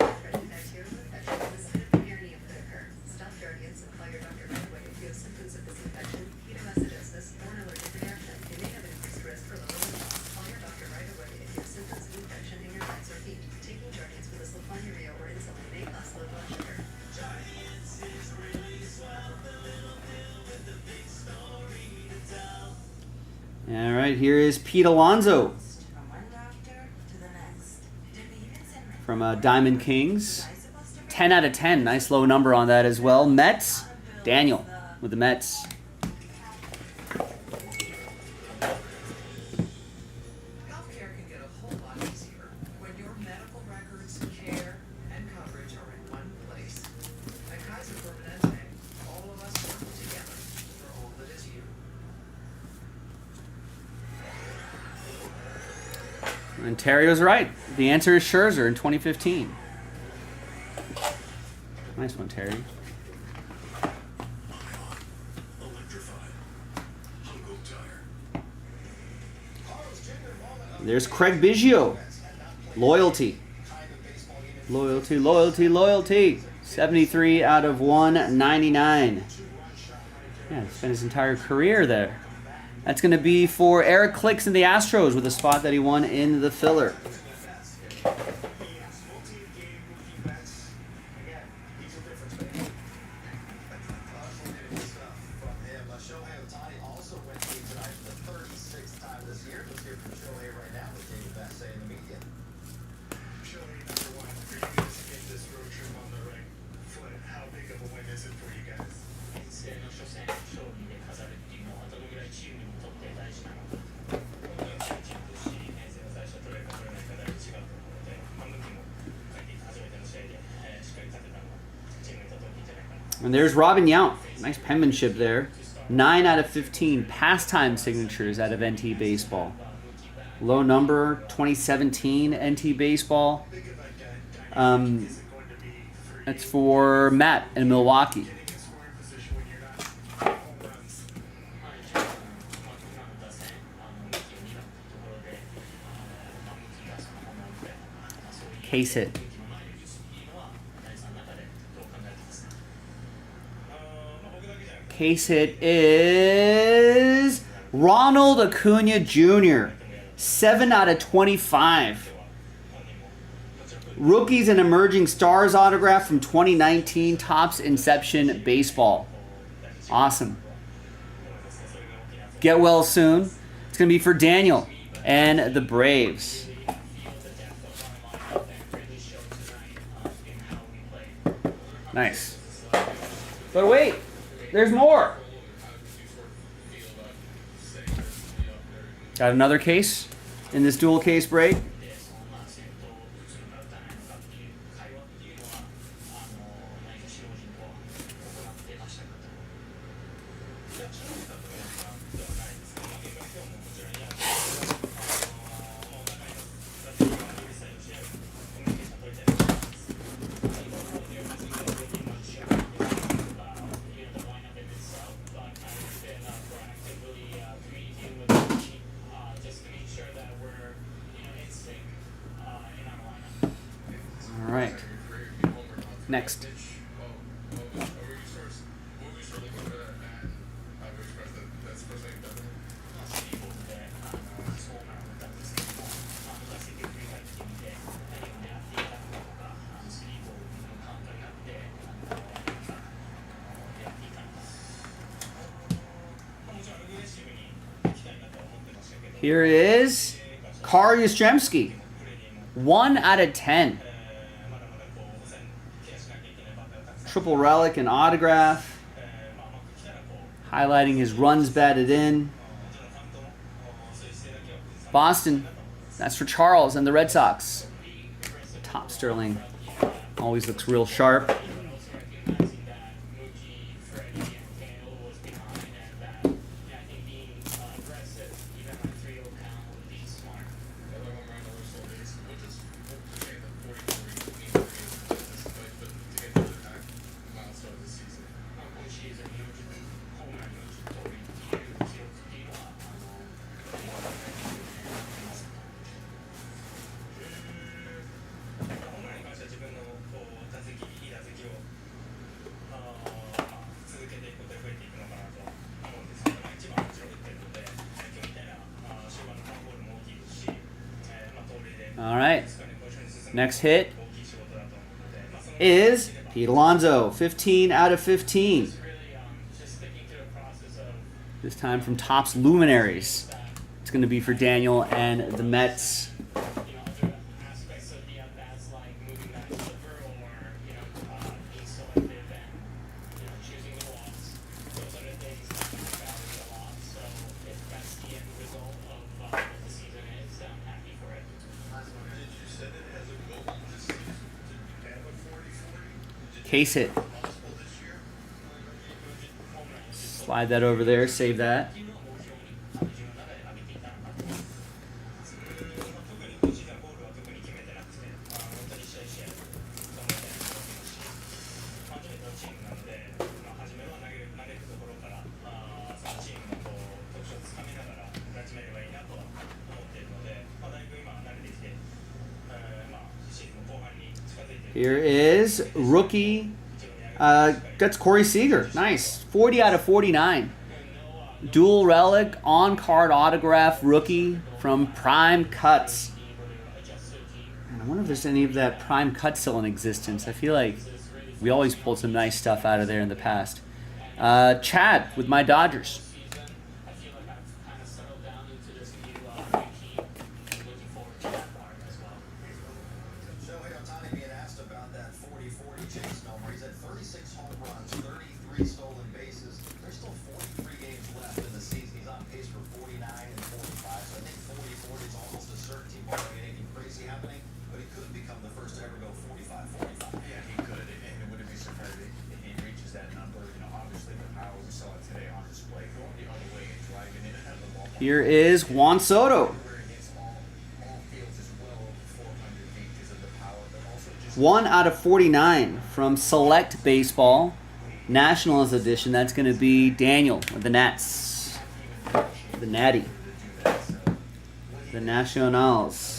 All right, here is Pete Alonso from Diamond Kings. 10 out of 10. Nice low number on that as well. Mets. Daniel with the Mets. Healthcare can get a whole lot easier when your medical records, care, and coverage are in one place. At Kaiser Permanente, all of us work together for all that is you. And Terry was right. The answer is Scherzer in 2015. Nice one, Terry. There's Craig Biggio. Loyalty. Loyalty, loyalty, loyalty. 73 out of 199. Yeah, spent his entire career there. That's going to be for Eric Clicks and the Astros with a spot that he won in the filler. And there's Robin Yount. Nice penmanship there. 9 out of 15 pastime signatures out of NT Baseball. Low number, 2017 NT Baseball. That's for Matt in Milwaukee. Case hit. Case hit is Ronald Acuna Jr. 7 out of 25. Rookies and Emerging Stars autograph from 2019 Topps Inception Baseball. Awesome. Get well soon. It's going to be for Daniel and the Braves. Nice. But wait. There's more. Got another case in this dual case break. Next. Here is Kari Yastrzemski. 1 out of 10. Triple relic and autograph. Highlighting his runs batted in. Boston. That's for Charles and the Red Sox. Top Sterling. Always looks real sharp. All right. Next hit is Pete Alonso. 15 out of 15. This time from Topps Luminaries. It's going to be for Daniel and the Mets. Case hit. Slide that over there, save that. Here is rookie. That's Corey Seager. Nice. 40 out of 49. Dual relic, on-card autograph rookie from Prime Cuts. And I wonder if there's any of that Prime Cut still in existence. I feel like we always pulled some nice stuff out of there in the past. Chad with my Dodgers. Here is Juan Soto. 1 out of 49 from Select Baseball. Nationals edition. That's going to be Daniel of the Nats. The Natty. The Nationals.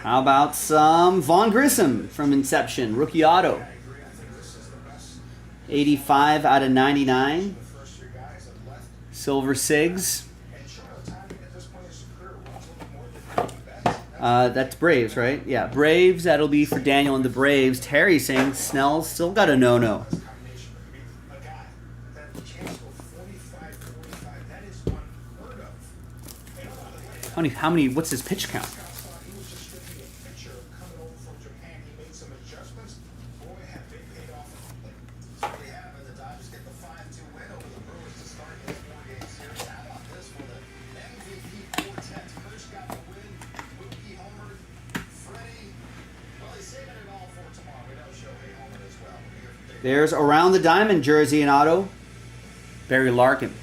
How about some Vaughn Grissom from Inception, rookie auto. 85 out of 99. Silver Sigs. That's Braves, right? Yeah, Braves. That'll be for Daniel and the Braves. Terry saying Snell's still got a no-no. How many, what's his pitch count? There's Around the Diamond jersey and auto. Barry Larkin.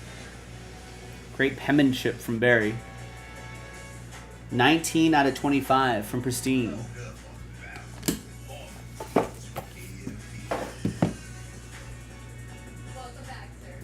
Great penmanship from Barry. 19 out of 25 from Pristine. Welcome back, sir.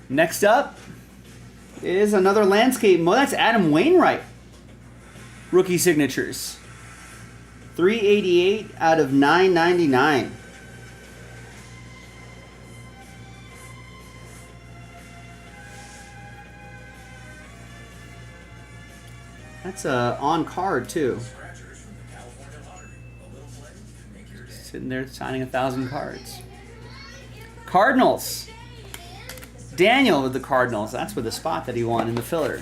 Next up is another landscape mode. That's Adam Wainwright. Rookie signatures. 388 out of 999. That's on card too. Sitting there signing 1,000 cards. Cardinals. Daniel with the Cardinals. That's with the spot that he won in the filler.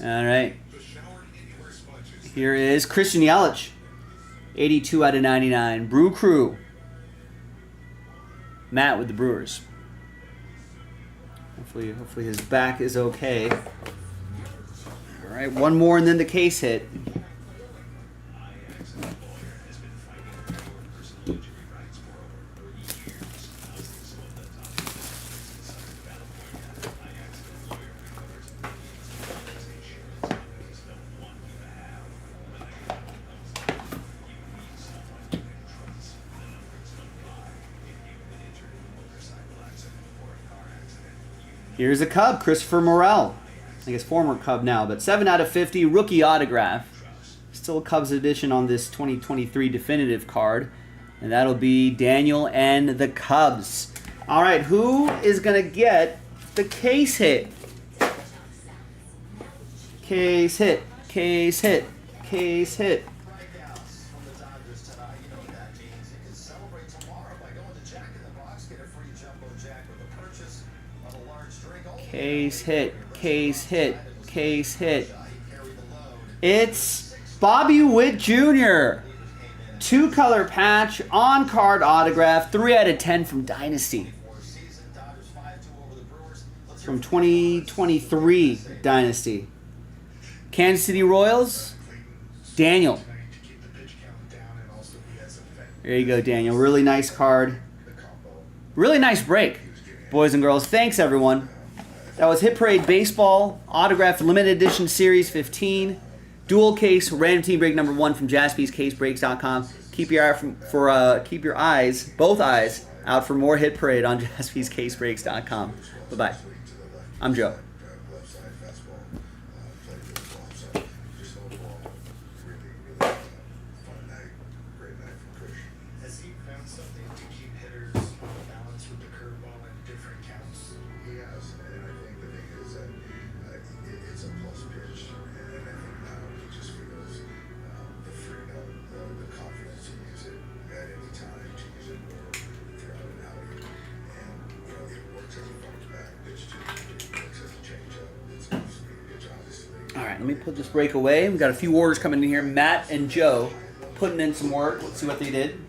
All right. Here is Christian Yelich. 82 out of 99. Brew Crew. Matt with the Brewers. Hopefully his back is okay. All right, one more and then the case hit. Here's a Cub, Christopher Morel. I guess former Cub now, but 7 out of 50, rookie autograph. Still a Cubs edition on this 2023 definitive card. And that'll be Daniel and the Cubs. All right, who is going to get the case hit? Case hit, case hit, case hit. Case hit, case hit, case hit. It's Bobby Witt Jr. 2-color patch, on-card autograph, 3 out of 10 from Dynasty. From 2023 Dynasty. Kansas City Royals, Daniel. There you go, Daniel. Really nice card. Really nice break, boys and girls. Thanks, everyone. That was Hit Parade Baseball, autographed limited edition series 15, dual case, random team break number 1 from JaspysCaseBreaks.com. Keep your eyes, both eyes, out for more Hit Parade on JaspysCaseBreaks.com. Bye-bye. I'm Joe. Has he found something to keep hitters on balance with the curveball and different counts? He has, and I think the thing is that it's a plus pitch, and I think now he just feels the freedom, the confidence to use it at any time, to use it more throughout an outing, and it works as a front back pitch too. It works as a changeup. It's a speed pitch, obviously. All right, let me put this break away. We've got a few orders coming in here. Matt and Joe putting in some work. Let's see what they did.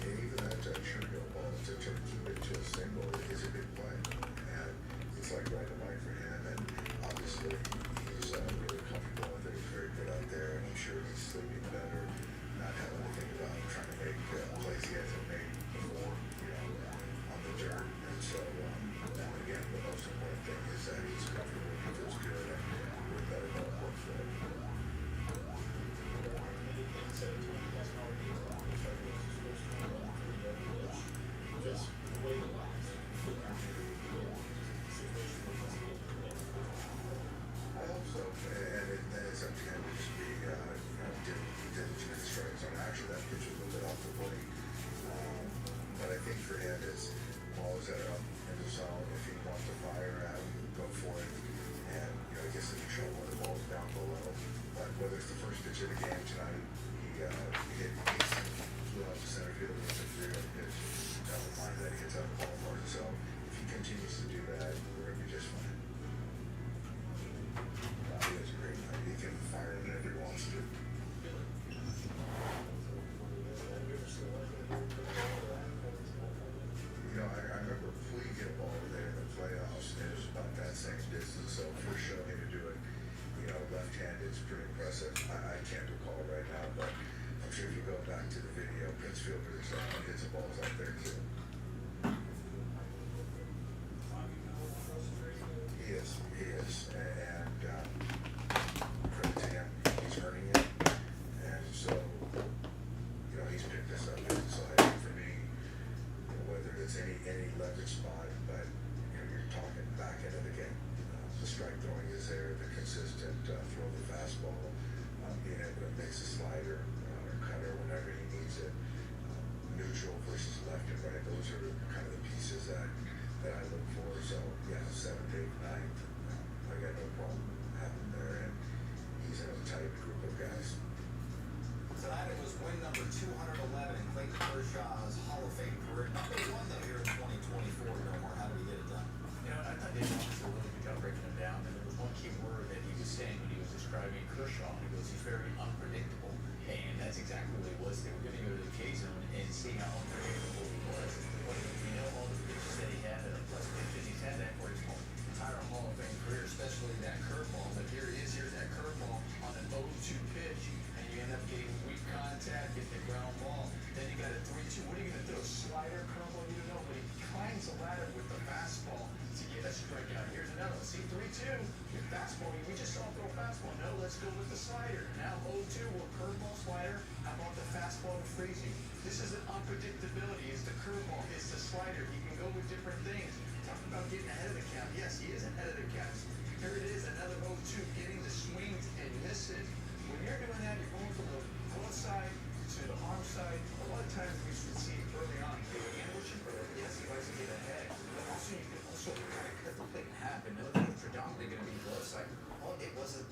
Even that sugar ball to keep it to a after that pitch was a little bit off the plate. But I think for him, his ball is at up in the zone. If he wants to fire at him, go for it. And, you know, he gets into trouble when the ball's down below. But whether it's the first pitch of the game tonight, he hit ace, flew out to center field with a 3-0 pitch. Never mind that he hits out the ballpark. So if he continues to do that, we're going to be just fine. He has a great night. He can fire it whenever he wants to. You know, I remember we hit a ball there in the playoffs, and it was about that same distance. So for showing him to do it, you know, left-handed is pretty impressive. I can't recall right now, but I'm sure if you go back to the video, Prince Fielder hits the balls out there too. He is, and credit to him, he's earning it, and so, you know, he's picked this up. So I think for me, whether it's any leverage spot, but you know, you're talking back end of the game. The strike throwing is there, the consistent throw of the fastball, being able to mix a slider or cutter whenever he needs it, neutral versus left and right. Those are kind of the pieces that I look for. So yeah, 7th, 8th, 9th, I got no problem having there, and he's in a tight group of guys. Tonight it was win number 211 in Clayton Kershaw's Hall of Fame career. Number 1 though here in 2024. Nomar, how did he get it done? You know, I thought Dave did a really good job breaking him down, and there was one key word that he was saying when he was describing Kershaw. He goes, he's very unpredictable, and that's exactly what he was. They were going to go to the K zone and see how unpredictable he was. We know all the pitches that he had, and plus pitches he's had that for his entire Hall of Fame career, especially that curveball. But here he is, here's that curveball on an 0-2 pitch, and you end up getting weak contact, getting the ground ball. Then you got a 3-2. What are you going to throw? Slider, curveball? You don't know, but he climbs the ladder with the fastball to get a strikeout. Here's another one. See, 3-2. Your fastball. We just saw him throw a fastball. No, let's go with the slider. Now 0-2. Well, curveball, slider. How about the fastball to freeze you? This is an unpredictability. It's the curveball. It's the slider. He can go with different things. Talking about getting ahead of the count. Yes, he is ahead of the count. Here it is, another 0-2. Getting the swings and misses. When you're doing that, you're going from the glove side to the arm side. A lot of times we should see early on. And what you yes, he likes to get ahead. But also you can also kind of cut the plate in half and know that it's predominantly going to be glove side. Well, it wasn't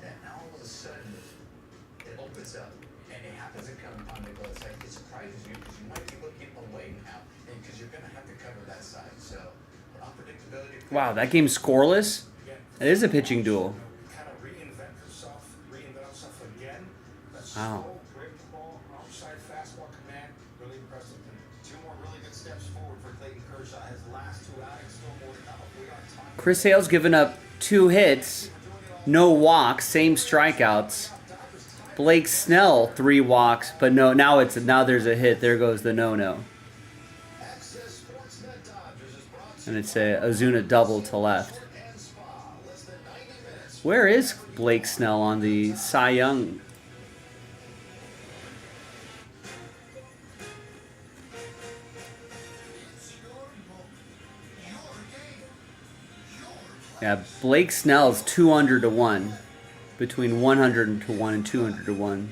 that. Now all of a sudden it opens up and it happens to come on the glove side. It surprises you because you might be looking away now and because you're going to have to cover that side. So unpredictability. Wow, that game's scoreless. It is a pitching duel. Kind of reinvent himself again. That's Wow. slow, break the ball, outside fastball command, really impressive. 2 more really good steps forward for Clayton Kershaw. His last 2 outings, still more to come. We got time. Chris Hale's given up 2 hits, no walks, same strikeouts. Blake Snell 3 walks, but no, now there's a hit. There goes the no-no. And it's a Ozuna double to left. Where is Blake Snell on the Cy Young? Yeah, Blake Snell's 200 to 1, between 100 to 1 and 200 to 1.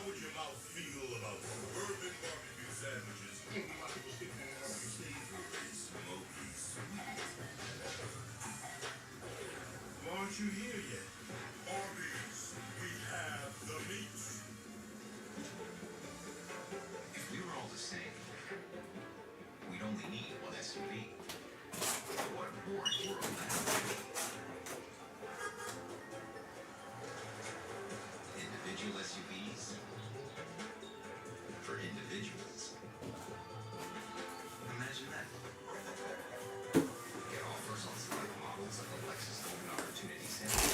would your mouth feel about perfect barbecue sandwiches? Savory, smoky, sweet. Well, aren't you here yet? Arby's, we have the meats. If we were all the same, we'd only need one SUV. What a boring world that would be. Individual SUVs for individuals. Imagine that. Get offers on select models of the Lexus Golden Opportunity Center.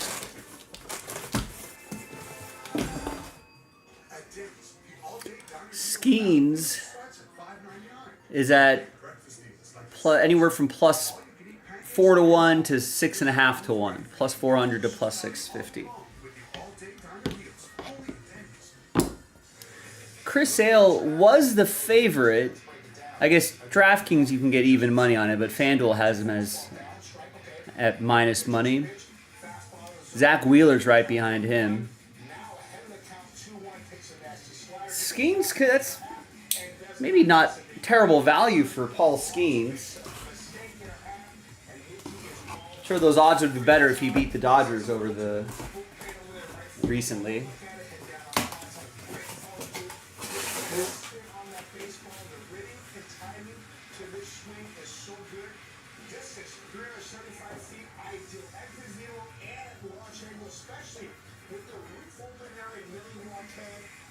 At Denny's, the all-day diner Skeens starts at $5.99. is at Breakfast deals like anywhere from plus 4 to 1 to 6.5 to 1, plus 400 to plus 650. with the all-day diner deals only at Denny's. Chris Sale was the favorite. I guess DraftKings you can get even money on it, but FanDuel has him as at minus money. Zach Wheeler's right behind him. Skeens, that's maybe not terrible value for Paul Skeens. Sure, those odds would be better if he beat the Dodgers over the recently.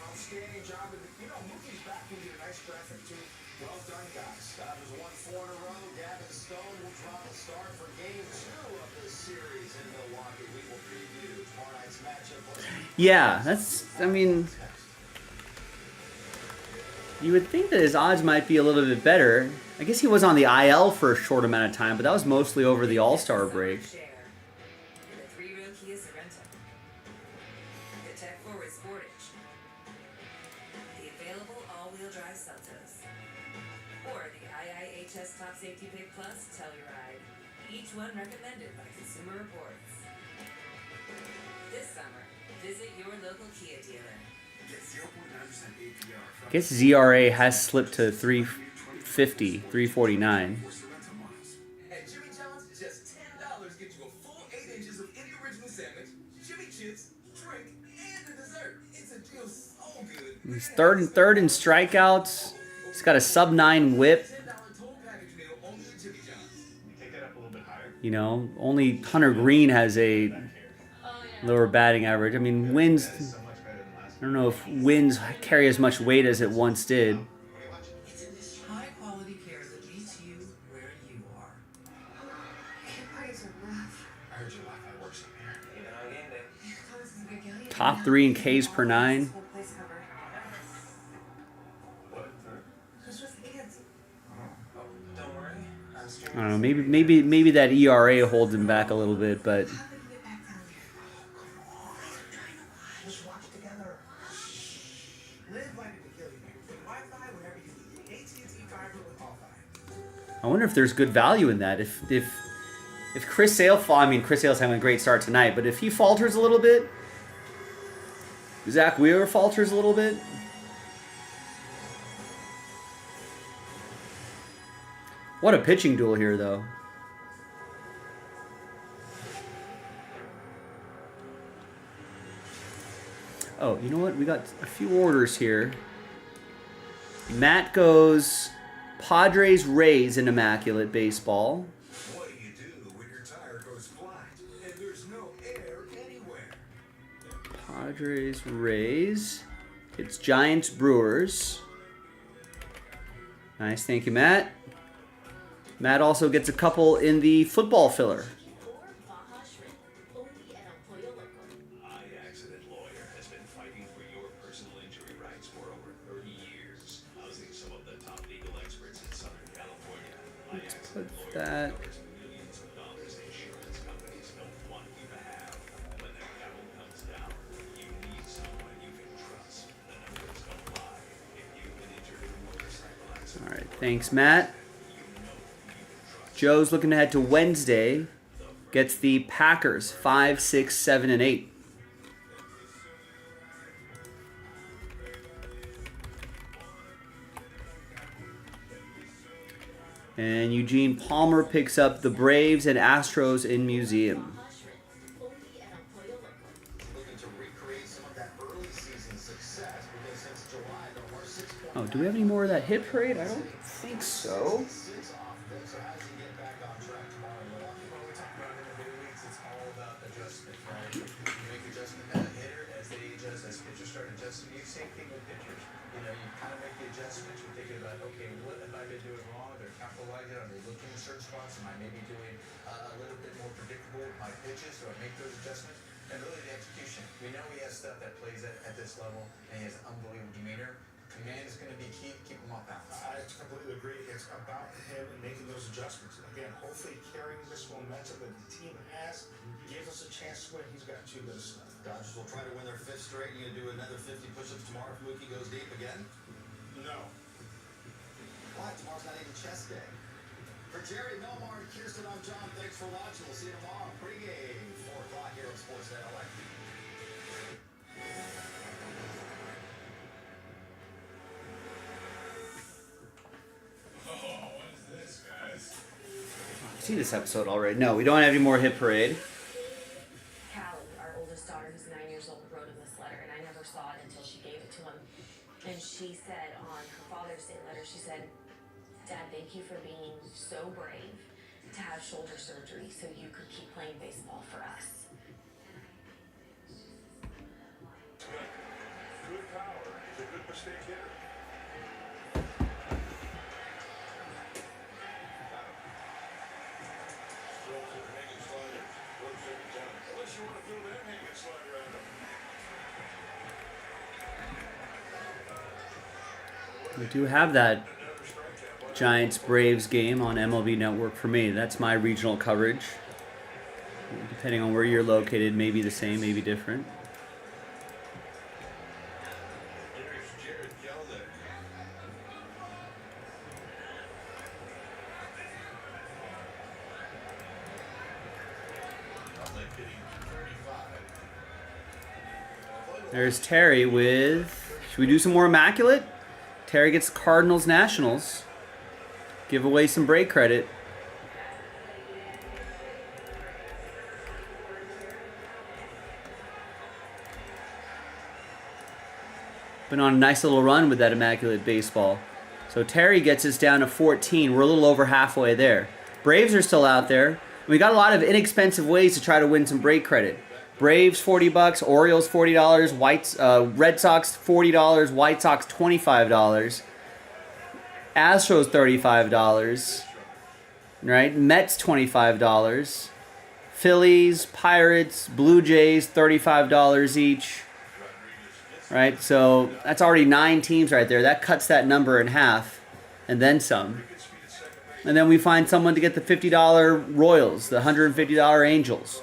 Outstanding job. You know, Mookie's back. We did a nice graphic too. Well done, guys. Dodgers won 4 in a row. Gavin Stone will drop a start for Game 2 of this series in Milwaukee. We will preview tomorrow night's matchup. Yeah, that's, I mean, you would think that his odds might be a little bit better. I guess he was on the IL for a short amount of time, but that was mostly over the All-Star break. The 3-row Kia Sorento. The Tech Forward Sportage. The available all-wheel drive Seltos. Or the IIHS Top Safety Pick Plus Telluride. Each one recommended by Consumer Reports. This summer, visit your local Kia dealer. Get 0.9% APR I guess ZRA has slipped to 350, 349. At Jimmy John's, just $10 gets you a full 8 inches of any original sandwich, Jimmy chips, drink, and a dessert. It's a deal so good. He's third in strikeouts. He's got a sub-9 whip. $10 total package meal only at Jimmy John's. Take that up a little bit higher. You know, only Hunter Green has a lower batting average. I mean, wins, I don't know if wins carry as much weight as it once did. It's in this high-quality care that meets you where you are. Parties are rough. I heard your Wi-Fi works up here. Even on game day. Thomas is a big guy. Top 3 in Ks per 9. Whole place covered. What? Who's with the kids? Oh, don't worry. I'm streaming. I don't know. Maybe that ERA holds him back a little bit, but How did we get back down here? Just watch together. Live like it to kill you. With Wi-Fi, whenever you need. AT&T Fiber with All-Fi. I wonder if there's good value in that. If Chris Sale, I mean, Chris Sale's having a great start tonight, but if he falters a little bit, Zach Wheeler falters a little bit. What a pitching duel here, though. Oh, you know what? We got a few orders here. Matt goes Padres Rays in Immaculate Baseball. What do you do when your tire goes flat and there's no air anywhere? Padres Rays. It's Giants Brewers. Nice, thank you, Matt. Matt also gets a couple in the football filler. Accident lawyer has been fighting for your personal injury rights for over 30 years, housing some of the top legal experts in Southern California. Let's put that. Covers millions of dollars insurance companies don't want you to have. When the gavel comes down, you need someone you can trust. The numbers don't lie. If you've been injured in a motorcycle accident, All right, thanks, Matt. Joe's looking ahead to Wednesday. Gets the Packers 5, 6, 7, and 8. And Eugene Palmer picks up the Braves and Astros in museum. Looking to recreate some of that early season success because since July there were 6 Oh, do we have any more of that hit parade? I don't think so. six off them. So how does he get back on track tomorrow? Well, we talk about in the big leagues, it's all about adjustment, right? You make adjustment as a hitter, as they adjust, as pitchers start adjusting. You same thing with pitchers. You know, you kind of make the adjustments. You're thinking about, okay, what have I been doing wrong? Are they capitalizing? Are they looking in certain spots? Am I maybe doing a little bit more predictable with my pitches? Do I make those adjustments? And really the execution. We know he has stuff that plays at this level, and he has an unbelievable demeanor. Command is going to be key to keep him off balance. I completely agree. It's about him and making those adjustments. Again, hopefully carrying this momentum that the team has gives us a chance to win. He's got 2 good stuff. Dodgers will try to win their 5th straight. You gonna do another 50 push-ups tomorrow if Mookie goes deep again? No. Why? Tomorrow's not even chest day. For Jerry, Melmar, and Kirsten, I'm John. Thanks for watching. We'll see you tomorrow. Pre-game, 4 o'clock here on Sportsnet LA. I've seen this episode already. No, we don't have any more hit parade. Callie, our oldest daughter, who's 9 years old, wrote him this letter, and I never saw it until she gave it to him. And she said on her Father's Day letter, she said, "Dad, thank you for being so brave to have shoulder surgery so you could keep playing baseball for us." Good power. He's a good mistake hitter. Unless you want to throw that hanging slider at him. We do have that Giants-Braves game on MLB Network for me. That's my regional coverage. Depending on where you're located, maybe the same, maybe different. There's Terry with... Should we do some more Immaculate? Terry gets Cardinals Nationals. Give away some break credit. Been on a nice little run with that Immaculate Baseball. So Terry gets us down to 14. We're a little over halfway there. Braves are still out there. We got a lot of inexpensive ways to try to win some break credit. Braves $40, Orioles $40, Red Sox $40, White Sox $25, Astros $35, right? Mets $25, Phillies, Pirates, Blue Jays $35 each, right? So that's already 9 teams right there. That cuts that number in half, and then some. And then we find someone to get the $50 Royals, the $150 Angels,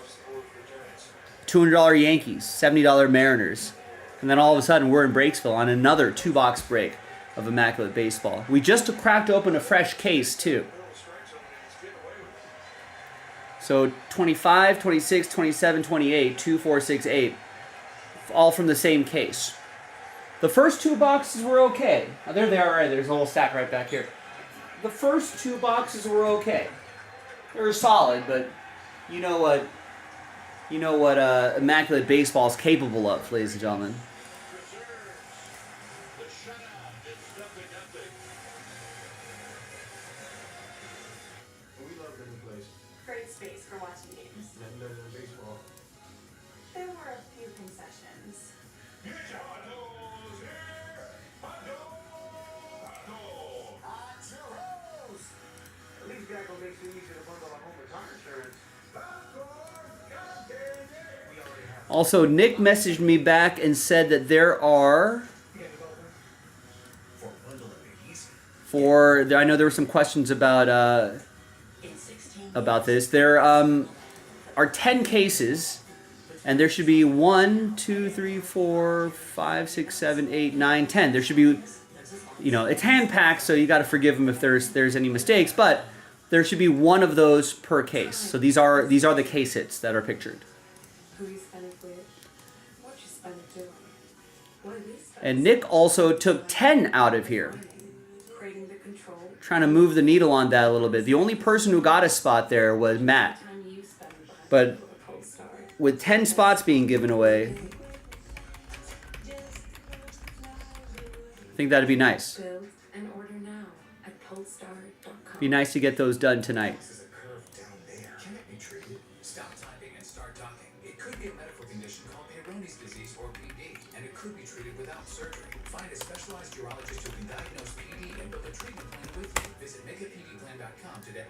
$200 Yankees, $70 Mariners. And then all of a sudden we're in Breaksville on another 2-box break of Immaculate Baseball. We just cracked open a fresh case too. So 25, 26, 27, 28, 2, 4, 6, 8. All from the same case. The first 2 boxes were okay. Oh, there they are, right? There's a whole stack right back here. The first 2 boxes were okay. They were solid, but you know what Immaculate Baseball is capable of, ladies and gentlemen. We love the new place. Great space for watching games. Nothing better than baseball. There were a few concessions. At least Geico makes it easier to bundle a home with car insurance. Also, Nick messaged me back and said that there are... I know there were some questions about this. There are 10 cases, and there should be 1, 2, 3, 4, 5, 6, 7, 8, 9, 10. There should be, it's hand-packed, so you got to forgive them if there's any mistakes, but there should be 1 of those per case. So these are the case hits that are pictured. Who you spend it with? What you spend it doing? What do we spend? And Nick also took 10 out of here. Creating the control trying to move the needle on that a little bit. The only person who got a spot there was Matt. But with 10 spots being given away, I think that'd be nice. Build and order now at polestar.com. Be nice to get those done tonight. There's a curve down there. Can it be treated? Stop typing and start talking. It could be a medical condition called Peyronie's disease or PD, and it could be treated without surgery. Find a specialized urologist who can diagnose PD and build a treatment plan with you. Visit makeapdplan.com today.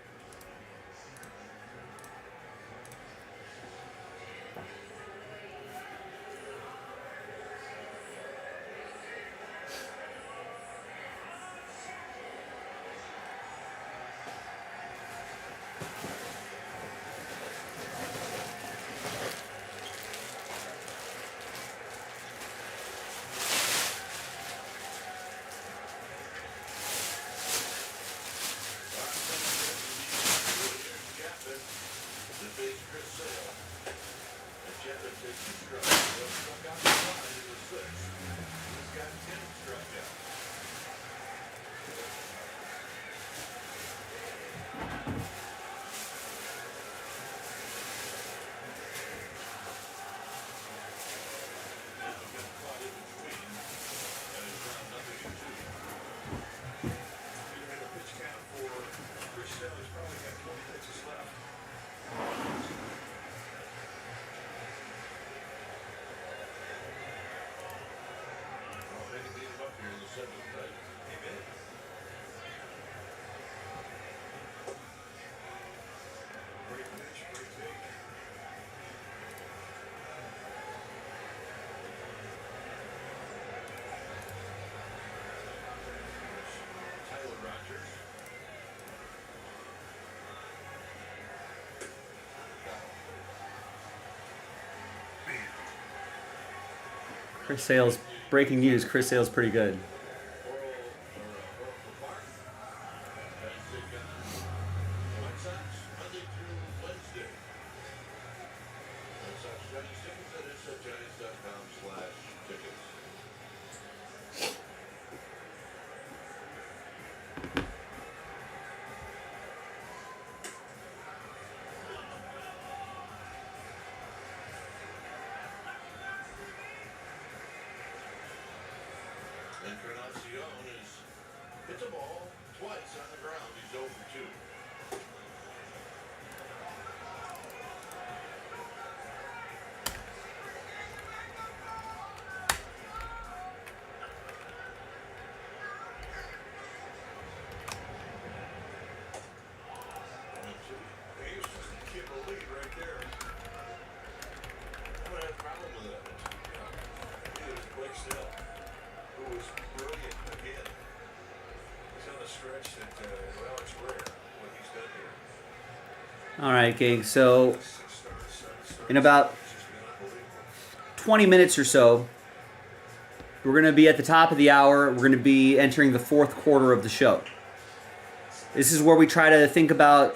Chris Sale's breaking news. Chris Sale's pretty good. Encarnacion is hit the ball twice on the ground. He's 0 for 2. He used to give a lead right there. I would have a problem with that. Neither does Blake Snell, who was brilliant again. He's on a stretch that, well, it's rare what he's done here. All right, gang. So in about 20 minutes or so, we're going to be at the top of the hour. We're going to be entering the fourth quarter of the show. This is where we try to think about,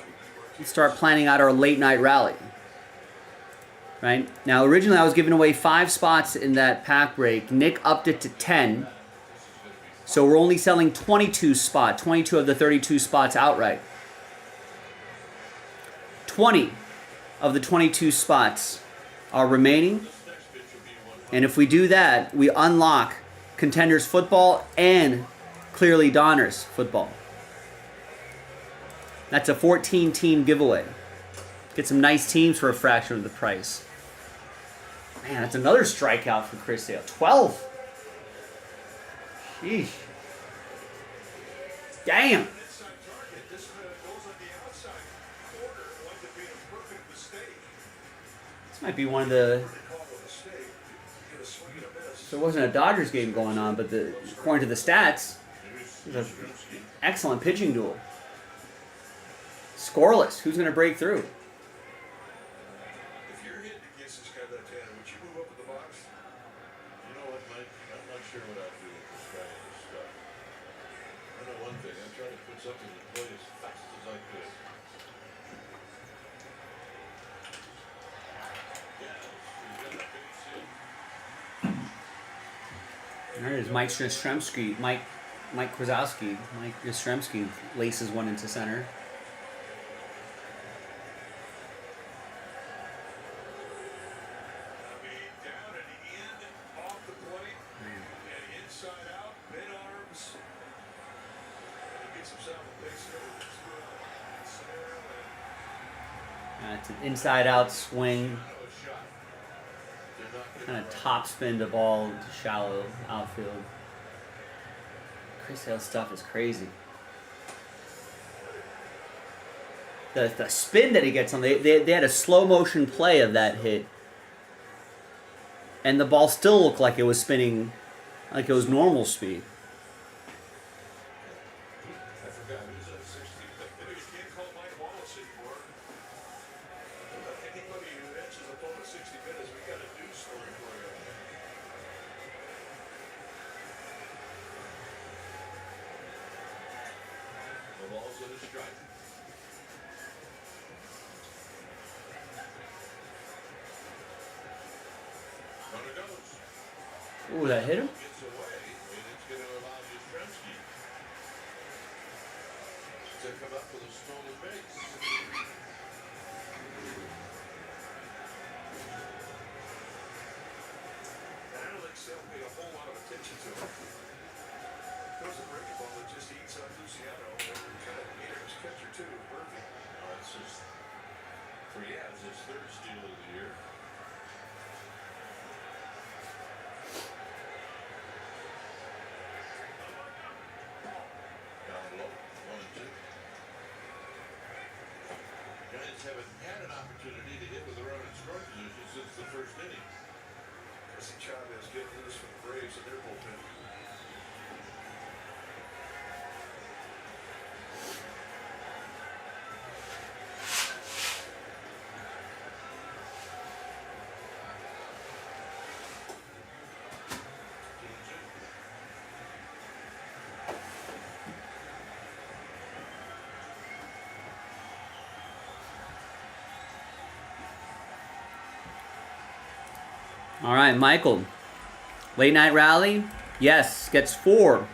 start planning out our late night rally. Right? Now, originally I was giving away 5 spots in that pack break. Nick upped it to 10. So we're only selling 22 of the 32 spots outright. 20 of the 22 spots are remaining. And if we do that, we unlock Contenders football and Clearly Donners football. That's a 14-team giveaway. Get some nice teams for a fraction of the price. Man, that's another strikeout for Chris Sale. 12. Sheesh. Damn. This might be one of the... There wasn't a Dodgers game going on, but according to the stats, it was an excellent pitching duel. Scoreless. Who's going to break through? If you're hitting against this guy like that, would you move up in the box? You know what, Mike? I'm not sure what I'd do with this guy and this stuff. I know one thing. I'm trying to put something in play as fast as I could. There is Mike Stremski. Mike Mike Krasowski, Mike Yastrzemski laces one into center. Down and in, off the plate, and inside out, mid arms. He gets himself a base hit. It's an inside-out swing. Kind of topspin the ball to shallow outfield. Chris Hale's stuff is crazy. The spin that he gets on, they had a slow motion play of that hit. And the ball still looked like it was spinning, like it was normal speed. I forgot he was at 60. You can't call Mike Wallace anymore. Anybody who answers the phone at 60 minutes, we got a news story for you. The ball's in a strike. Runner goes. Ooh, that hit him? Gets away, and it's going to allow Yastrzemski to come up with a stolen base. And I don't think Sale paid a whole lot of attention to it. There was a breaking ball that just eats up Luciano. Kind of ate his catcher too, Murphy. That's his, it's his third steal of the year. Giants haven't had an opportunity to hit with a runner in scoring position since the first inning. Jesse Chavez getting loose from the Braves in their bullpen. All right, Michael. Late night rally? Yes, gets 4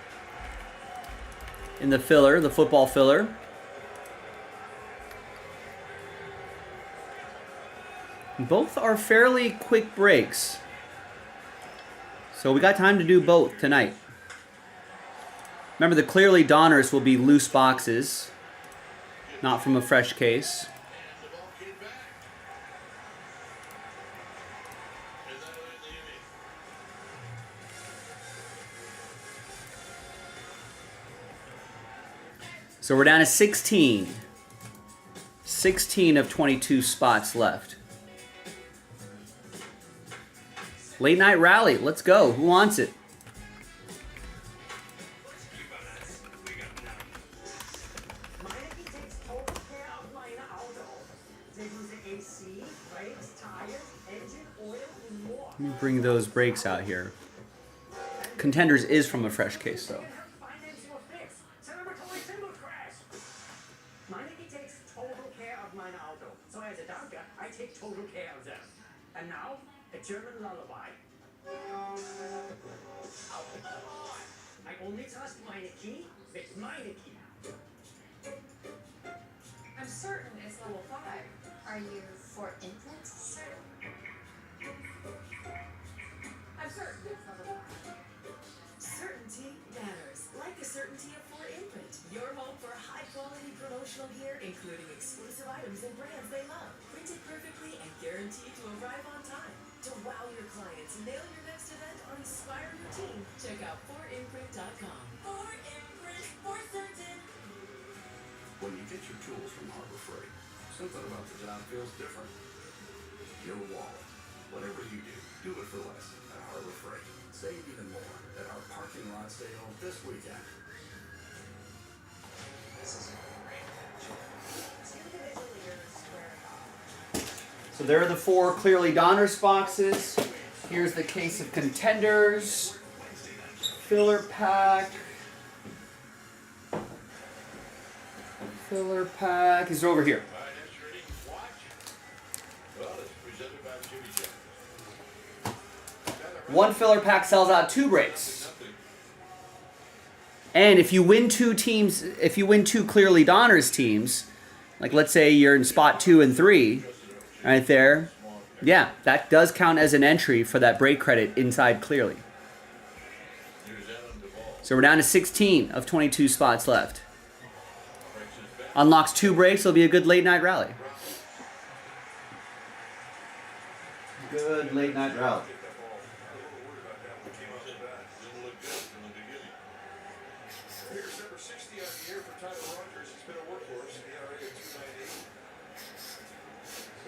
in the filler, the football filler. Both are fairly quick breaks. So we got time to do both tonight. Remember, the Clearly Donners will be loose boxes, not from a fresh case. So we're down to 16. 16 of 22 spots left. Late night rally. Let's go. Who wants it? Let me bring those brakes out here. Contenders is from a fresh case, though. And now, a German lullaby. I only trust Meineke with Meineke. I'm certain it's level 5. Are you for infant? Certain. I'm certain it's level 5. Certainty matters, like the certainty of Fort Infant. Your home for high-quality promotional gear, including exclusive items and brands they love. Printed perfectly and guaranteed to arrive on time. To wow your clients, nail your next event, or inspire your team, check out fortimprint.com. Fort Imprint, for certain. When you get your tools from Harbor Freight, something about the job feels different. Your wallet. Whatever you do, do it for less at Harbor Freight. Save even more at our parking lot sale this weekend. This is a great match. So there are the 4 Clearly Donners boxes. Here's the case of Contenders. Filler pack. Filler pack is over here. One filler pack sells out 2 breaks. And if you win two clearly Donner's teams, like let's say you're in spot 2 and 3, right there, yeah, that does count as an entry for that break credit inside clearly. So we're down to 16 of 22 spots left. Unlocks 2 breaks, it'll be a good late night rally. Good late night rally. Here's number 60 on the year for Tyler Rogers. He's been a workhorse. ERA of 2.98.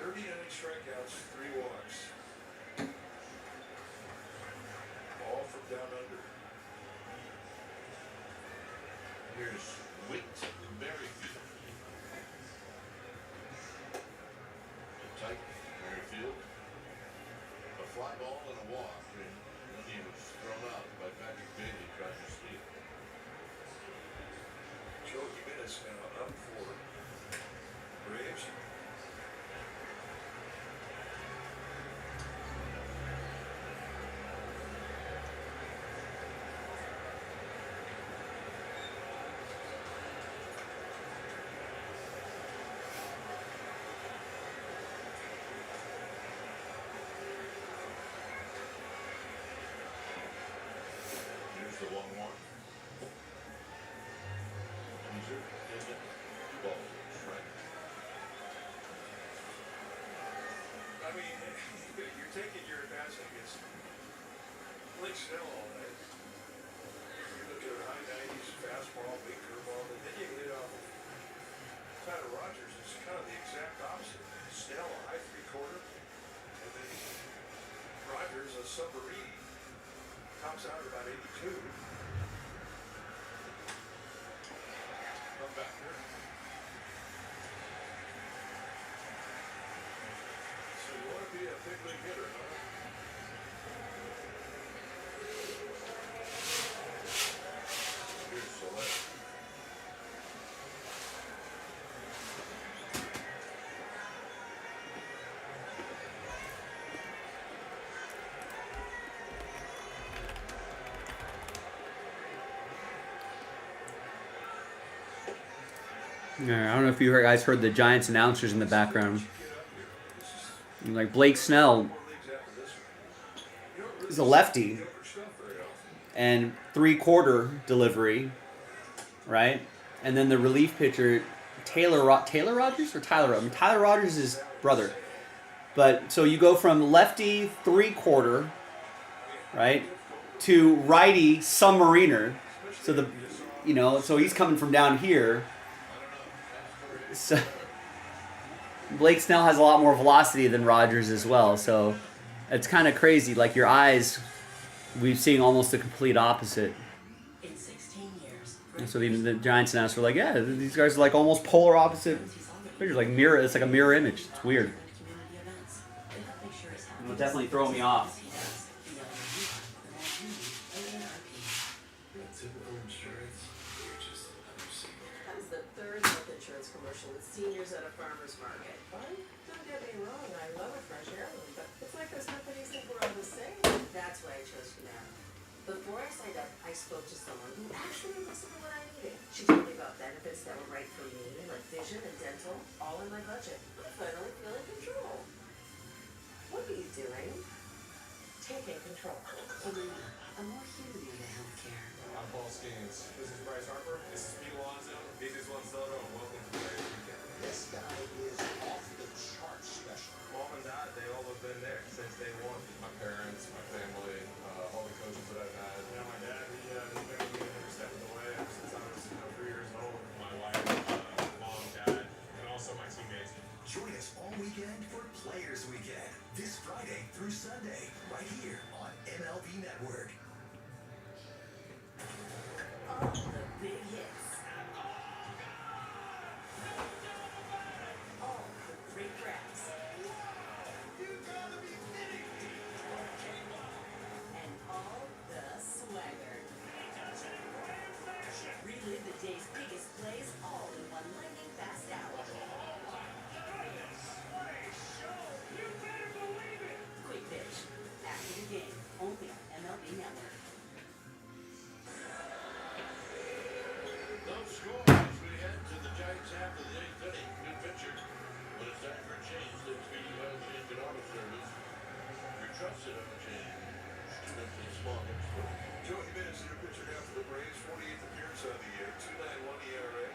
39 strikeouts, 3 walks. All from down under. Here's Whit Merrifield. Tight Merrifield. A fly ball and a walk, and then he was thrown out by Patrick Bailey trying to steal. Joe Jimenez now up for Braves. Here's the 1-1. Teaser, isn't ball, right? I mean, you're taking your advance against Blake Snell all night. You look at a high 90s fastball, big curveball, and then you get off Tyler Rogers. It's kind of the exact opposite. Snell, a high 3/4, and then Rogers, a submarine. Tops out at about 82. Come back here. So you want to be a big league hitter, huh? Here's Soler. I don't know if you guys heard the Giants announcers in the background. Like Blake Snell is a lefty and 3/4 delivery, right? And then the relief pitcher Taylor Rogers or Tyler? I mean, Tyler Rogers is his brother. But so you go from lefty 3/4, right, to righty submariner. So so he's coming from down here. So Blake Snell has a lot more velocity than Rogers as well. So it's kind of crazy. Like your eyes, we've seen almost the complete opposite. In 16 years. And so even the Giants announcers were like, yeah, these guys are like almost polar opposite pictures, like mirror. It's like a mirror image. It's weird. It'll definitely throw me off. That was the third health insurance commercial with seniors at a farmer's market. Fun? Don't get me wrong, I love a fresh heirloom, but it's like those companies think we're all the same. That's why I chose Finale. Before I signed up, I spoke to someone who actually listened to what I needed. She told me about benefits that were right for me, like vision and dental, all in my budget. I finally feel in control. What are you doing? Taking control. A more human way to healthcare. I'm Paul Skeens. This is Bryce Harper. This is Pete Alonso. This is Juan Soto, and welcome to the Weekend. This guy is off the charts special. Mom and Dad, they all have been there since day one. My parents, my family, all the coaches that I've had. Yeah, my dad, he's been with me every step of the way ever since I was 3 years old. My wife, mom, dad, and also my teammates. Join us all weekend for Players Weekend. This Friday through Sunday, right here on MLB Network. All the big hits. All trusted him, which is stupidly small. Joey Benz, your pitcher now for the Braves, 48th appearance on the year, 2.91 ERA.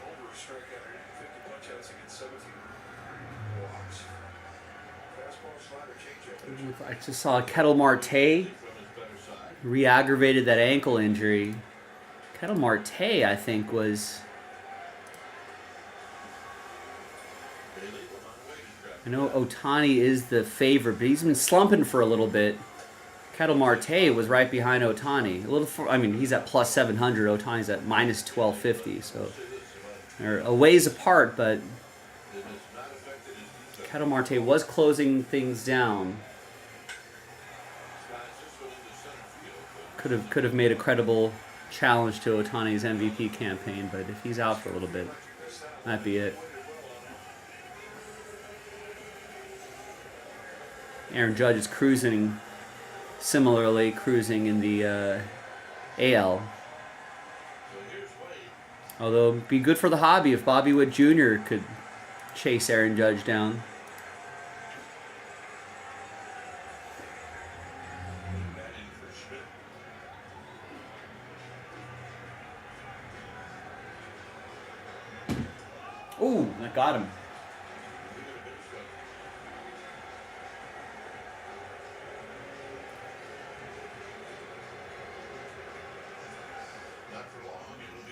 Over strikeout rate, 50 punch-outs against 17 walks. Fastball, slider, changeup. I just saw Kettle Marte re-aggravated that ankle injury. Kettle Marte, I think, was... I know Ohtani is the favorite, but he's been slumping for a little bit. Kettle Marte was right behind Ohtani. I mean, he's at plus 700. Ohtani's at minus 1250. So they're a ways apart, but Kettle Marte was closing things down. Could have made a credible challenge to Ohtani's MVP campaign, but if he's out for a little bit, that'd be it. Aaron Judge is cruising in the AL. Although it'd be good for the hobby if Bobby Witt Jr. could chase Aaron Judge down. Ooh, that got him.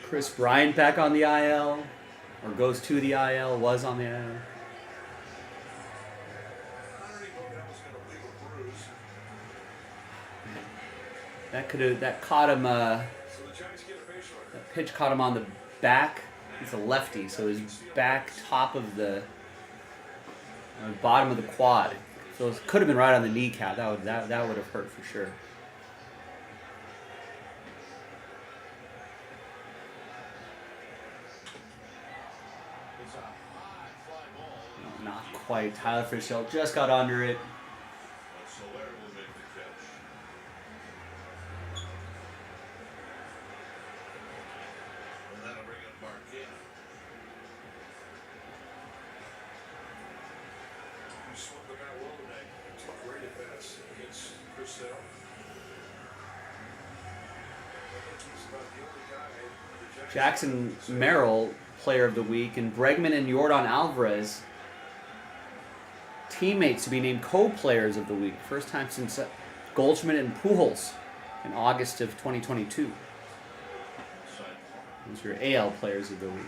Chris Bryant back on the IL, or goes to the IL, was on the IL. That caught him. That pitch caught him on the back. He's a lefty, so his back top of the bottom of the quad. So it could have been right on the kneecap. That would have hurt for sure. Not quite. Tyler Fitzgerald just got under it. Jackson Merrill, player of the week, and Bregman and Yordan Alvarez, teammates to be named co-players of the week. First time since Goldschmidt and Pujols in August of 2022. Those are your AL players of the week.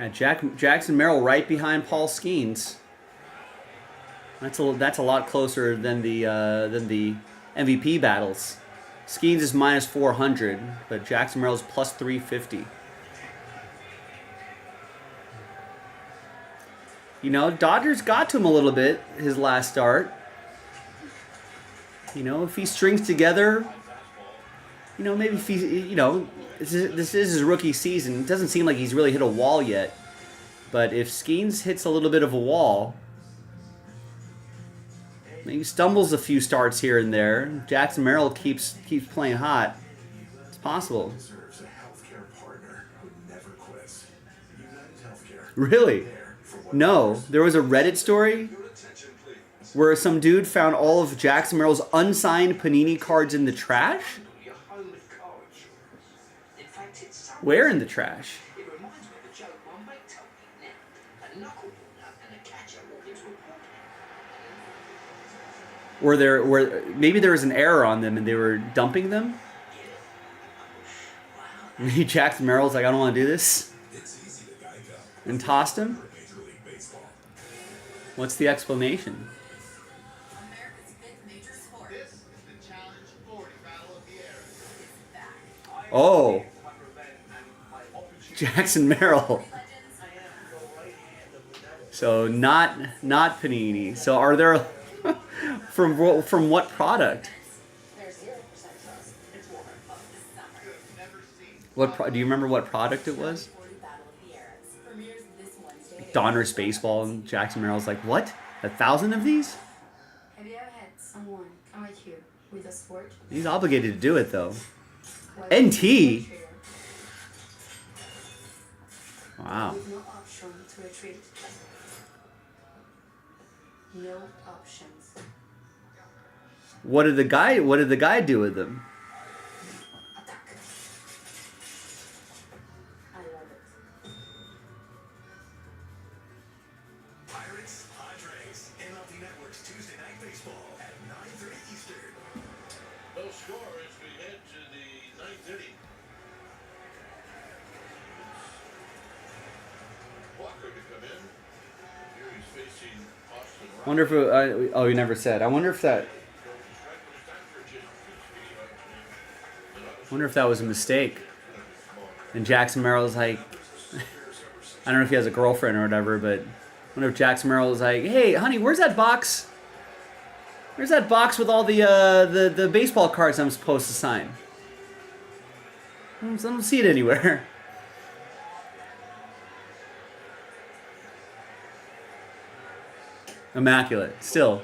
Yeah, Jackson Merrill right behind Paul Skeens. That's a lot closer than the MVP battles. Skeens is minus 400, but Jackson Merrill's plus 350. You know, Dodgers got to him a little bit his last start. You know, if he strings together, you know, maybe if he, you know, this is his rookie season. It doesn't seem like he's really hit a wall yet. But if Skeens hits a little bit of a wall, he stumbles a few starts here and there. Jackson Merrill keeps playing hot. It's possible. Really? No. There was a Reddit story where some dude found all of Jackson Merrill's unsigned Panini cards in the trash? Where in the trash? Maybe there was an error on them and they were dumping them? Maybe Jackson Merrill's like, I don't want to do this. And tossed him? What's the explanation? Oh. Jackson Merrill. So not Panini. So are there from what product? There's 0% trust. It's water of the summer. What do you remember what product it was? 40 Battle of the Arabs premieres this Wednesday. Donruss Baseball, and Jackson Merrill's like, what? 1,000 of these? Have you ever had someone come at you with a sport? He's obligated to do it though. Like NT. Wow. with no option to retreat. No options. What did the guy do with them? Attack. I love it. Pirates, Padres, MLB Network's Tuesday Night Baseball at 9:30 Eastern. No score as we head to the ninth inning. Walker to come in. Here he's facing Austin Riley. Wonder if oh, you never said. I wonder if that was a mistake. And Jackson Merrill's like, I don't know if he has a girlfriend or whatever, but I wonder if Jackson Merrill was like, hey, honey, where's that box? Where's that box with all the baseball cards I'm supposed to sign? I don't see it anywhere. Immaculate, still.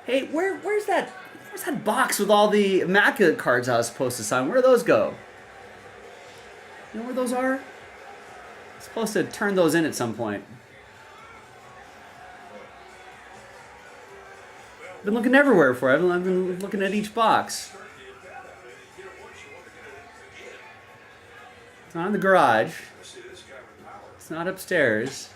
Hey, where's that box with all the immaculate cards I was supposed to sign? Where do those go? You know where those are? I'm supposed to turn those in at some point. I've been looking everywhere for it. I've been looking at each box. It's not in the garage. It's not upstairs.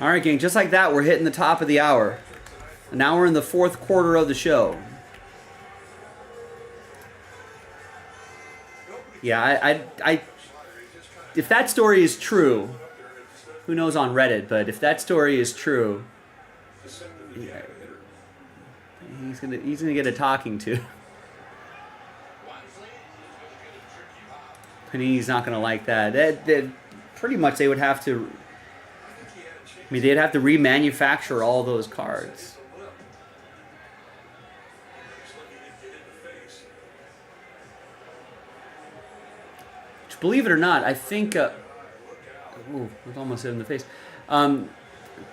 All right, gang, just like that, we're hitting the top of the hour. And now we're in the fourth quarter of the show. Yeah, I if that story is true, who knows on Reddit, but if that story is true, yeah, he's gonna get a talking to. Panini's not gonna like that. That pretty much they would have to. I mean, they'd have to remanufacture all those cards. Which, believe it or not, I think. Ooh, it almost hit in the face. To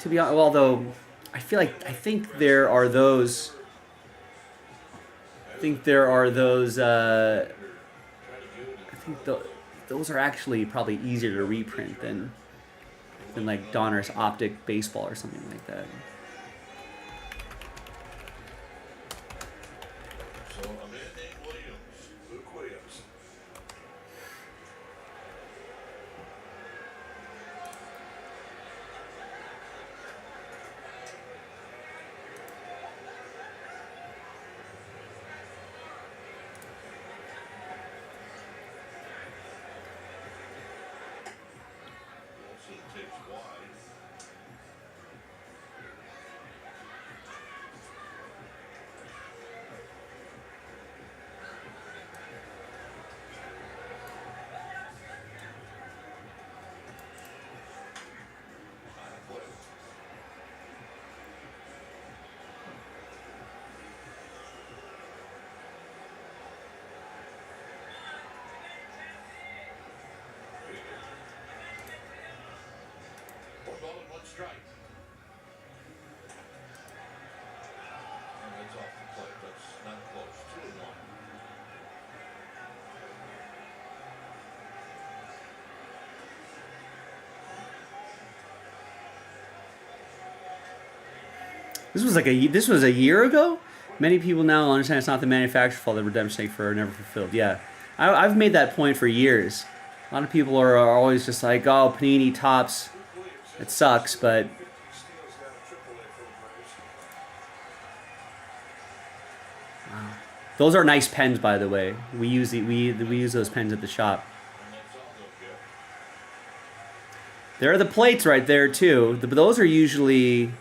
be honest, although I think there are those. Those are actually probably easier to reprint than like Donruss Optic Baseball or something like that. So Amanda Williams, Luke Williams. Takes wide. Ball and one strike. And that's off the plate. That's not close. 2-1. This was a year ago. Many people now understand it's not the manufacturer's fault that redemption snake for never fulfilled. Yeah, I've made that point for years. A lot of people are always just like, oh, Panini Topps, it sucks, but Those are nice pens, by the way. We use we use those pens at the shop. There are the plates right there too. Those are usually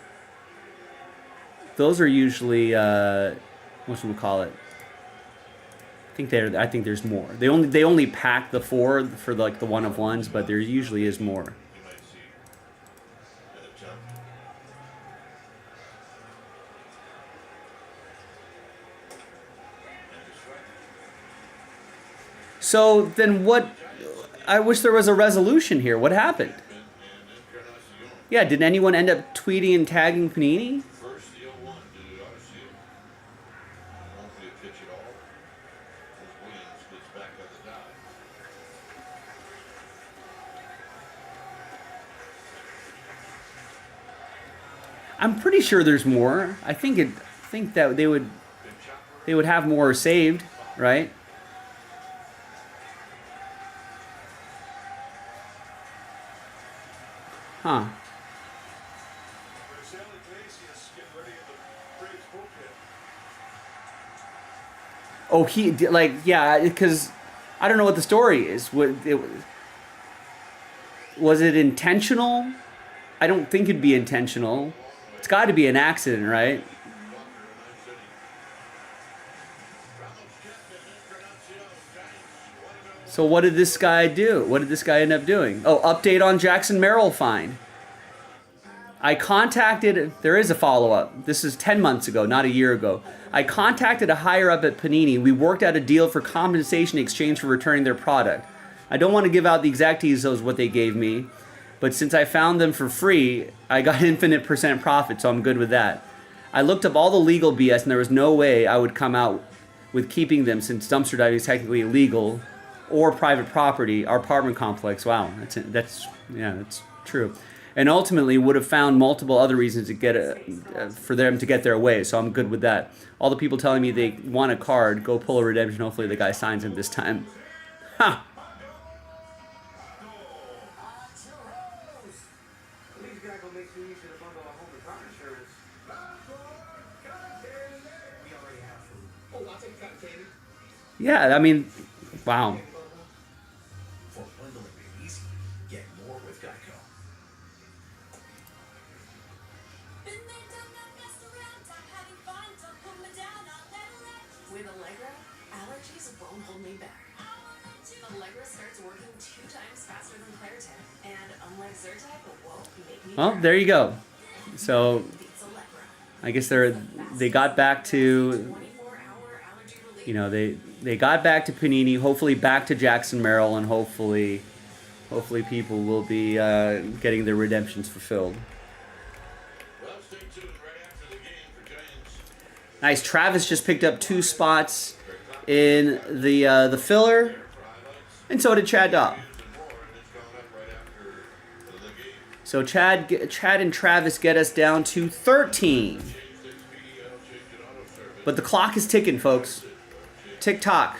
what should we call it? I think there's more. They only pack the 4 for like the one of ones, but there usually is more. So then what? I wish there was a resolution here. What happened? Yeah, did anyone end up tweeting and tagging Panini? I'm pretty sure there's more. I think that they would have more saved, right? Huh. Oh, yeah, because I don't know what the story is. Was it intentional? I don't think it'd be intentional. It's got to be an accident, right? So what did this guy do? What did this guy end up doing? Oh, update on Jackson Merrill fine. There is a follow-up. This is 10 months ago, not a year ago. I contacted a higher up at Panini. We worked out a deal for compensation in exchange for returning their product. I don't want to give out the exact details of what they gave me, but since I found them for free, I got infinite % profit, so I'm good with that. I looked up all the legal BS, and there was no way I would come out with keeping them since dumpster diving is technically illegal or private property, our apartment complex. Wow, that's true. And ultimately would have found multiple other reasons to for them to get their way, so I'm good with that. All the people telling me they want a card, go pull a redemption, hopefully the guy signs it this time. Ha! Yeah, I mean, wow. For bundling made easy, get more with Geico. With Allegra, allergies won't hold me back. Allegra starts working 2 times faster than Claritin, and unlike Zyrtec, won't make me. Well, there you go. So, I guess they got back to, they got back to Panini, hopefully back to Jackson Merrill, and hopefully people will be getting their redemptions fulfilled. Nice. Travis just picked up 2 spots in the filler, and so did Chad Dobb. So Chad and Travis get us down to 13. But the clock is ticking, folks. Tick-tock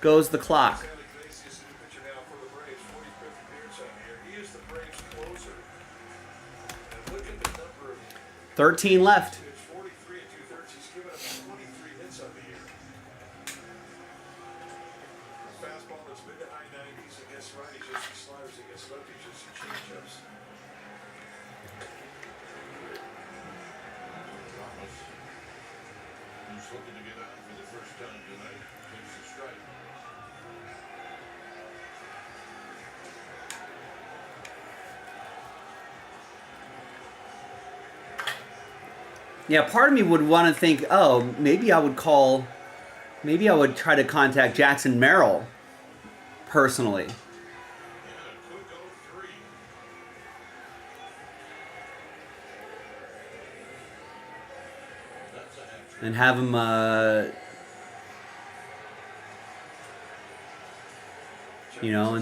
goes the clock. 13 left. Yeah, part of me would want to think, oh, maybe I would try to contact Jackson Merrill personally. And have him, and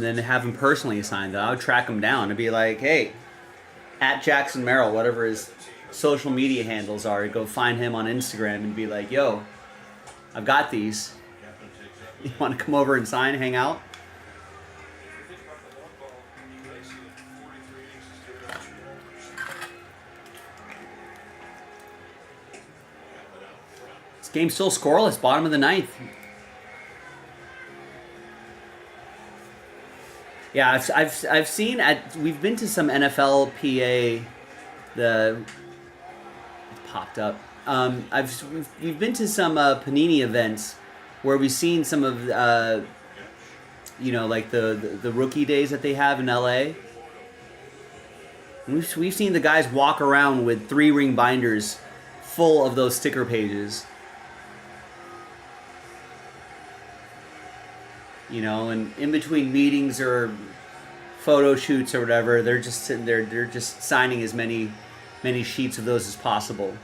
then have him personally sign that. I would track him down and be like, hey, at Jackson Merrill, whatever his social media handles are, go find him on Instagram and be like, yo, I've got these. You want to come over and sign, hang out? Game still scoreless, bottom of the ninth. Yeah, I've seen we've been to some NFL PA. It popped up. We've been to some Panini events where we've seen some of like the rookie days that they have in LA. We've seen the guys walk around with 3-ring binders full of those sticker pages. And in between meetings or photo shoots or whatever, they're just sitting there. They're just signing as many sheets of those as possible.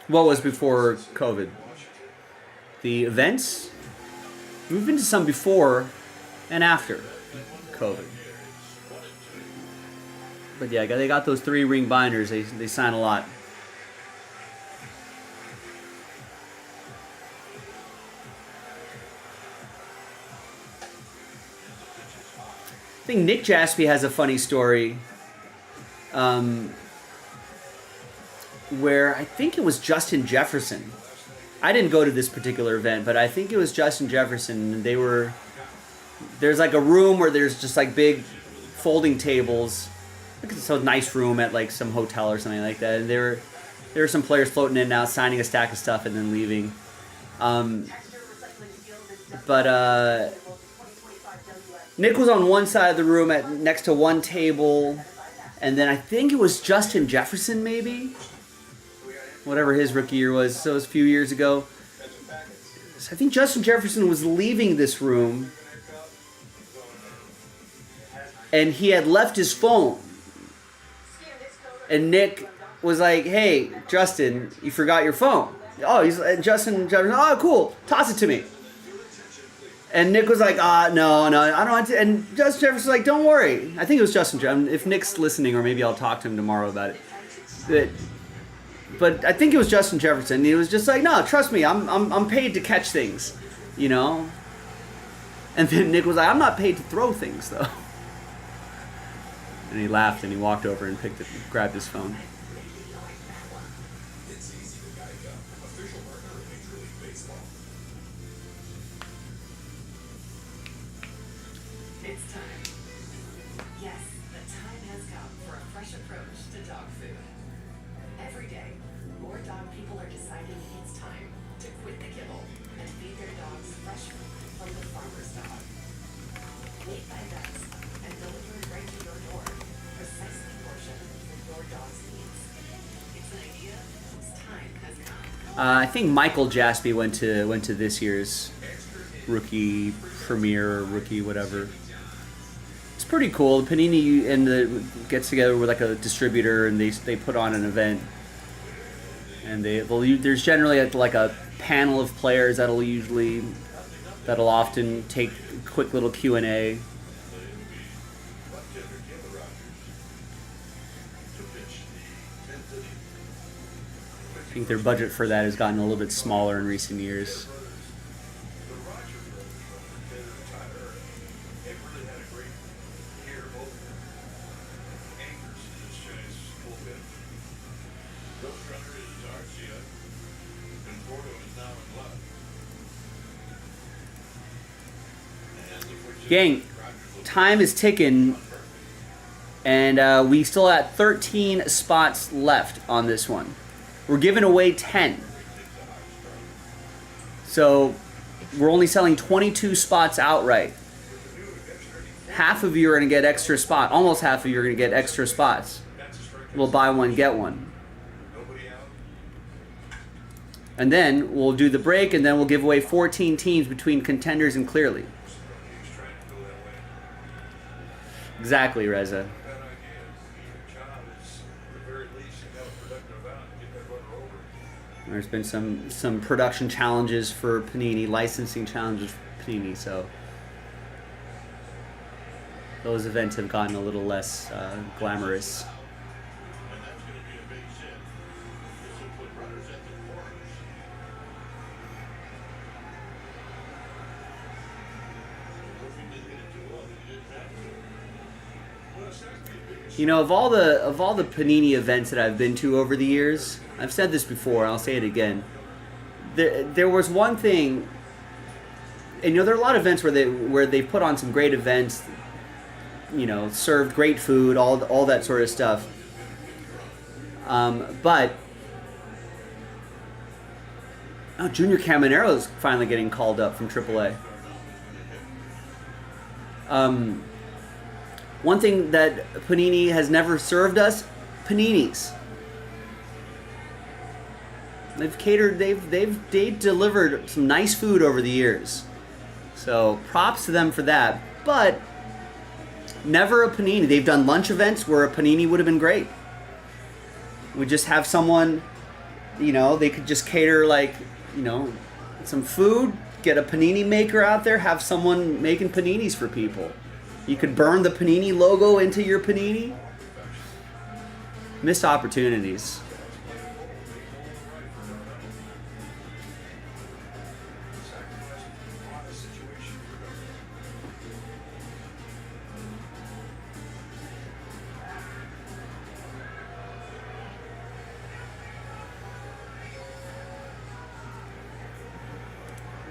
What was before COVID? The events? We've been to some before and after COVID. But yeah, they got those 3-ring binders. They sign a lot. I think Nick Jaspy has a funny story. Where I think it was Justin Jefferson. I didn't go to this particular event, but I think it was Justin Jefferson. There's like a room where there's just like big folding tables. I think it's a nice room at like some hotel or something like that. And there were some players floating in and out, signing a stack of stuff and then leaving. But Nick was on one side of the room next to one table. And then I think it was Justin Jefferson maybe. Whatever his rookie year was, so it was a few years ago. So I think Justin Jefferson was leaving this room, and he had left his phone. And Nick was like, "Hey, Justin, you forgot your phone." Oh, Justin Jefferson. Oh, cool. Toss it to me. And Nick was like, no, I don't want to. And Justin Jefferson was like, "Don't worry." I think it was Justin Jefferson. If Nick's listening, or maybe I'll talk to him tomorrow about it. But I think it was Justin Jefferson. He was just like, "No, trust me, I'm paid to catch things, And then Nick was like, "I'm not paid to throw things, though." And he laughed and he walked over and grabbed his phone. It's time. Yes, the time has come for a fresh approach to dog food. Every day, more dog people are deciding it's time to quit the kibble and feed their dogs fresh food from the farmer's dog. Made by vets and delivered right to your door, precisely portioned for your dog's needs. It's an idea whose time has come. I think Michael Jaspy went to this year's rookie premiere, rookie whatever. It's pretty cool. Panini gets together with like a distributor and they put on an event. And there's generally like a panel of players that'll often take a quick little Q&A. I think their budget for that has gotten a little bit smaller in recent years. Gang, time is ticking, and we still have 13 spots left on this one. We're giving away 10. So we're only selling 22 spots outright. Half of you are going to get extra spot. Almost half of you are going to get extra spots. We'll buy one, get one. And then we'll do the break, and then we'll give away 14 teams between contenders and clearly. Exactly, Reza. There's been some production challenges for Panini, licensing challenges for Panini, so those events have gotten a little less glamorous. You know, of all the Panini events that I've been to over the years, I've said this before, and I'll say it again. There was one thing, and you know, there are a lot of events where they put on some great events, you know, served great food, all that sort of stuff. But Junior Camanero's finally getting called up from AAA. One thing that Panini has never served us, paninis. They've delivered some nice food over the years. So props to them for that. But never a panini. They've done lunch events where a panini would have been great. We just have someone, you know, they could just cater, like, you know, some food, get a panini maker out there, have someone making paninis for people. You could burn the Panini logo into your panini. Missed opportunities.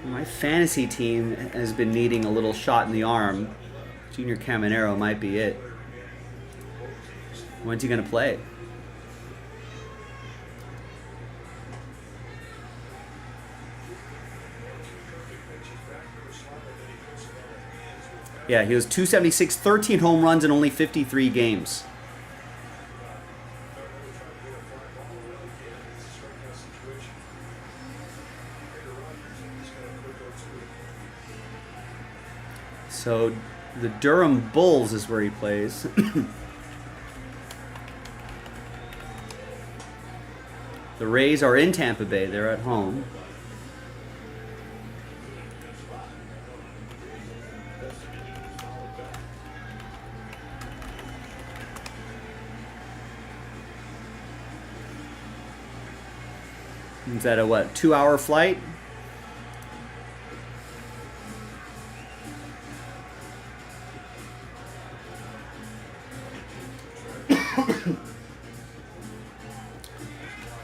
My fantasy team has been needing a little shot in the arm. Junior Caminero might be it. When's he going to play? Yeah, he was 276, 13 home runs in only 53 games. So the Durham Bulls is where he plays. The Rays are in Tampa Bay. They're at home. Is that a what, 2-hour flight?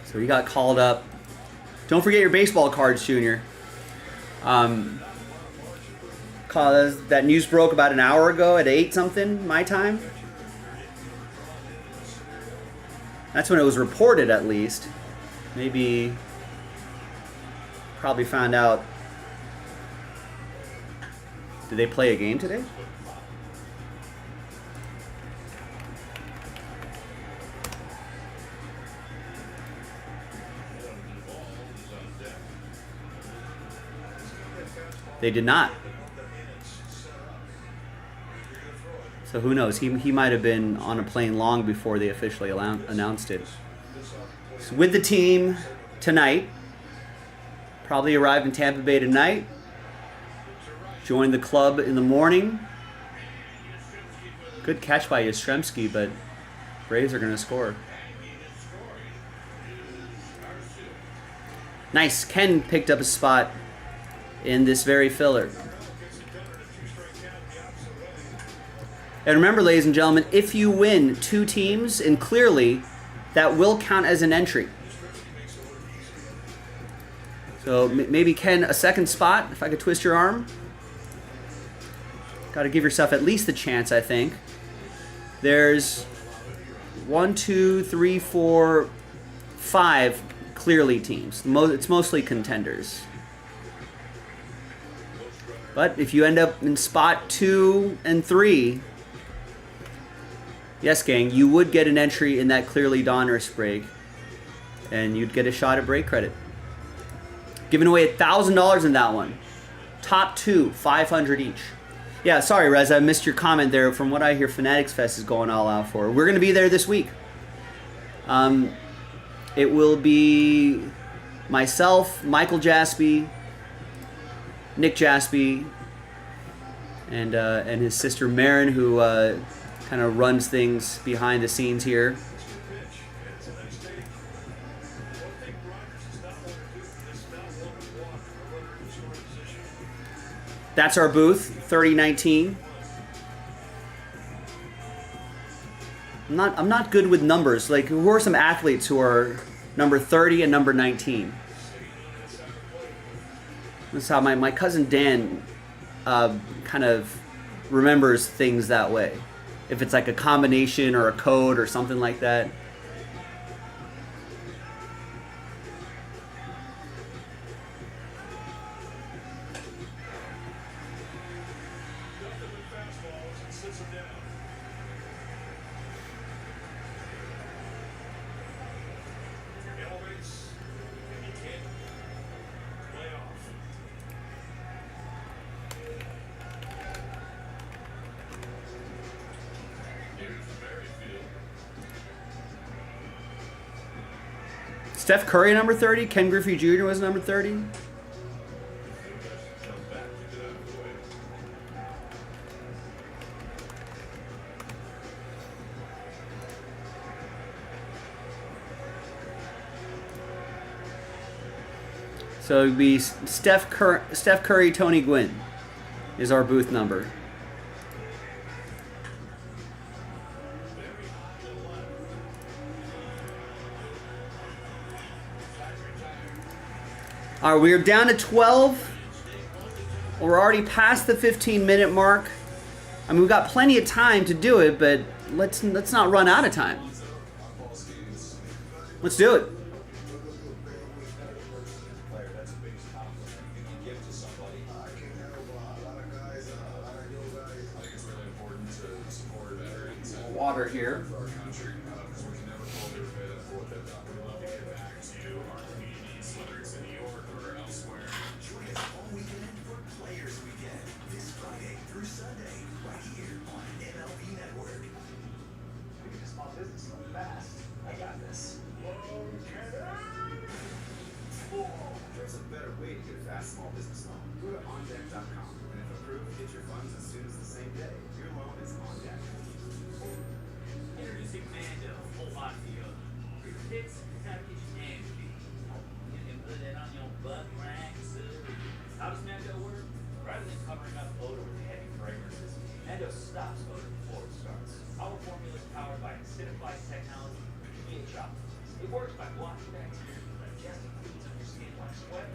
So he got called up. Don't forget your baseball cards, Junior. That news broke about an hour ago at 8 something my time. That's when it was reported, at least. Maybe probably found out. Did they play a game today? They did not. So who knows? He might have been on a plane long before they officially announced it. So with the team tonight. Probably arrived in Tampa Bay tonight. Joined the club in the morning. Good catch by Yastrzemski, but Braves are going to score. Nice. Ken picked up a spot in this very filler. And remember, ladies and gentlemen, if you win 2 teams, and clearly that will count as an entry. So maybe, Ken, a second spot, if I could twist your arm. Got to give yourself at least the chance, I think. There's 1, 2, 3, 4, 5 clearly teams. It's mostly contenders. But if you end up in spot 2 and 3, yes, gang, you would get an entry in that clearly Donruss break, and you'd get a shot at break credit. Giving away $1,000 in that one. Top 2, $500 each. Yeah, sorry, Rez, I missed your comment there. From what I hear, Fanatics Fest is going all out for. We're going to be there this week. It will be myself, Michael Jaspy, Nick Jaspy, and his sister Marin, who kind of runs things behind the scenes here. That's our booth, 3019. I'm not good with numbers. Like, who are some athletes who are number 30 and number 19? That's how my cousin Dan kind of remembers things that way. If it's like a combination or a code or something like that. Steph Curry number 30. Ken Griffey Jr. was number 30. So it would be Steph Curry, Tony Gwynn is our booth number. All right, we're down to 12. We're already past the 15-minute mark. I mean, we've got plenty of time to do it, but let's not run out of time. Let's do it. Water here. There's a better way to get a fast small business loan. Go to OnDeck.com, and if approved, get your funds as soon as the same day. Your loan is on deck. Introducing Mando, whole lot deal. It's package and fee. You can put it on your butt racks. How does Mando work? Rather than covering up odor with heavy fragrances, Mando stops odor before it starts. Our formula is powered by acidified technology, pH optimized. It works by blocking bacteria from digesting foods on your skin like sweat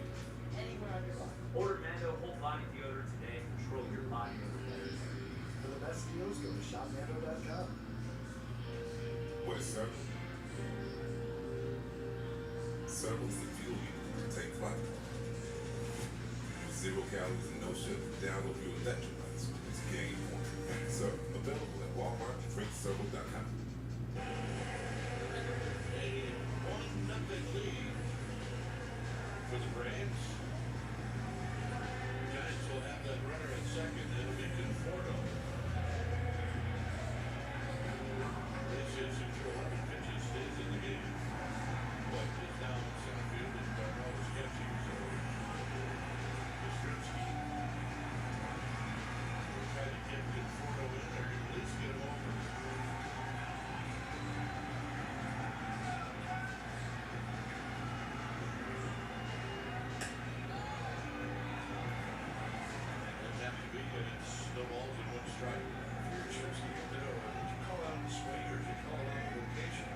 anywhere on your body. Order Mando whole body deodorant today. Control your body odor better. For the best deals, go to shopmando.com. What is Circle? Circle's the fuel you need to take flight. 0 calories and no sugar. Download your electrolytes. It's game on. Circle, available at Walmart, drinkcircle.com. For the Braves, Giants will have that runner at second. It'll be Conforto. This is in 11 pitches, stays in the game. White is down in center field, and Darnell is catching. So, Yastrzemski will try to get Conforto in there, at least get him over. No balls in one strike. You're Yastrzemski in the middle. Did you call out the swing or did you call out the location?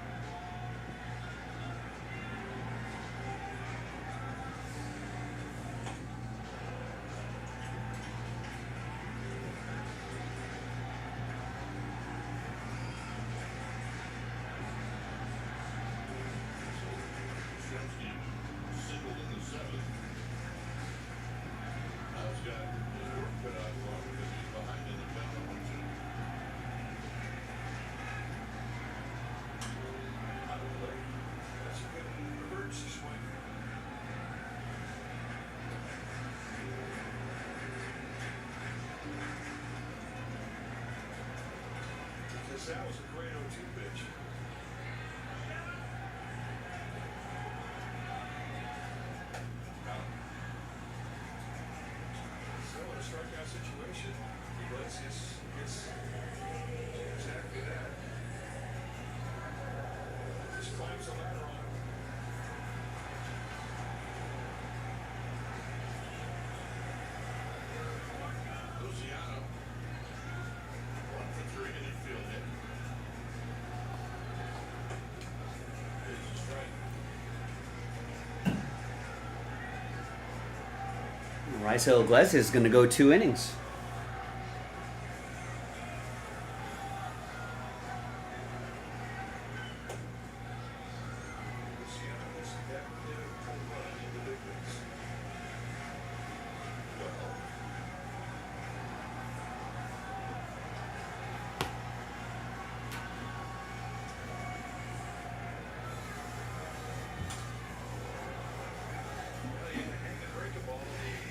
Yastrzemski singled in the seventh. Now he's got his work cut out for him because he's behind in the count of 1-2. Out of play. That's a good emergency swing. Because that was a great 0-2 pitch. exactly that. Just climbs the ladder on him. Luciano. 1 for 3 in the field hit. There's a strike. Raisel Iglesias is going to go 2 innings.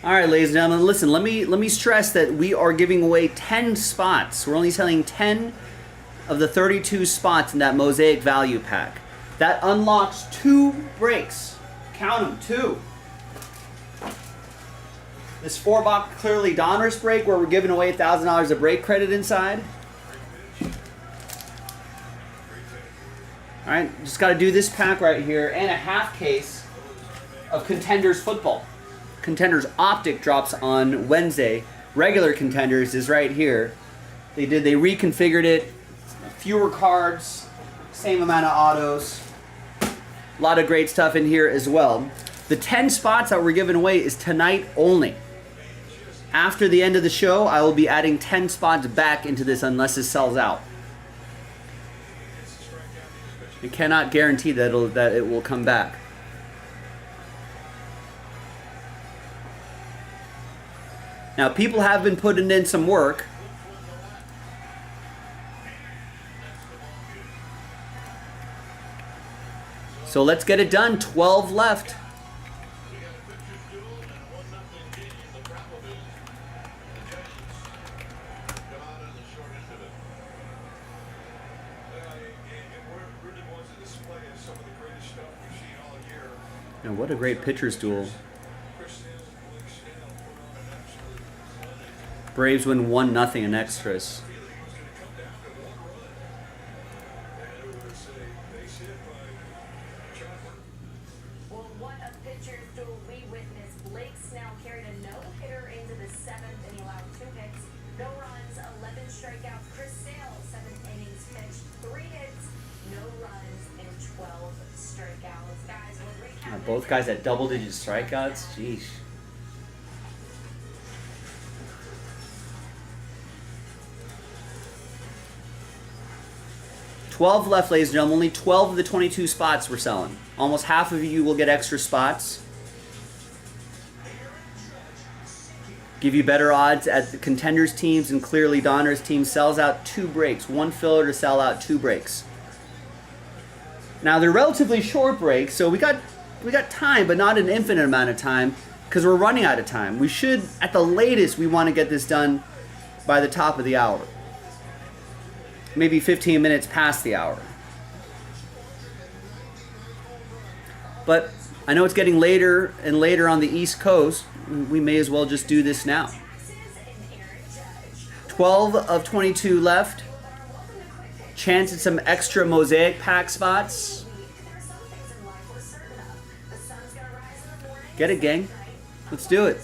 All right, ladies and gentlemen, listen, let me stress that we are giving away 10 spots. We're only selling 10 of the 32 spots in that Mosaic Value Pack. That unlocks 2 breaks. Count them, 2. This 4-box Clearly Donruss break where we're giving away $1,000 of break credit inside. All right, just got to do this pack right here and a half case of Contenders football. Contenders Optic drops on Wednesday. Regular Contenders is right here. They reconfigured it. Fewer cards, same amount of autos. A lot of great stuff in here as well. The 10 spots that we're giving away is tonight only. After the end of the show, I will be adding 10 spots back into this unless it sells out. I cannot guarantee that it will come back. Now, people have been putting in some work. So let's get it done. 12 left. And what a great pitcher's duel. Braves win 1-0 in extras. Well, what a pitcher's duel we witnessed. Blake Snell carried a no-hitter into the 7th and he allowed 2 hits, no runs, 11 strikeouts. Chris Sale, 7th innings pitched, 3 hits, no runs, and 12 strikeouts. Guys, we'll recap. Both guys at double-digit strikeouts. Jeez. $12 left, ladies and gentlemen. Only 12 of the 22 spots we're selling. Almost half of you will get extra spots. Give you better odds at the Contenders teams and Clearly Donruss team sells out 2 breaks. 1 filler to sell out 2 breaks. Now they're relatively short breaks, so we got time, but not an infinite amount of time because we're running out of time. We should, at the latest, we want to get this done by the top of the hour. Maybe 15 minutes past the hour. But I know it's getting later and later on the East Coast. We may as well just do this now. 12 of 22 left. Chance at some extra Mosaic pack spots. Get it, gang. Let's do it.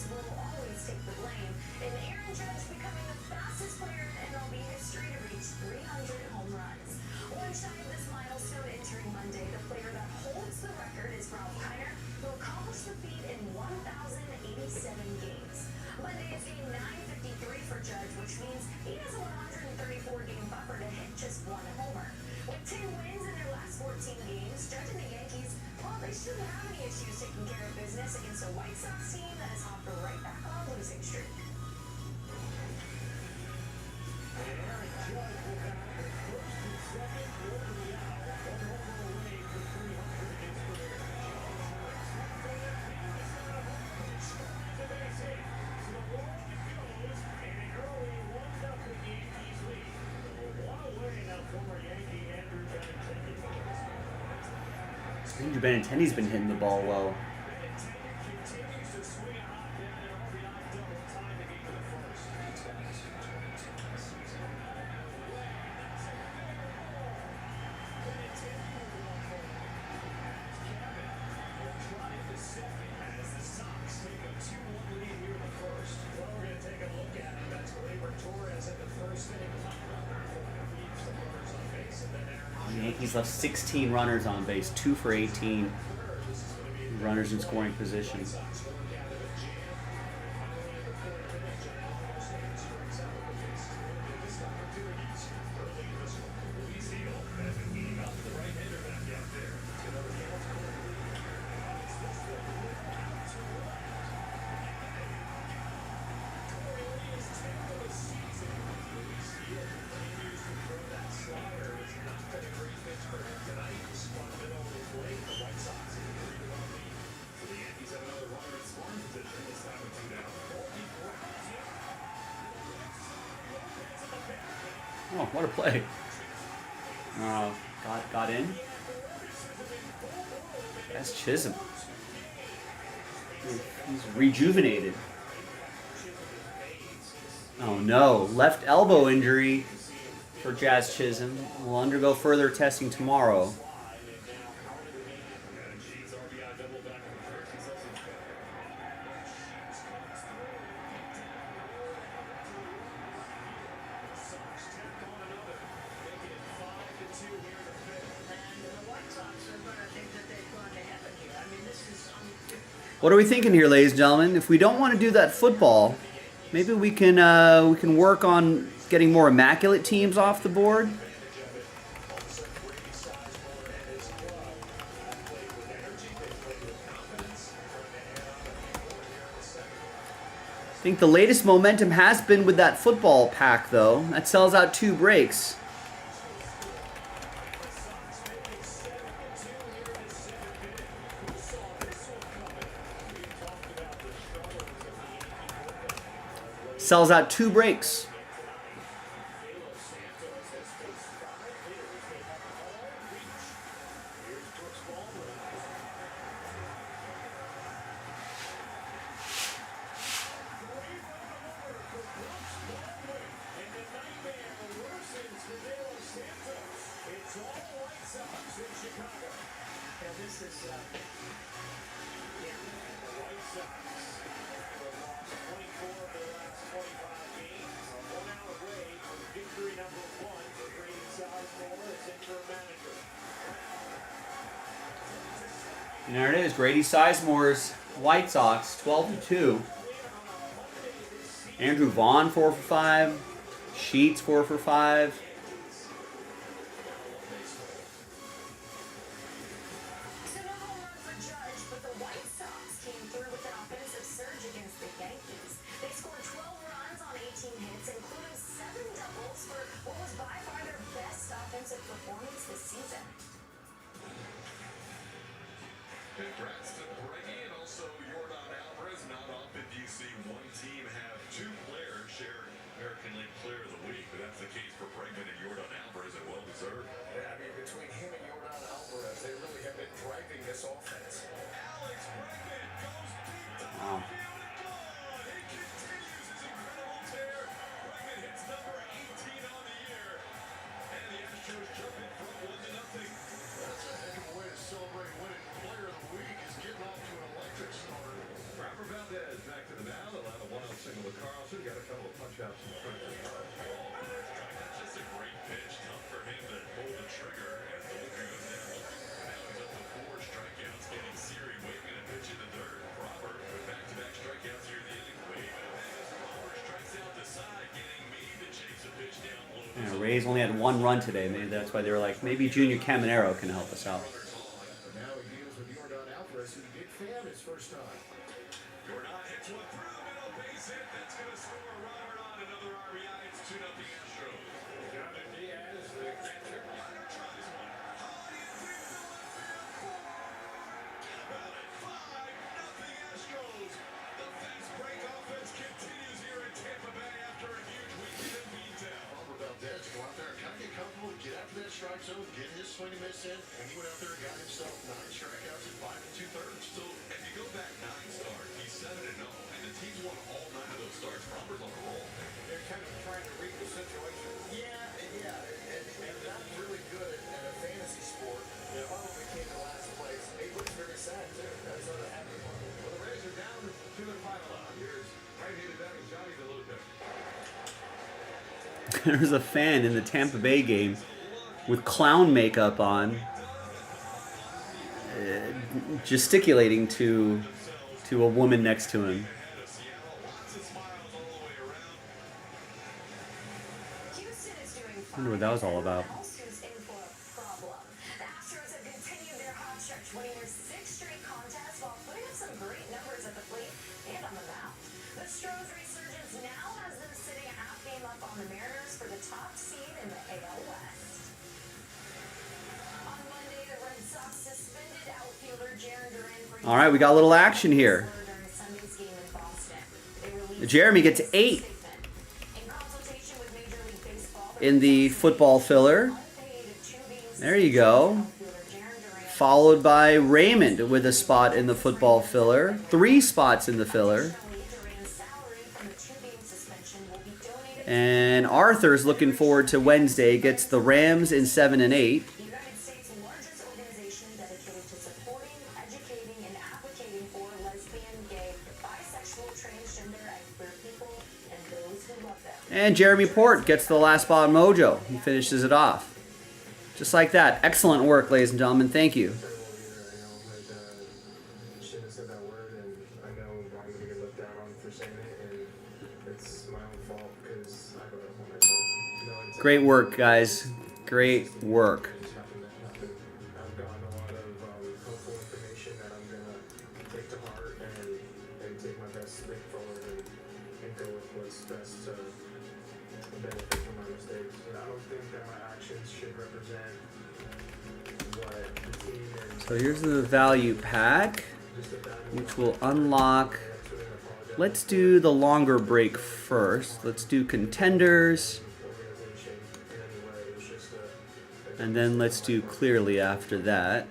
Andrew Benintendi's been hitting the ball well. Yankees left 16 runners on base, 2 for 18 runners in scoring position. Oh, what a play. Got in. That's Chisholm. He's rejuvenated. Oh no, left elbow injury for Jazz Chisholm. Will undergo further testing tomorrow. What are we thinking here, ladies and gentlemen? If we don't want to do that football, maybe we can work on getting more immaculate teams off the board. I think the latest momentum has been with that football pack, though. That sells out 2 breaks. Sells out 2 breaks. And there it is, Grady Sizemore's White Sox, 12-2. Andrew Vaughn, 4 for 5. Sheets, 4 for 5. So no home run for Judge, but the White Sox came through with an offensive surge against the Yankees. They scored 12 runs on 18 hits, including 7 doubles for what was by far their best offensive performance this season. Congrats to Breggy and also Yordan Alvarez. Not often do you see one team have 2 players share American League Player of the Week, but that's the case for Bregman and Yordan Alvarez, and well deserved. Yeah, I mean, between him and Yordan Alvarez, they really have been driving this offense. Alex Bregman goes deep to Wow. He continues his incredible tear. Bregman hits number 18 on the year, and the Astros jump in front 1-0. That's a heck of a way to celebrate winning player of the week, is getting off to an electric start. Robert Valdez back to the mound, allowed a 1-0 single to Carlson. Got a couple of punch-outs in front of him. That's just a great pitch. Tough for him to pull the trigger as the looker goes down. Now he's up to 4 strikeouts, getting Siri waving a pitch in the dirt. Robert with back-to-back strikeouts here in the inning. Robert strikes out the side, getting me to chase a pitch down low. Yeah, Rays only had 1 run today. Maybe that's why they were like, maybe Junior Caminero can help us out. But now he deals with Yordan Alvarez, who's a big fan his first time. Yordan hits one through the middle, base hit. That's going to score Robert on another RBI. It's 2-0 Astros. Jonathan Diaz, the catcher. Ryder tries one. About it, 5-0 Astros. The fast break offense continues here in Tampa Bay after a huge weekend in Beantown. Robert Valdez go out there and kind of get comfortable, get after that strike zone, get his swing and miss in, and he went out there and got himself 9 strikeouts in 5 2/3. So if you go back 9 starts, he's 7-0, and the team's won all 9 of those starts. Robert's on a roll. They're kind of trying to read the situation. And not really good at a fantasy sport. They probably came to last place. He looks very sad, too. That's not a happy one. Well, the Rays are down 2-5. Here's right-handed batting Johnny DeLuca. There's a fan in the Tampa Bay game with clown makeup on, gesticulating to a woman next to him. I wonder what that was all about. All right, we got a little action here. Jeremy gets 8 in the football filler. There you go. Followed by Raymond with a spot in the football filler. 3 spots in the filler. And Arthur's looking forward to Wednesday. Gets the Rams in 7 and 8. And Jeremy Port gets the last spot mojo. He finishes it off. Just like that. Excellent work, ladies and gentlemen. Thank you. Great work, guys. Great work. So here's the value pack, which will unlock. Let's do the longer break first. Let's do contenders. And then let's do clearly after that.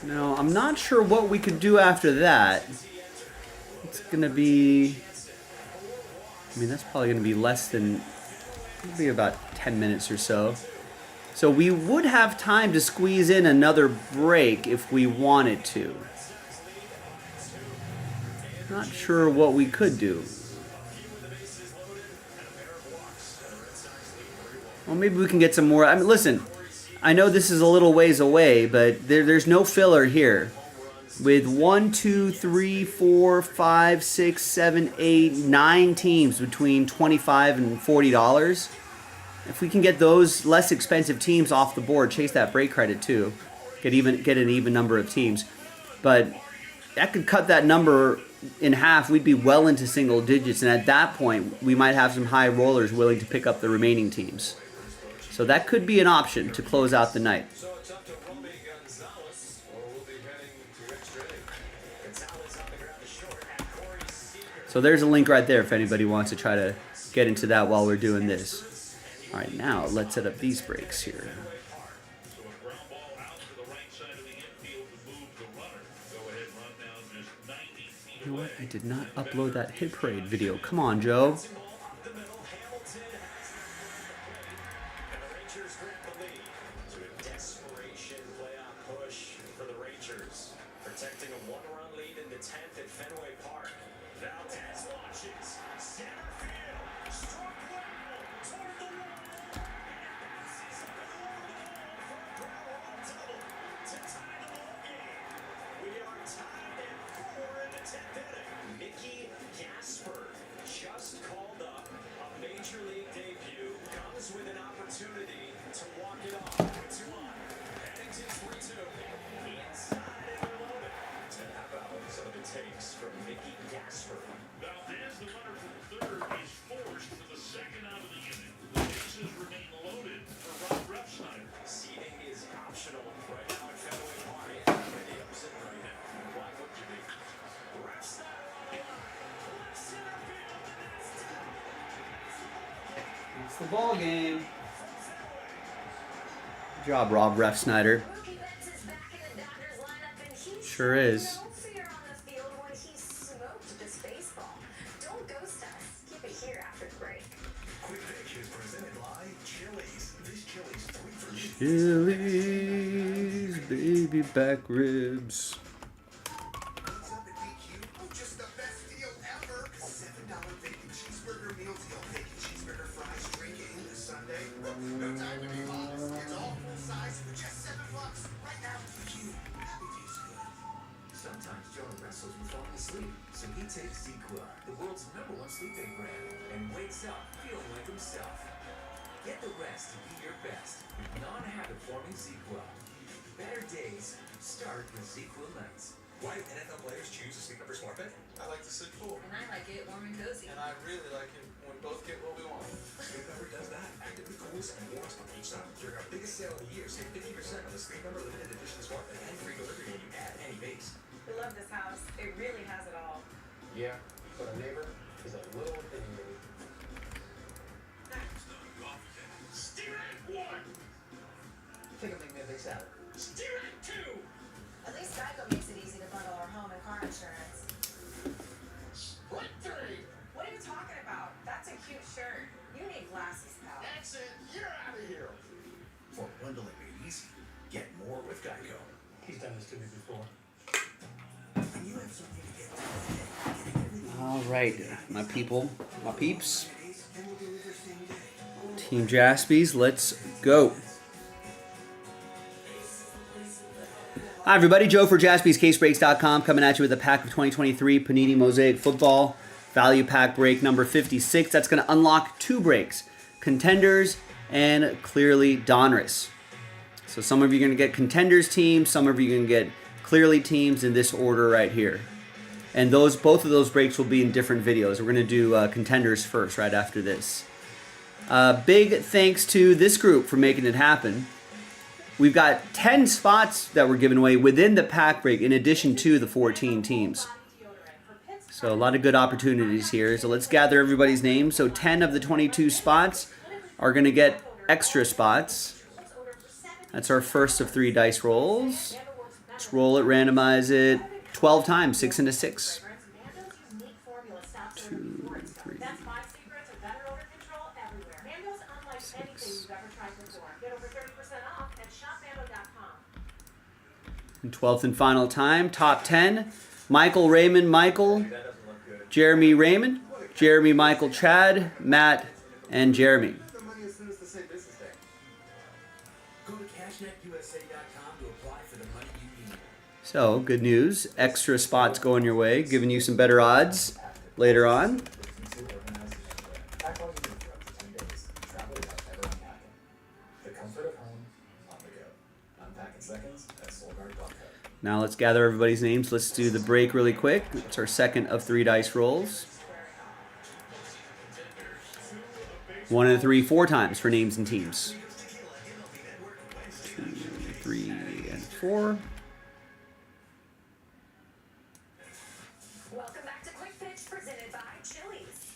Now, I'm not sure what we could do after that. It's going to be... I mean, that's probably going to be less than... maybe about 10 minutes or so. So we would have time to squeeze in another break if we wanted to. Not sure what we could do. Well, maybe we can get some more... I mean, listen... I know this is a little ways away, but there's no filler here. With 1, 2, 3, 4, 5, 6, 7, 8, 9 teams between $25 and $40. If we can get those less expensive teams off the board, chase that break credit too. Get an even number of teams. But that could cut that number in half. We'd be well into single digits, and at that point, we might have some high rollers willing to pick up the remaining teams. So that could be an option to close out the night. So there's a link right there if anybody wants to try to get into that while we're doing this. All right, now let's set up these breaks here. You know what? I did not upload that hit parade video. Come on, Joe. ball game. Good job, Rob Ref Snyder. Sure is. Chili's baby back ribs. What's up at DQ? Oh, just the best deal ever. $7 bacon cheeseburger meal deal. Bacon cheeseburger, fries, drink it in the Sunday. No time to be modest. It's all full size for just $7. Right now, DQ. Happy tastes good. Sometimes Jonah wrestles with falling asleep, so he takes ZzzQuil, the world's #1 sleep aid brand, and wakes up feeling like himself. Get the rest to be your best with non-habit-forming ZzzQuil. Better days start with ZzzQuil nights. Why do NFL players choose a Sleep Number Smart Bed? I like to sit cool. And I like it warm and cozy. And I really like it when we both get what we want. Sleep Number does that. Actively cools and warms on each side. During our biggest sale of the year, save 50% on the Sleep Number limited edition Smart Bed and free delivery when you add any base. We love this house. It really has it all. Yeah, but a neighbor is a little opinionated. Think of me a big salad. At least Geico makes it easy to bundle our home and car insurance. What are you talking about? That's a cute shirt. You need glasses, pal. That's it. You're out of here. For bundling made easy, get more with Geico. He's done this to me before. And you have something to get done. All right, my people, my peeps. Team Jaspys, let's go. Hi, everybody. Joe for JaspysCaseBreaks.com coming at you with a pack of 2023 Panini Mosaic Football Value Pack break number 56. That's going to unlock 2 breaks, Contenders and Clearly Donruss. So some of you are going to get Contenders teams, some of you are going to get Clearly teams in this order right here. And both of those breaks will be in different videos. We're going to do Contenders first right after this. Big thanks to this group for making it happen. We've got 10 spots that were given away within the pack break in addition to the 14 teams. So a lot of good opportunities here. So let's gather everybody's names. So 10 of the 22 spots are going to get extra spots. That's our first of 3 dice rolls. Let's roll it, randomize it 12 times, 6 into 6. 2, 3, 6. And 12th and final time, top 10. Michael, Raymond, Michael, Jeremy, Raymond, Jeremy, Michael, Chad, Matt, and Jeremy. The money as soon as the same business day. Go to CashNetUSA.com to apply for the money you need. So, good news. Extra spots going your way, giving you some better odds later on. Now let's gather everybody's names. Let's do the break really quick. It's our second of 3 dice rolls. 1 and 3, 4 times for names and teams. 2, 3, and 4. Welcome back to Quick Pitch, presented by Chili's.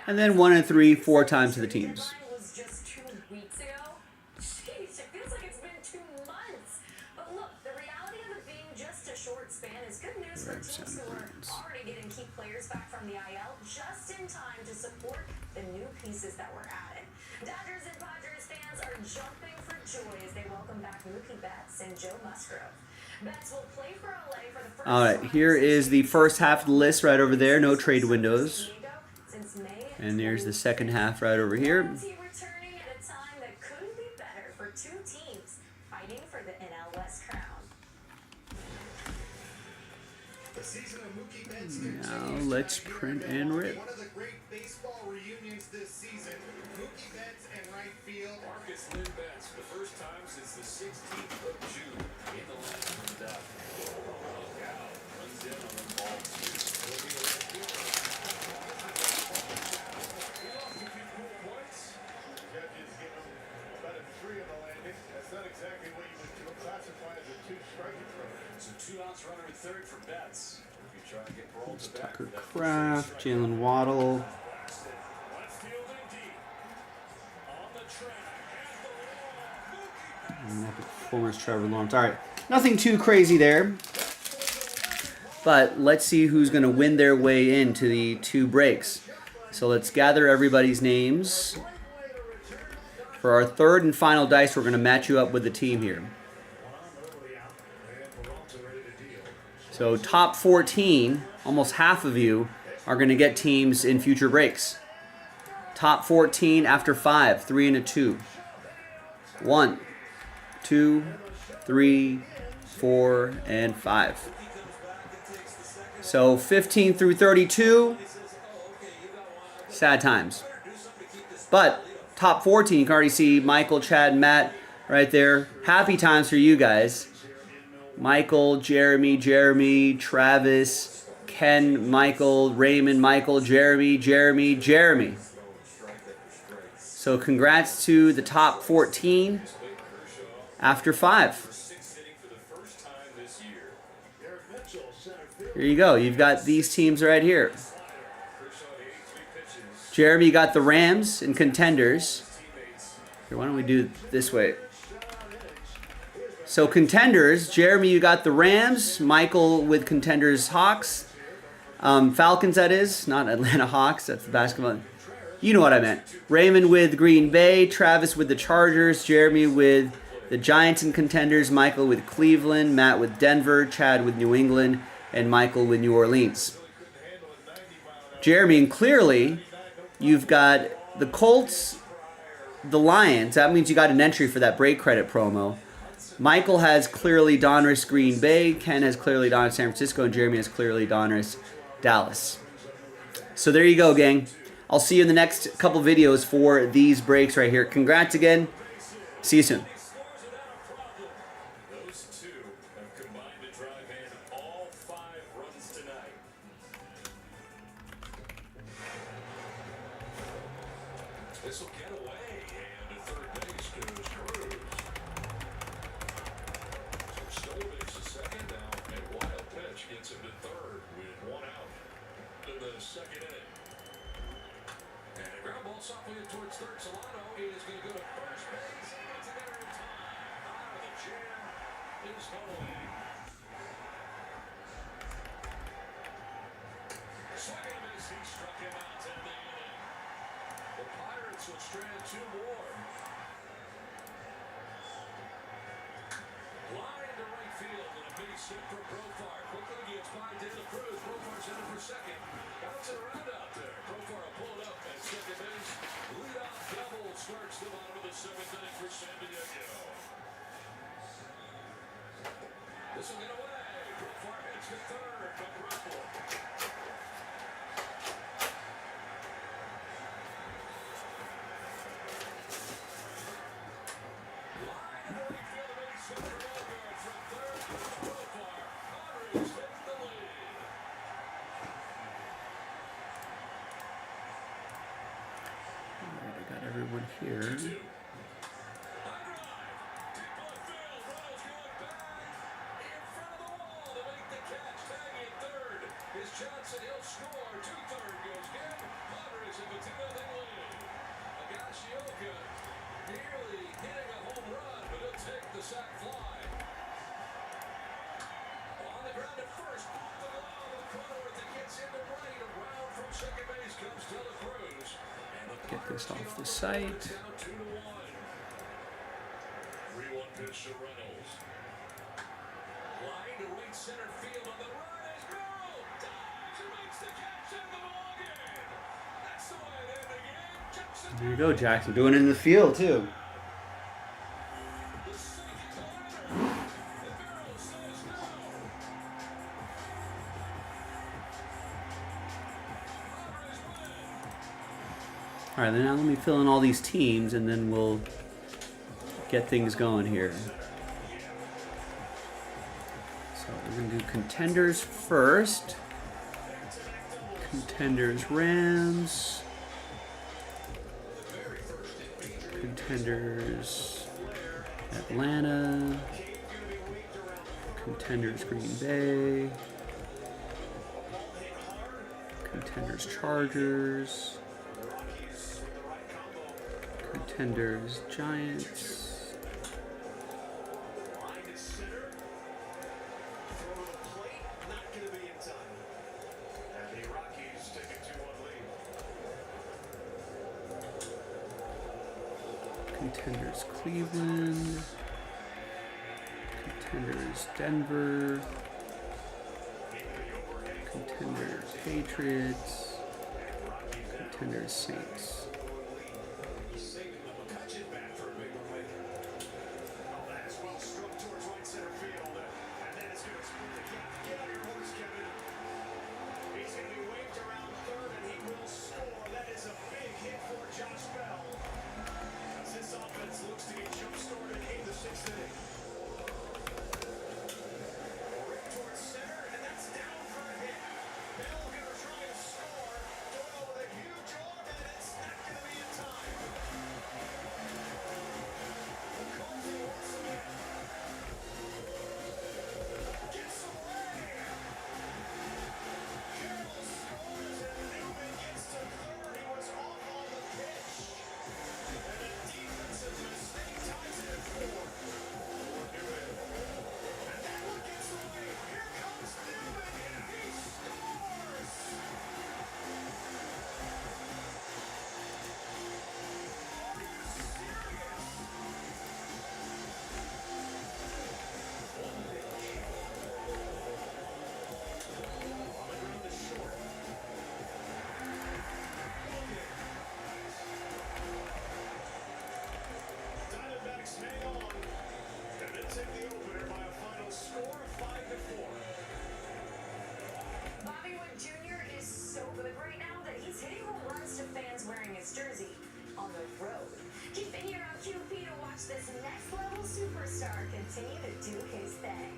And then 1 and 3, 4 times to the teams. Was just 2 weeks ago. Jeez, it feels like it's been 2 months. But look, the reality of it being just a short span is good news for teams who are already getting key players back from the IL just in time to support the new pieces that were added. Dodgers and Padres fans are jumping for joy as they welcome back Mookie Betts and Joe Musgrove. Betts will play for LA for the first All right, here is the first half of the list right over there. No trade windows. And there's the second half right over here. Returning at a time that couldn't be better for 2 teams fighting for the NL West crown. The season of Mookie Betts Now let's print and rip. one of the great baseball reunions this season. Mookie Betts and right field. Marcus Lynn Betts, the first time since the 16th of June in the line for the Dodgers. Look out, runs in on the ball 2. He'll be the left fielder. He lost a few cool points. Judges give him about a 3 on the landing. That's not exactly what you would classify as a 2-strike approach. So 2 outs, runner at third for Betts. If you try to get Peralta back, Tucker Kraft, Jalen Waddle, Performance Trevor Lawrence. All right, nothing too crazy there. But let's see who's going to win their way into the 2 breaks. So let's gather everybody's names. For our 3rd and final dice, we're going to match you up with the team here. So top 14, almost half of you are going to get teams in future breaks. Top 14 after 5, 3 and a 2. 1, 2, 3, 4, and 5. So 15 through 32, sad times. But top 14, you can already see Michael, Chad, and Matt right there. Happy times for you guys. Michael, Jeremy, Travis, Ken, Michael, Raymond, Michael, Jeremy. So congrats to the top 14 after 5. Here you go. You've got these teams right here. Jeremy, you got the Rams and Contenders. Here, why don't we do it this way? So Contenders, Jeremy, you got the Rams. Michael with Contenders Hawks. Falcons, that is. Not Atlanta Hawks. That's the basketball. You know what I meant. Raymond with Green Bay. Travis with the Chargers. Jeremy with the Giants and Contenders. Michael with Cleveland. Matt with Denver. Chad with New England. And Michael with New Orleans. Jeremy, and clearly you've got the Colts, the Lions. That means you got an entry for that break credit promo. Michael has clearly Donruss Green Bay. Ken has clearly Donruss San Francisco. And Jeremy has clearly Donruss Dallas. So there you go, gang. I'll see you in the next couple videos for these breaks right here. Congrats again. See you soon. This will get away, and at third base goes Cruz. So Stolbich's the second now, and wild pitch gets him to third with 1 out in the 2nd inning. And a ground ball softly towards third. Solano is going to go to first base. It's a better in time. Out of the jam is Holloway. Swing and a miss. He struck him out in the inning. The Pirates will strand 2 more. Line to right field and a base hit for Profar. Quickly gets by De La Cruz. Profar's in for second. Bouncing around out there. Profar will pull it up at second base. Leadoff double starts the bottom of the 7th inning for San Diego. This will get away. Profar hits to third. But Russell. Everyone here. Johnson, he'll score. 2-3 goes Gavin. Padres have a 2-0 lead. Higashioka nearly hitting a home run, but he'll take the sac fly. On the ground at first, the glove of Cronenworth that gets into right. Around from second base comes De La Cruz. Get this off the site. 3-1 pitch to Reynolds. Line to right center field on the run is Merrill. Dives and makes the catch in the ballgame. That's the way it ended the game. Jackson. There you go, Jackson. Doing it in the field, too. All right, then now let me fill in all these teams, and then we'll get things going here. So we're going to do contenders first. Contenders Rams. Contenders Atlanta. Contenders Green Bay. Contenders Chargers. Contenders, Giants. Line to center. Throw to the plate. Not going to be in time. And the Rockies take a 2-1 lead. Contenders, Cleveland. Contenders, Denver. Contenders, Patriots. Contenders, Saints. Saving the McCutcheon bat for a big one. Oh, that is well struck towards right center field. And then it's going to split the gap. Get on your horse, Kevin. He's going to be waved around third, and he will score. That is a big hit for Josh Bell. As this offense looks to get jump-started in the 6th inning. Ripped towards center, and that's down for a hit. Bell going to try to score. Doyle with a huge arm, and it's not going to be in time. McCarthy once again. Gets away. Carroll scores, and Newman gets to third. He was off on the pitch. And a defensive mistake ties it at 4. Newman. And that one gets away. Here comes Newman. He scores. Are you serious? On the ground to short. Diamondbacks hang on, and they take the opener by a final score of 5-4. Bobby Wood Jr. is so good right now that he's hitting home runs to fans wearing his jersey on the road. Keep it here on QP to watch this next level superstar continue to do his thing.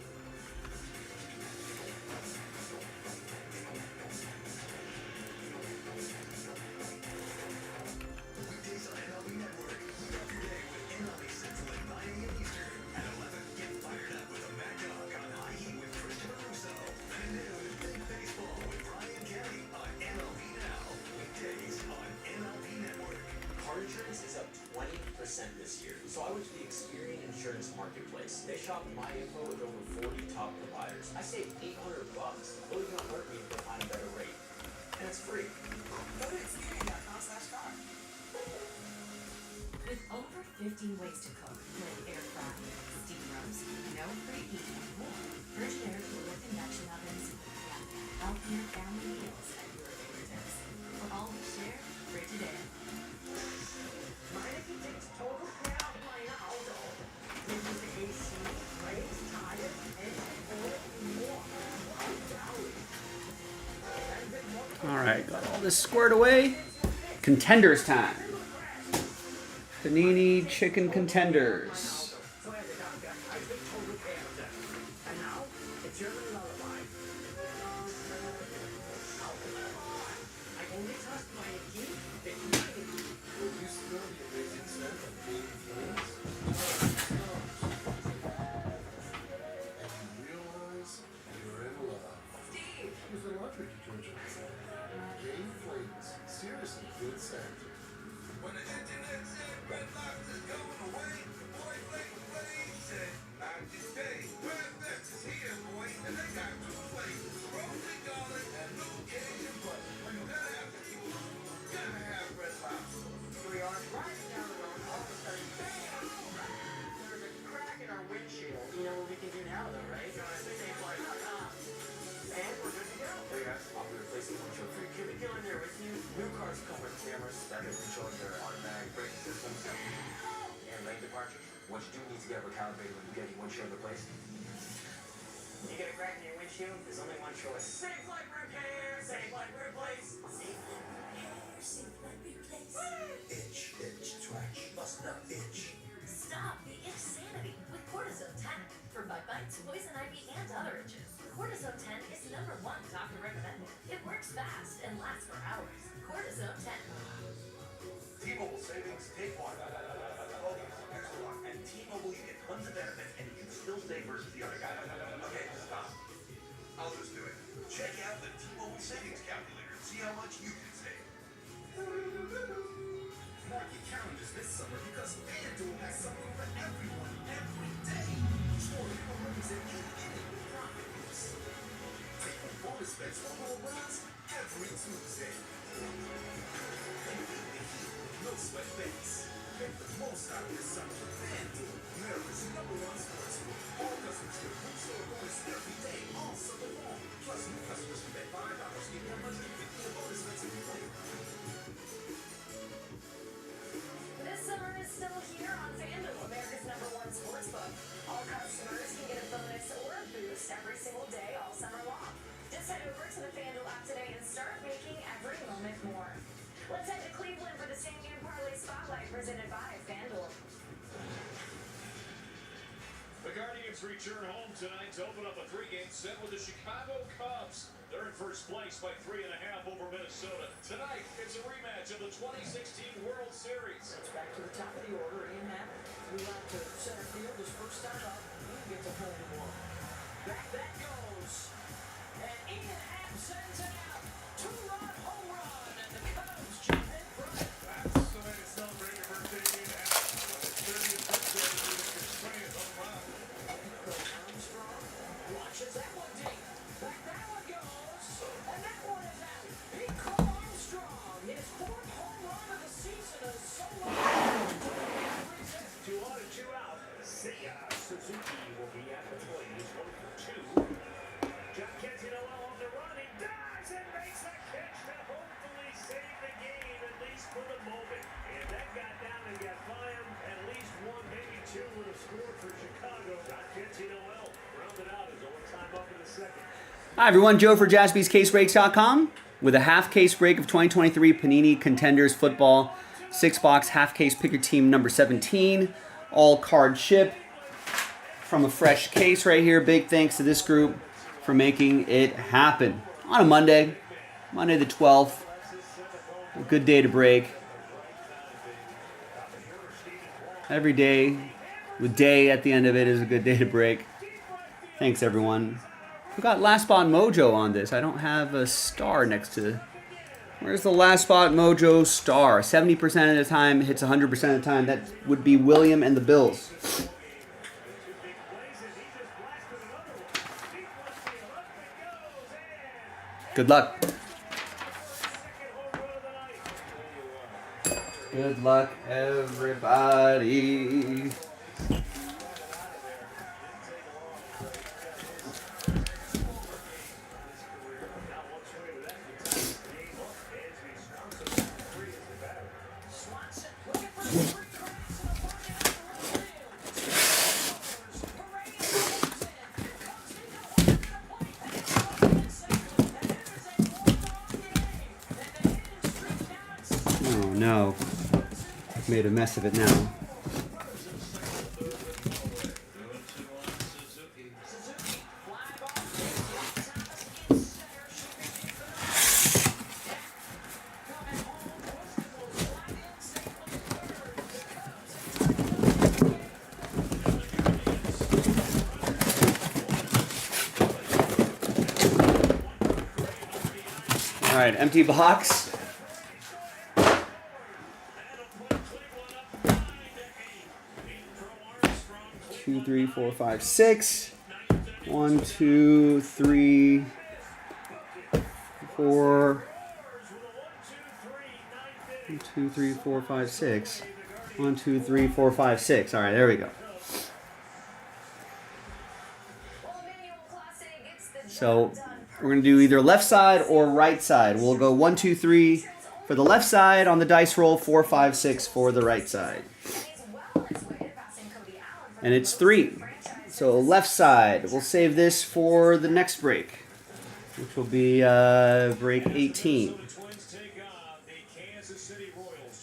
Weekdays on MLB Network. Heat up your day with MLB Central at 9 a.m. Eastern. At 11, get fired up with a Mad Dog on High Heat with Christopher Russo. And at noon, Big Baseball with Brian Kelly on MLB Now. Weekdays on MLB Network. Car insurance is up 20% this year. So I went to the Experian Insurance Marketplace. They shopped my info with over 40 top providers. I saved $800. It was gonna hurt me if they find a better rate. And it's free. Go to Experian.com/car. With over 15 ways to cook, like air fry, steam roast, no preheat, and more, Frigidaire cooler convection ovens, healthier family meals at your fingertips. For all we share, Frigidaire. Mind if he takes total care of my auto? This is AC, brakes, tires, engine, oil, and more. Wow, golly. And a bit more. All right, got all this squared away. Contenders time. Panini Chicken Contenders. So as a doctor, I took total care of them. And now, a German lullaby. I only trust my key. It's my key. Will you smell the amazing scent of baby flames? And you realize you're in love. Steve! With the laundry detergent. Baby flames. Seriously good scent. When the internet said Red Lobster's going away, boy, Flake said, not today. Red Vest is here, boy, and they got 2 flavors, roasted garlic and new Cajun butter. When you gotta have the food, you gotta have Red Lobster. We are driving down the road, all of a sudden, bam! There's a crack in our windshield. You know what we can do now, though, right? You know what I mean? And we're good to go. Hey guys, I'll be replacing one of your Can we go in there with you? new cars come with cameras that can control your automatic braking systems and lane departure. What you do need to get recalibrated when you get your windshield replaced. You get a crack in your windshield, there's only one choice. Safe like repair, safe like replace. Safe like repair, safe like replace. Itch, itch, scratch, must not itch. Stop the itch sanity with Cortisone 10 for bug bites, poison ivy, and other itches. Cortisone 10 is #1 doctor recommended. It works fast and lasts for hours. Cortisone 10. T-Mobile savings, take one. Oh, extra one. And T-Mobile, you get tons of benefits, and you can still stay versus the other guy. Okay, stop. I'll just do it. Check out the T-Mobile savings calculator and see how much you can save. Mark your calendars this summer because FanDuel has something for everyone every day. Score bigger winnings in any inning with profit boosts. Take home bonus bets for home runs every Tuesday. And beat the heat with no sweat bets. Make the most out of this summer with FanDuel, America's #1 sportsbook. All customers get free store bonus every day, all summer long. Plus, new customers can bet $5, get $150 in bonus bets if you play. This summer is still here on FanDuel, America's #1 sportsbook. All customers can get a bonus or a boost every single day all summer long. Just head over to the FanDuel app today and start making every moment more. Let's head to Cleveland for the Same Game Parlay Spotlight presented by FanDuel. The Guardians return home tonight to open up a 3-game set with the Chicago Cubs. They're in first place by 3.5 over Minnesota. Tonight, it's a rematch of the 2016 World Series. It's back to the top of the order. Ian Happ flew out to center field his first time up. He gets a home run. Back that goes. And Ian Happ sends it out. 2-run home run. And the Cubs jump in front. That's the way to celebrate your birthday, Ian Happ. On his 30th birthday, he was his 20th home run. Armstrong watches that one deep. Back that one goes. And that one is out. He called Armstrong. His 4th home run of the season is solo. 2 on and 2 out. Seiya Suzuki will be at the plate. He's 1 for 2. John Noel on the run. He dives and makes a catch to hopefully save the game, at least for the moment. And that got down and got by him. At least 1, maybe 2 would have scored for Chicago. John Noel rounded out his overtime up in the second. Hi everyone, Joe for jaspyscasebreaks.com with a half case break of 2023 Panini Contenders Football 6-box half case picker team number 17. All card ship from a fresh case right here. Big thanks to this group for making it happen on a Monday the 12th. A good day to break. Every day with day at the end of it is a good day to break. Thanks everyone. We got Last Spot Mojo on this. I don't have a star next to. Where's the Last Spot Mojo star? 70% of the time, hits 100% of the time. That would be William and the Bills. Good luck. Good luck, everybody. Oh no, I've made a mess of it now. All right, empty box. 2, 3, 4, 5, 6. 1, 2, 3, 4. 1, 2, 3, 4, 5, 6. 1, 2, 3, 4, 5, 6. All right, there we go. So we're going to do either left side or right side. We'll go 1, 2, 3 for the left side on the dice roll, 4, 5, 6 for the right side. And it's 3. So left side. We'll save this for the next break, which will be break 18.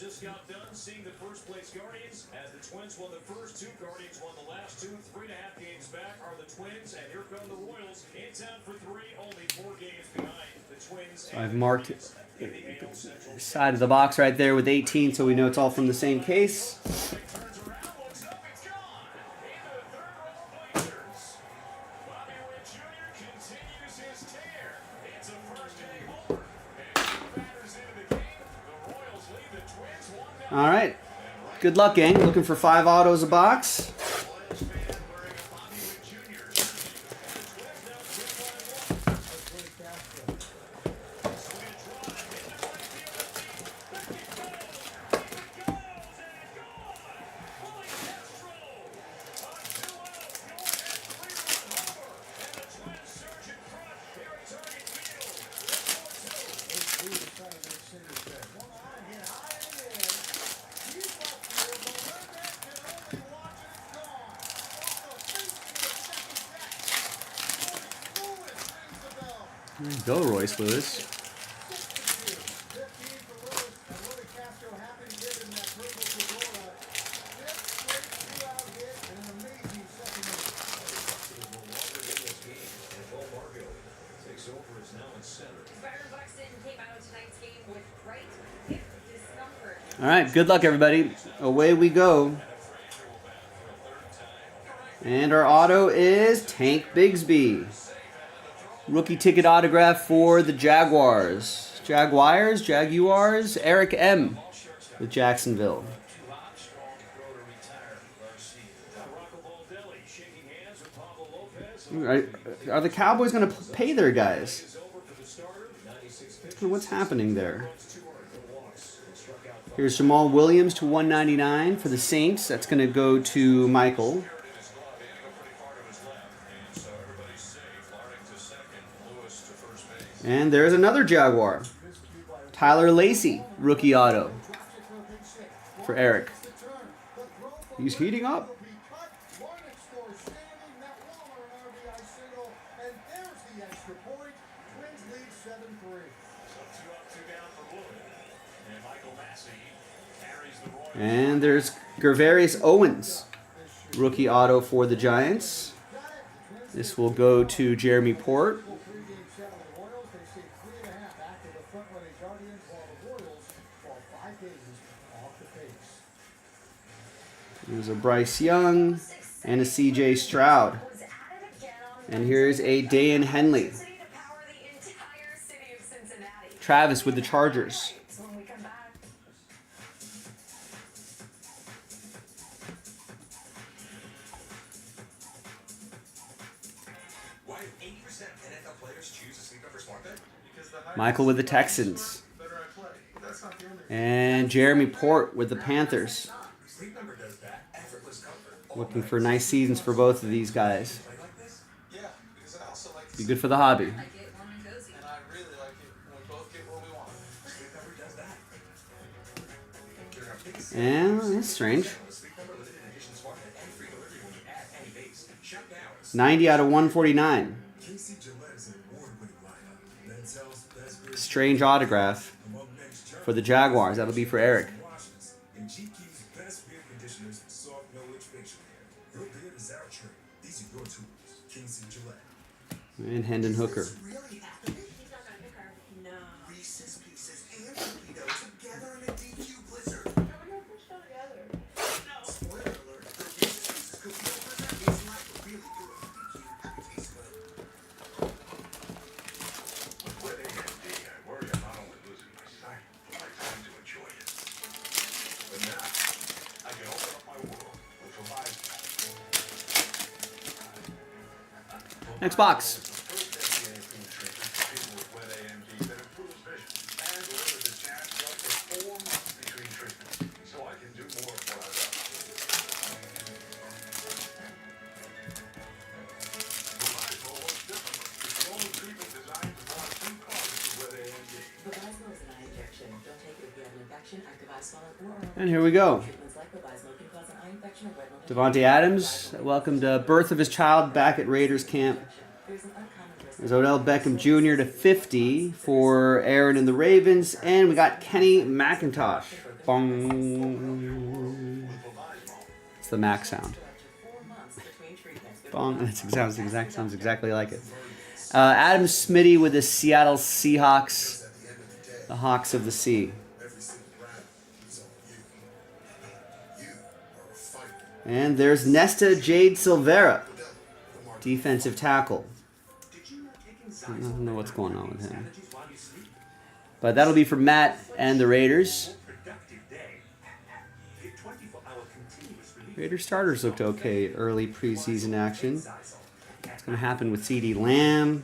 Just got done seeing the first place Guardians as the Twins won the first 2. Guardians won the last 2. 3.5 games back are the Twins, and here come the Royals in town for 3, only 4 games behind the Twins. So I've marked the side of the box right there with 18, so we know it's all from the same case. All right. Good luck, gang. Looking for 5 autos a box. There you go, Royce Lewis. All right, good luck, everybody. Away we go. And our auto is Tank Bigsby. Rookie ticket autograph for the Jaguars. Jaguars, Eric M. with Jacksonville. Are the Cowboys going to pay their guys? What's happening there? Here's Jamal Williams to 199 for the Saints. That's going to go to Michael. And there's another Jaguar. Tyler Lacey, rookie auto for Eric. He's heating up. And there's Gervarius Owens, rookie auto for the Giants. This will go to Jeremy Port. There's a Bryce Young and a CJ Stroud. And here's a Dan Henley. Travis with the Chargers. Michael with the Texans. And Jeremy Port with the Panthers. Looking for nice seasons for both of these guys. Be good for the hobby. And that's strange. 90 out of 149. Strange autograph for the Jaguars. That'll be for Eric. And Hendon Hooker. Next box. And here we go. Devontae Adams welcomed the birth of his child back at Raiders camp. There's Odell Beckham Jr. to 50 for Aaron and the Ravens. And we got Kenny McIntosh. Bong. It's the Mac sound. Bong. That sounds exactly like it. Adam Smitty with the Seattle Seahawks. The Hawks of the Sea. And there's Nesta Jade Silvera, defensive tackle. I don't know what's going on with him. But that'll be for Matt and the Raiders. Raiders starters looked okay early preseason action. What's going to happen with CeeDee Lamb?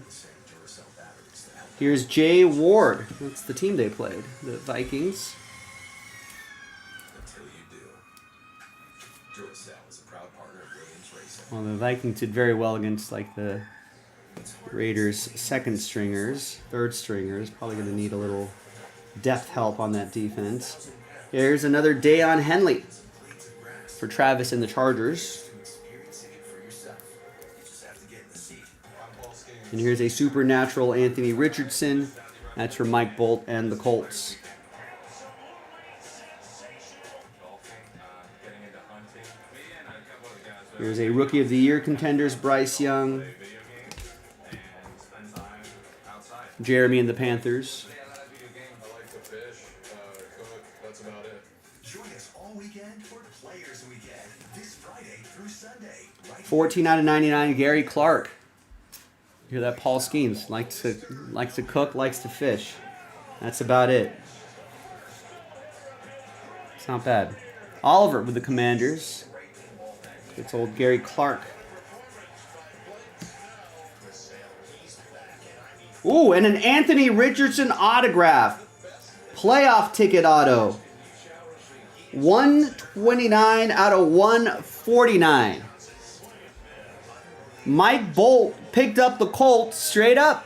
Here's Jay Ward. That's the team they played, the Vikings. Well, the Vikings did very well against like the Raiders' second stringers, third stringers. Probably going to need a little depth help on that defense. Here's another Deion Henley for Travis and the Chargers. And here's a supernatural Anthony Richardson. That's for Mike Bolt and the Colts. Here's a Rookie of the Year contenders, Bryce Young, Jeremy and the Panthers. 14 out of 99, Gary Clark. You hear that? Paul Skeens likes to cook, likes to fish. That's about it. It's not bad. Oliver with the Commanders. It's old Gary Clark. Ooh, and an Anthony Richardson autograph. Playoff ticket auto. 129 out of 149. Mike Bolt picked up the Colts straight up.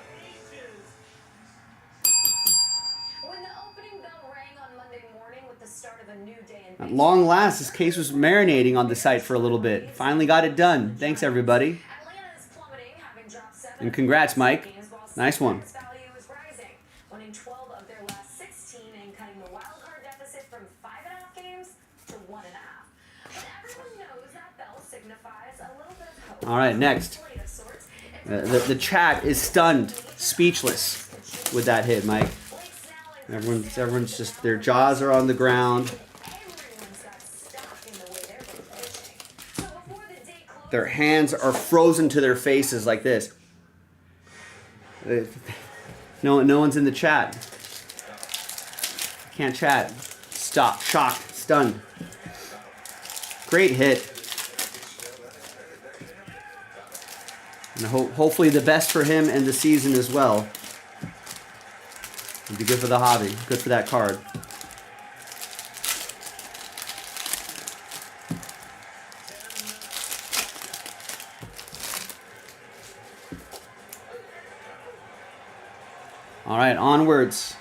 When the opening bell rang on Monday morning with the start of a new day in At long last, this case was marinating on the site for a little bit. Finally got it done. Thanks, everybody. And congrats, Mike. Nice one. value is rising, winning 12 of their last 16 and cutting the wild card deficit from 5.5 games to 1.5. But everyone knows that bell signifies a little bit of hope. All right, next. The chat is stunned, speechless with that hit, Mike. Everyone's just, their jaws are on the ground. Their hands are frozen to their faces like this. No one's in the chat. Can't chat. Stop. Shocked. Stunned. Great hit. And hopefully the best for him and the season as well. It'd be good for the hobby. Good for that card. All right, onwards.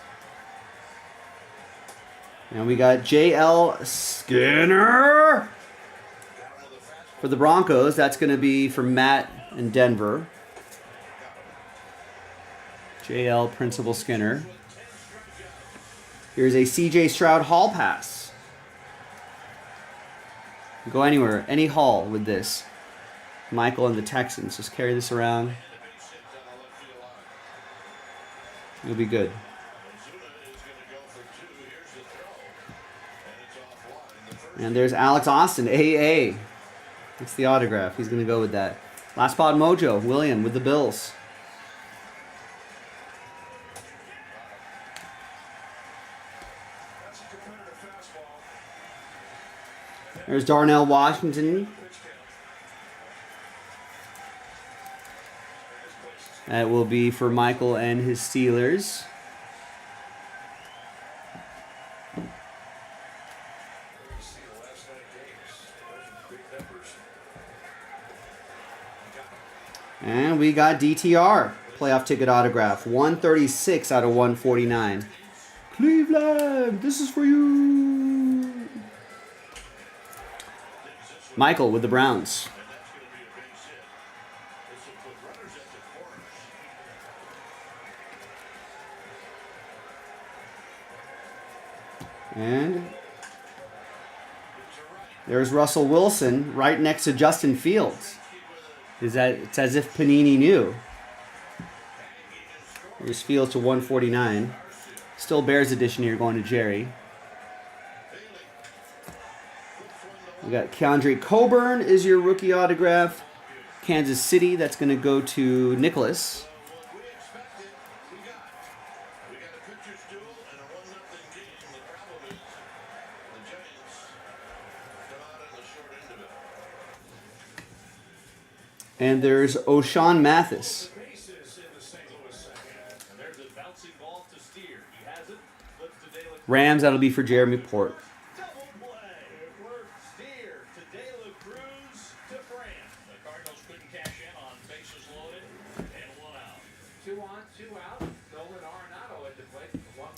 And we got J.L. Skinner for the Broncos. That's going to be for Matt in Denver. J.L. Principal Skinner. Here's a C.J. Stroud Hall pass. Go anywhere, any hall with this. Michael and the Texans. Just carry this around. It'll be good. And there's Alex Austin, AA. That's the autograph. He's going to go with that. Last spot mojo, William with the Bills. There's Darnell Washington. That will be for Michael and his Steelers. And we got DTR. Playoff ticket autograph. 136 out of 149. Cleveland, this is for you. Michael with the Browns. And there's Russell Wilson right next to Justin Fields. It's as if Panini knew. There's Fields to 149. Still Bears edition here going to Jerry. We got Keandre Coburn is your rookie autograph. Kansas City, that's going to go to Nicholas. And there's O'Shawn Mathis. Rams, that'll be for Jeremy Port.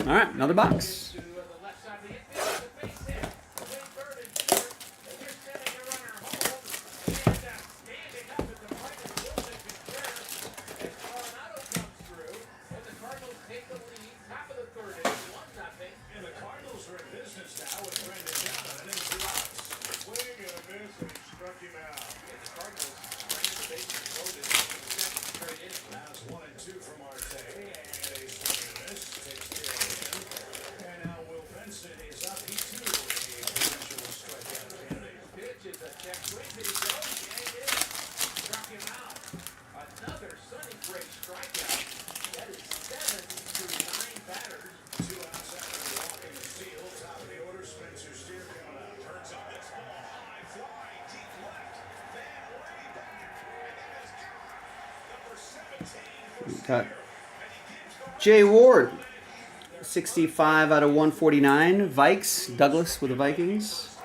All right, another box. Got Jay Ward, 65 out of 149. Vikes, Douglas with the Vikings.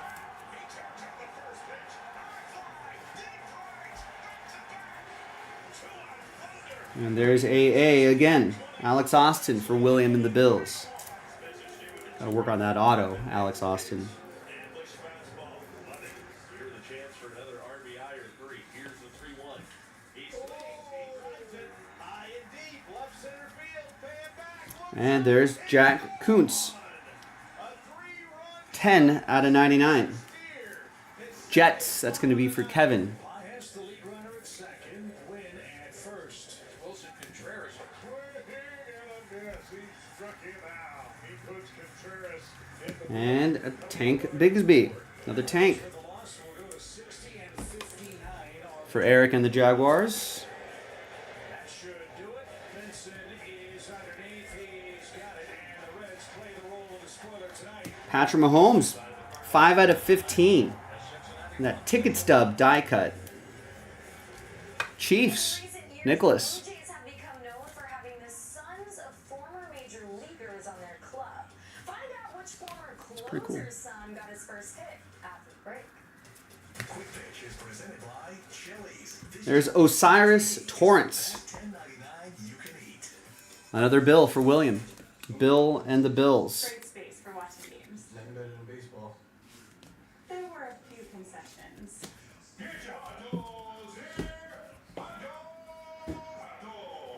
And there's AA again. Alex Austin for William and the Bills. Got to work on that auto, Alex Austin. And there's Jack Kuntz. 10 out of 99. Jets, that's going to be for Kevin. And a Tank Bigsby. Another tank. For Eric and the Jaguars. Patrick Mahomes, 5 out of 15. And that ticket stub die cut. Chiefs, Nicholas. It's pretty cool. There's Osiris Torrance. Another Bill for William. Bill and the Bills.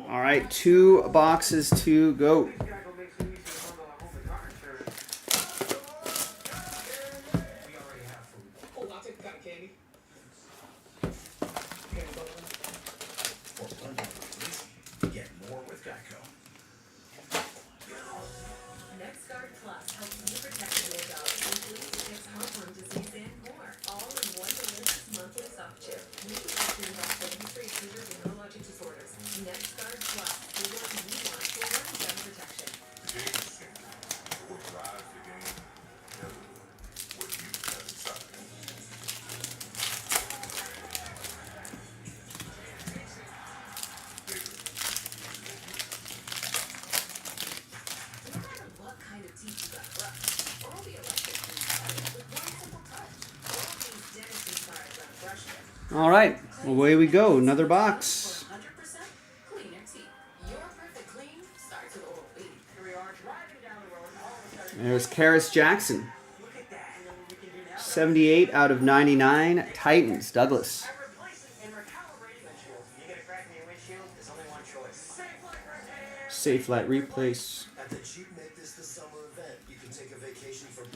All right, 2 boxes to go. All right, away we go. Another box. There's Karis Jackson. 78 out of 99. Titans, Douglas. Safe flat replace.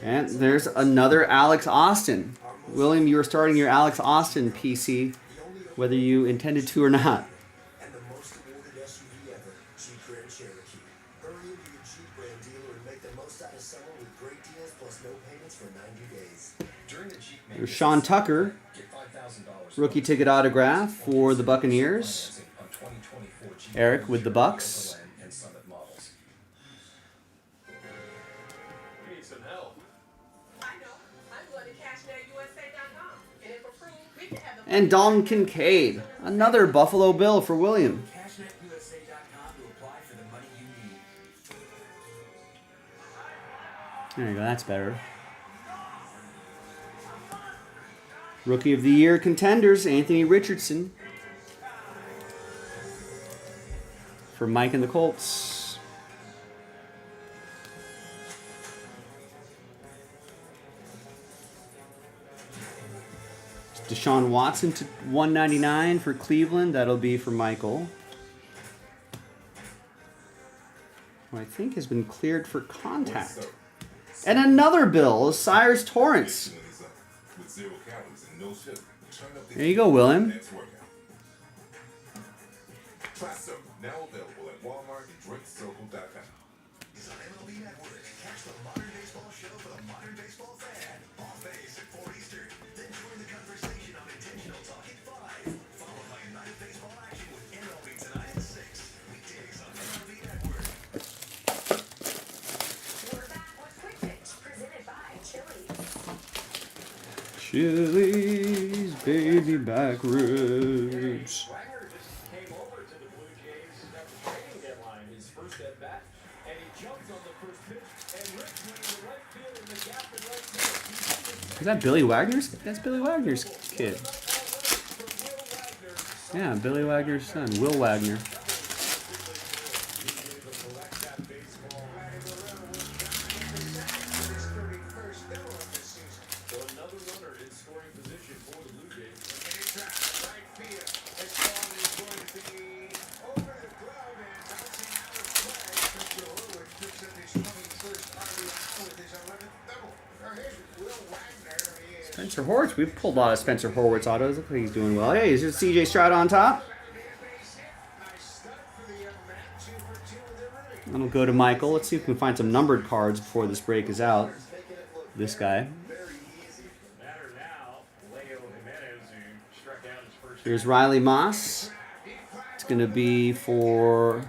And there's another Alex Austin. William, you were starting your Alex Austin PC, whether you intended to or not. And the most awarded SUV ever, Jeep Grand Cherokee. Hurry into your Jeep brand dealer and make the most out of summer with great deals plus no payments for 90 days. During the Jeep There's Sean Tucker, rookie ticket autograph for the Buccaneers. Eric with the Bucks. And Dalton Kincaid, another Buffalo Bill for William. CashNetUSA.com to apply for the money you need. There you go, that's better. Rookie of the Year contenders, Anthony Richardson. For Mike and the Colts. Deshaun Watson to 199 for Cleveland. That'll be for Michael. Who I think has been cleared for contact. And another Bill, Cyrus Torrance. There you go, William. Try Circle, now available at Walmart and drinkcircle.com. It's on MLB Network. Catch the modern baseball show for the modern baseball fan. All days at 4 Eastern. Then join the conversation on Intentional Talk at 5. Followed by United Baseball action with MLB Tonight at 6. Weekdays on MLB Network. We're back with Quick Pitch, presented by Chili's. Chili's baby back ribs. Wagner just came over to the Blue Jays at the trading deadline, his first at bat, and he jumps on the first pitch and rips one to right field in the gap in right field. Is that Billy Wagner's? That's Billy Wagner's kid. Yeah, Billy Wagner's son, Will Wagner. So another runner in scoring position for the Blue Jays. Spencer Horwitz. We've pulled a lot of Spencer Horwitz autos. Look like he's doing well. Hey, is it CJ Stroud on top? And we'll go to Michael. Let's see if we can find some numbered cards before this break is out. This guy. Here's Riley Moss. It's going to be for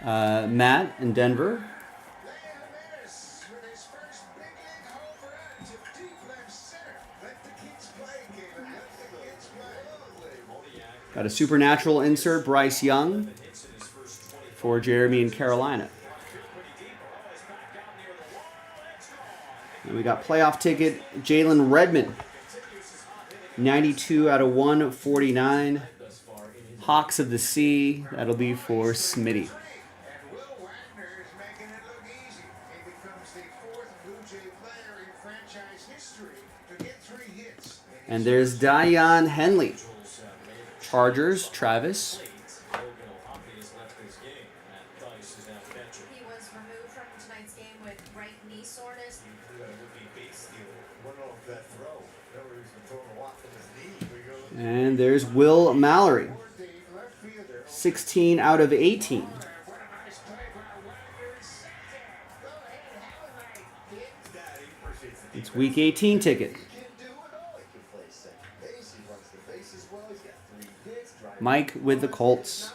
Matt in Denver. Got a supernatural insert, Bryce Young, for Jeremy in Carolina. And we got playoff ticket, Jalen Redmond. 92 out of 149. Hawks of the Sea. That'll be for Smitty. And there's Dion Henley. Chargers, Travis. He was removed from tonight's game with right knee soreness. And there's Will Mallory. 16 out of 18. It's week 18 ticket. Mike with the Colts.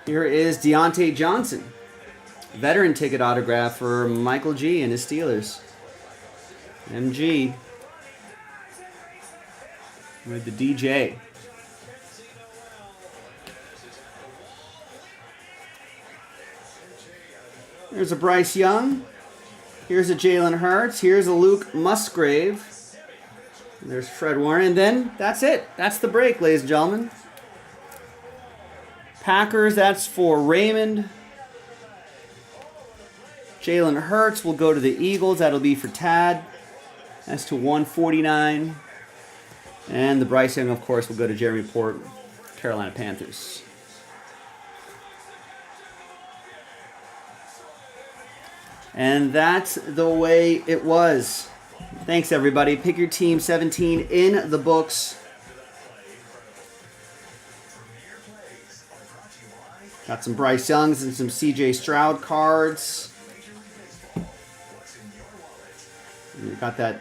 Here is Deontay Johnson. Veteran ticket autograph for Michael G and his Steelers. MG. With the DJ. Here's a Bryce Young. Here's a Jalen Hurts. Here's a Luke Musgrave. And there's Fred Warren. And then that's it. That's the break, ladies and gentlemen. Packers, that's for Raymond. Jalen Hurts will go to the Eagles. That'll be for Tad. That's to 149. And the Bryce Young, of course, will go to Jeremy Port, Carolina Panthers. And that's the way it was. Thanks, everybody. Pick your team 17 in the books. Got some Bryce Youngs and some CJ Stroud cards. We got that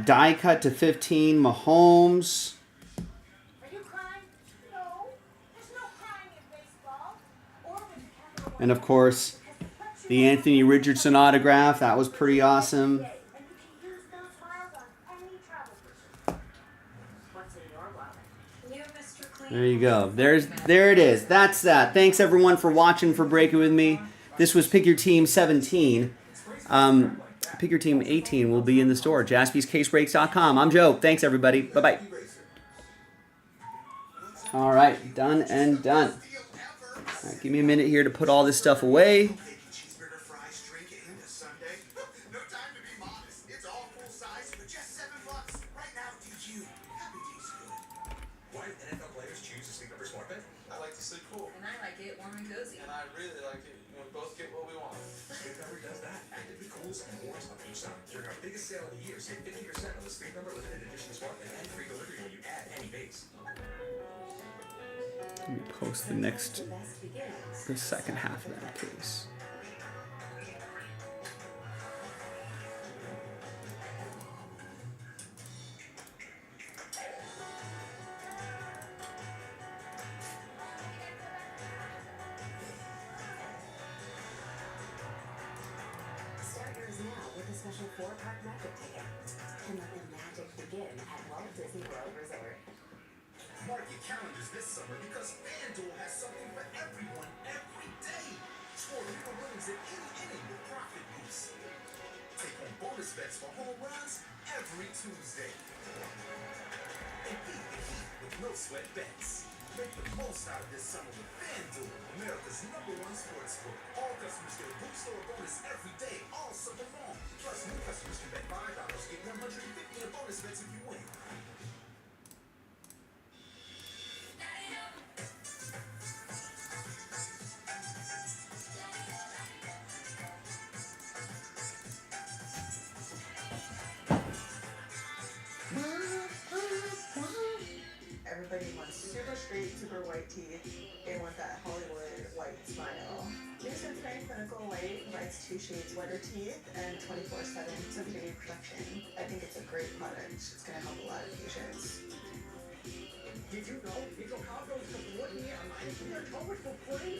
die cut to 15 Mahomes. And of course, The Anthony Richardson autograph, that was pretty awesome. There you go. There it is. That's that. Thanks everyone for watching, for breaking with me. This was Pick Your Team 17. Pick Your Team 18 will be in the store. JaspysCaseBreaks.com. I'm Joe. Thanks everybody. Bye-bye. All right, done and done. All right, give me a minute here to put all this stuff away. Cheeseburger, fries, drink, and a sundae. No time to be modest. It's all full size for just $7. Right now, DQ. Happy Days good. Why do NFL players choose to sleep over smart bed? I like to sleep cool. And I like it warm and cozy. And I really like it when we both get what we want. Sleep Number does that. Actively cools and warms up each time. During our biggest sale of the year, save 50% on the Sleep Number with an additional smart bed and free delivery when you add any base. Let me post the second half of that case. Start yours now with a special 4-pack magic ticket. And let the magic begin at Walt Disney World Resort. Mark your calendars this summer because FanDuel has something for everyone every day. Score bigger winnings in any inning with profit boosts. Take home bonus bets for home runs every Tuesday. And beat the heat with no sweat bets. Make the most out of this summer with FanDuel, America's #1 sportsbook. All customers get a boost or a bonus every day, all summer long. Plus, new customers can bet $5, get $150 in bonus bets if you win. Everybody wants super straight, super white teeth. They want that Hollywood white smile. New Cincinnati Clinical White provides 2 shades whiter teeth and 24/7 sensitivity protection. I think it's a great product. It's going to help a lot of patients. Did you know if your car goes to 40 a minus, you're covered for free?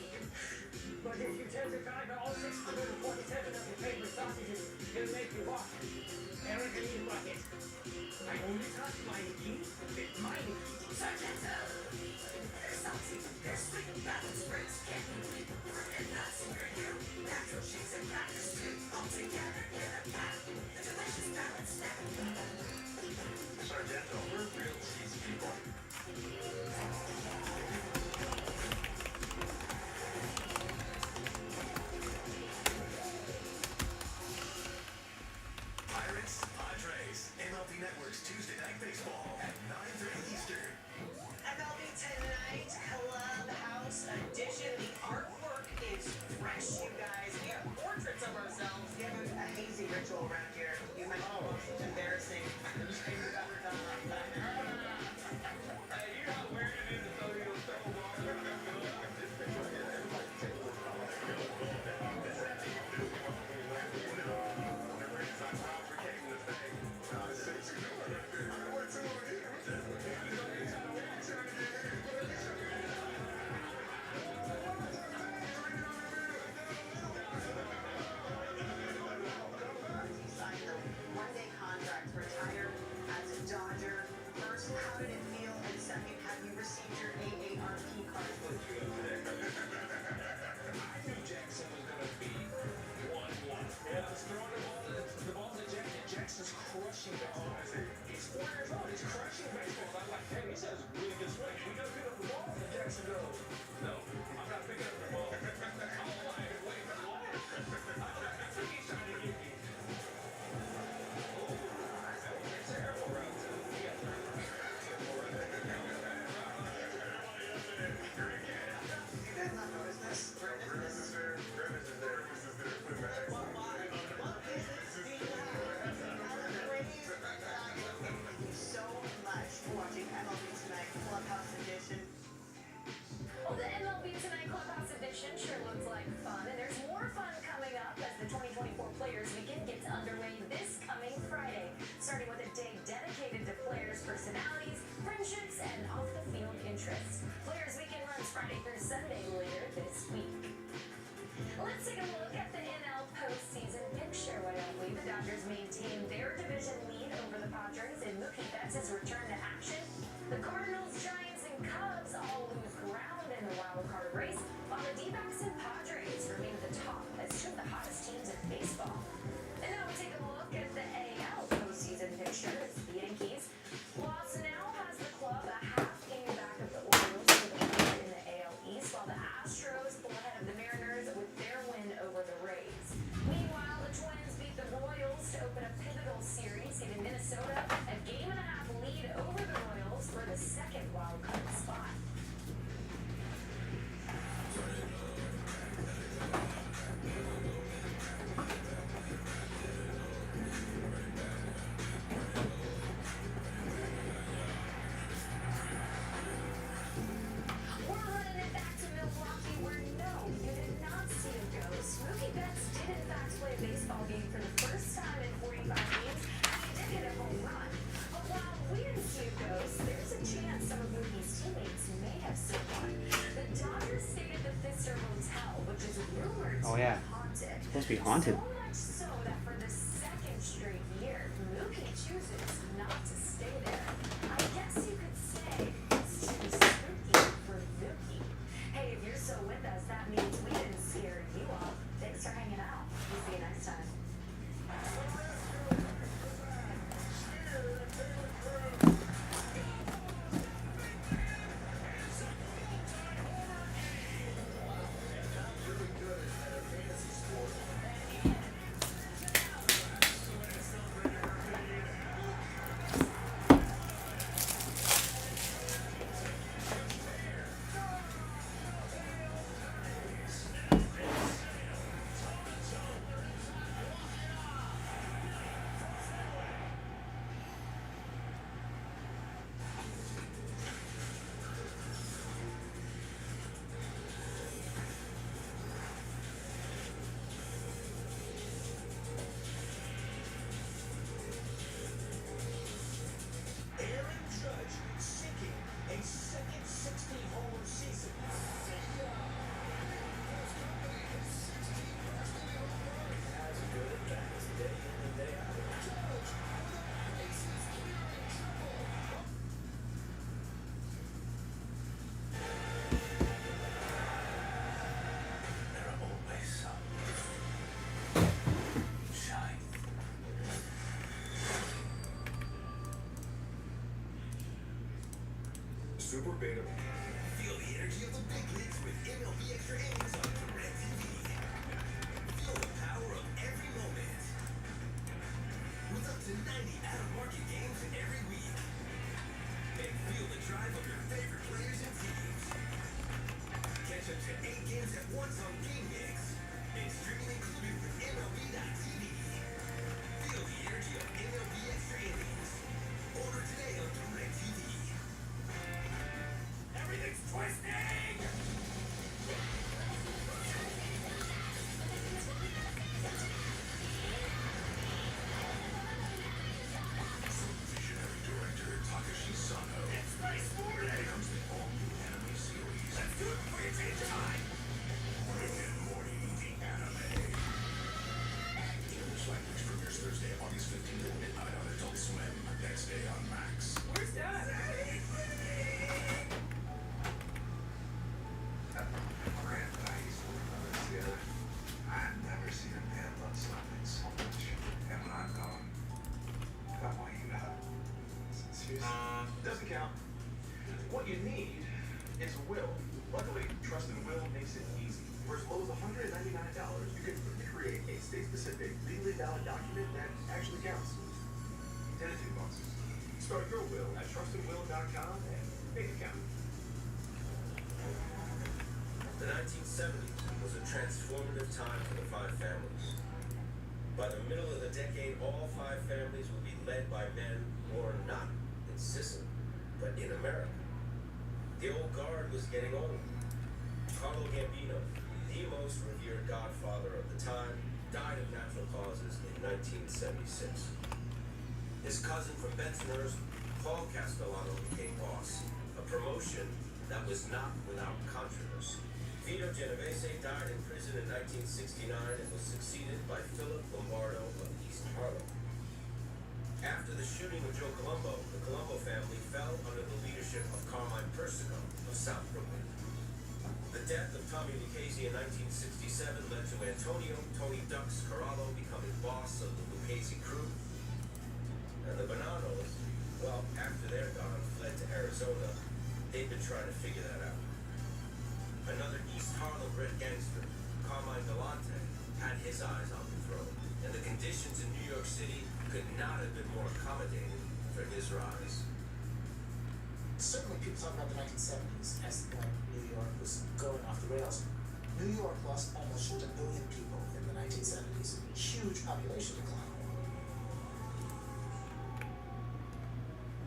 But if you testify for all 647 of the favorite sausages, it'll make you walk. Eric and Lee Bucket. I only touch my teeth with my teeth. They're salty, they're sweet, balanced breaks, can't be weak. And that's where you natural cheese and crackers too. All together in a pack. The delicious balance snack. Sargento, we're real cheese people. Pirates, Padres, MLB Network's Tuesday Night Baseball at 9:30 Eastern. MLB Tonight Clubhouse Edition. The artwork is fresh, you guys. We have portraits of ourselves. We have a hazy ritual around here. You might know it's embarrassing. Hey, you're not wearing it in so you'll throw Texas return to action. The Cardinals, Giants, and Cubs all lose ground in the wild card race, while the D-backs and Padres remain at the top as two of the hottest teams in baseball. And now we take a look at the AL postseason picture. It's the Yankees. Loss now has the club a half game back of the Orioles for the lead in the AL East, while the Astros pull ahead of the Mariners with their win over the Rays. Meanwhile, the Twins beat the Royals to open a pivotal series, giving Minnesota a game-and-a-half lead over the Royals for the second wild card spot. We're running it back to Milwaukee, where no, you did not see a ghost. Mookie Betts did in fact play a baseball game for the first time in 45 games, and he did hit a home run. But while we didn't see a ghost, there's a chance some of Mookie's teammates may have seen one. The Dodgers stayed at the Pfister Hotel, which is rumored to be haunted. It's supposed to be haunted. So much so that for the second straight year, Mookie chooses not to stay there. I guess you could say it's too spooky for Mookie. Hey, if you're still with us, that means we didn't scare you off. Thanks for hanging out. We'll see you next time. Aaron Judge sinking a second 60-homer season. As good as that is day in and day out. There are always some shine. Super Beta. Feel the energy of the big leagues with MLB Extra Innings on DirecTV. Feel the power of every moment. With up to 90 out-of-market games every week. And feel the drive of your favorite players and teams. Catch up to 8 games at once on Game Mix. And streaming included with MLB.tv. Feel the energy of MLB Extra Innings. Order today on DirecTV. Everything's twisting! Visionary director Takashi Sano. It's Space Forward! Becomes the all-new anime series. Let's do it before you change your mind! Rick and Morty, the anime. English language premieres Thursday, August 15th at midnight on Adult Swim. Next day on Max. Where's Dad? Grandpa used to live on us together. I've never seen a man love something so much. And when I'm gone, I want you to have it. Seriously? Doesn't count. What you need is a will. Luckily, Trust and Will makes it easy. For as low as $199, you can quickly create a state-specific, legally valid document that actually counts. 10 to 2 months. Start your will at trustandwill.com and make it count. The 1970s was a transformative time for the 5 families. By the middle of the decade, all 5 families would be led by men who are not in Sicily, but in America. The old guard was getting old. Carlo Gambino, the most revered godfather of the time, died of natural causes in 1976. His cousin from Bensonhurst, Paul Castellano, became boss, a promotion that was not without controversy. Vito Genovese died in prison in 1969 and was succeeded by Philip Lombardo of East Harlem. After the the shooting of Joe Colombo, the Colombo family fell under the leadership of Carmine Persico of South Brooklyn. The death of Tommy Lucchese in 1967 led to Antonio "Tony Ducks" Corallo becoming boss of the Lucchese crew. And the Bonanos, well, after their Don fled to Arizona, they've been trying to figure that out. Another East Harlem red gangster, Carmine Galante, had his eyes on the throne, and the conditions in New York City could not have been more accommodating for his rise. Certainly people talk about the 1970s as when New York was going off the rails. New York lost almost 1 million people in the 1970s. Huge population decline.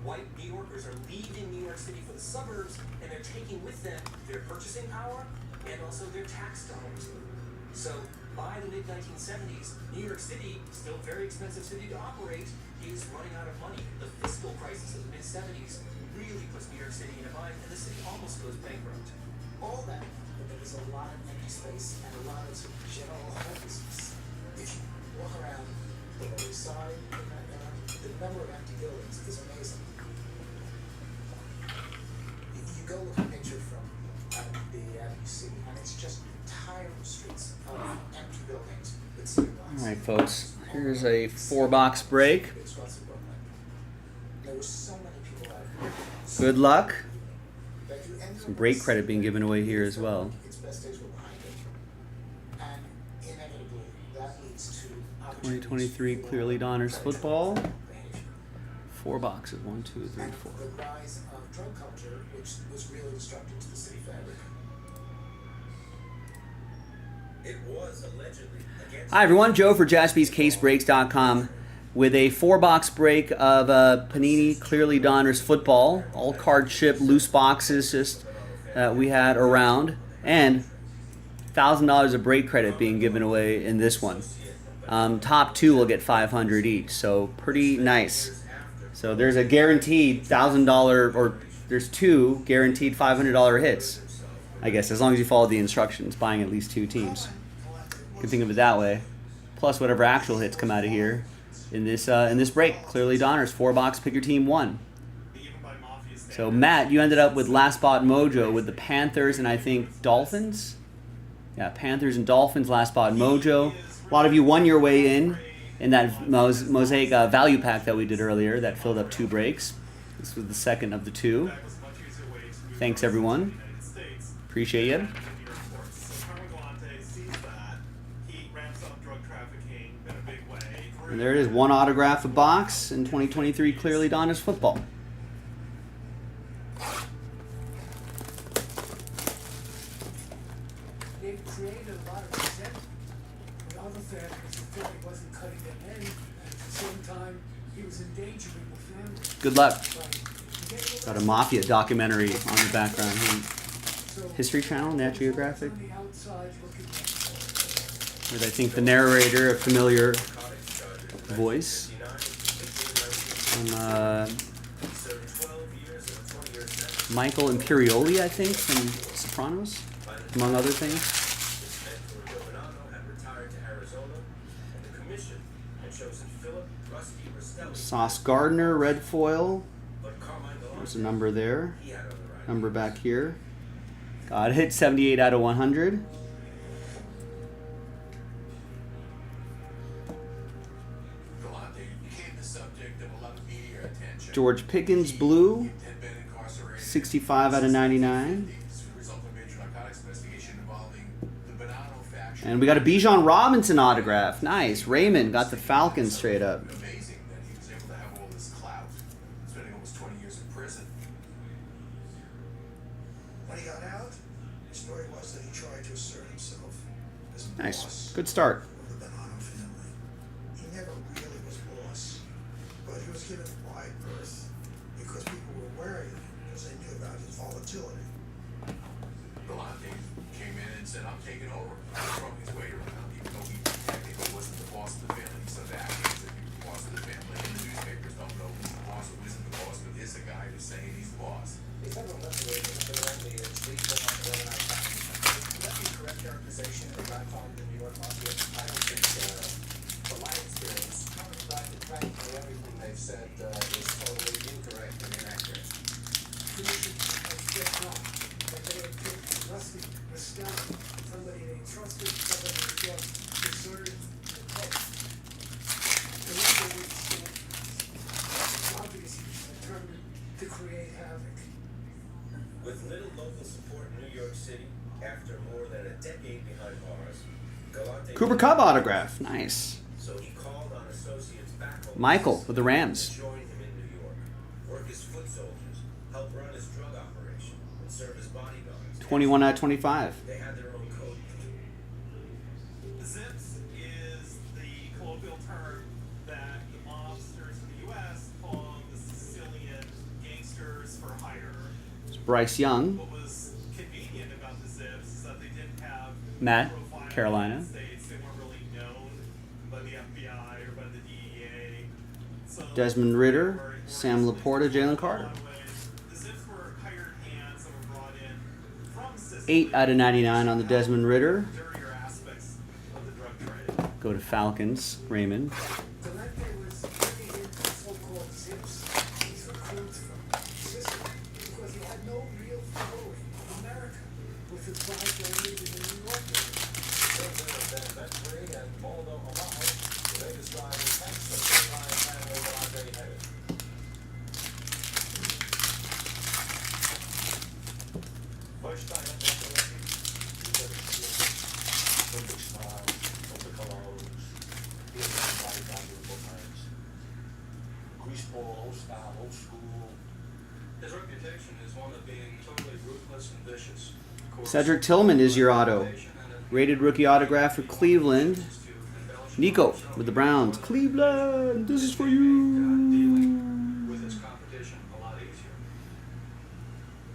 White New Yorkers are leaving New York City for the suburbs, and they're taking with them their purchasing power and also their tax dollars. So by the mid-1970s, New York City, still a very expensive city to operate, is running out of money. The fiscal crisis of the mid-70s really puts New York City in a bind, and the city almost goes bankrupt. All that, but there was a lot of empty space and a lot of sort of general homelessness. If you walk around the Lower East Side in that era, the number of empty buildings is amazing. You go look at a picture from the NYC, and it's just entire streets of empty buildings with city blocks. All right, folks. Here's a 4-box break. There were so many people out here. Good luck. Some break credit being given away here as well. Its best days were behind it. And inevitably, that leads to 2023 Clearly Donners football. 4 boxes. 1, 2, 3, 4. the rise of drug culture, which was really destructive to the city fabric. It was allegedly against... Hi everyone, Joe for JaspysCaseBreaks.com with a 4-box break of Panini Clearly Donners football. All card chip, loose boxes just we had around. And $1,000 of break credit being given away in this one. Top 2 will get $500 each, so pretty nice. So there's a guaranteed $1,000, or there's 2 guaranteed $500 hits. I guess, as long as you follow the instructions, buying at least 2 teams. You can think of it that way. Plus whatever actual hits come out of here in this break. Clearly Donners, 4-box, pick your team 1. So Matt, you ended up with Last Spot Mojo with the Panthers and I think Dolphins. Yeah, Panthers and Dolphins, Last Spot Mojo. A lot of you won your way in that mosaic value pack that we did earlier that filled up 2 breaks. This was the second of the 2. Thanks everyone. Appreciate you. And there it is, 1 autograph a box in 2023 Clearly Donners football. It created a lot of resentment with other fans because they felt he wasn't cutting them in, and at the same time, he was endangering the family. Good luck. Got a Mafia documentary on the background. History Channel, Nat Geographic. With I think the narrator, a familiar voice. Michael Imperioli, I think, from Sopranos, among other things. Sauce Gardner, red foil. There's a number there. Number back here. Got it. 78 out of 100. George Pickens, blue. 65 out of 99. And we got a Bijan Robinson autograph. Nice. Raymond got the Falcons straight up. Nice. Good start. He never really was boss, but he was given wide berth because people were wary of him because they knew about his volatility. Galante came in and said, I'm taking over. Throwing his weight around, even though he technically wasn't the boss of the family. He said that means that he was the boss of the family. And the newspapers don't know who's the boss or who isn't the boss, but is the guy who's saying he's the boss. Let me correct characterization of Godfather New York Mafia. I don't think, from my experience, Thomas died to practically everything they they've said is totally incorrect and inaccurate. Commission has just not that they have picked Rusty Rascal, somebody they trusted, somebody they just deserved the post. The leader would stand. It's obvious he's determined to create havoc. With little local support in New York City, after more than a decade behind bars, Galante Cooper Kupp autograph. Nice. So he called on associates back home Michael with the Rams. to join him in New York, work as foot soldiers, help run his drug operation, and serve as bodyguards. 21 out of 25. They had their own code. Zips is the colloquial term that the mobsters in the U.S. call the Sicilian gangsters for hire. It's Bryce Young. What was convenient about the Zips is that they didn't have Matt, profiling Carolina. in the States. They weren't really known by the FBI or by the DEA. So Desmond Ritter, Sam Laporta, Jalen Carter. the Zips were hired hands that were brought in from Sicily. 8 out of 99 on the Desmond Ritter. Dirtier aspects of the drug trade. Go to Falcons, Raymond. Galante was bringing in so-called Zips, these recruits from Sicily, because he had no real following in America, with his wife landed in the New York area. Vetri and Moldo Amai, they describe the text of the Italian family Galante headed. Greaseball, old style, old school. His reputation is one of being totally ruthless and vicious. Of course, Cedric Tillman is your auto. Rated rookie autograph for Cleveland. Nico with the Browns. Cleveland, this is for you. with his competition a lot easier.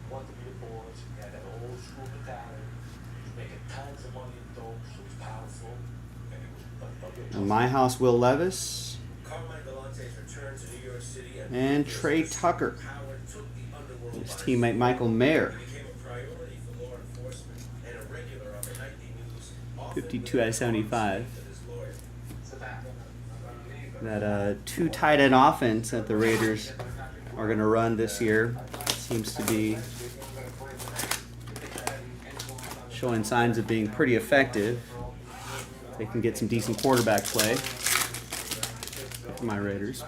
Want to be the boys, he had that old school mentality. He was making tons of money in dope, so he was powerful. And it was And My House, Will Levis. Carmine Galante's return to New York City And Trey Tucker. Howard took the underworld His by teammate Michael Mayer. He became a priority for law enforcement and a regular on the nightly news. 52 out of 75. With his lawyer. That 2 tight end offense that the Raiders are going to run this year seems to be showing signs of being pretty effective. They can get some decent quarterback play for my Raiders.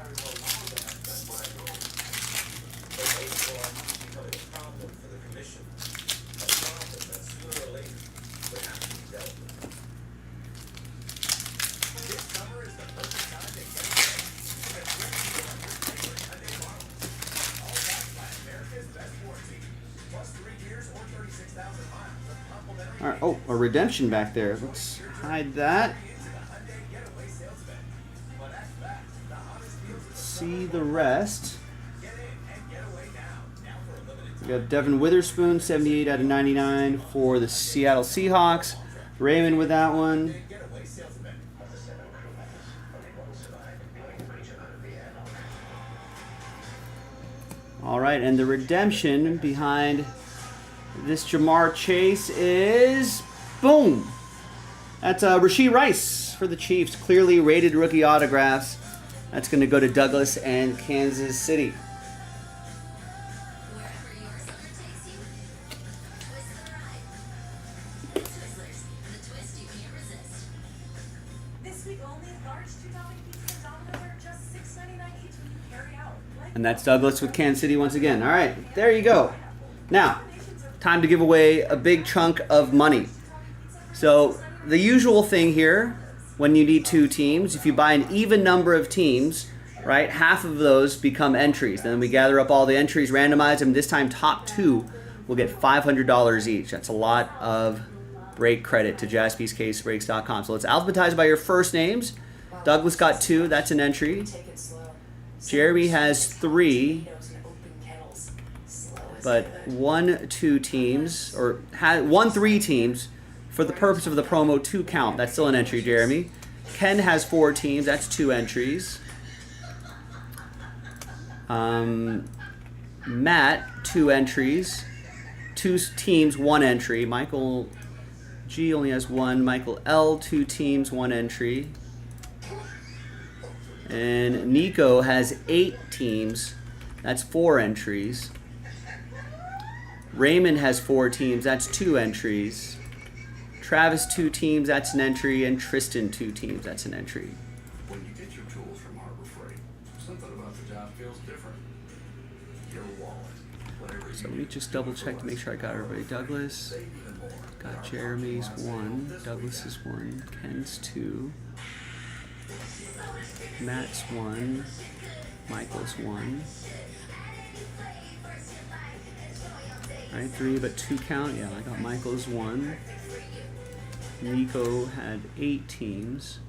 All right. Oh, a redemption back there. Let's hide that. Let's see the rest. We got Devin Witherspoon, 78 out of 99 for the Seattle Seahawks. Raymond with that one. All right, and the redemption behind this Jamar Chase is, boom. That's Rashee Rice for the Chiefs. Clearly rated rookie autographs. That's going to go to Douglas and Kansas City. This week only, large $2 pizza and Domino's are just $6.99 each when you carry out. And that's Douglas with Kansas City once again. All right, there you go. Now, time to give away a big chunk of money. So the usual thing here, when you need 2 teams, if you buy an even number of teams, right, half of those become entries. Then we gather up all the entries, randomize them. This time, top 2 will get $500 each. That's a lot of break credit to jaspyscasebreaks.com. So let's alphabetize by your first names. Douglas got 2. That's an entry. Jeremy has 3. But 1, 2 teams, or 1, 3 teams, for the purpose of the promo 2 count. That's still an entry, Jeremy. Ken has 4 teams. That's 2 entries. Matt, 2 entries. 2 teams, 1 entry. Michael G only has 1. Michael L, 2 teams, 1 entry. And Nico has 8 teams. That's 4 entries. Raymond has 4 teams. That's 2 entries. Travis 2 teams. That's an entry. And Tristan 2 teams. That's an entry. When you get your tools from Harbor Freight, something about the job feels different. Your wallet, whatever. So let me just double check to make sure I got everybody. Douglas. Got Jeremy's 1. Douglas is 1. Ken's 2. Matt's 1. Michael's 1. Alright, 3 but 2 count. Yeah, I got Michael's 1. Nico had 8 teams.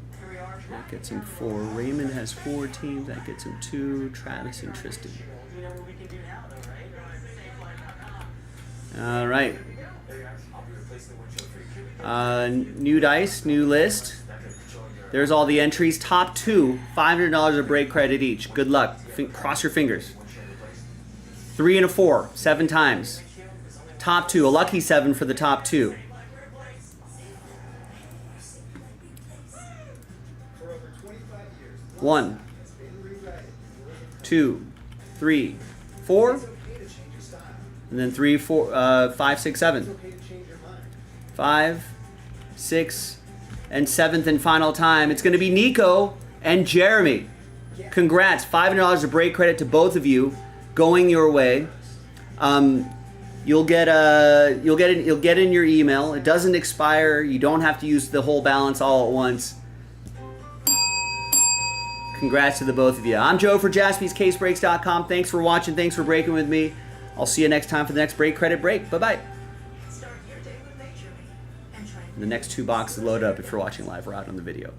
That gets him 4. Raymond has 4 teams. That gets him 2. Travis and Tristan. Alright. New dice, new list. There's all the entries. Top 2, $500 of break credit each. Good luck. Cross your fingers. 3 and a 4, 7 times. Top 2, a lucky 7 for the top 2. 1, 2, 3, 4, and then 3, 4, 5, 6, 7. 5, 6, and 7th and final time. It's going to be Nico and Jeremy. Congrats, $500 of break credit to both of you, going your way. You'll get in your email. It doesn't expire. You don't have to use the whole balance all at once. Congrats to the both of you. I'm Joe for JaspysCaseBreaks.com. Thanks for watching. Thanks for breaking with me. I'll see you next time for the next break credit break. Bye-bye. The next 2 boxes load up if you're watching live or out on the video.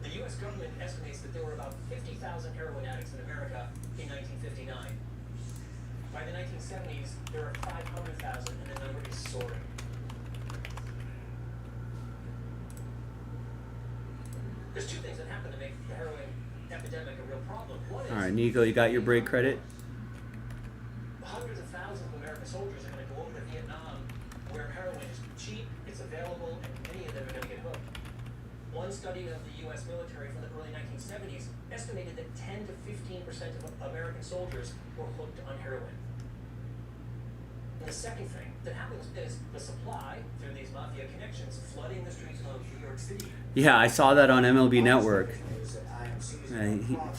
The U.S. government estimates that there were about 50,000 heroin addicts in America in 1959. By the 1970s, there are 500,000, and the number is soaring. There's 2 things that happen to make the heroin epidemic a real problem. One is... All right, Nico, you got your break credit? Hundreds of thousands of American soldiers are going to go over to Vietnam, where heroin is cheap, it's available, and many of them are going to get hooked. One study of the U.S. military from the early 1970s estimated that 10 to 15% of American soldiers were hooked on heroin. And the second thing that happens is the supply, through these mafia connections, flooding the streets of New York City. Yeah, I saw that on MLB Network.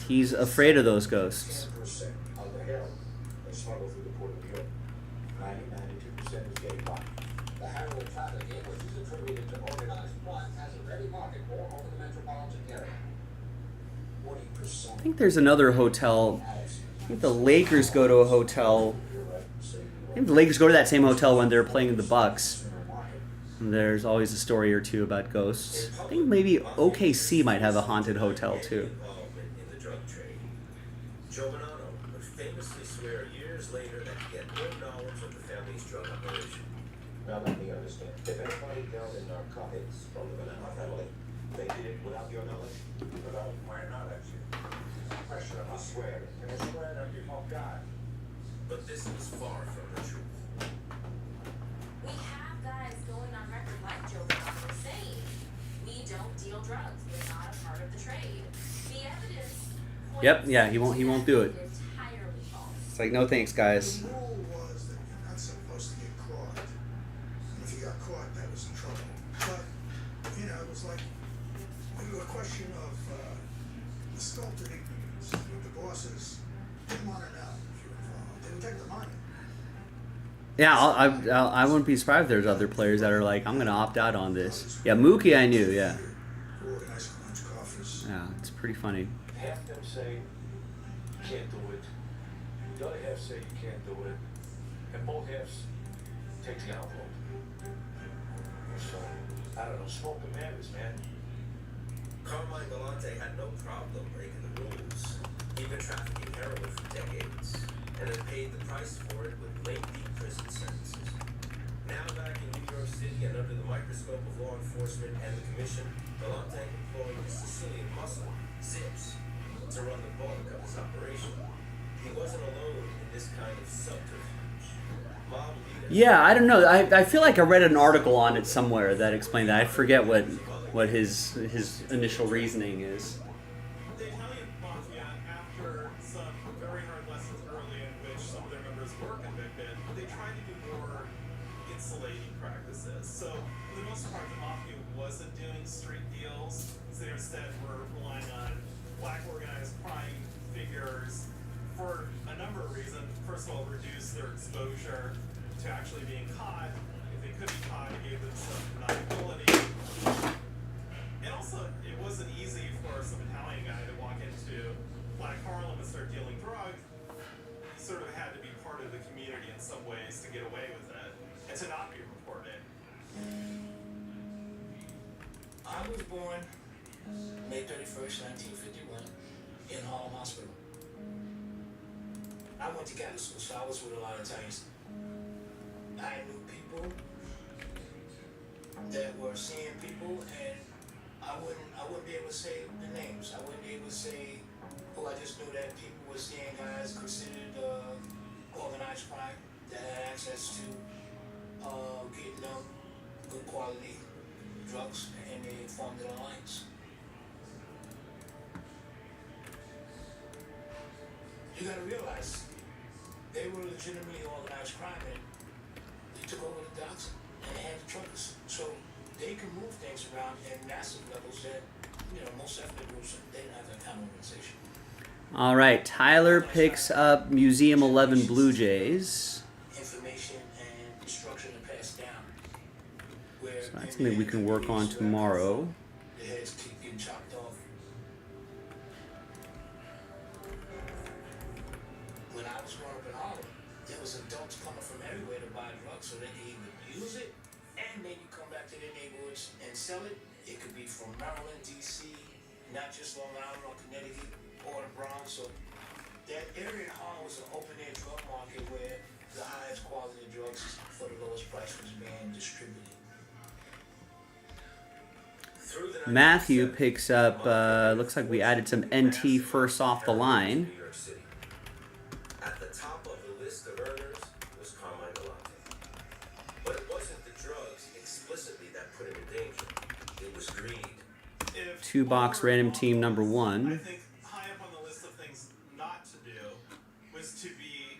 He's afraid of those ghosts. 10% of the heroin they smuggle through the port of New York. 92% is getting by. The heroin trafficking, which is attributed to organized crime, has a ready market all over the metropolitan area. 40%. I think there's another hotel. I think the Lakers go to a hotel. I think the Lakers go to that same hotel when they're playing the Bucks. And there's always a story or 2 about ghosts. I think maybe OKC might have a haunted hotel too. In the drug trade. Joe Bonanno would famously swear years later that he had no knowledge of the family's drug operation. Now let me understand. If anybody dealt in narcotics from the Bonanno family, they did it without your knowledge? Without my knowledge. Question of my swear. Can I swear that you won't die? But this is far from the truth. We have guys going on record like Joe Bonanno saying, we don't deal drugs. We're not a part of the trade. The evidence points Yep, yeah, he won't do it. entirely false. It's like, no thanks, guys. The rule was that you're not supposed to get caught. And if you got caught, that was in trouble. But, you know, it was like a question of sculpted ignorance. The bosses didn't want to know if you were involved. They would take the money. Yeah, I wouldn't be surprised if there's other players that are like, I'm going to opt out on this. Yeah, Mookie I knew, yeah. Yeah, it's pretty funny. Half them say you can't do it. The other half say you can't do it. And both halves take the envelope. So, I don't know, smoke and madness, man. Carmine Galante had no problem breaking the rules. He'd been trafficking heroin for decades, and had paid the price for it with lengthy prison sentences. Now back in New York City and under the microscope of law enforcement and the commission, Galante employed his Sicilian muscle, Zips, to run the bulk of his operation. He wasn't alone in this kind of subterfuge. Mob leaders... Yeah, I don't know. I feel like I read an article on it somewhere that explained that. I forget what his initial reasoning is. The Italian mafia, after some very hard lessons early in which some of their members were convicted, they tried to do more insulating practices. So, for the most part, the mafia wasn't doing street deals. So they instead were relying on black organized crime figures for a number of reasons. First of all, reduce their exposure to actually being caught. If they could be caught, it gave them some deniability. And also, it wasn't easy for some Italian guy to walk into Black Harlem and start dealing drugs. He sort of had to be part of the community in some ways to get away with it and to not be reported. I was born May 31st, 1951, in Harlem Hospital. I went to Catholic school, so I was with a lot of Italians. I knew people that were seeing people, and I wouldn't be able to say the names. I wouldn't be able to say, oh, I just knew that people were seeing guys considered organized crime that had access to getting them good quality drugs, and they formed an alliance. You gotta realize, they were legitimately organized crime, and they took over the docks and they had the truckers. So they can move things around at massive levels that, most ethnic groups, they didn't have that kind of organization. All right, Tyler picks up Museum 11 Blue Jays. Information and instruction to pass down. So that's something we can work on tomorrow. The heads keep getting chopped off. When I was growing up in Harlem, there was adults coming from everywhere to buy drugs so they could even use it and maybe come back to their neighborhoods and sell it. It could be from Maryland, D.C., not just Long Island or Connecticut or the Bronx. So that area in Harlem was an open-air drug market where the highest quality of drugs for the lowest price was being distributed. Matthew picks up, looks like we added some NT first off the line. New York City. At the top of the list of earners was Carmine Galante. But it wasn't the drugs explicitly that put him in danger. It was greed. Two box random team number I 1. think high up on the list of things not to do was to be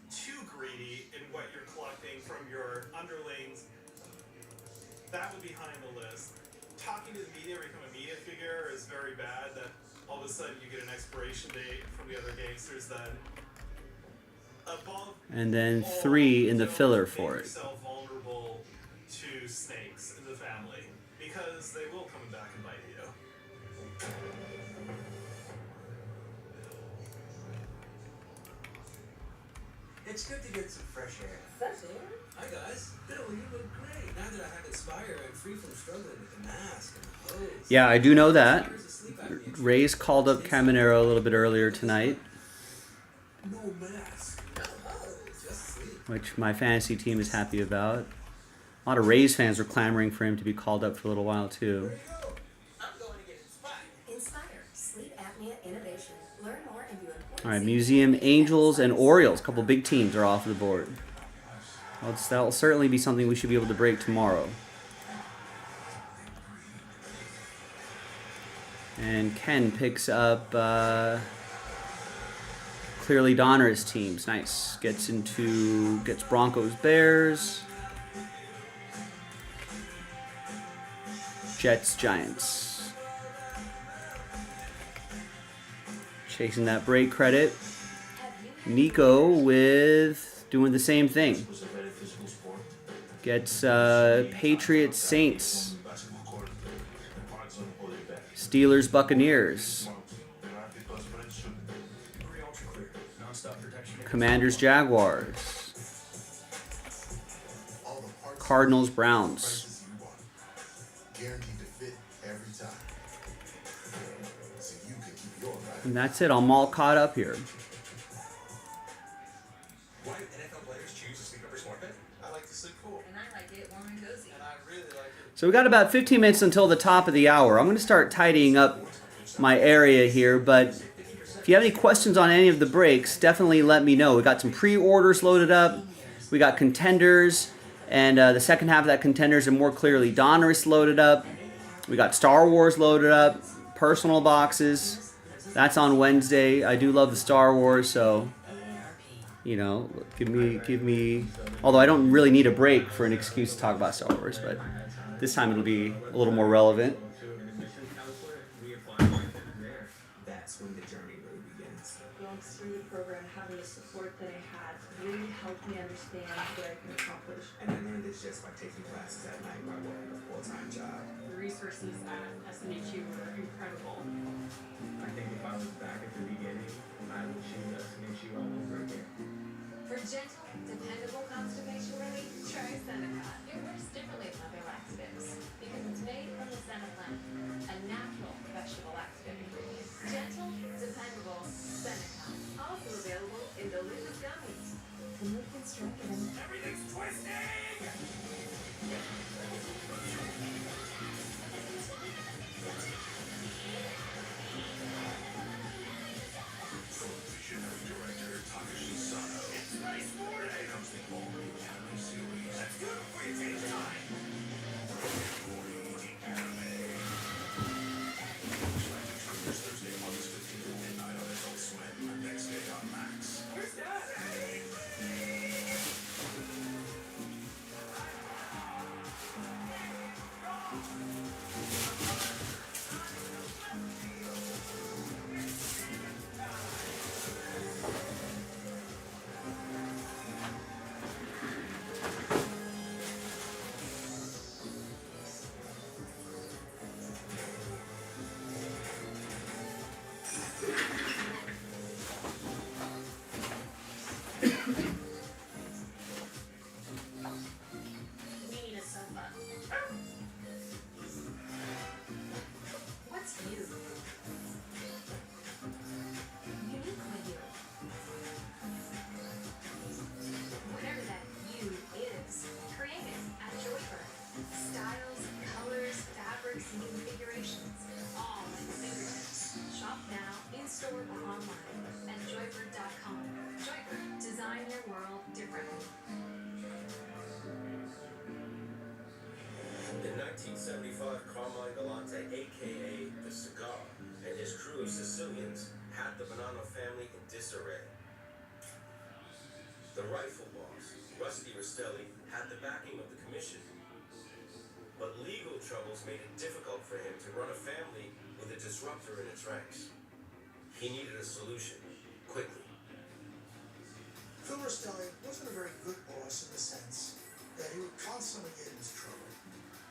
too greedy in what you're collecting from your underlings. That would be high on the list. Talking to the media, become a media figure is very bad. That all of a sudden you get an expiration date from the other gangsters. Then above And then 3 in the filler for it. yourself vulnerable to snakes in the family because they will come back and bite you. It's good to get some fresh air. Fresh air? Hi guys. Bill, you look great. Now that I have Inspire, I'm free from struggling with the mask and the hose. Yeah, I do know that. Ray's called up Caminero a little bit earlier tonight, No mask. Just sleep. which my fantasy team is happy about. A lot of Rays fans were clamoring for him to be called up for a little while too. Inspire sleep apnea innovation. Learn more and view important. All right, Museum, Angels, and Orioles. A couple big teams are off the board. That will certainly be something we should be able to break tomorrow. And Ken picks up clearly Donner's teams. Nice. Gets Broncos, Bears. Jets, Giants. Chasing that break credit. Nico with doing the same thing. Gets Patriots, Saints. Steelers, Buccaneers. Commanders, Jaguars. Cardinals, Browns. Guaranteed to fit every time. And that's it. I'm all caught up here. Why do NFL players choose to sleep over smart bed? I like to sleep cool. And I like it warm and cozy. And I really like it. So we got about 15 minutes until the top of the hour. I'm going to start tidying up my area here, but if you have any questions on any of the breaks, definitely let me know. We got some pre-orders loaded up. We got Contenders, and the second half of that Contenders and More Clearly Donruss loaded up. We got Star Wars loaded up, personal boxes. That's on Wednesday. I do love the Star Wars, so you know, give me. Although I don't really need a break for an excuse to talk about Star Wars, but this time it'll be a little more relevant. That's when the journey really begins. Going through the program, having the support that I had really helped me understand what I can accomplish. And I learned this just by taking classes at night while working a full-time job. The resources at SNHU were incredible. I think if I was back at the beginning, I would choose SNHU all over again. For gentle, dependable constipation relief, try Seneca. It works differently than other laxatives because it's made from the senna plant, a natural vegetable laxative. Gentle, dependable Seneca. Also available in delicious gummies. The mood can strike at any time. Everything's twisting! Visionary director Takashi Sano. It's nice morning! Comes the all-new anime series. That's good before you change your mind! Anime. This Thursday, August 15th at midnight on Adult Swim. Next day on Max. Where's that? We need a sofa. What's you? Uniquely you. Whatever that you is, create it at Joyford. Styles, colors, fabrics, and configurations, all at your fingertips. Shop now, in-store or online at joyford.com. Joyford, design your world differently. In 1975, Carmine Galante, a.k.a. The Cigar, and his crew of Sicilians had the Bonanno family in disarray. The rifle boss, Rusty Rastelli, had the backing of the commission. But legal troubles made it difficult for him to run a family with a disruptor in its ranks. He needed a solution, quickly. Phil Rastelli wasn't a very good boss in the sense that he would constantly get into trouble,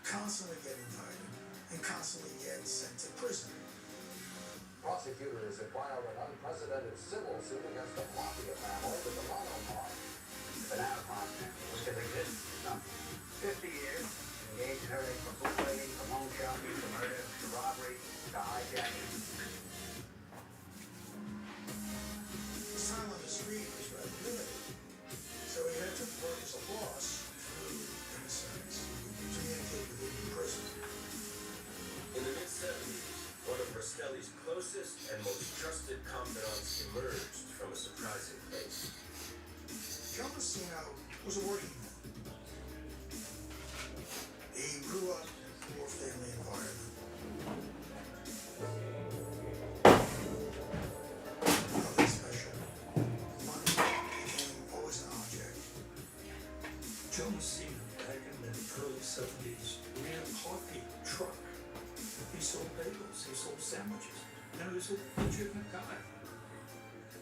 constantly get indicted, and constantly get sent to prison. Prosecutors have filed an unprecedented civil suit against the mafia family with the Bonanno mob. Banana Mafia was convicted of 50 years, engaged in everything from bootlegging, from home shopping, to murder, to robbery, to hijacking. His time on the street was rather limited, so he had to work as a boss through emissaries to communicate with him in prison. In the mid-70s, one of Rastelli's closest and most trusted confidants emerged from a surprising place. Joe Messino was a working man. He grew up in a poor family environment. Nothing special. Money became always an object. Joe Messina, back in the early 70s, ran a coffee truck. He sold bagels, he sold sandwiches. Now he was a legitimate guy.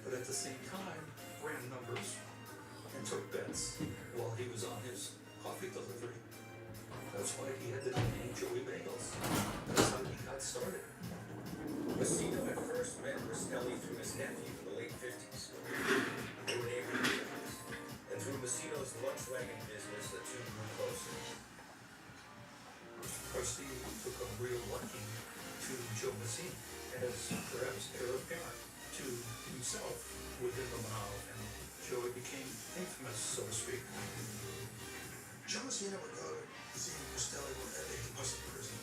But at the same time, ran numbers and took bets while he was on his coffee delivery. That's why he had the name Joey Bagels. That's how he got started. Messino had first met Rastelli through his nephew in the late 50s. They were neighborhood neighbors, and through Messino's lunch wagon business, the two grew closer. Rusty took a real liking to Joe Messina as perhaps heir apparent. Joey became infamous, so to speak. Joe Messina would go to see Costelli wherever he was in prison,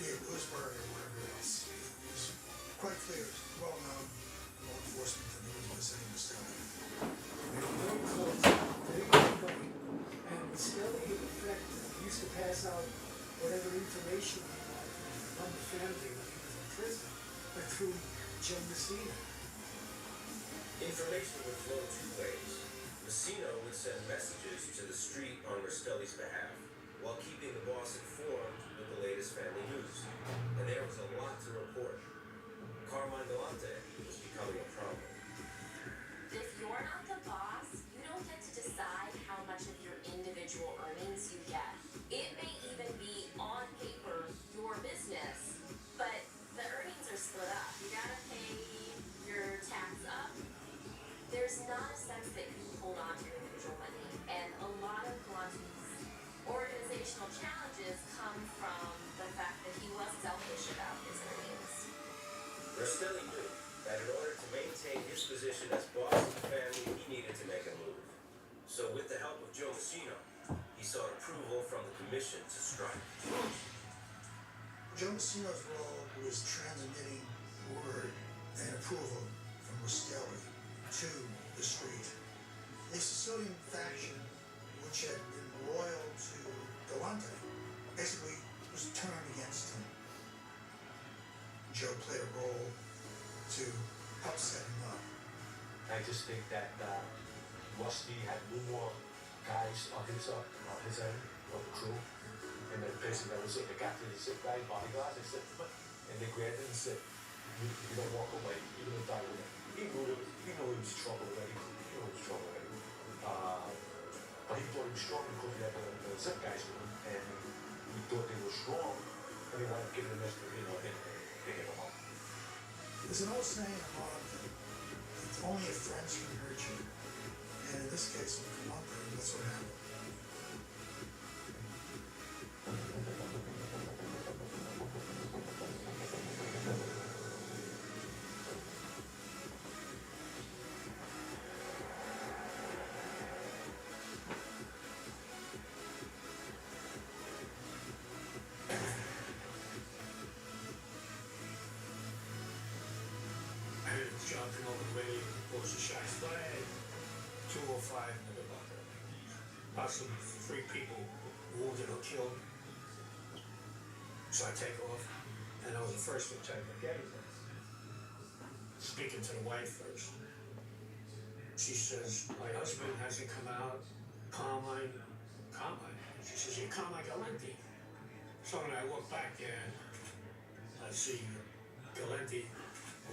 be it Lewisburg or wherever else. It was quite clear, well known law enforcement that he was visiting Costelli. Very close, very quick. And Costelli, in effect, used to pass out whatever information he wanted from the family when he was in prison, but through Joe Messina. Information would flow two ways. Messina would send messages to the street on Rastelli's behalf, while keeping the boss informed with the latest family news. And there was a lot to report. Carmine Galante was becoming a problem. If you're not the boss, you don't get to decide how much of your individual earnings you get. It may even be on paper your business, but the earnings are split up. You gotta pay your tax up. There's not a sense that you hold on to your individual money, and a lot of Galante's organizational challenges come from the fact that he was selfish about his earnings. Rastelli knew that in order to maintain his position as boss of the family, he needed to make a move. So with the help of Joe Messina, he sought approval from the commission to strike. Joe Messina's role was transmitting word and approval from Rastelli to the street. The Sicilian faction, which had been loyal to Galante, basically was turned against him. Joe played a role to help set him up. I just think that Rusty had more guys on his end of the crew, and then basically that was it. They got to the sick guy bodyguards. They said, and they grabbed him and said, "You don't walk away. You're gonna die with him." He knew he was trouble already. He knew he was trouble already. But he thought he was strong because he had the zip guys with him, and he thought they were strong, and he wanted to give them this, and they gave him up. There's an old saying in law that it's only if friends can hurt you. And in this case, with Galante, that's what happened. Jumping over the radio, was a shots fired, 205 in the bunker. Possibly 3 people wounded or killed. So I take off, and I was the first to take the gate. Speaking to the wife first. She says, "My husband hasn't come out. Carmine. She says, "You're Carmine Galante." So when I walk back and I see Galante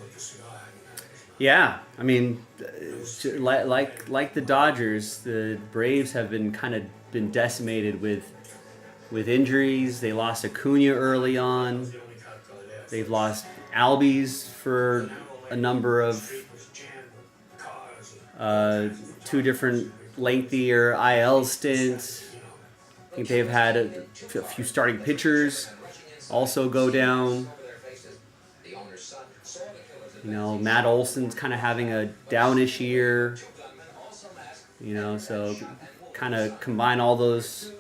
with the cigar hanging out. Yeah, I mean, like the Dodgers, the Braves have been been decimated with injuries. They lost Acuna early on. They've lost Albies for a number of 2 different lengthier IL stints. I think they've had a few starting pitchers also go down. You know, Matt Olson's kind of having a downish year. You know, so kind of combine all those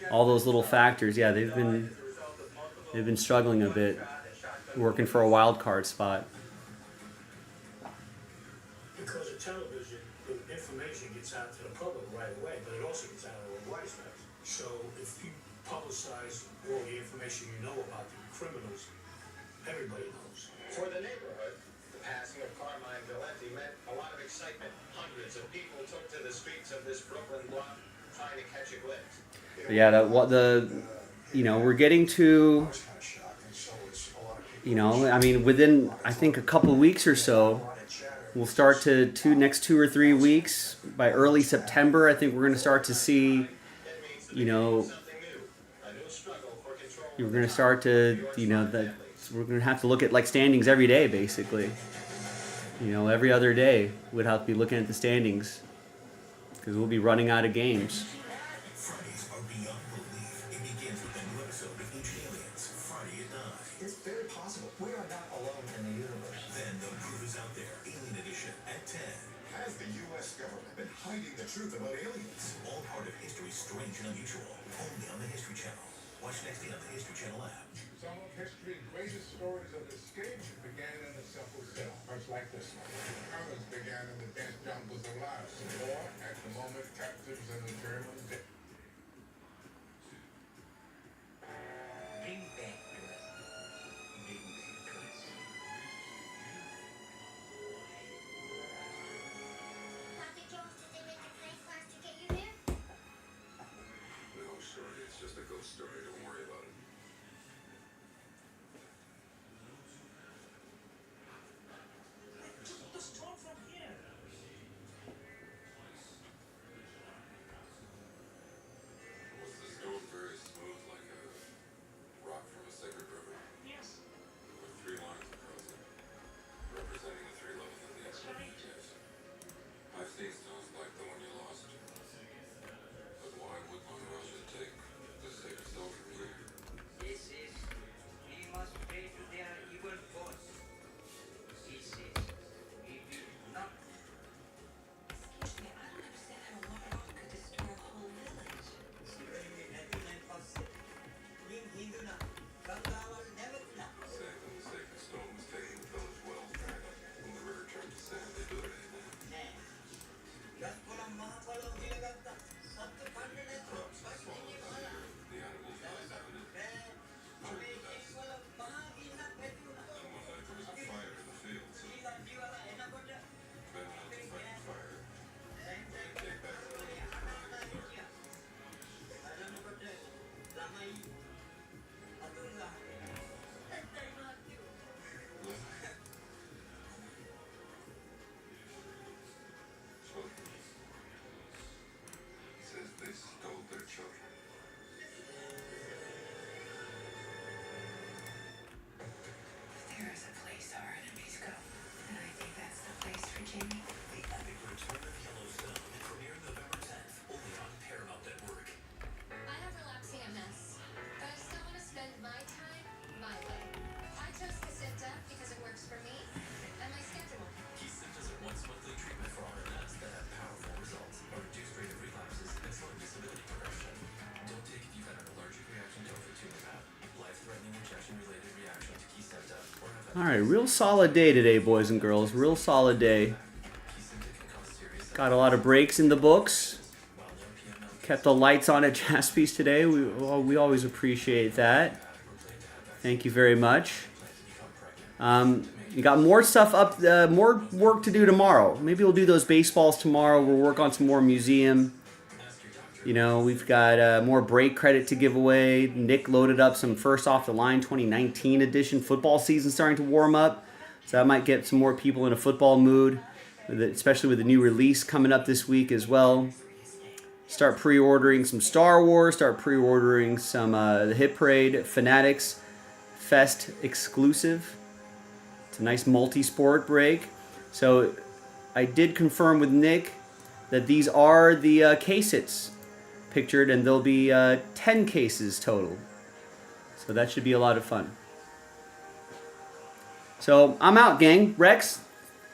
little factors. Yeah, they've been struggling a bit, working for a wild card spot. Because of television, the information gets out to the public right away, but it also gets out of the white space. So if you publicize all the information you know about the criminals, everybody knows. For the neighborhood, the passing of Carmine Galante meant a lot of excitement. Hundreds of people took to the streets of this Brooklyn block trying to catch a glimpse. We're getting to, I mean, within, I think, a couple of weeks or so, we'll start to next 2 or 3 weeks. By early September, I think we're going to start to see, you're going to start to, we're going to have to look at like standings every day, basically. Every other day we'd have to be looking at the standings because we'll be running out of games. Fridays are beyond belief. It begins with a new episode of Ancient Aliens, Friday at 9. It's very possible we are not alone in the universe. Then the proof is out there, Alien Edition at 10. I Has the U.S. government been hiding the truth about aliens? All part of history strange and unusual. Only on the History Channel. Watch next day on the History Channel app. Some of history's greatest stories of escape began in a simple cell, much like this one. Others began in the dense jungles of Laos, or at the moment captives in the German Bring back to us. Bring back to us. Dr. Jones, did they make a plane class to get you here? No, shorty, it's just a ghost story. Don't worry about it. Just talk from here. Was the stone very smooth like a rock from a sacred river? Yes. With 3 lines across it, representing the 3 levels of the Right. Yes. I've seen stones like the one you lost. But why would one rush to take the sacred stone from here? This is, we must pray to their evil gods. This is, we will not. Excuse me, I don't understand how one rock could destroy a whole village. Say when the sacred stone was taken, the village wells dried up. When the river turned to sand, they built it amen. Crops are swallowed by the earth. The animals lie down in it. Drink the dust. And one night there was a fire in the fields. Men went out to fight the fire. When they came back, the village was dark. Children. He says they stole their children. There is a place our enemies go, and I think that's the place for Jamie. The epic return of Yellowstone, premiering November 10th, only on Paramount Network. I have relapsing MS, but I still want to spend my time my way. I chose Kesimpta because it works for me and my schedule. Kesimpta is a once-monthly treatment for RMS that have powerful results, a reduced rate of relapses, and slow disability progression. Don't take if you've had an allergic reaction to ofatumumab, life-threatening injection-related reaction to Kesimpta, or have All right, real solid day today, boys and girls. Real solid day. Got a lot of breaks in the books. Kept the lights on at Jaspy's today. We always appreciate that. Thank you very much. You got more stuff up, more work to do tomorrow. Maybe we'll do those baseballs tomorrow. We'll work on some more museum. You know, we've got more break credit to give away. Nick loaded up some first off the line 2019 edition. Football season starting to warm up. So that might get some more people in a football mood, especially with the new release coming up this week as well. Start pre-ordering some Star Wars. Start pre-ordering some the Hit Parade Fanatics Fest exclusive. It's a nice multi-sport break. So I did confirm with Nick that these are the case hits pictured, and there'll be 10 cases total. So that should be a lot of fun. So I'm out, gang. Rex,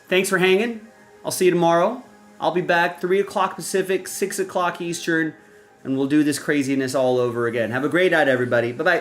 thanks for hanging. I'll see you tomorrow. I'll be back 3 o'clock Pacific, 6 o'clock Eastern, and we'll do this craziness all over again. Have a great night, everybody. Bye-bye.